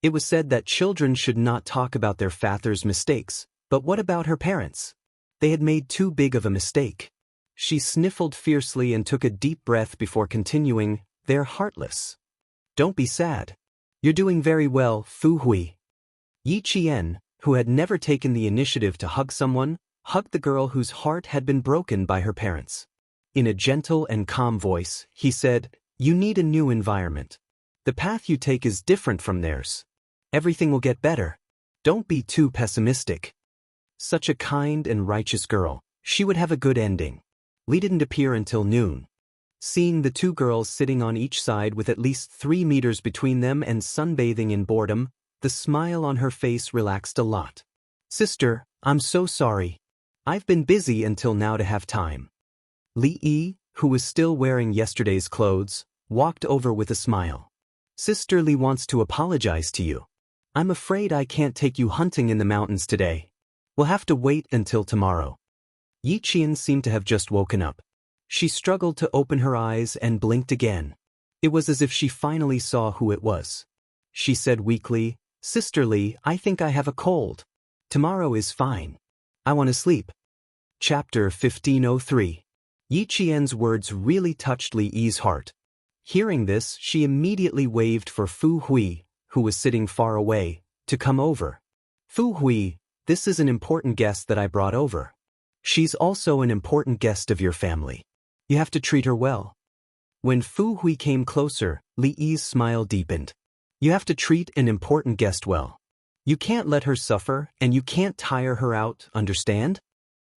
It was said that children should not talk about their father's mistakes, but what about her parents? They had made too big of a mistake. She sniffled fiercely and took a deep breath before continuing, they're heartless. Don't be sad. You're doing very well, Fu Hui. Yi Qian, who had never taken the initiative to hug someone, hugged the girl whose heart had been broken by her parents. In a gentle and calm voice, he said, you need a new environment. The path you take is different from theirs. Everything will get better. Don't be too pessimistic. Such a kind and righteous girl, she would have a good ending. Li didn't appear until noon. Seeing the 2 girls sitting on each side with at least 3 meters between them and sunbathing in boredom, the smile on her face relaxed a lot. Sister, I'm so sorry. I've been busy until now to have time. Li Yi, who was still wearing yesterday's clothes, walked over with a smile. Sister Li wants to apologize to you. I'm afraid I can't take you hunting in the mountains today. We'll have to wait until tomorrow. Yi Qian seemed to have just woken up. She struggled to open her eyes and blinked again. It was as if she finally saw who it was. She said weakly, Sister Li, I think I have a cold. Tomorrow is fine. I want to sleep. Chapter 1503. Yi Qian's words really touched Li Yi's heart. Hearing this, she immediately waved for Fu Hui, who was sitting far away, to come over. Fu Hui, this is an important guest that I brought over. She's also an important guest of your family. You have to treat her well. When Fu Hui came closer, Li Yi's smile deepened. You have to treat an important guest well. You can't let her suffer, and you can't tire her out, understand?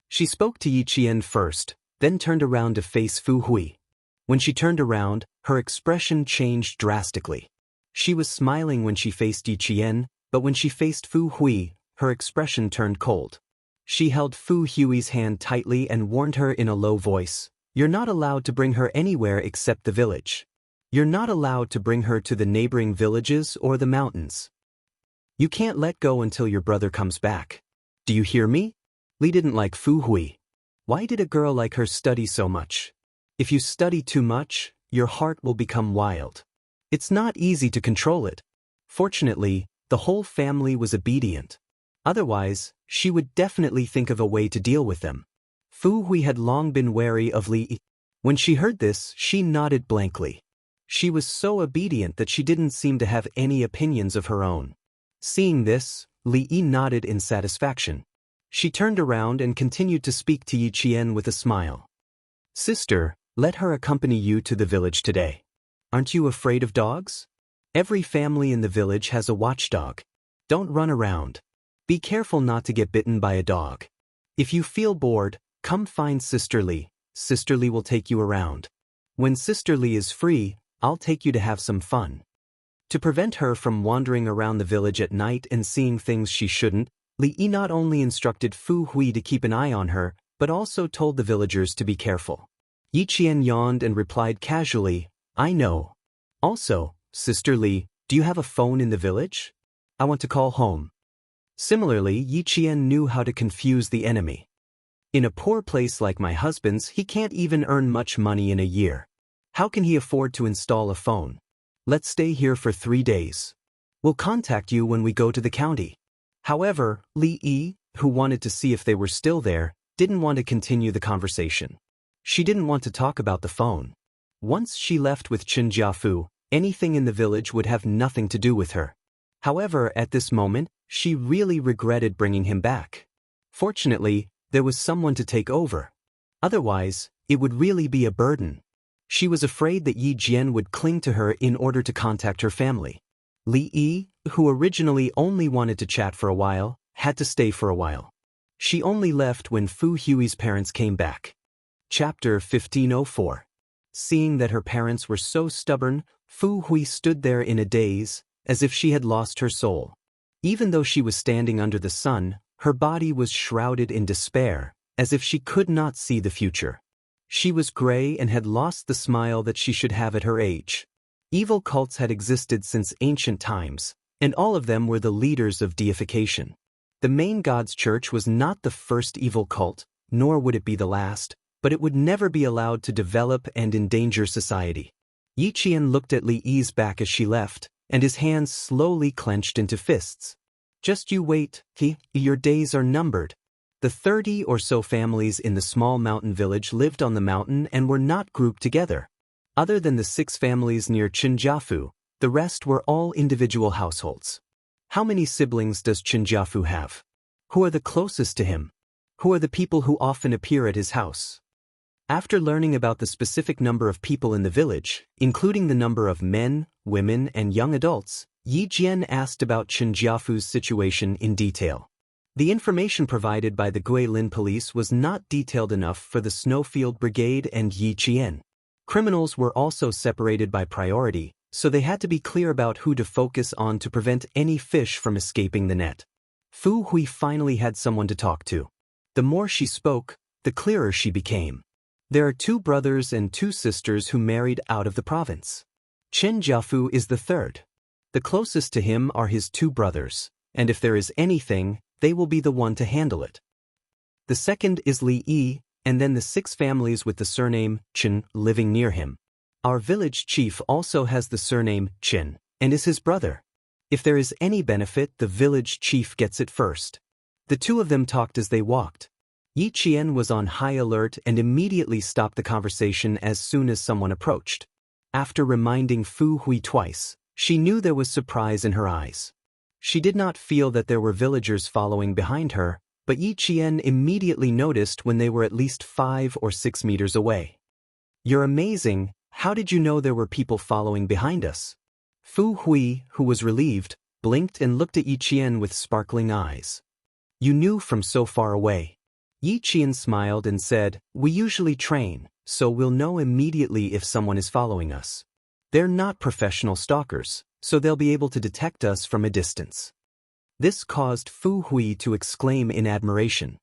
She spoke to Yi Qian first, then turned around to face Fu Hui. When she turned around, her expression changed drastically. She was smiling when she faced Yi Qian, but when she faced Fu Hui, her expression turned cold. She held Fu Hui's hand tightly and warned her in a low voice, "You're not allowed to bring her anywhere except the village. You're not allowed to bring her to the neighboring villages or the mountains. You can't let go until your brother comes back. Do you hear me?" Li didn't like Fu Hui. Why did a girl like her study so much? If you study too much, your heart will become wild. It's not easy to control it. Fortunately, the whole family was obedient. Otherwise, she would definitely think of a way to deal with them. Fu Hui had long been wary of Li Yi. When she heard this, she nodded blankly. She was so obedient that she didn't seem to have any opinions of her own. Seeing this, Li Yi nodded in satisfaction. She turned around and continued to speak to Yi Qian with a smile. "Sister, let her accompany you to the village today. Aren't you afraid of dogs? Every family in the village has a watchdog. Don't run around. Be careful not to get bitten by a dog. If you feel bored, come find Sister Li. Sister Li will take you around. When Sister Li is free, I'll take you to have some fun." To prevent her from wandering around the village at night and seeing things she shouldn't, Li Yi not only instructed Fu Hui to keep an eye on her, but also told the villagers to be careful. Yi Qian yawned and replied casually, "I know. Also, Sister Li, do you have a phone in the village? I want to call home." Similarly, Yi Qian knew how to confuse the enemy. "In a poor place like my husband's, he can't even earn much money in a year. How can he afford to install a phone? Let's stay here for 3 days. We'll contact you when we go to the county." However, Li Yi, who wanted to see if they were still there, didn't want to continue the conversation. She didn't want to talk about the phone. Once she left with Chen Jiafu, anything in the village would have nothing to do with her. However, at this moment, she really regretted bringing him back. Fortunately, there was someone to take over. Otherwise, it would really be a burden. She was afraid that Yi Jian would cling to her in order to contact her family. Li Yi, who originally only wanted to chat for a while, had to stay for a while. She only left when Fu Hui's parents came back. Chapter 1504. Seeing that her parents were so stubborn, Fu Hui stood there in a daze, as if she had lost her soul. Even though she was standing under the sun, her body was shrouded in despair, as if she could not see the future. She was gray and had lost the smile that she should have at her age. Evil cults had existed since ancient times, and all of them were the leaders of deification. The main god's church was not the first evil cult, nor would it be the last, but it would never be allowed to develop and endanger society. Yi Qian looked at Li Yi's back as she left, and his hands slowly clenched into fists. "Just you wait, your days are numbered." The 30 or so families in the small mountain village lived on the mountain and were not grouped together. Other than the 6 families near Qinjiafu, the rest were all individual households. How many siblings does Qinjiafu have? Who are the closest to him? Who are the people who often appear at his house? After learning about the specific number of people in the village, including the number of men, women, and young adults, Yi Jian asked about Qinjiafu's situation in detail. The information provided by the Guilin police was not detailed enough for the Snowfield Brigade and Yi Qian. Criminals were also separated by priority, so they had to be clear about who to focus on to prevent any fish from escaping the net. Fu Hui finally had someone to talk to. The more she spoke, the clearer she became. There are 2 brothers and 2 sisters who married out of the province. Chen Jiafu is the third. The closest to him are his 2 brothers, and if there is anything, they will be the one to handle it. The second is Li Yi, and then the 6 families with the surname Chen living near him. Our village chief also has the surname Chen, and is his brother. If there is any benefit, the village chief gets it first. The 2 of them talked as they walked. Yi Qian was on high alert and immediately stopped the conversation as soon as someone approached. After reminding Fu Hui twice, she knew there was surprise in her eyes. She did not feel that there were villagers following behind her, but Yi Qian immediately noticed when they were at least 5 or 6 meters away. "You're amazing, how did you know there were people following behind us?" Fu Hui, who was relieved, blinked and looked at Yi Qian with sparkling eyes. "You knew from so far away." Yi Qian smiled and said, "We usually train, so we'll know immediately if someone is following us. They're not professional stalkers, so they'll be able to detect us from a distance." This caused Fu Hui to exclaim in admiration.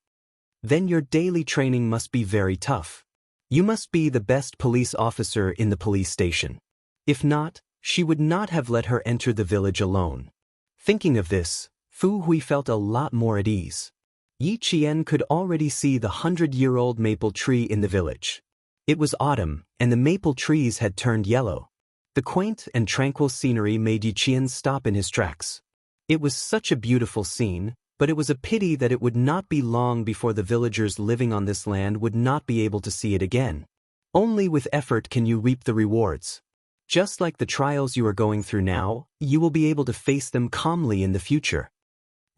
"Then your daily training must be very tough. You must be the best police officer in the police station. If not, she would not have let her enter the village alone." Thinking of this, Fu Hui felt a lot more at ease. Yi Qian could already see the 100-year-old maple tree in the village. It was autumn, and the maple trees had turned yellow. The quaint and tranquil scenery made Yi Qian stop in his tracks. It was such a beautiful scene, but it was a pity that it would not be long before the villagers living on this land would not be able to see it again. Only with effort can you reap the rewards. Just like the trials you are going through now, you will be able to face them calmly in the future.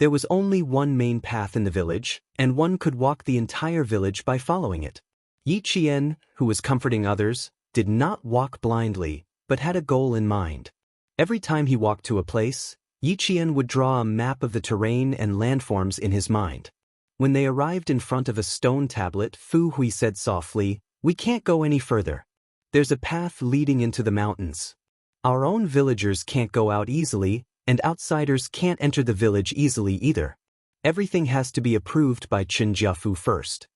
There was only one main path in the village, and one could walk the entire village by following it. Yi Qian, who was comforting others, did not walk blindly, but had a goal in mind. Every time he walked to a place, Yi Qian would draw a map of the terrain and landforms in his mind. When they arrived in front of a stone tablet, Fu Hui said softly, "We can't go any further. There's a path leading into the mountains. Our own villagers can't go out easily, and outsiders can't enter the village easily either. Everything has to be approved by Chen Jiafu first."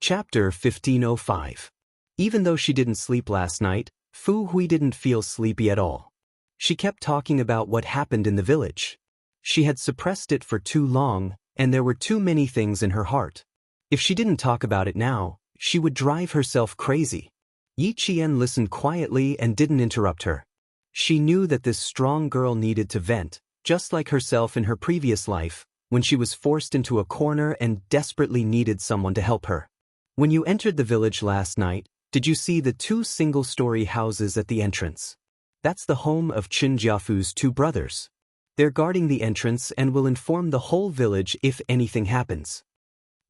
Chapter 1505. Even though she didn't sleep last night, Fu Hui didn't feel sleepy at all. She kept talking about what happened in the village. She had suppressed it for too long, and there were too many things in her heart. If she didn't talk about it now, she would drive herself crazy. Yi Qian listened quietly and didn't interrupt her. She knew that this strong girl needed to vent, just like herself in her previous life, when she was forced into a corner and desperately needed someone to help her. "When you entered the village last night, did you see the 2 single-story houses at the entrance? That's the home of Chen Jiafu's 2 brothers. They're guarding the entrance and will inform the whole village if anything happens.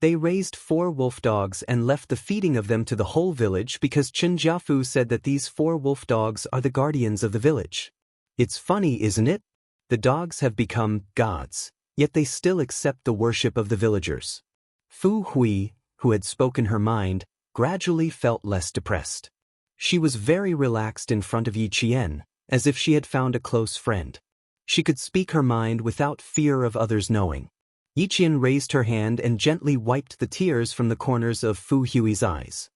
They raised 4 wolf dogs and left the feeding of them to the whole village because Chen Jiafu said that these 4 wolf dogs are the guardians of the village. It's funny, isn't it? The dogs have become gods, yet they still accept the worship of the villagers." Fu Hui, who had spoken her mind, gradually felt less depressed. She was very relaxed in front of Yi Qian, as if she had found a close friend. She could speak her mind without fear of others knowing. Yi Qian raised her hand and gently wiped the tears from the corners of Fu Hui's eyes.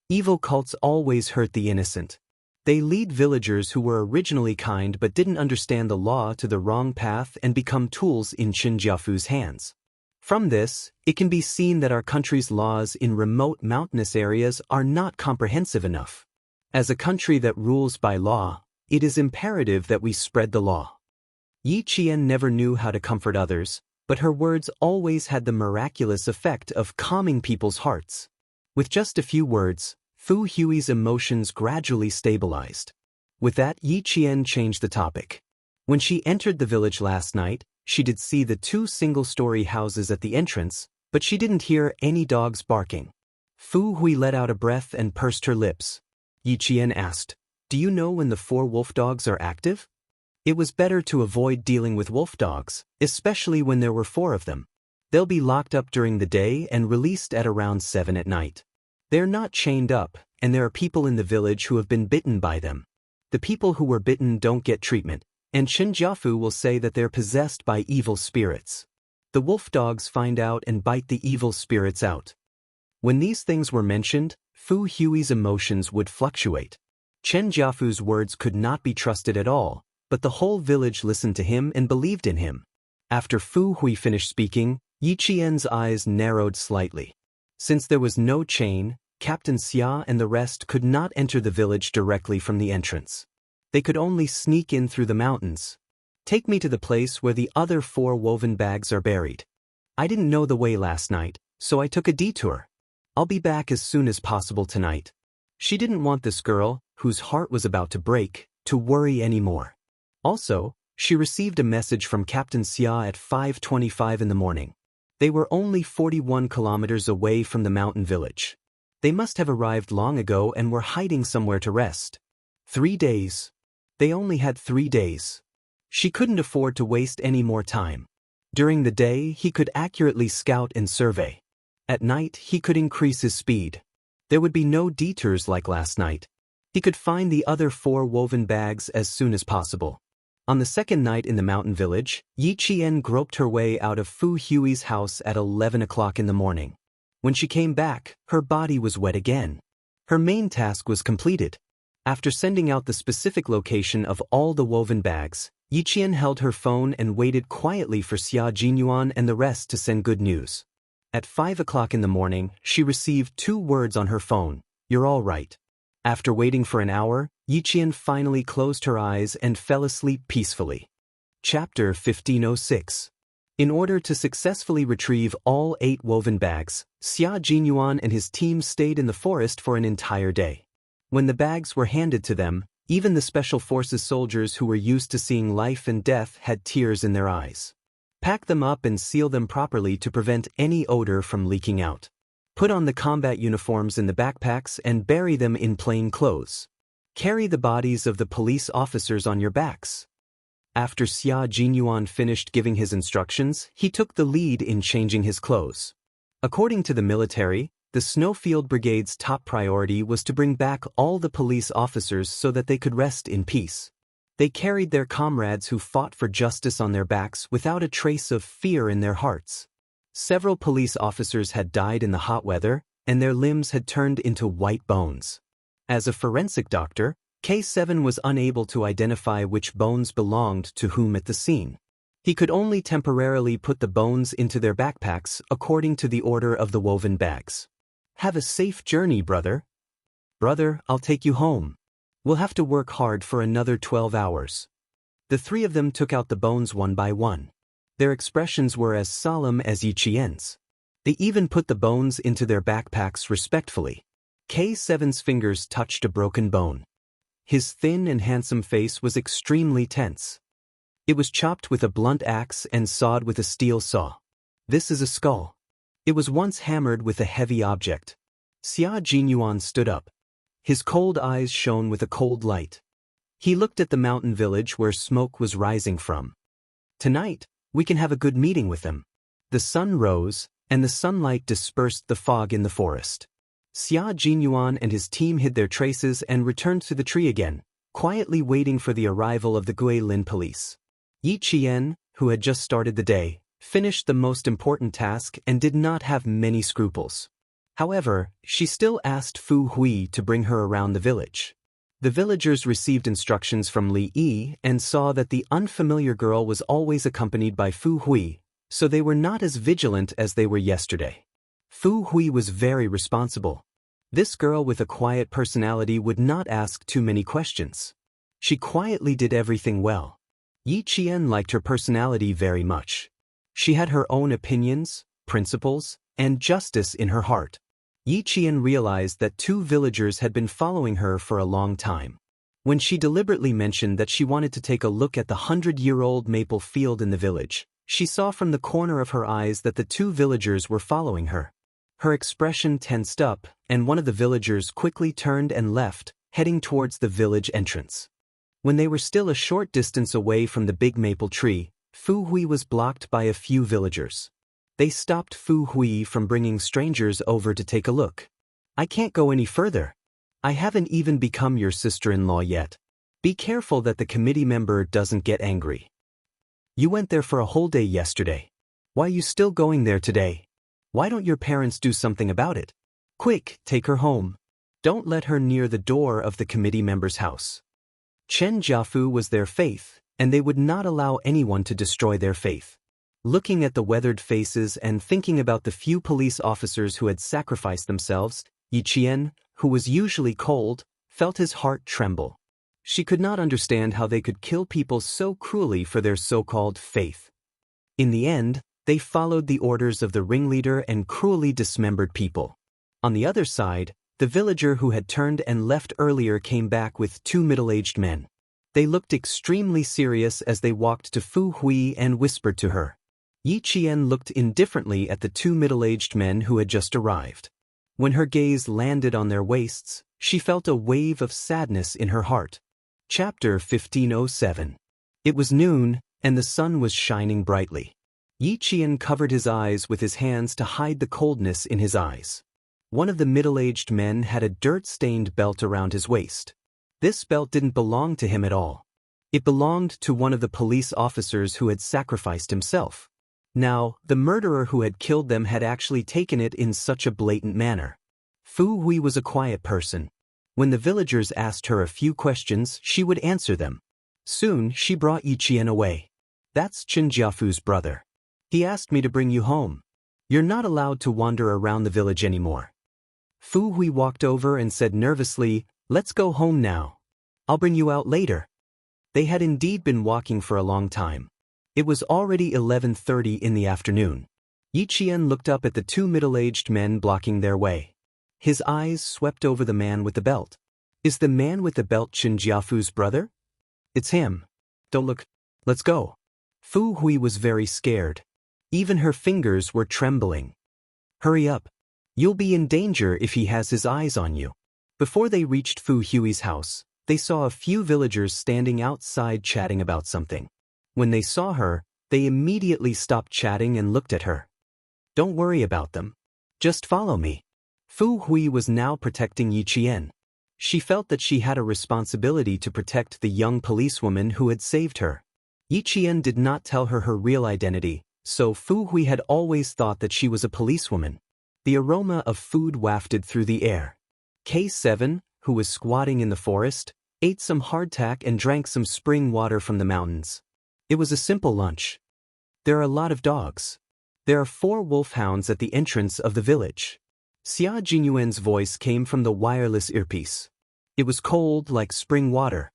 Evil cults always hurt the innocent. They lead villagers who were originally kind but didn't understand the law to the wrong path and become tools in Chen Jiafu's hands. From this, it can be seen that our country's laws in remote mountainous areas are not comprehensive enough. As a country that rules by law, it is imperative that we spread the law. Yi Qian never knew how to comfort others, but her words always had the miraculous effect of calming people's hearts. With just a few words, Fu Hui's emotions gradually stabilized. With that, Yi Qian changed the topic. When she entered the village last night, she did see the 2 single-story houses at the entrance, but she didn't hear any dogs barking. Fu Hui let out a breath and pursed her lips. Yi Qian asked, "Do you know when the 4 wolf dogs are active?" It was better to avoid dealing with wolf dogs, especially when there were 4 of them. They'll be locked up during the day and released at around 7 at night. They're not chained up, and there are people in the village who have been bitten by them. The people who were bitten don't get treatment, and Chen Jiafu will say that they're possessed by evil spirits. The wolf dogs find out and bite the evil spirits out. When these things were mentioned, Fu Hui's emotions would fluctuate. Chen Jiafu's words could not be trusted at all, but the whole village listened to him and believed in him. After Fu Hui finished speaking, Yi Qian's eyes narrowed slightly. Since there was no chain, Captain Xia and the rest could not enter the village directly from the entrance. They could only sneak in through the mountains. "Take me to the place where the other 4 woven bags are buried. I didn't know the way last night, so I took a detour. I'll be back as soon as possible tonight." She didn't want this girl, whose heart was about to break, to worry anymore. Also, she received a message from Captain Xia at 5:25 in the morning. They were only 41 kilometers away from the mountain village. They must have arrived long ago and were hiding somewhere to rest. 3 days. They only had 3 days. She couldn't afford to waste any more time. During the day, he could accurately scout and survey. At night, he could increase his speed. There would be no detours like last night. He could find the other 4 woven bags as soon as possible. On the second night in the mountain village, Yi Qian groped her way out of Fu Hui's house at 11 o'clock in the morning. When she came back, her body was wet again. Her main task was completed. After sending out the specific location of all the woven bags, Yi Qian held her phone and waited quietly for Xia Jinyuan and the rest to send good news. At 5 o'clock in the morning, she received 2 words on her phone: "You're all right." After waiting for an hour, Yi Qian finally closed her eyes and fell asleep peacefully. Chapter 1506. In order to successfully retrieve all 8 woven bags, Xia Jinyuan and his team stayed in the forest for an entire day. When the bags were handed to them, even the Special Forces soldiers who were used to seeing life and death had tears in their eyes. Pack them up and seal them properly to prevent any odor from leaking out. Put on the combat uniforms in the backpacks and bury them in plain clothes. Carry the bodies of the police officers on your backs. After Xia Jinyuan finished giving his instructions, he took the lead in changing his clothes. According to the military, the Snowfield Brigade's top priority was to bring back all the police officers so that they could rest in peace. They carried their comrades who fought for justice on their backs without a trace of fear in their hearts. Several police officers had died in the hot weather, and their limbs had turned into white bones. As a forensic doctor, K7 was unable to identify which bones belonged to whom at the scene. He could only temporarily put the bones into their backpacks according to the order of the woven bags. "Have a safe journey, brother." "Brother, I'll take you home. We'll have to work hard for another 12 hours. The 3 of them took out the bones one by one. Their expressions were as solemn as Yi Qian's. They even put the bones into their backpacks respectfully. K7's fingers touched a broken bone. His thin and handsome face was extremely tense. It was chopped with a blunt axe and sawed with a steel saw. "This is a skull. It was once hammered with a heavy object." Xia Jinyuan stood up. His cold eyes shone with a cold light. He looked at the mountain village where smoke was rising from. "Tonight, we can have a good meeting with them." The sun rose, and the sunlight dispersed the fog in the forest. Xia Jinyuan and his team hid their traces and returned to the tree again, quietly waiting for the arrival of the Guilin police. Yi Qian, who had just started the day, finished the most important task and did not have many scruples. However, she still asked Fu Hui to bring her around the village. The villagers received instructions from Li Yi and saw that the unfamiliar girl was always accompanied by Fu Hui, so they were not as vigilant as they were yesterday. Fu Hui was very responsible. This girl with a quiet personality would not ask too many questions. She quietly did everything well. Yi Qian liked her personality very much. She had her own opinions, principles, and justice in her heart. Yi Qian realized that 2 villagers had been following her for a long time. When she deliberately mentioned that she wanted to take a look at the 100-year-old maple field in the village, she saw from the corner of her eyes that the 2 villagers were following her. Her expression tensed up, and one of the villagers quickly turned and left, heading towards the village entrance. When they were still a short distance away from the big maple tree, Fu Hui was blocked by a few villagers. They stopped Fu Hui from bringing strangers over to take a look. "I can't go any further. I haven't even become your sister-in-law yet. Be careful that the committee member doesn't get angry. You went there for a whole day yesterday. Why are you still going there today? Why don't your parents do something about it? Quick, take her home. Don't let her near the door of the committee member's house." Chen Jiafu was their faith, and they would not allow anyone to destroy their faith. Looking at the weathered faces and thinking about the few police officers who had sacrificed themselves, Yi Qian, who was usually cold, felt his heart tremble. She could not understand how they could kill people so cruelly for their so-called faith. In the end, they followed the orders of the ringleader and cruelly dismembered people. On the other side, the villager who had turned and left earlier came back with 2 middle-aged men. They looked extremely serious as they walked to Fu Hui and whispered to her. Yi Qian looked indifferently at the 2 middle-aged men who had just arrived. When her gaze landed on their waists, she felt a wave of sadness in her heart. Chapter 1507. It was noon, and the sun was shining brightly. Yi Qian covered his eyes with his hands to hide the coldness in his eyes. One of the middle-aged men had a dirt-stained belt around his waist. This belt didn't belong to him at all. It belonged to one of the police officers who had sacrificed himself. Now, the murderer who had killed them had actually taken it in such a blatant manner. Fu Hui was a quiet person. When the villagers asked her a few questions, she would answer them. Soon, she brought Yi Qian away. That's Chen Jiafu's brother. He asked me to bring you home. You're not allowed to wander around the village anymore. Fu Hui walked over and said nervously, "Let's go home now. I'll bring you out later." They had indeed been walking for a long time. It was already 11:30 in the afternoon. Yi Qian looked up at the two middle-aged men blocking their way. His eyes swept over the man with the belt. Is the man with the belt Chen Jiafu's brother? It's him. Don't look. Let's go. Fu Hui was very scared. Even her fingers were trembling. Hurry up. You'll be in danger if he has his eyes on you. Before they reached Fu Hui's house, they saw a few villagers standing outside chatting about something. When they saw her, they immediately stopped chatting and looked at her. Don't worry about them. Just follow me. Fu Hui was now protecting Yi Qian. She felt that she had a responsibility to protect the young policewoman who had saved her. Yi Qian did not tell her her real identity, so Fu Hui had always thought that she was a policewoman. The aroma of food wafted through the air. K7, who was squatting in the forest, ate some hardtack and drank some spring water from the mountains. It was a simple lunch. There are a lot of dogs. There are 4 wolfhounds at the entrance of the village. Xia Jinyuan's voice came from the wireless earpiece. It was cold like spring water.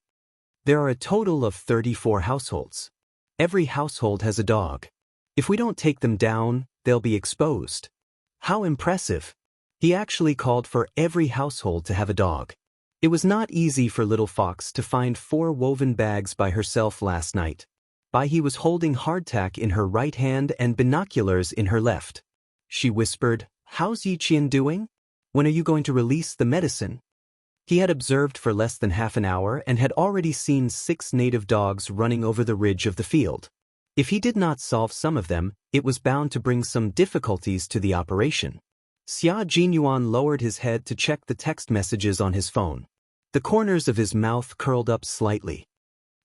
There are a total of 34 households. Every household has a dog. If we don't take them down, they'll be exposed. How impressive! He actually called for every household to have a dog. It was not easy for Little Fox to find 4 woven bags by herself last night. He was holding hardtack in her right hand and binoculars in her left. She whispered, "How's Yi Qian doing? When are you going to release the medicine?" He had observed for less than half an hour and had already seen 6 native dogs running over the ridge of the field. If he did not solve some of them, it was bound to bring some difficulties to the operation. Xia Jinyuan lowered his head to check the text messages on his phone. The corners of his mouth curled up slightly.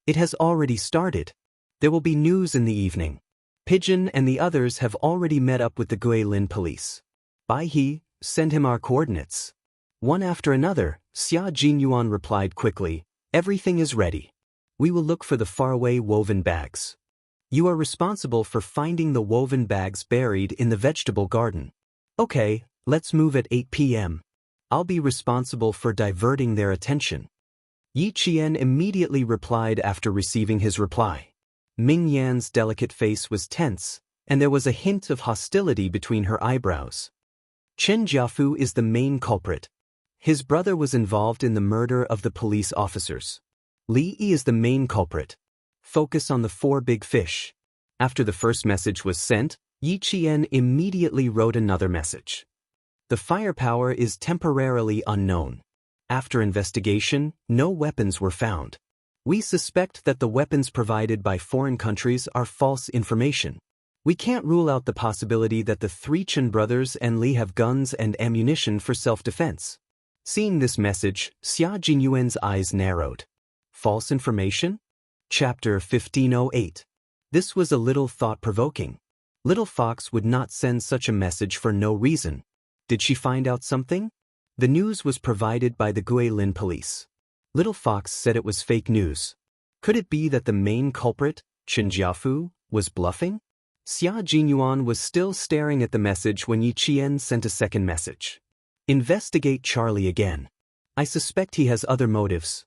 It has already started. There will be news in the evening. Pigeon and the others have already met up with the Guilin police. Bai He, send him our coordinates. One after another, Xia Jinyuan replied quickly, "Everything is ready. We will look for the faraway woven bags. You are responsible for finding the woven bags buried in the vegetable garden. Okay, let's move at 8 p.m. I'll be responsible for diverting their attention." Yi Qian immediately replied after receiving his reply. Ming Yan's delicate face was tense, and there was a hint of hostility between her eyebrows. Chen Jiafu is the main culprit. His brother was involved in the murder of the police officers. Li Yi is the main culprit. Focus on the 4 big fish. After the first message was sent, Yi Qian immediately wrote another message. The firepower is temporarily unknown. After investigation, no weapons were found. We suspect that the weapons provided by foreign countries are false information. We can't rule out the possibility that the 3 Chen brothers and Li have guns and ammunition for self-defense. Seeing this message, Xia Jinyuan's eyes narrowed. False information? Chapter 1508. This was a little thought-provoking. Little Fox would not send such a message for no reason. Did she find out something? The news was provided by the Guilin police. Little Fox said it was fake news. Could it be that the main culprit, Chen Jiafu, was bluffing? Xia Jinyuan was still staring at the message when Yi Qian sent a second message. Investigate Charlie again. I suspect he has other motives.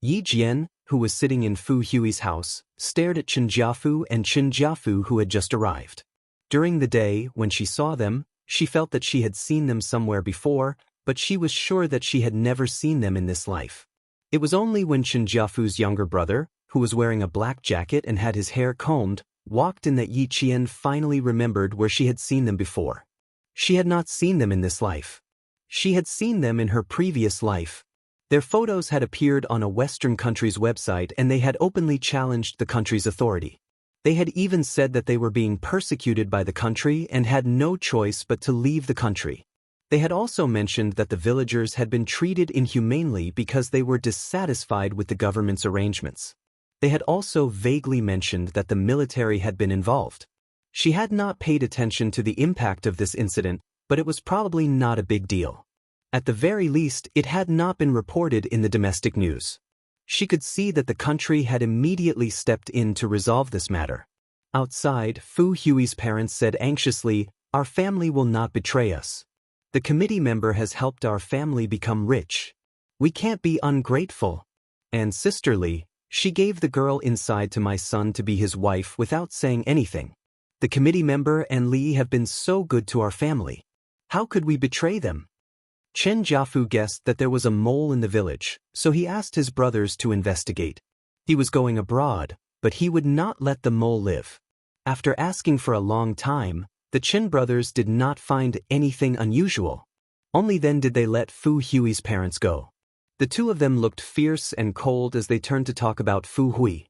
Yi Jian, who was sitting in Fu Hui's house, stared at Chen Jiafu and Chen Jiafu who had just arrived. During the day, when she saw them, she felt that she had seen them somewhere before, but she was sure that she had never seen them in this life. It was only when Chen Jiafu's younger brother, who was wearing a black jacket and had his hair combed, walked in that Yi Qian finally remembered where she had seen them before. She had not seen them in this life. She had seen them in her previous life. Their photos had appeared on a Western country's website and they had openly challenged the country's authority. They had even said that they were being persecuted by the country and had no choice but to leave the country. They had also mentioned that the villagers had been treated inhumanely because they were dissatisfied with the government's arrangements. They had also vaguely mentioned that the military had been involved. She had not paid attention to the impact of this incident, but it was probably not a big deal. At the very least, it had not been reported in the domestic news. She could see that the country had immediately stepped in to resolve this matter. Outside, Fu Hui's parents said anxiously, "Our family will not betray us. The committee member has helped our family become rich. We can't be ungrateful." And sisterly, she gave the girl inside to my son to be his wife without saying anything. The committee member and Li have been so good to our family. How could we betray them? Chen Jiafu guessed that there was a mole in the village, so he asked his brothers to investigate. He was going abroad, but he would not let the mole live. After asking for a long time, the Chen brothers did not find anything unusual. Only then did they let Fu Hui's parents go. The two of them looked fierce and cold as they turned to talk about Fu Hui.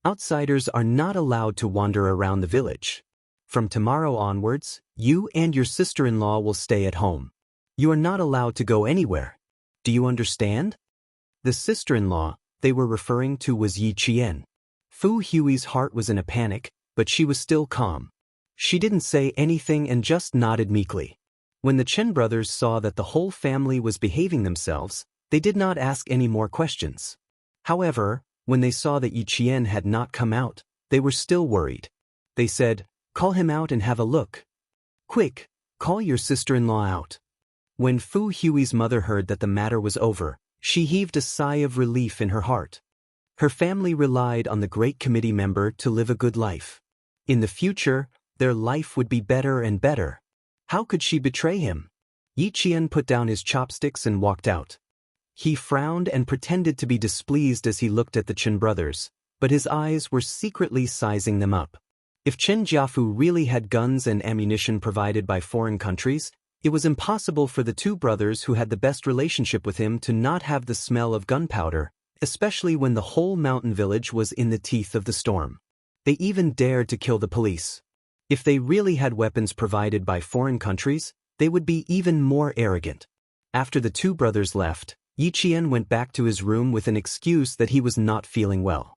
Outsiders are not allowed to wander around the village. From tomorrow onwards, you and your sister-in-law will stay at home. You are not allowed to go anywhere. Do you understand? The sister-in-law they were referring to was Yi Qian. Fu Hui's heart was in a panic, but she was still calm. She didn't say anything and just nodded meekly. When the Chen brothers saw that the whole family was behaving themselves, they did not ask any more questions. However, when they saw that Yi Qian had not come out, they were still worried. They said, "Call him out and have a look. Quick, call your sister-in-law out." When Fu Hui's mother heard that the matter was over, she heaved a sigh of relief in her heart. Her family relied on the great committee member to live a good life. In the future, their life would be better and better. How could she betray him? Yi Qian put down his chopsticks and walked out. He frowned and pretended to be displeased as he looked at the Chen brothers, but his eyes were secretly sizing them up. If Chen Jiafu really had guns and ammunition provided by foreign countries, it was impossible for the two brothers who had the best relationship with him to not have the smell of gunpowder, especially when the whole mountain village was in the teeth of the storm. They even dared to kill the police. If they really had weapons provided by foreign countries, they would be even more arrogant. After the two brothers left, Yi Qian went back to his room with an excuse that he was not feeling well.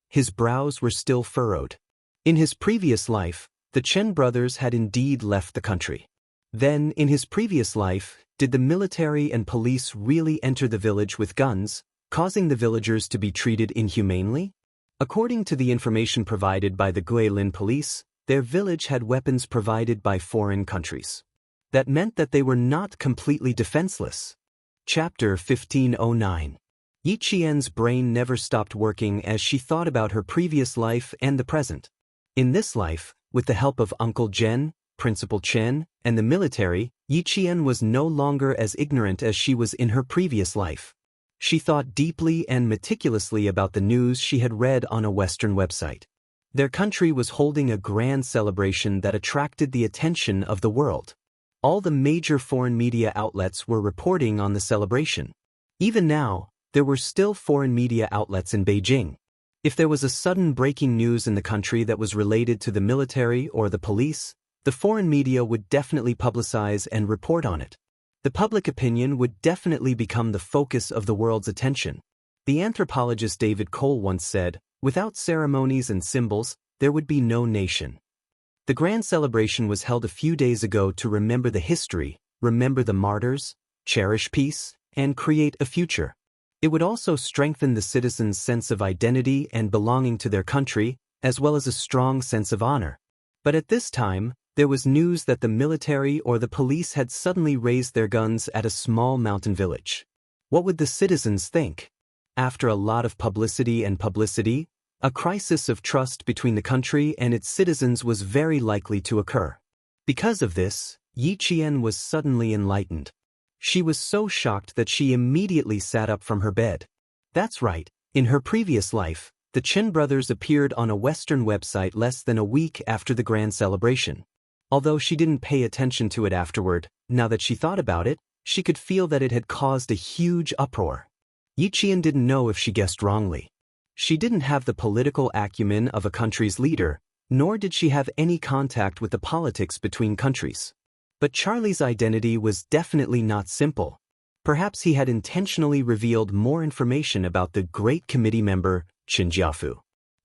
His brows were still furrowed. In his previous life, the Chen brothers had indeed left the country. Then, in his previous life, did the military and police really enter the village with guns, causing the villagers to be treated inhumanely? According to the information provided by the Guilin police, their village had weapons provided by foreign countries. That meant that they were not completely defenseless. Chapter 1509. Yi Qian's brain never stopped working as she thought about her previous life and the present. In this life, with the help of Uncle Zhen, Principal Chen, and the military, Yi Qian was no longer as ignorant as she was in her previous life. She thought deeply and meticulously about the news she had read on a Western website. Their country was holding a grand celebration that attracted the attention of the world. All the major foreign media outlets were reporting on the celebration. Even now, there were still foreign media outlets in Beijing. If there was a sudden breaking news in the country that was related to the military or the police, the foreign media would definitely publicize and report on it. The public opinion would definitely become the focus of the world's attention. The anthropologist David Cole once said, "Without ceremonies and symbols, there would be no nation." The grand celebration was held a few days ago to remember the history, remember the martyrs, cherish peace, and create a future. It would also strengthen the citizens' sense of identity and belonging to their country, as well as a strong sense of honor. But at this time, there was news that the military or the police had suddenly raised their guns at a small mountain village. What would the citizens think? After a lot of publicity, a crisis of trust between the country and its citizens was very likely to occur. Because of this, Yi Qian was suddenly enlightened. She was so shocked that she immediately sat up from her bed. That's right, in her previous life, the Chen brothers appeared on a Western website less than a week after the grand celebration. Although she didn't pay attention to it afterward, now that she thought about it, she could feel that it had caused a huge uproar. Yi Qian didn't know if she guessed wrongly. She didn't have the political acumen of a country's leader, nor did she have any contact with the politics between countries. But Charlie's identity was definitely not simple. Perhaps he had intentionally revealed more information about the great committee member, Chen Jiafu.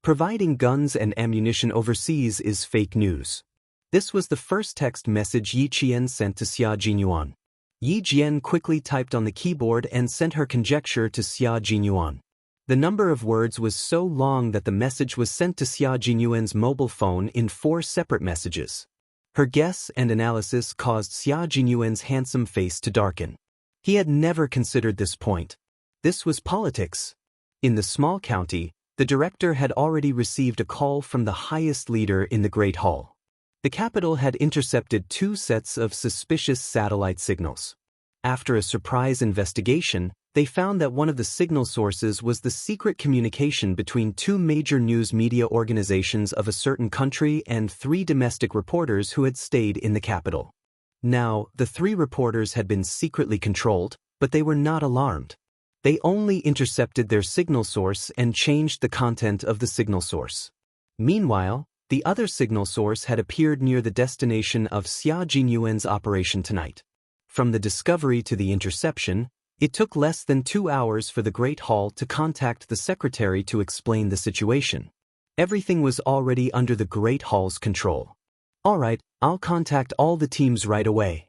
Providing guns and ammunition overseas is fake news. This was the first text message Yi Qian sent to Xia Jinyuan. Yi Jian quickly typed on the keyboard and sent her conjecture to Xia Jinyuan. The number of words was so long that the message was sent to Xia Jinyuan's mobile phone in 4 separate messages. Her guess and analysis caused Xia Jinyuan's handsome face to darken. He had never considered this point. This was politics. In the small county, the director had already received a call from the highest leader in the Great Hall. The capital had intercepted 2 sets of suspicious satellite signals. After a surprise investigation, they found that one of the signal sources was the secret communication between 2 major news media organizations of a certain country and 3 domestic reporters who had stayed in the capital. Now, the 3 reporters had been secretly controlled, but they were not alarmed. They only intercepted their signal source and changed the content of the signal source. Meanwhile, the other signal source had appeared near the destination of Xia Jinyuan's operation tonight. From the discovery to the interception, it took less than 2 hours for the Great Hall to contact the secretary to explain the situation. Everything was already under the Great Hall's control. All right, I'll contact all the teams right away.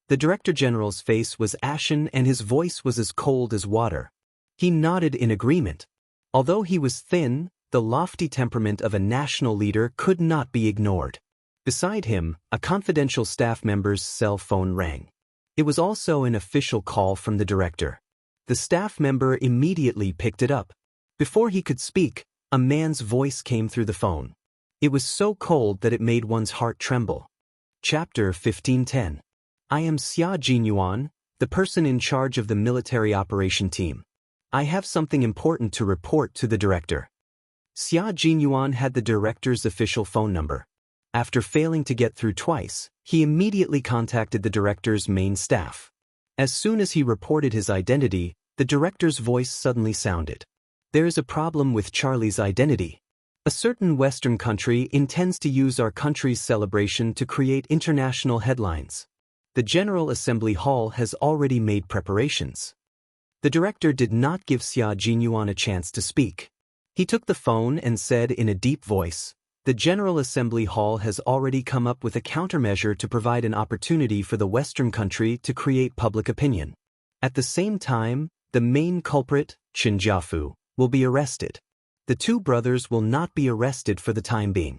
The Director General's face was ashen and his voice was as cold as water. He nodded in agreement. Although he was thin, the lofty temperament of a national leader could not be ignored. Beside him, a confidential staff member's cell phone rang. It was also an official call from the director. The staff member immediately picked it up. Before he could speak, a man's voice came through the phone. It was so cold that it made one's heart tremble. Chapter 1510. I am Xia Jinyuan, the person in charge of the military operation team. I have something important to report to the director. Xia Jinyuan had the director's official phone number. After failing to get through twice, he immediately contacted the director's main staff. As soon as he reported his identity, the director's voice suddenly sounded. There is a problem with Charlie's identity. A certain Western country intends to use our country's celebration to create international headlines. The General Assembly Hall has already made preparations. The director did not give Xia Jinyuan a chance to speak. He took the phone and said in a deep voice, "The General Assembly Hall has already come up with a countermeasure to provide an opportunity for the Western country to create public opinion. At the same time, the main culprit, Qin Jiafu, will be arrested. The 2 brothers will not be arrested for the time being."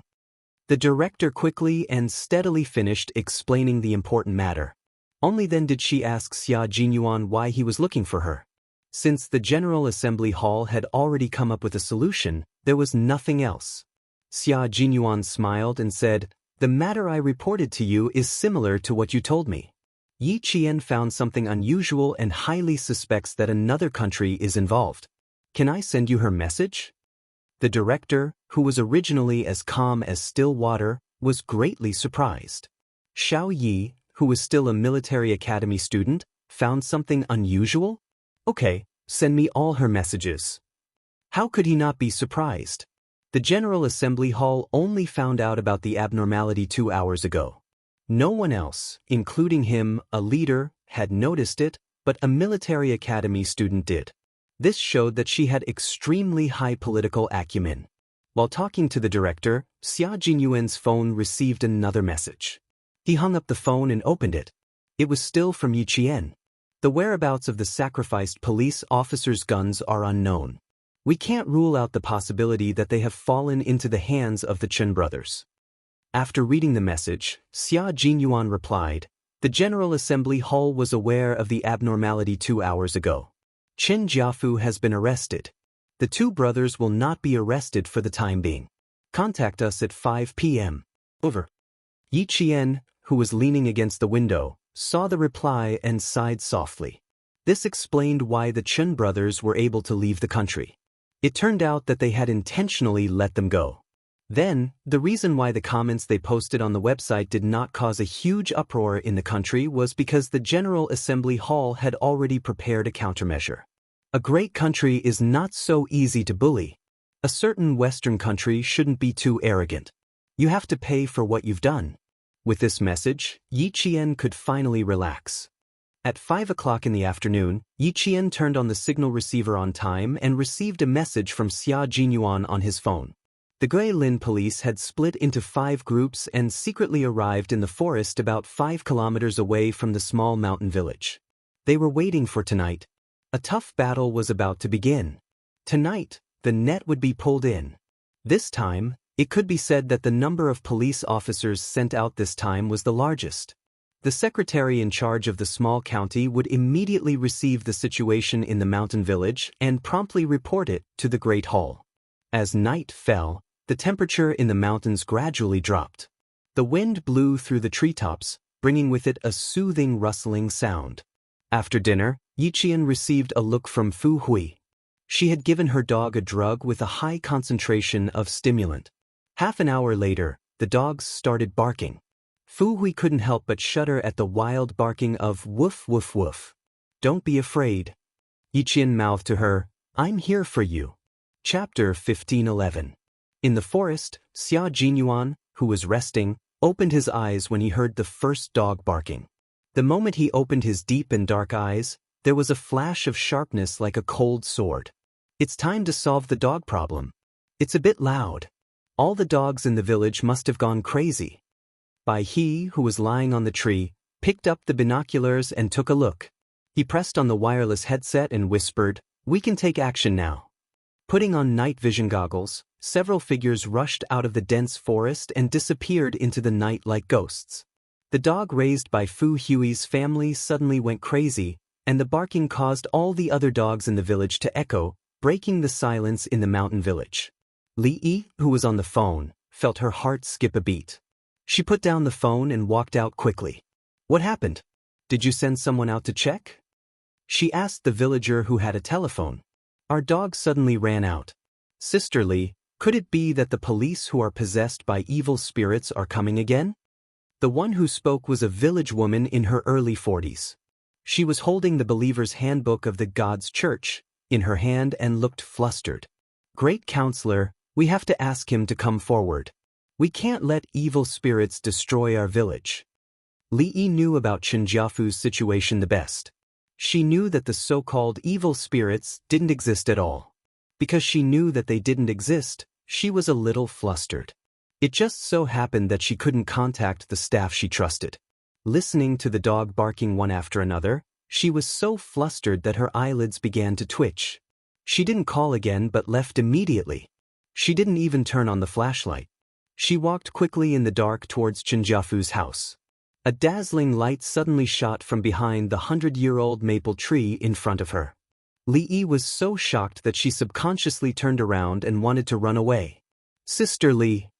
The director quickly and steadily finished explaining the important matter. Only then did she ask Xia Jinyuan why he was looking for her. Since the General Assembly Hall had already come up with a solution, there was nothing else. Xia Jinyuan smiled and said, "The matter I reported to you is similar to what you told me. Yi Qian found something unusual and highly suspects that another country is involved. Can I send you her message?" The director, who was originally as calm as still water, was greatly surprised. Xiao Yi, who was still a military academy student, found something unusual? Okay, send me all her messages. How could he not be surprised? The General Assembly Hall only found out about the abnormality 2 hours ago. No one else, including him, a leader, had noticed it, but a military academy student did. This showed that she had extremely high political acumen. While talking to the director, Xia Jinyuan's phone received another message. He hung up the phone and opened it. It was still from Yi Qian. The whereabouts of the sacrificed police officers' guns are unknown. We can't rule out the possibility that they have fallen into the hands of the Chen brothers. After reading the message, Xia Jinyuan replied, "The General Assembly Hall was aware of the abnormality 2 hours ago. Qin Jiafu has been arrested. The 2 brothers will not be arrested for the time being. Contact us at 5 p.m. Over." Yi Qian, who was leaning against the window, saw the reply and sighed softly. This explained why the Chen brothers were able to leave the country. It turned out that they had intentionally let them go. Then, the reason why the comments they posted on the website did not cause a huge uproar in the country was because the General Assembly Hall had already prepared a countermeasure. A great country is not so easy to bully. A certain Western country shouldn't be too arrogant. You have to pay for what you've done. With this message, Yi Qian could finally relax. At 5 o'clock in the afternoon, Yi Qian turned on the signal receiver on time and received a message from Xia Jinyuan on his phone. The Guilin police had split into 5 groups and secretly arrived in the forest about 5 kilometers away from the small mountain village. They were waiting for tonight. A tough battle was about to begin. Tonight, the net would be pulled in. This time, it could be said that the number of police officers sent out this time was the largest. The secretary in charge of the small county would immediately receive the situation in the mountain village and promptly report it to the Great Hall. As night fell, the temperature in the mountains gradually dropped. The wind blew through the treetops, bringing with it a soothing rustling sound. After dinner, Yiqian received a look from Fu Hui. She had given her dog a drug with a high concentration of stimulant. Half an hour later, the dogs started barking. Fu Hui couldn't help but shudder at the wild barking of woof woof woof. "Don't be afraid." Yiqian mouthed to her, "I'm here for you." Chapter 15:11. In the forest, Xia Jinyuan, who was resting, opened his eyes when he heard the first dog barking. The moment he opened his deep and dark eyes, there was a flash of sharpness like a cold sword. It's time to solve the dog problem. It's a bit loud. All the dogs in the village must have gone crazy. Bai He, who was lying on the tree, picked up the binoculars and took a look. He pressed on the wireless headset and whispered, "We can take action now." Putting on night vision goggles, several figures rushed out of the dense forest and disappeared into the night like ghosts. The dog raised by Fu Hui's family suddenly went crazy, and the barking caused all the other dogs in the village to echo, breaking the silence in the mountain village. Li Yi, who was on the phone, felt her heart skip a beat. She put down the phone and walked out quickly. "What happened? Did you send someone out to check?" she asked the villager who had a telephone. "Our dog suddenly ran out." "Sister Li, could it be that the police who are possessed by evil spirits are coming again?" The one who spoke was a village woman in her early 40s. She was holding the believer's handbook of the God's Church in her hand and looked flustered. "Great Counselor, we have to ask him to come forward. We can't let evil spirits destroy our village." Li Yi knew about Chenjiafu's situation the best. She knew that the so-called evil spirits didn't exist at all. Because she knew that they didn't exist, she was a little flustered. It just so happened that she couldn't contact the staff she trusted. Listening to the dog barking one after another, she was so flustered that her eyelids began to twitch. She didn't call again but left immediately. She didn't even turn on the flashlight. She walked quickly in the dark towards Chenjiafu's house. A dazzling light suddenly shot from behind the 100-year-old maple tree in front of her. Li Yi was so shocked that she subconsciously turned around and wanted to run away. "Sister Li."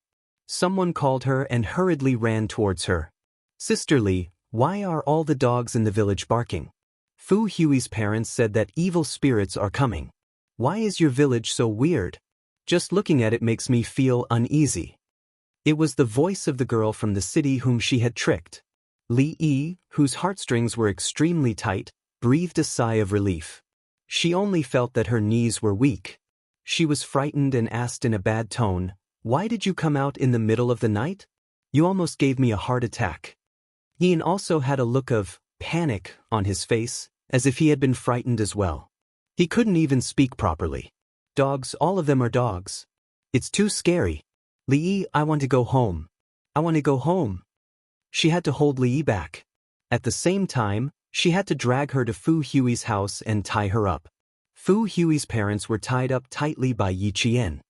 Someone called her and hurriedly ran towards her. "Sister Li, why are all the dogs in the village barking?" "Fu Hui's parents said that evil spirits are coming." "Why is your village so weird? Just looking at it makes me feel uneasy." It was the voice of the girl from the city whom she had tricked. Li Yi, whose heartstrings were extremely tight, breathed a sigh of relief. She only felt that her knees were weak. She was frightened and asked in a bad tone, "Why did you come out in the middle of the night? You almost gave me a heart attack." Ian also had a look of panic on his face, as if he had been frightened as well. He couldn't even speak properly. "Dogs, all of them are dogs. It's too scary. Li Yi, I want to go home. I want to go home." She had to hold Li Yi back. At the same time, she had to drag her to Fu Hui's house and tie her up. Fu Hui's parents were tied up tightly by Yi Qian.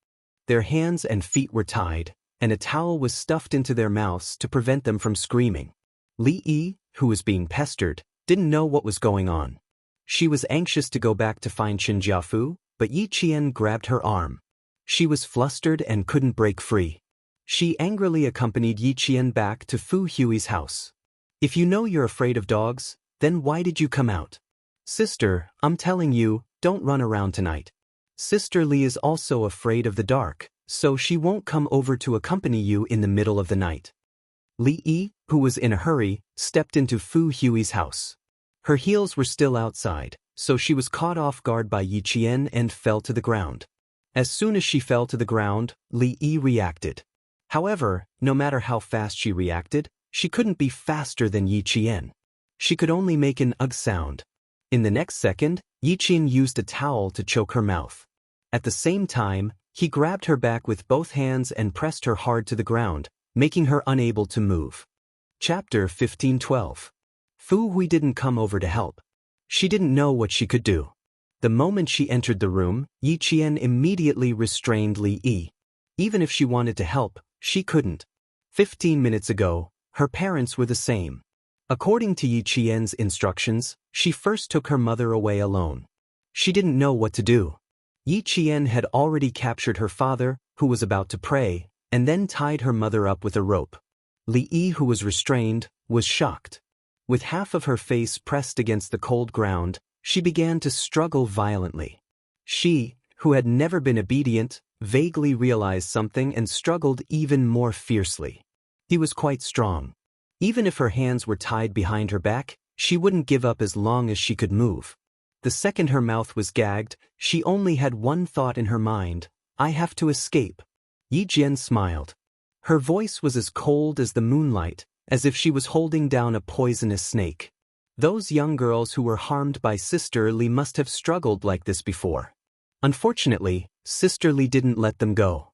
Their hands and feet were tied, and a towel was stuffed into their mouths to prevent them from screaming. Li Yi, who was being pestered, didn't know what was going on. She was anxious to go back to find Chenjiafu, but Yi Qian grabbed her arm. She was flustered and couldn't break free. She angrily accompanied Yi Qian back to Fu Hui's house. "If you know you're afraid of dogs, then why did you come out?" "Sister, I'm telling you, don't run around tonight. Sister Li is also afraid of the dark, so she won't come over to accompany you in the middle of the night." Li Yi, who was in a hurry, stepped into Fu Hui's house. Her heels were still outside, so she was caught off guard by Yi Qian and fell to the ground. As soon as she fell to the ground, Li Yi reacted. However, no matter how fast she reacted, she couldn't be faster than Yi Qian. She could only make an ugh sound. In the next second, Yi Qian used a towel to choke her mouth. At the same time, He grabbed her back with both hands and pressed her hard to the ground, making her unable to move. Chapter 15:12. Fu Hui didn't come over to help. She didn't know what she could do. The moment she entered the room, Yi Qian immediately restrained Li Yi. Even if she wanted to help, she couldn't. 15 minutes ago, her parents were the same. According to Yi Qian's instructions, she first took her mother away alone. She didn't know what to do. Yi Qian had already captured her father, who was about to pray, and then tied her mother up with a rope. Li Yi, who was restrained, was shocked. With half of her face pressed against the cold ground, she began to struggle violently. She, who had never been obedient, vaguely realized something and struggled even more fiercely. He was quite strong. Even if her hands were tied behind her back, she wouldn't give up as long as she could move. The second her mouth was gagged, she only had one thought in her mind: I have to escape. Yi Jian smiled. Her voice was as cold as the moonlight, as if she was holding down a poisonous snake. Those young girls who were harmed by Sister Li must have struggled like this before. Unfortunately, Sister Li didn't let them go.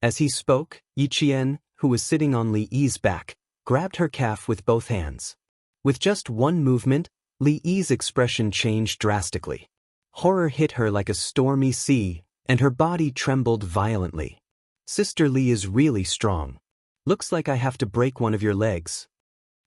As he spoke, Yi Qian, who was sitting on Li Yi's back, grabbed her calf with both hands. With just one movement, Li Yi's expression changed drastically. Horror hit her like a stormy sea, and her body trembled violently. Sister Li is really strong. Looks like I have to break one of your legs.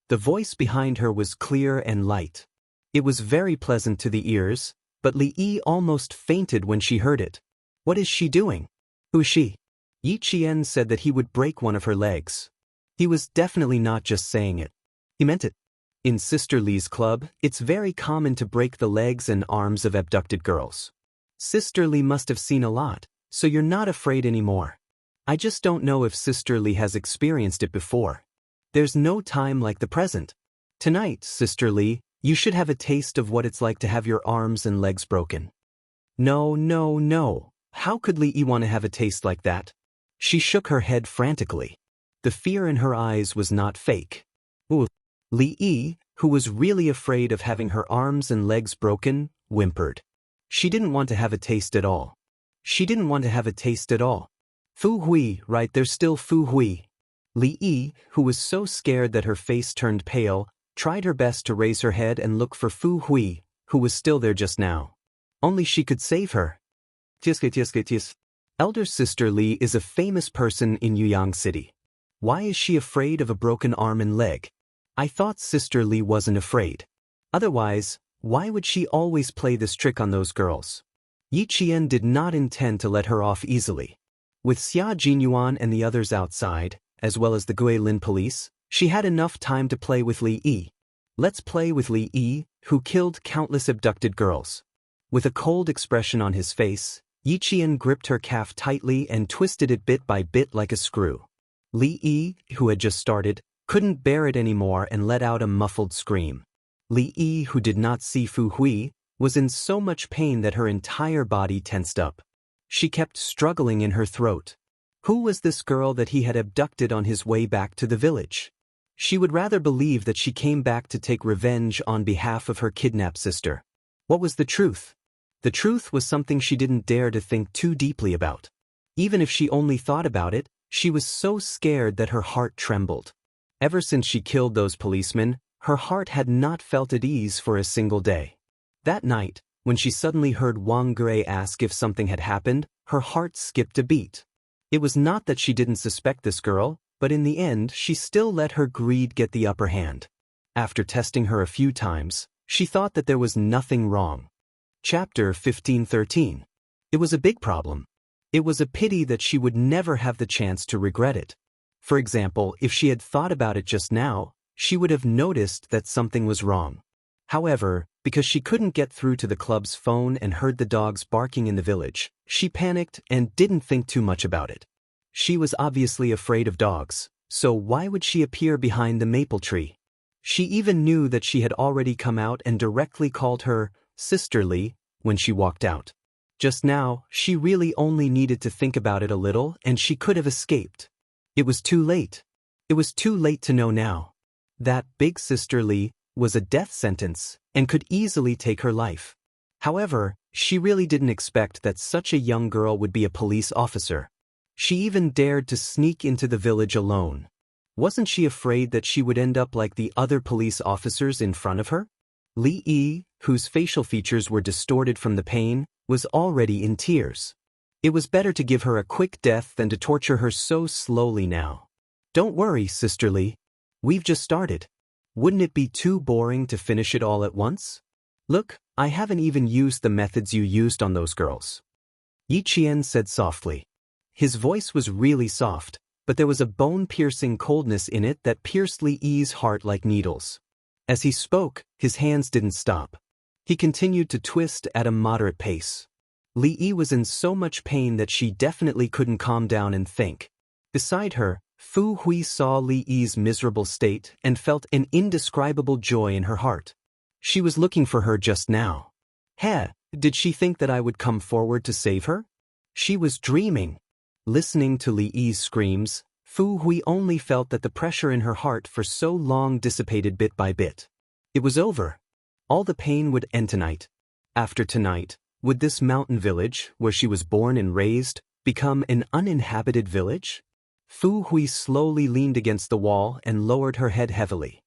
The voice behind her was clear and light. It was very pleasant to the ears, but Li Yi almost fainted when she heard it. What is she doing? Who is she? Yi Qian said that he would break one of her legs. He was definitely not just saying it. He meant it. In Sister Li's club, it's very common to break the legs and arms of abducted girls. Sister Li must have seen a lot, so you're not afraid anymore. I just don't know if Sister Li has experienced it before. There's no time like the present. Tonight, Sister Li, you should have a taste of what it's like to have your arms and legs broken. No, no, no. How could Li Yi want to have a taste like that? She shook her head frantically. The fear in her eyes was not fake. Ooh. Li Yi, who was really afraid of having her arms and legs broken, whimpered. She didn't want to have a taste at all. She didn't want to have a taste at all. Fu Hui, right, there's still Fu Hui. Li Yi, who was so scared that her face turned pale, tried her best to raise her head and look for Fu Hui, who was still there just now. Only she could save her. Elder Sister Li is a famous person in Yuyang City. Why is she afraid of a broken arm and leg? I thought Sister Li wasn't afraid. Otherwise, why would she always play this trick on those girls? Yi Qian did not intend to let her off easily. With Xia Jinyuan and the others outside, as well as the Guilin police, she had enough time to play with Li Yi. Let's play with Li Yi, who killed countless abducted girls. With a cold expression on his face, Yi Qian gripped her calf tightly and twisted it bit by bit like a screw. Li Yi, who had just started, couldn't bear it anymore and let out a muffled scream. Li Yi, who did not see Fu Hui, was in so much pain that her entire body tensed up. She kept struggling in her throat. Who was this girl that he had abducted on his way back to the village? She would rather believe that she came back to take revenge on behalf of her kidnapped sister. What was the truth? The truth was something she didn't dare to think too deeply about. Even if she only thought about it, she was so scared that her heart trembled. Ever since she killed those policemen, her heart had not felt at ease for a single day. That night, when she suddenly heard Wang Gray ask if something had happened, her heart skipped a beat. It was not that she didn't suspect this girl, but in the end she still let her greed get the upper hand. After testing her a few times, she thought that there was nothing wrong. Chapter 15:13. It was a big problem. It was a pity that she would never have the chance to regret it. For example, if she had thought about it just now, she would have noticed that something was wrong. However, because she couldn't get through to the club's phone and heard the dogs barking in the village, she panicked and didn't think too much about it. She was obviously afraid of dogs, so why would she appear behind the maple tree? She even knew that she had already come out and directly called her Sister Li when she walked out. Just now, she really only needed to think about it a little and she could have escaped. It was too late. It was too late to know now. That big Sister Li was a death sentence and could easily take her life. However, she really didn't expect that such a young girl would be a police officer. She even dared to sneak into the village alone. Wasn't she afraid that she would end up like the other police officers in front of her? Li Yi, whose facial features were distorted from the pain, was already in tears. It was better to give her a quick death than to torture her so slowly now. Don't worry, Sister Li. We've just started. Wouldn't it be too boring to finish it all at once? Look, I haven't even used the methods you used on those girls. Yi Qian said softly. His voice was really soft, but there was a bone-piercing coldness in it that pierced Li Yi's heart like needles. As he spoke, his hands didn't stop. He continued to twist at a moderate pace. Li Yi was in so much pain that she definitely couldn't calm down and think. Beside her, Fu Hui saw Li Yi's miserable state and felt an indescribable joy in her heart. She was looking for her just now. Did she think that I would come forward to save her? She was dreaming. Listening to Li Yi's screams, Fu Hui only felt that the pressure in her heart for so long dissipated bit by bit. It was over. All the pain would end tonight. After tonight, would this mountain village, where she was born and raised, become an uninhabited village? Fu Hui slowly leaned against the wall and lowered her head heavily.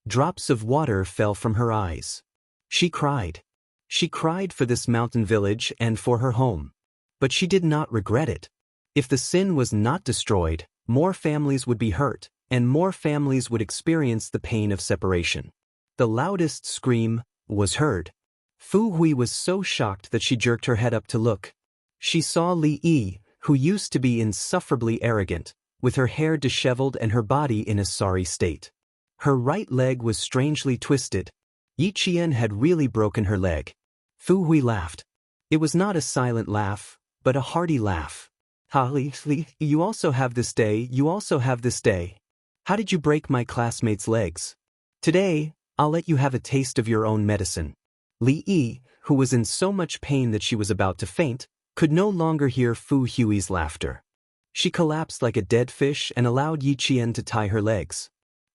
Drops of water fell from her eyes. She cried. She cried for this mountain village and for her home. But she did not regret it. If the sin was not destroyed, more families would be hurt, and more families would experience the pain of separation. The loudest scream was heard. Fu Hui was so shocked that she jerked her head up to look. She saw Li Yi, who used to be insufferably arrogant, with her hair disheveled and her body in a sorry state. Her right leg was strangely twisted. Yi Qian had really broken her leg. Fu Hui laughed. It was not a silent laugh, but a hearty laugh. Li, you also have this day, you also have this day. How did you break my classmate's legs? Today, I'll let you have a taste of your own medicine. Li Yi, who was in so much pain that she was about to faint, could no longer hear Fu Hui's laughter. She collapsed like a dead fish and allowed Yi Qian to tie her legs.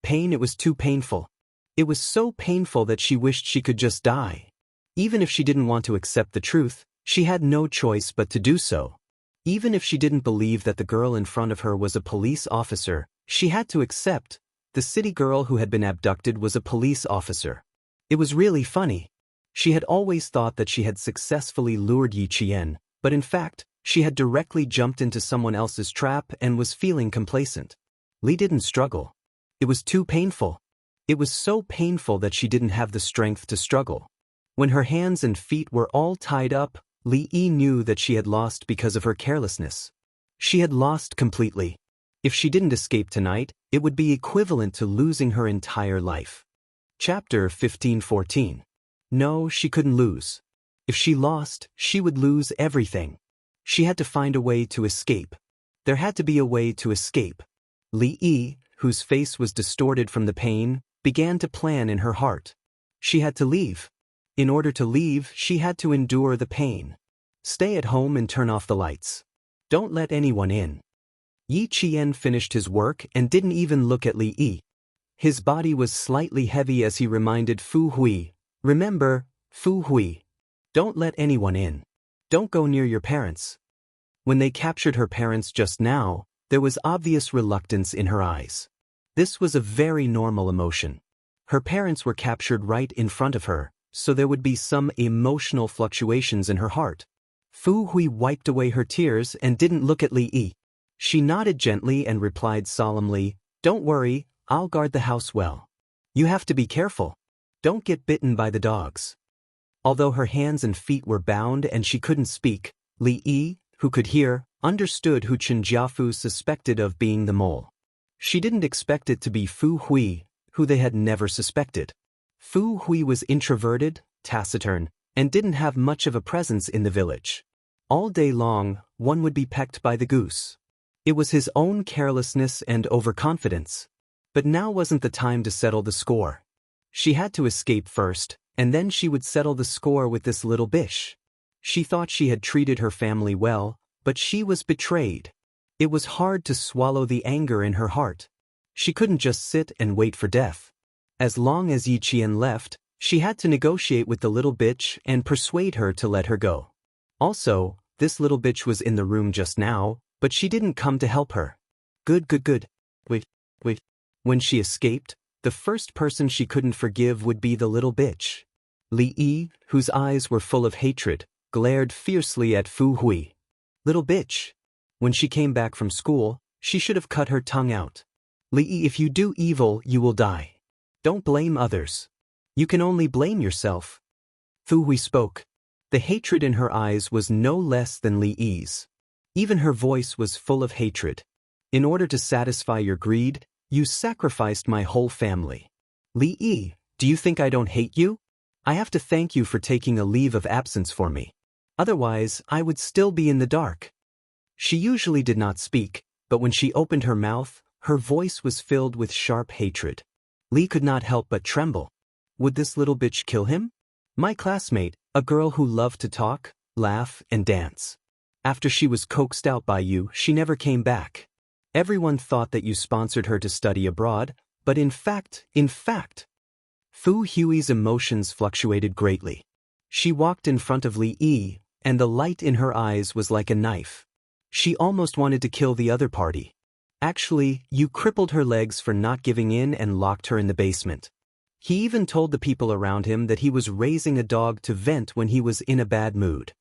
It was too painful. It was so painful that she wished she could just die. Even if she didn't want to accept the truth, she had no choice but to do so. Even if she didn't believe that the girl in front of her was a police officer, she had to accept. The city girl who had been abducted was a police officer. It was really funny. She had always thought that she had successfully lured Yi Qian, but in fact, she had directly jumped into someone else's trap and was feeling complacent. Li didn't struggle. It was too painful. It was so painful that she didn't have the strength to struggle. When her hands and feet were all tied up, Li Yi knew that she had lost because of her carelessness. She had lost completely. If she didn't escape tonight, it would be equivalent to losing her entire life. Chapter 1514. No, she couldn't lose. If she lost, she would lose everything. She had to find a way to escape. There had to be a way to escape. Li Yi, whose face was distorted from the pain, began to plan in her heart. She had to leave. In order to leave, she had to endure the pain. Stay at home and turn off the lights. Don't let anyone in. Yi Qian finished his work and didn't even look at Li Yi. His body was slightly heavy as he reminded Fu Hui, "Remember, Fu Hui. Don't let anyone in. Don't go near your parents." When they captured her parents just now, there was obvious reluctance in her eyes. This was a very normal emotion. Her parents were captured right in front of her, so there would be some emotional fluctuations in her heart. Fu Hui wiped away her tears and didn't look at Li Yi. She nodded gently and replied solemnly, "Don't worry, I'll guard the house well. You have to be careful. Don't get bitten by the dogs." Although her hands and feet were bound and she couldn't speak, Li Yi, who could hear, understood who Chen Jiafu suspected of being the mole. She didn't expect it to be Fu Hui, who they had never suspected. Fu Hui was introverted, taciturn, and didn't have much of a presence in the village. All day long, one would be pecked by the goose. It was his own carelessness and overconfidence. But now wasn't the time to settle the score. She had to escape first, and then she would settle the score with this little bish. She thought she had treated her family well, but she was betrayed. It was hard to swallow the anger in her heart. She couldn't just sit and wait for death. As long as Yi Qian left, She had to negotiate with the little bitch and persuade her to let her go. Also, this little bitch was in the room just now, but she didn't come to help her. Good. Wait. When she escaped, the first person she couldn't forgive would be the little bitch. Li Yi, whose eyes were full of hatred, glared fiercely at Fu Hui. Little bitch. When she came back from school, she should have cut her tongue out. Li Yi, if you do evil, you will die. Don't blame others. You can only blame yourself. Fu Hui spoke. The hatred in her eyes was no less than Li Yi's. Even her voice was full of hatred. In order to satisfy your greed, you sacrificed my whole family. Li Yi, do you think I don't hate you? I have to thank you for taking a leave of absence for me. Otherwise, I would still be in the dark. She usually did not speak, but when she opened her mouth, her voice was filled with sharp hatred. Li could not help but tremble. Would this little bitch kill him? My classmate, a girl who loved to talk, laugh, and dance. After she was coaxed out by you, she never came back. Everyone thought that you sponsored her to study abroad, but in fact, Fu Hui's emotions fluctuated greatly. She walked in front of Li Yi, and the light in her eyes was like a knife. She almost wanted to kill the other party. Actually, you crippled her legs for not giving in and locked her in the basement. He even told the people around him that he was raising a dog to vent when he was in a bad mood.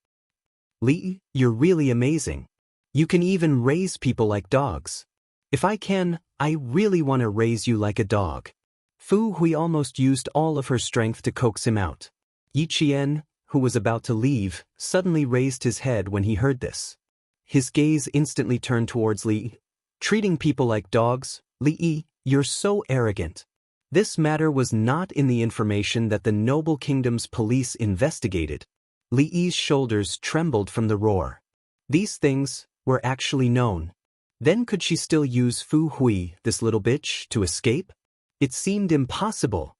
Li, you're really amazing. You can even raise people like dogs. If I can, I really want to raise you like a dog. Fu Hui almost used all of her strength to coax him out. Yi Qian, who was about to leave, suddenly raised his head when he heard this. His gaze instantly turned towards Li. Treating people like dogs, Li Yi, you're so arrogant. This matter was not in the information that the Noble Kingdom's police investigated. Li Yi's shoulders trembled from the roar. These things were actually known. Then could she still use Fu Hui, this little bitch, to escape? It seemed impossible.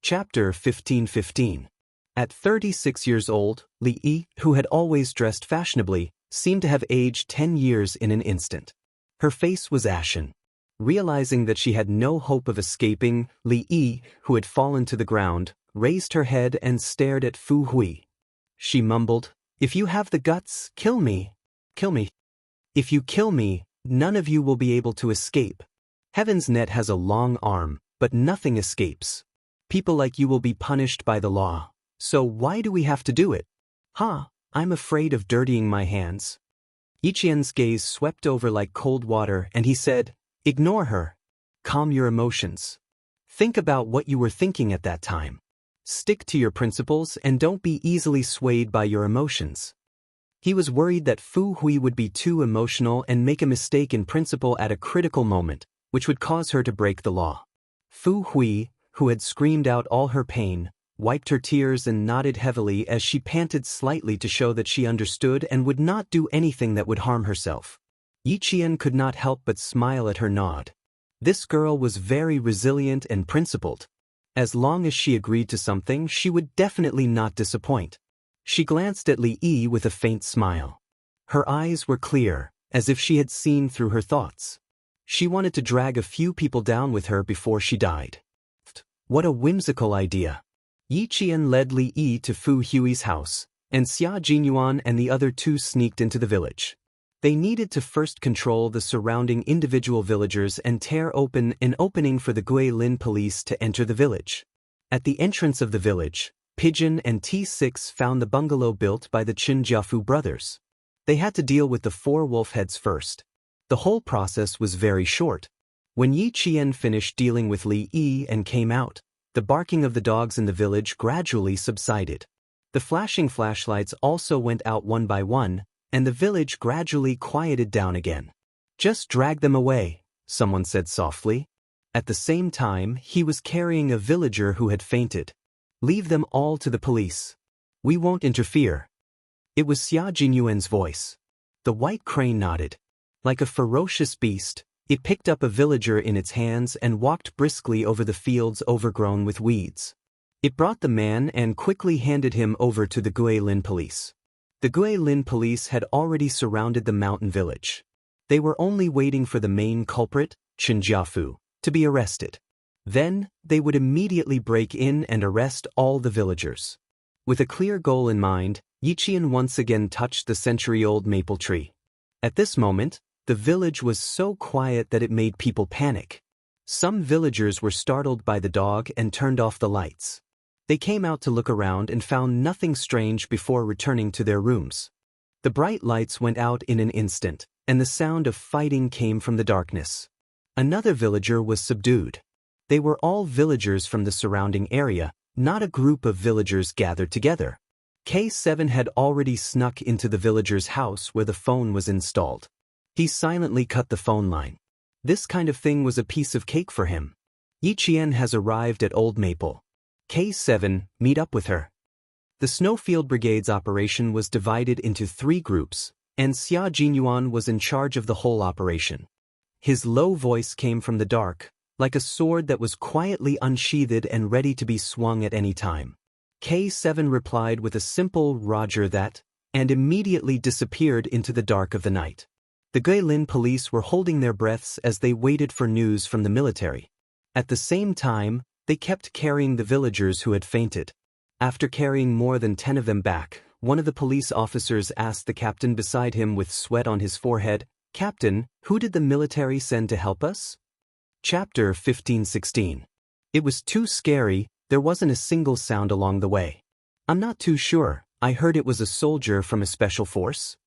Chapter 15:15. At 36 years old, Li Yi, who had always dressed fashionably, seemed to have aged 10 years in an instant. Her face was ashen. Realizing that she had no hope of escaping, Li Yi, who had fallen to the ground, raised her head and stared at Fu Hui. She mumbled, "If you have the guts, kill me. Kill me. If you kill me, none of you will be able to escape. Heaven's net has a long arm, but nothing escapes. People like you will be punished by the law. So why do we have to do it? I'm afraid of dirtying my hands." Yi Qian's gaze swept over like cold water and he said, "Ignore her. Calm your emotions. Think about what you were thinking at that time. Stick to your principles and don't be easily swayed by your emotions." He was worried that Fu Hui would be too emotional and make a mistake in principle at a critical moment, which would cause her to break the law. Fu Hui, who had screamed out all her pain, wiped her tears and nodded heavily as she panted slightly to show that she understood and would not do anything that would harm herself. Yi Qian could not help but smile at her nod. This girl was very resilient and principled. As long as she agreed to something, she would definitely not disappoint. She glanced at Li Yi with a faint smile. Her eyes were clear, as if she had seen through her thoughts. She wanted to drag a few people down with her before she died. What a whimsical idea. Yi Qian led Li Yi to Fu Hui's house, and Xia Jinyuan and the other two sneaked into the village. They needed to first control the surrounding individual villagers and tear open an opening for the Guilin police to enter the village. At the entrance of the village, Pigeon and T6 found the bungalow built by the Qin brothers. They had to deal with the 4 wolf heads first. The whole process was very short. When Yi Qian finished dealing with Li Yi and came out, the barking of the dogs in the village gradually subsided. The flashing flashlights also went out one by one, and the village gradually quieted down again. "Just drag them away," someone said softly. At the same time, he was carrying a villager who had fainted. "Leave them all to the police. We won't interfere." It was Xia Jinyuan's voice. The white crane nodded. Like a ferocious beast, it picked up a villager in its hands and walked briskly over the fields overgrown with weeds. It brought the man and quickly handed him over to the Guilin police. The Guilin police had already surrounded the mountain village. They were only waiting for the main culprit, Qin Jiafu, to be arrested. Then, they would immediately break in and arrest all the villagers. With a clear goal in mind, Yiqian once again touched the century-old maple tree. At this moment, the village was so quiet that it made people panic. Some villagers were startled by the dog and turned off the lights. They came out to look around and found nothing strange before returning to their rooms. The bright lights went out in an instant, and the sound of fighting came from the darkness. Another villager was subdued. They were all villagers from the surrounding area, not a group of villagers gathered together. K7 had already snuck into the villager's house where the phone was installed. He silently cut the phone line. This kind of thing was a piece of cake for him. Yiqian has arrived at Old Maple. K7, meet up with her. The Snowfield Brigade's operation was divided into 3 groups, and Xia Jinyuan was in charge of the whole operation. His low voice came from the dark, like a sword that was quietly unsheathed and ready to be swung at any time. K7 replied with a simple "Roger that," and immediately disappeared into the dark of the night. The Guilin police were holding their breaths as they waited for news from the military. At the same time, they kept carrying the villagers who had fainted. After carrying more than 10 of them back, one of the police officers asked the captain beside him with sweat on his forehead, "Captain, who did the military send to help us?" Chapter 15:16. It was too scary, there wasn't a single sound along the way. "I'm not too sure, I heard it was a soldier from a special force."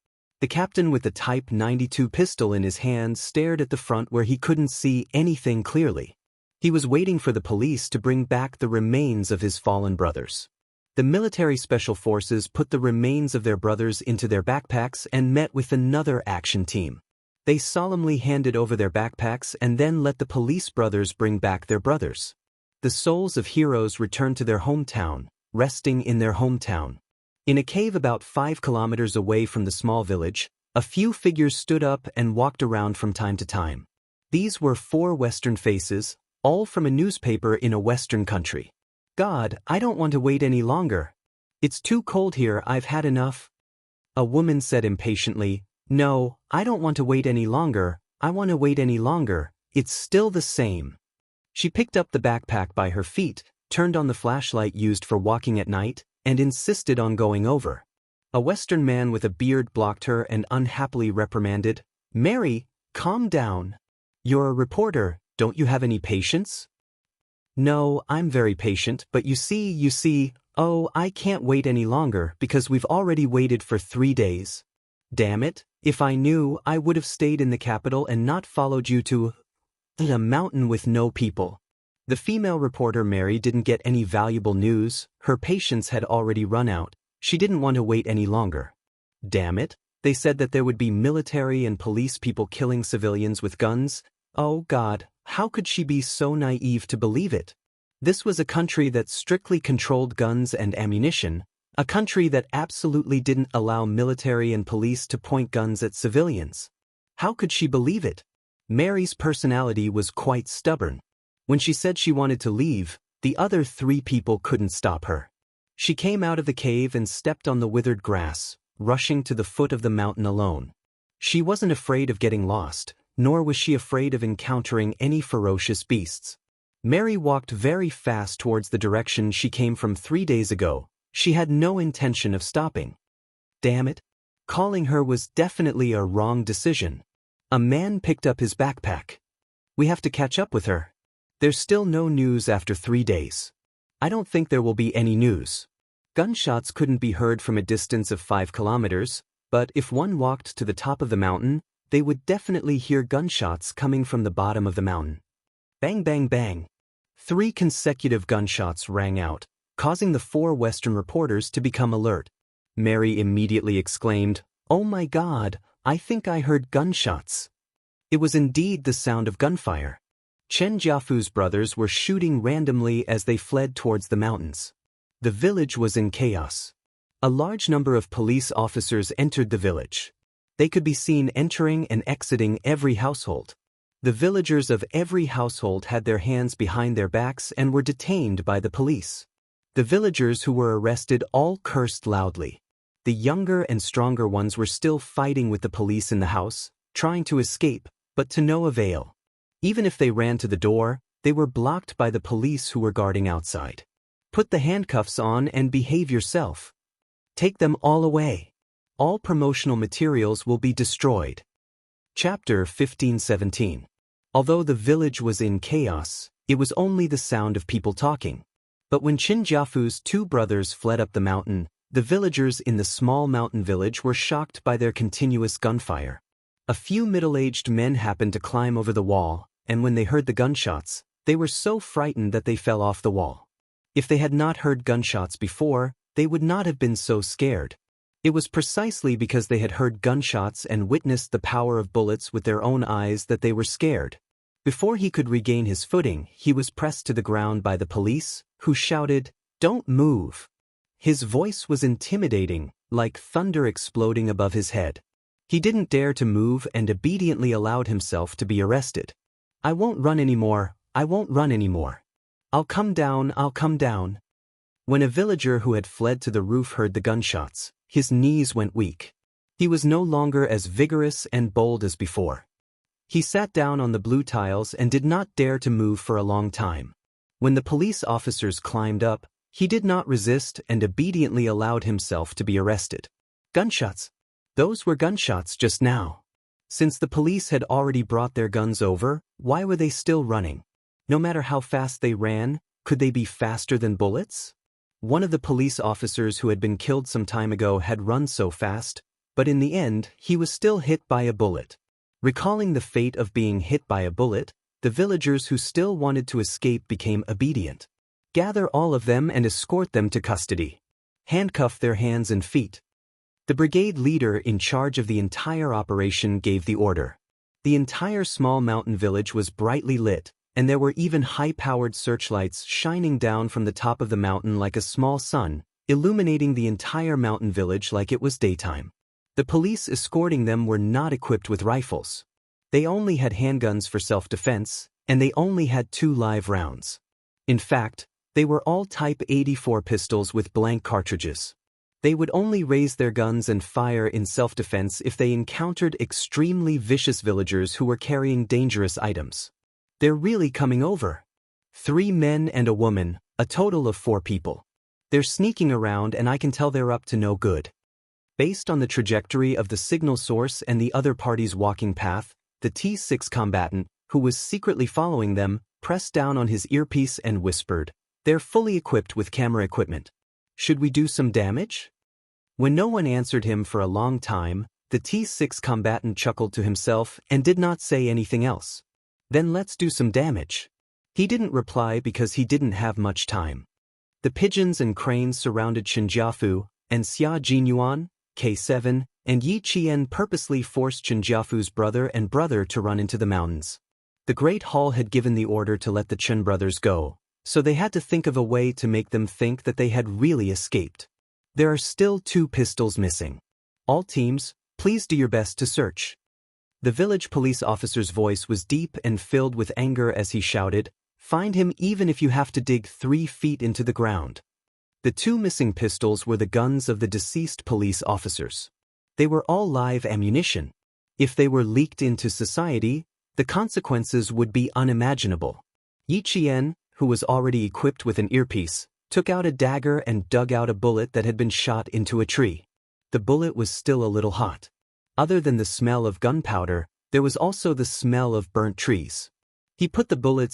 The captain with the Type 92 pistol in his hand stared at the front where he couldn't see anything clearly. He was waiting for the police to bring back the remains of his fallen brothers. The military special forces put the remains of their brothers into their backpacks and met with another action team. They solemnly handed over their backpacks and then let the police brothers bring back their brothers. The souls of heroes returned to their hometown, resting in their hometown. In a cave about 5 kilometers away from the small village, a few figures stood up and walked around from time to time. These were 4 Western faces, all from a newspaper in a Western country. "God, I don't want to wait any longer. It's too cold here, I've had enough." A woman said impatiently, "No, I don't want to wait any longer, I want to wait any longer, it's still the same." She picked up the backpack by her feet, turned on the flashlight used for walking at night, and insisted on going over. A Western man with a beard blocked her and unhappily reprimanded, "Mary, calm down. You're a reporter, don't you have any patience?" "No, I'm very patient, but you see, oh, I can't wait any longer because we've already waited for 3 days. Damn it, if I knew, I would have stayed in the capital and not followed you to a mountain with no people." The female reporter Mary didn't get any valuable news, her patience had already run out, she didn't want to wait any longer. Damn it, they said that there would be military and police people killing civilians with guns. Oh God, how could she be so naive to believe it? This was a country that strictly controlled guns and ammunition, a country that absolutely didn't allow military and police to point guns at civilians. How could she believe it? Mary's personality was quite stubborn. When she said she wanted to leave, the other 3 people couldn't stop her. She came out of the cave and stepped on the withered grass, rushing to the foot of the mountain alone. She wasn't afraid of getting lost, nor was she afraid of encountering any ferocious beasts. Mary walked very fast towards the direction she came from 3 days ago. She had no intention of stopping. Damn it. Calling her was definitely a wrong decision. A man picked up his backpack. "We have to catch up with her. There's still no news after 3 days. I don't think there will be any news." Gunshots couldn't be heard from a distance of 5 kilometers, but if one walked to the top of the mountain, they would definitely hear gunshots coming from the bottom of the mountain. Bang, bang, bang. 3 consecutive gunshots rang out, causing the 4 Western reporters to become alert. Mary immediately exclaimed, "Oh my God, I think I heard gunshots." It was indeed the sound of gunfire. Chen Jiafu's brothers were shooting randomly as they fled towards the mountains. The village was in chaos. A large number of police officers entered the village. They could be seen entering and exiting every household. The villagers of every household had their hands behind their backs and were detained by the police. The villagers who were arrested all cursed loudly. The younger and stronger ones were still fighting with the police in the house, trying to escape, but to no avail. Even if they ran to the door, They were blocked by the police who were guarding outside. Put the handcuffs on and behave yourself. Take them all away. All promotional materials will be destroyed. Chapter 15-17. Although the village was in chaos, it was only the sound of people talking. But when Qin Jiafu's two brothers fled up the mountain, the villagers in the small mountain village were shocked by their continuous gunfire. A few middle-aged men happened to climb over the wall, and when they heard the gunshots, they were so frightened that they fell off the wall. If they had not heard gunshots before, they would not have been so scared. It was precisely because they had heard gunshots and witnessed the power of bullets with their own eyes that they were scared. Before he could regain his footing, he was pressed to the ground by the police, who shouted, "Don't move!" His voice was intimidating, like thunder exploding above his head. He didn't dare to move and obediently allowed himself to be arrested. "I won't run anymore, I won't run anymore. I'll come down, I'll come down." When a villager who had fled to the roof heard the gunshots, his knees went weak. He was no longer as vigorous and bold as before. He sat down on the blue tiles and did not dare to move for a long time. When the police officers climbed up, he did not resist and obediently allowed himself to be arrested. Gunshots. Those were gunshots just now. Since the police had already brought their guns over, why were they still running? No matter how fast they ran, could they be faster than bullets? One of the police officers who had been killed some time ago had run so fast, but in the end, he was still hit by a bullet. Recalling the fate of being hit by a bullet, the villagers who still wanted to escape became obedient. Gather all of them and escort them to custody. Handcuff their hands and feet. The brigade leader in charge of the entire operation gave the order. The entire small mountain village was brightly lit, and there were even high-powered searchlights shining down from the top of the mountain like a small sun, illuminating the entire mountain village like it was daytime. The police escorting them were not equipped with rifles. They only had handguns for self-defense, and they only had 2 live rounds. In fact, they were all Type 84 pistols with blank cartridges. They would only raise their guns and fire in self-defense if they encountered extremely vicious villagers who were carrying dangerous items. They're really coming over. 3 men and a woman, a total of 4 people. They're sneaking around and I can tell they're up to no good. Based on the trajectory of the signal source and the other party's walking path, the T6 combatant, who was secretly following them, pressed down on his earpiece and whispered, "They're fully equipped with camera equipment. Should we do some damage?" When no one answered him for a long time, the T6 combatant chuckled to himself and did not say anything else. "Then let's do some damage." He didn't reply because he didn't have much time. The pigeons and cranes surrounded Qin Jiafu, and Xia Jinyuan, K7, and Yi Qian purposely forced Qin Jiafu's brother and brother to run into the mountains. The Great Hall had given the order to let the Chen brothers go, so they had to think of a way to make them think that they had really escaped. There are still 2 pistols missing. All teams, please do your best to search. The village police officer's voice was deep and filled with anger as he shouted, "Find him even if you have to dig 3 feet into the ground." The 2 missing pistols were the guns of the deceased police officers. They were all live ammunition. If they were leaked into society, the consequences would be unimaginable. Yi Qian, who was already equipped with an earpiece, took out a dagger and dug out a bullet that had been shot into a tree. The bullet was still a little hot. Other than the smell of gunpowder, there was also the smell of burnt trees. He put the bullets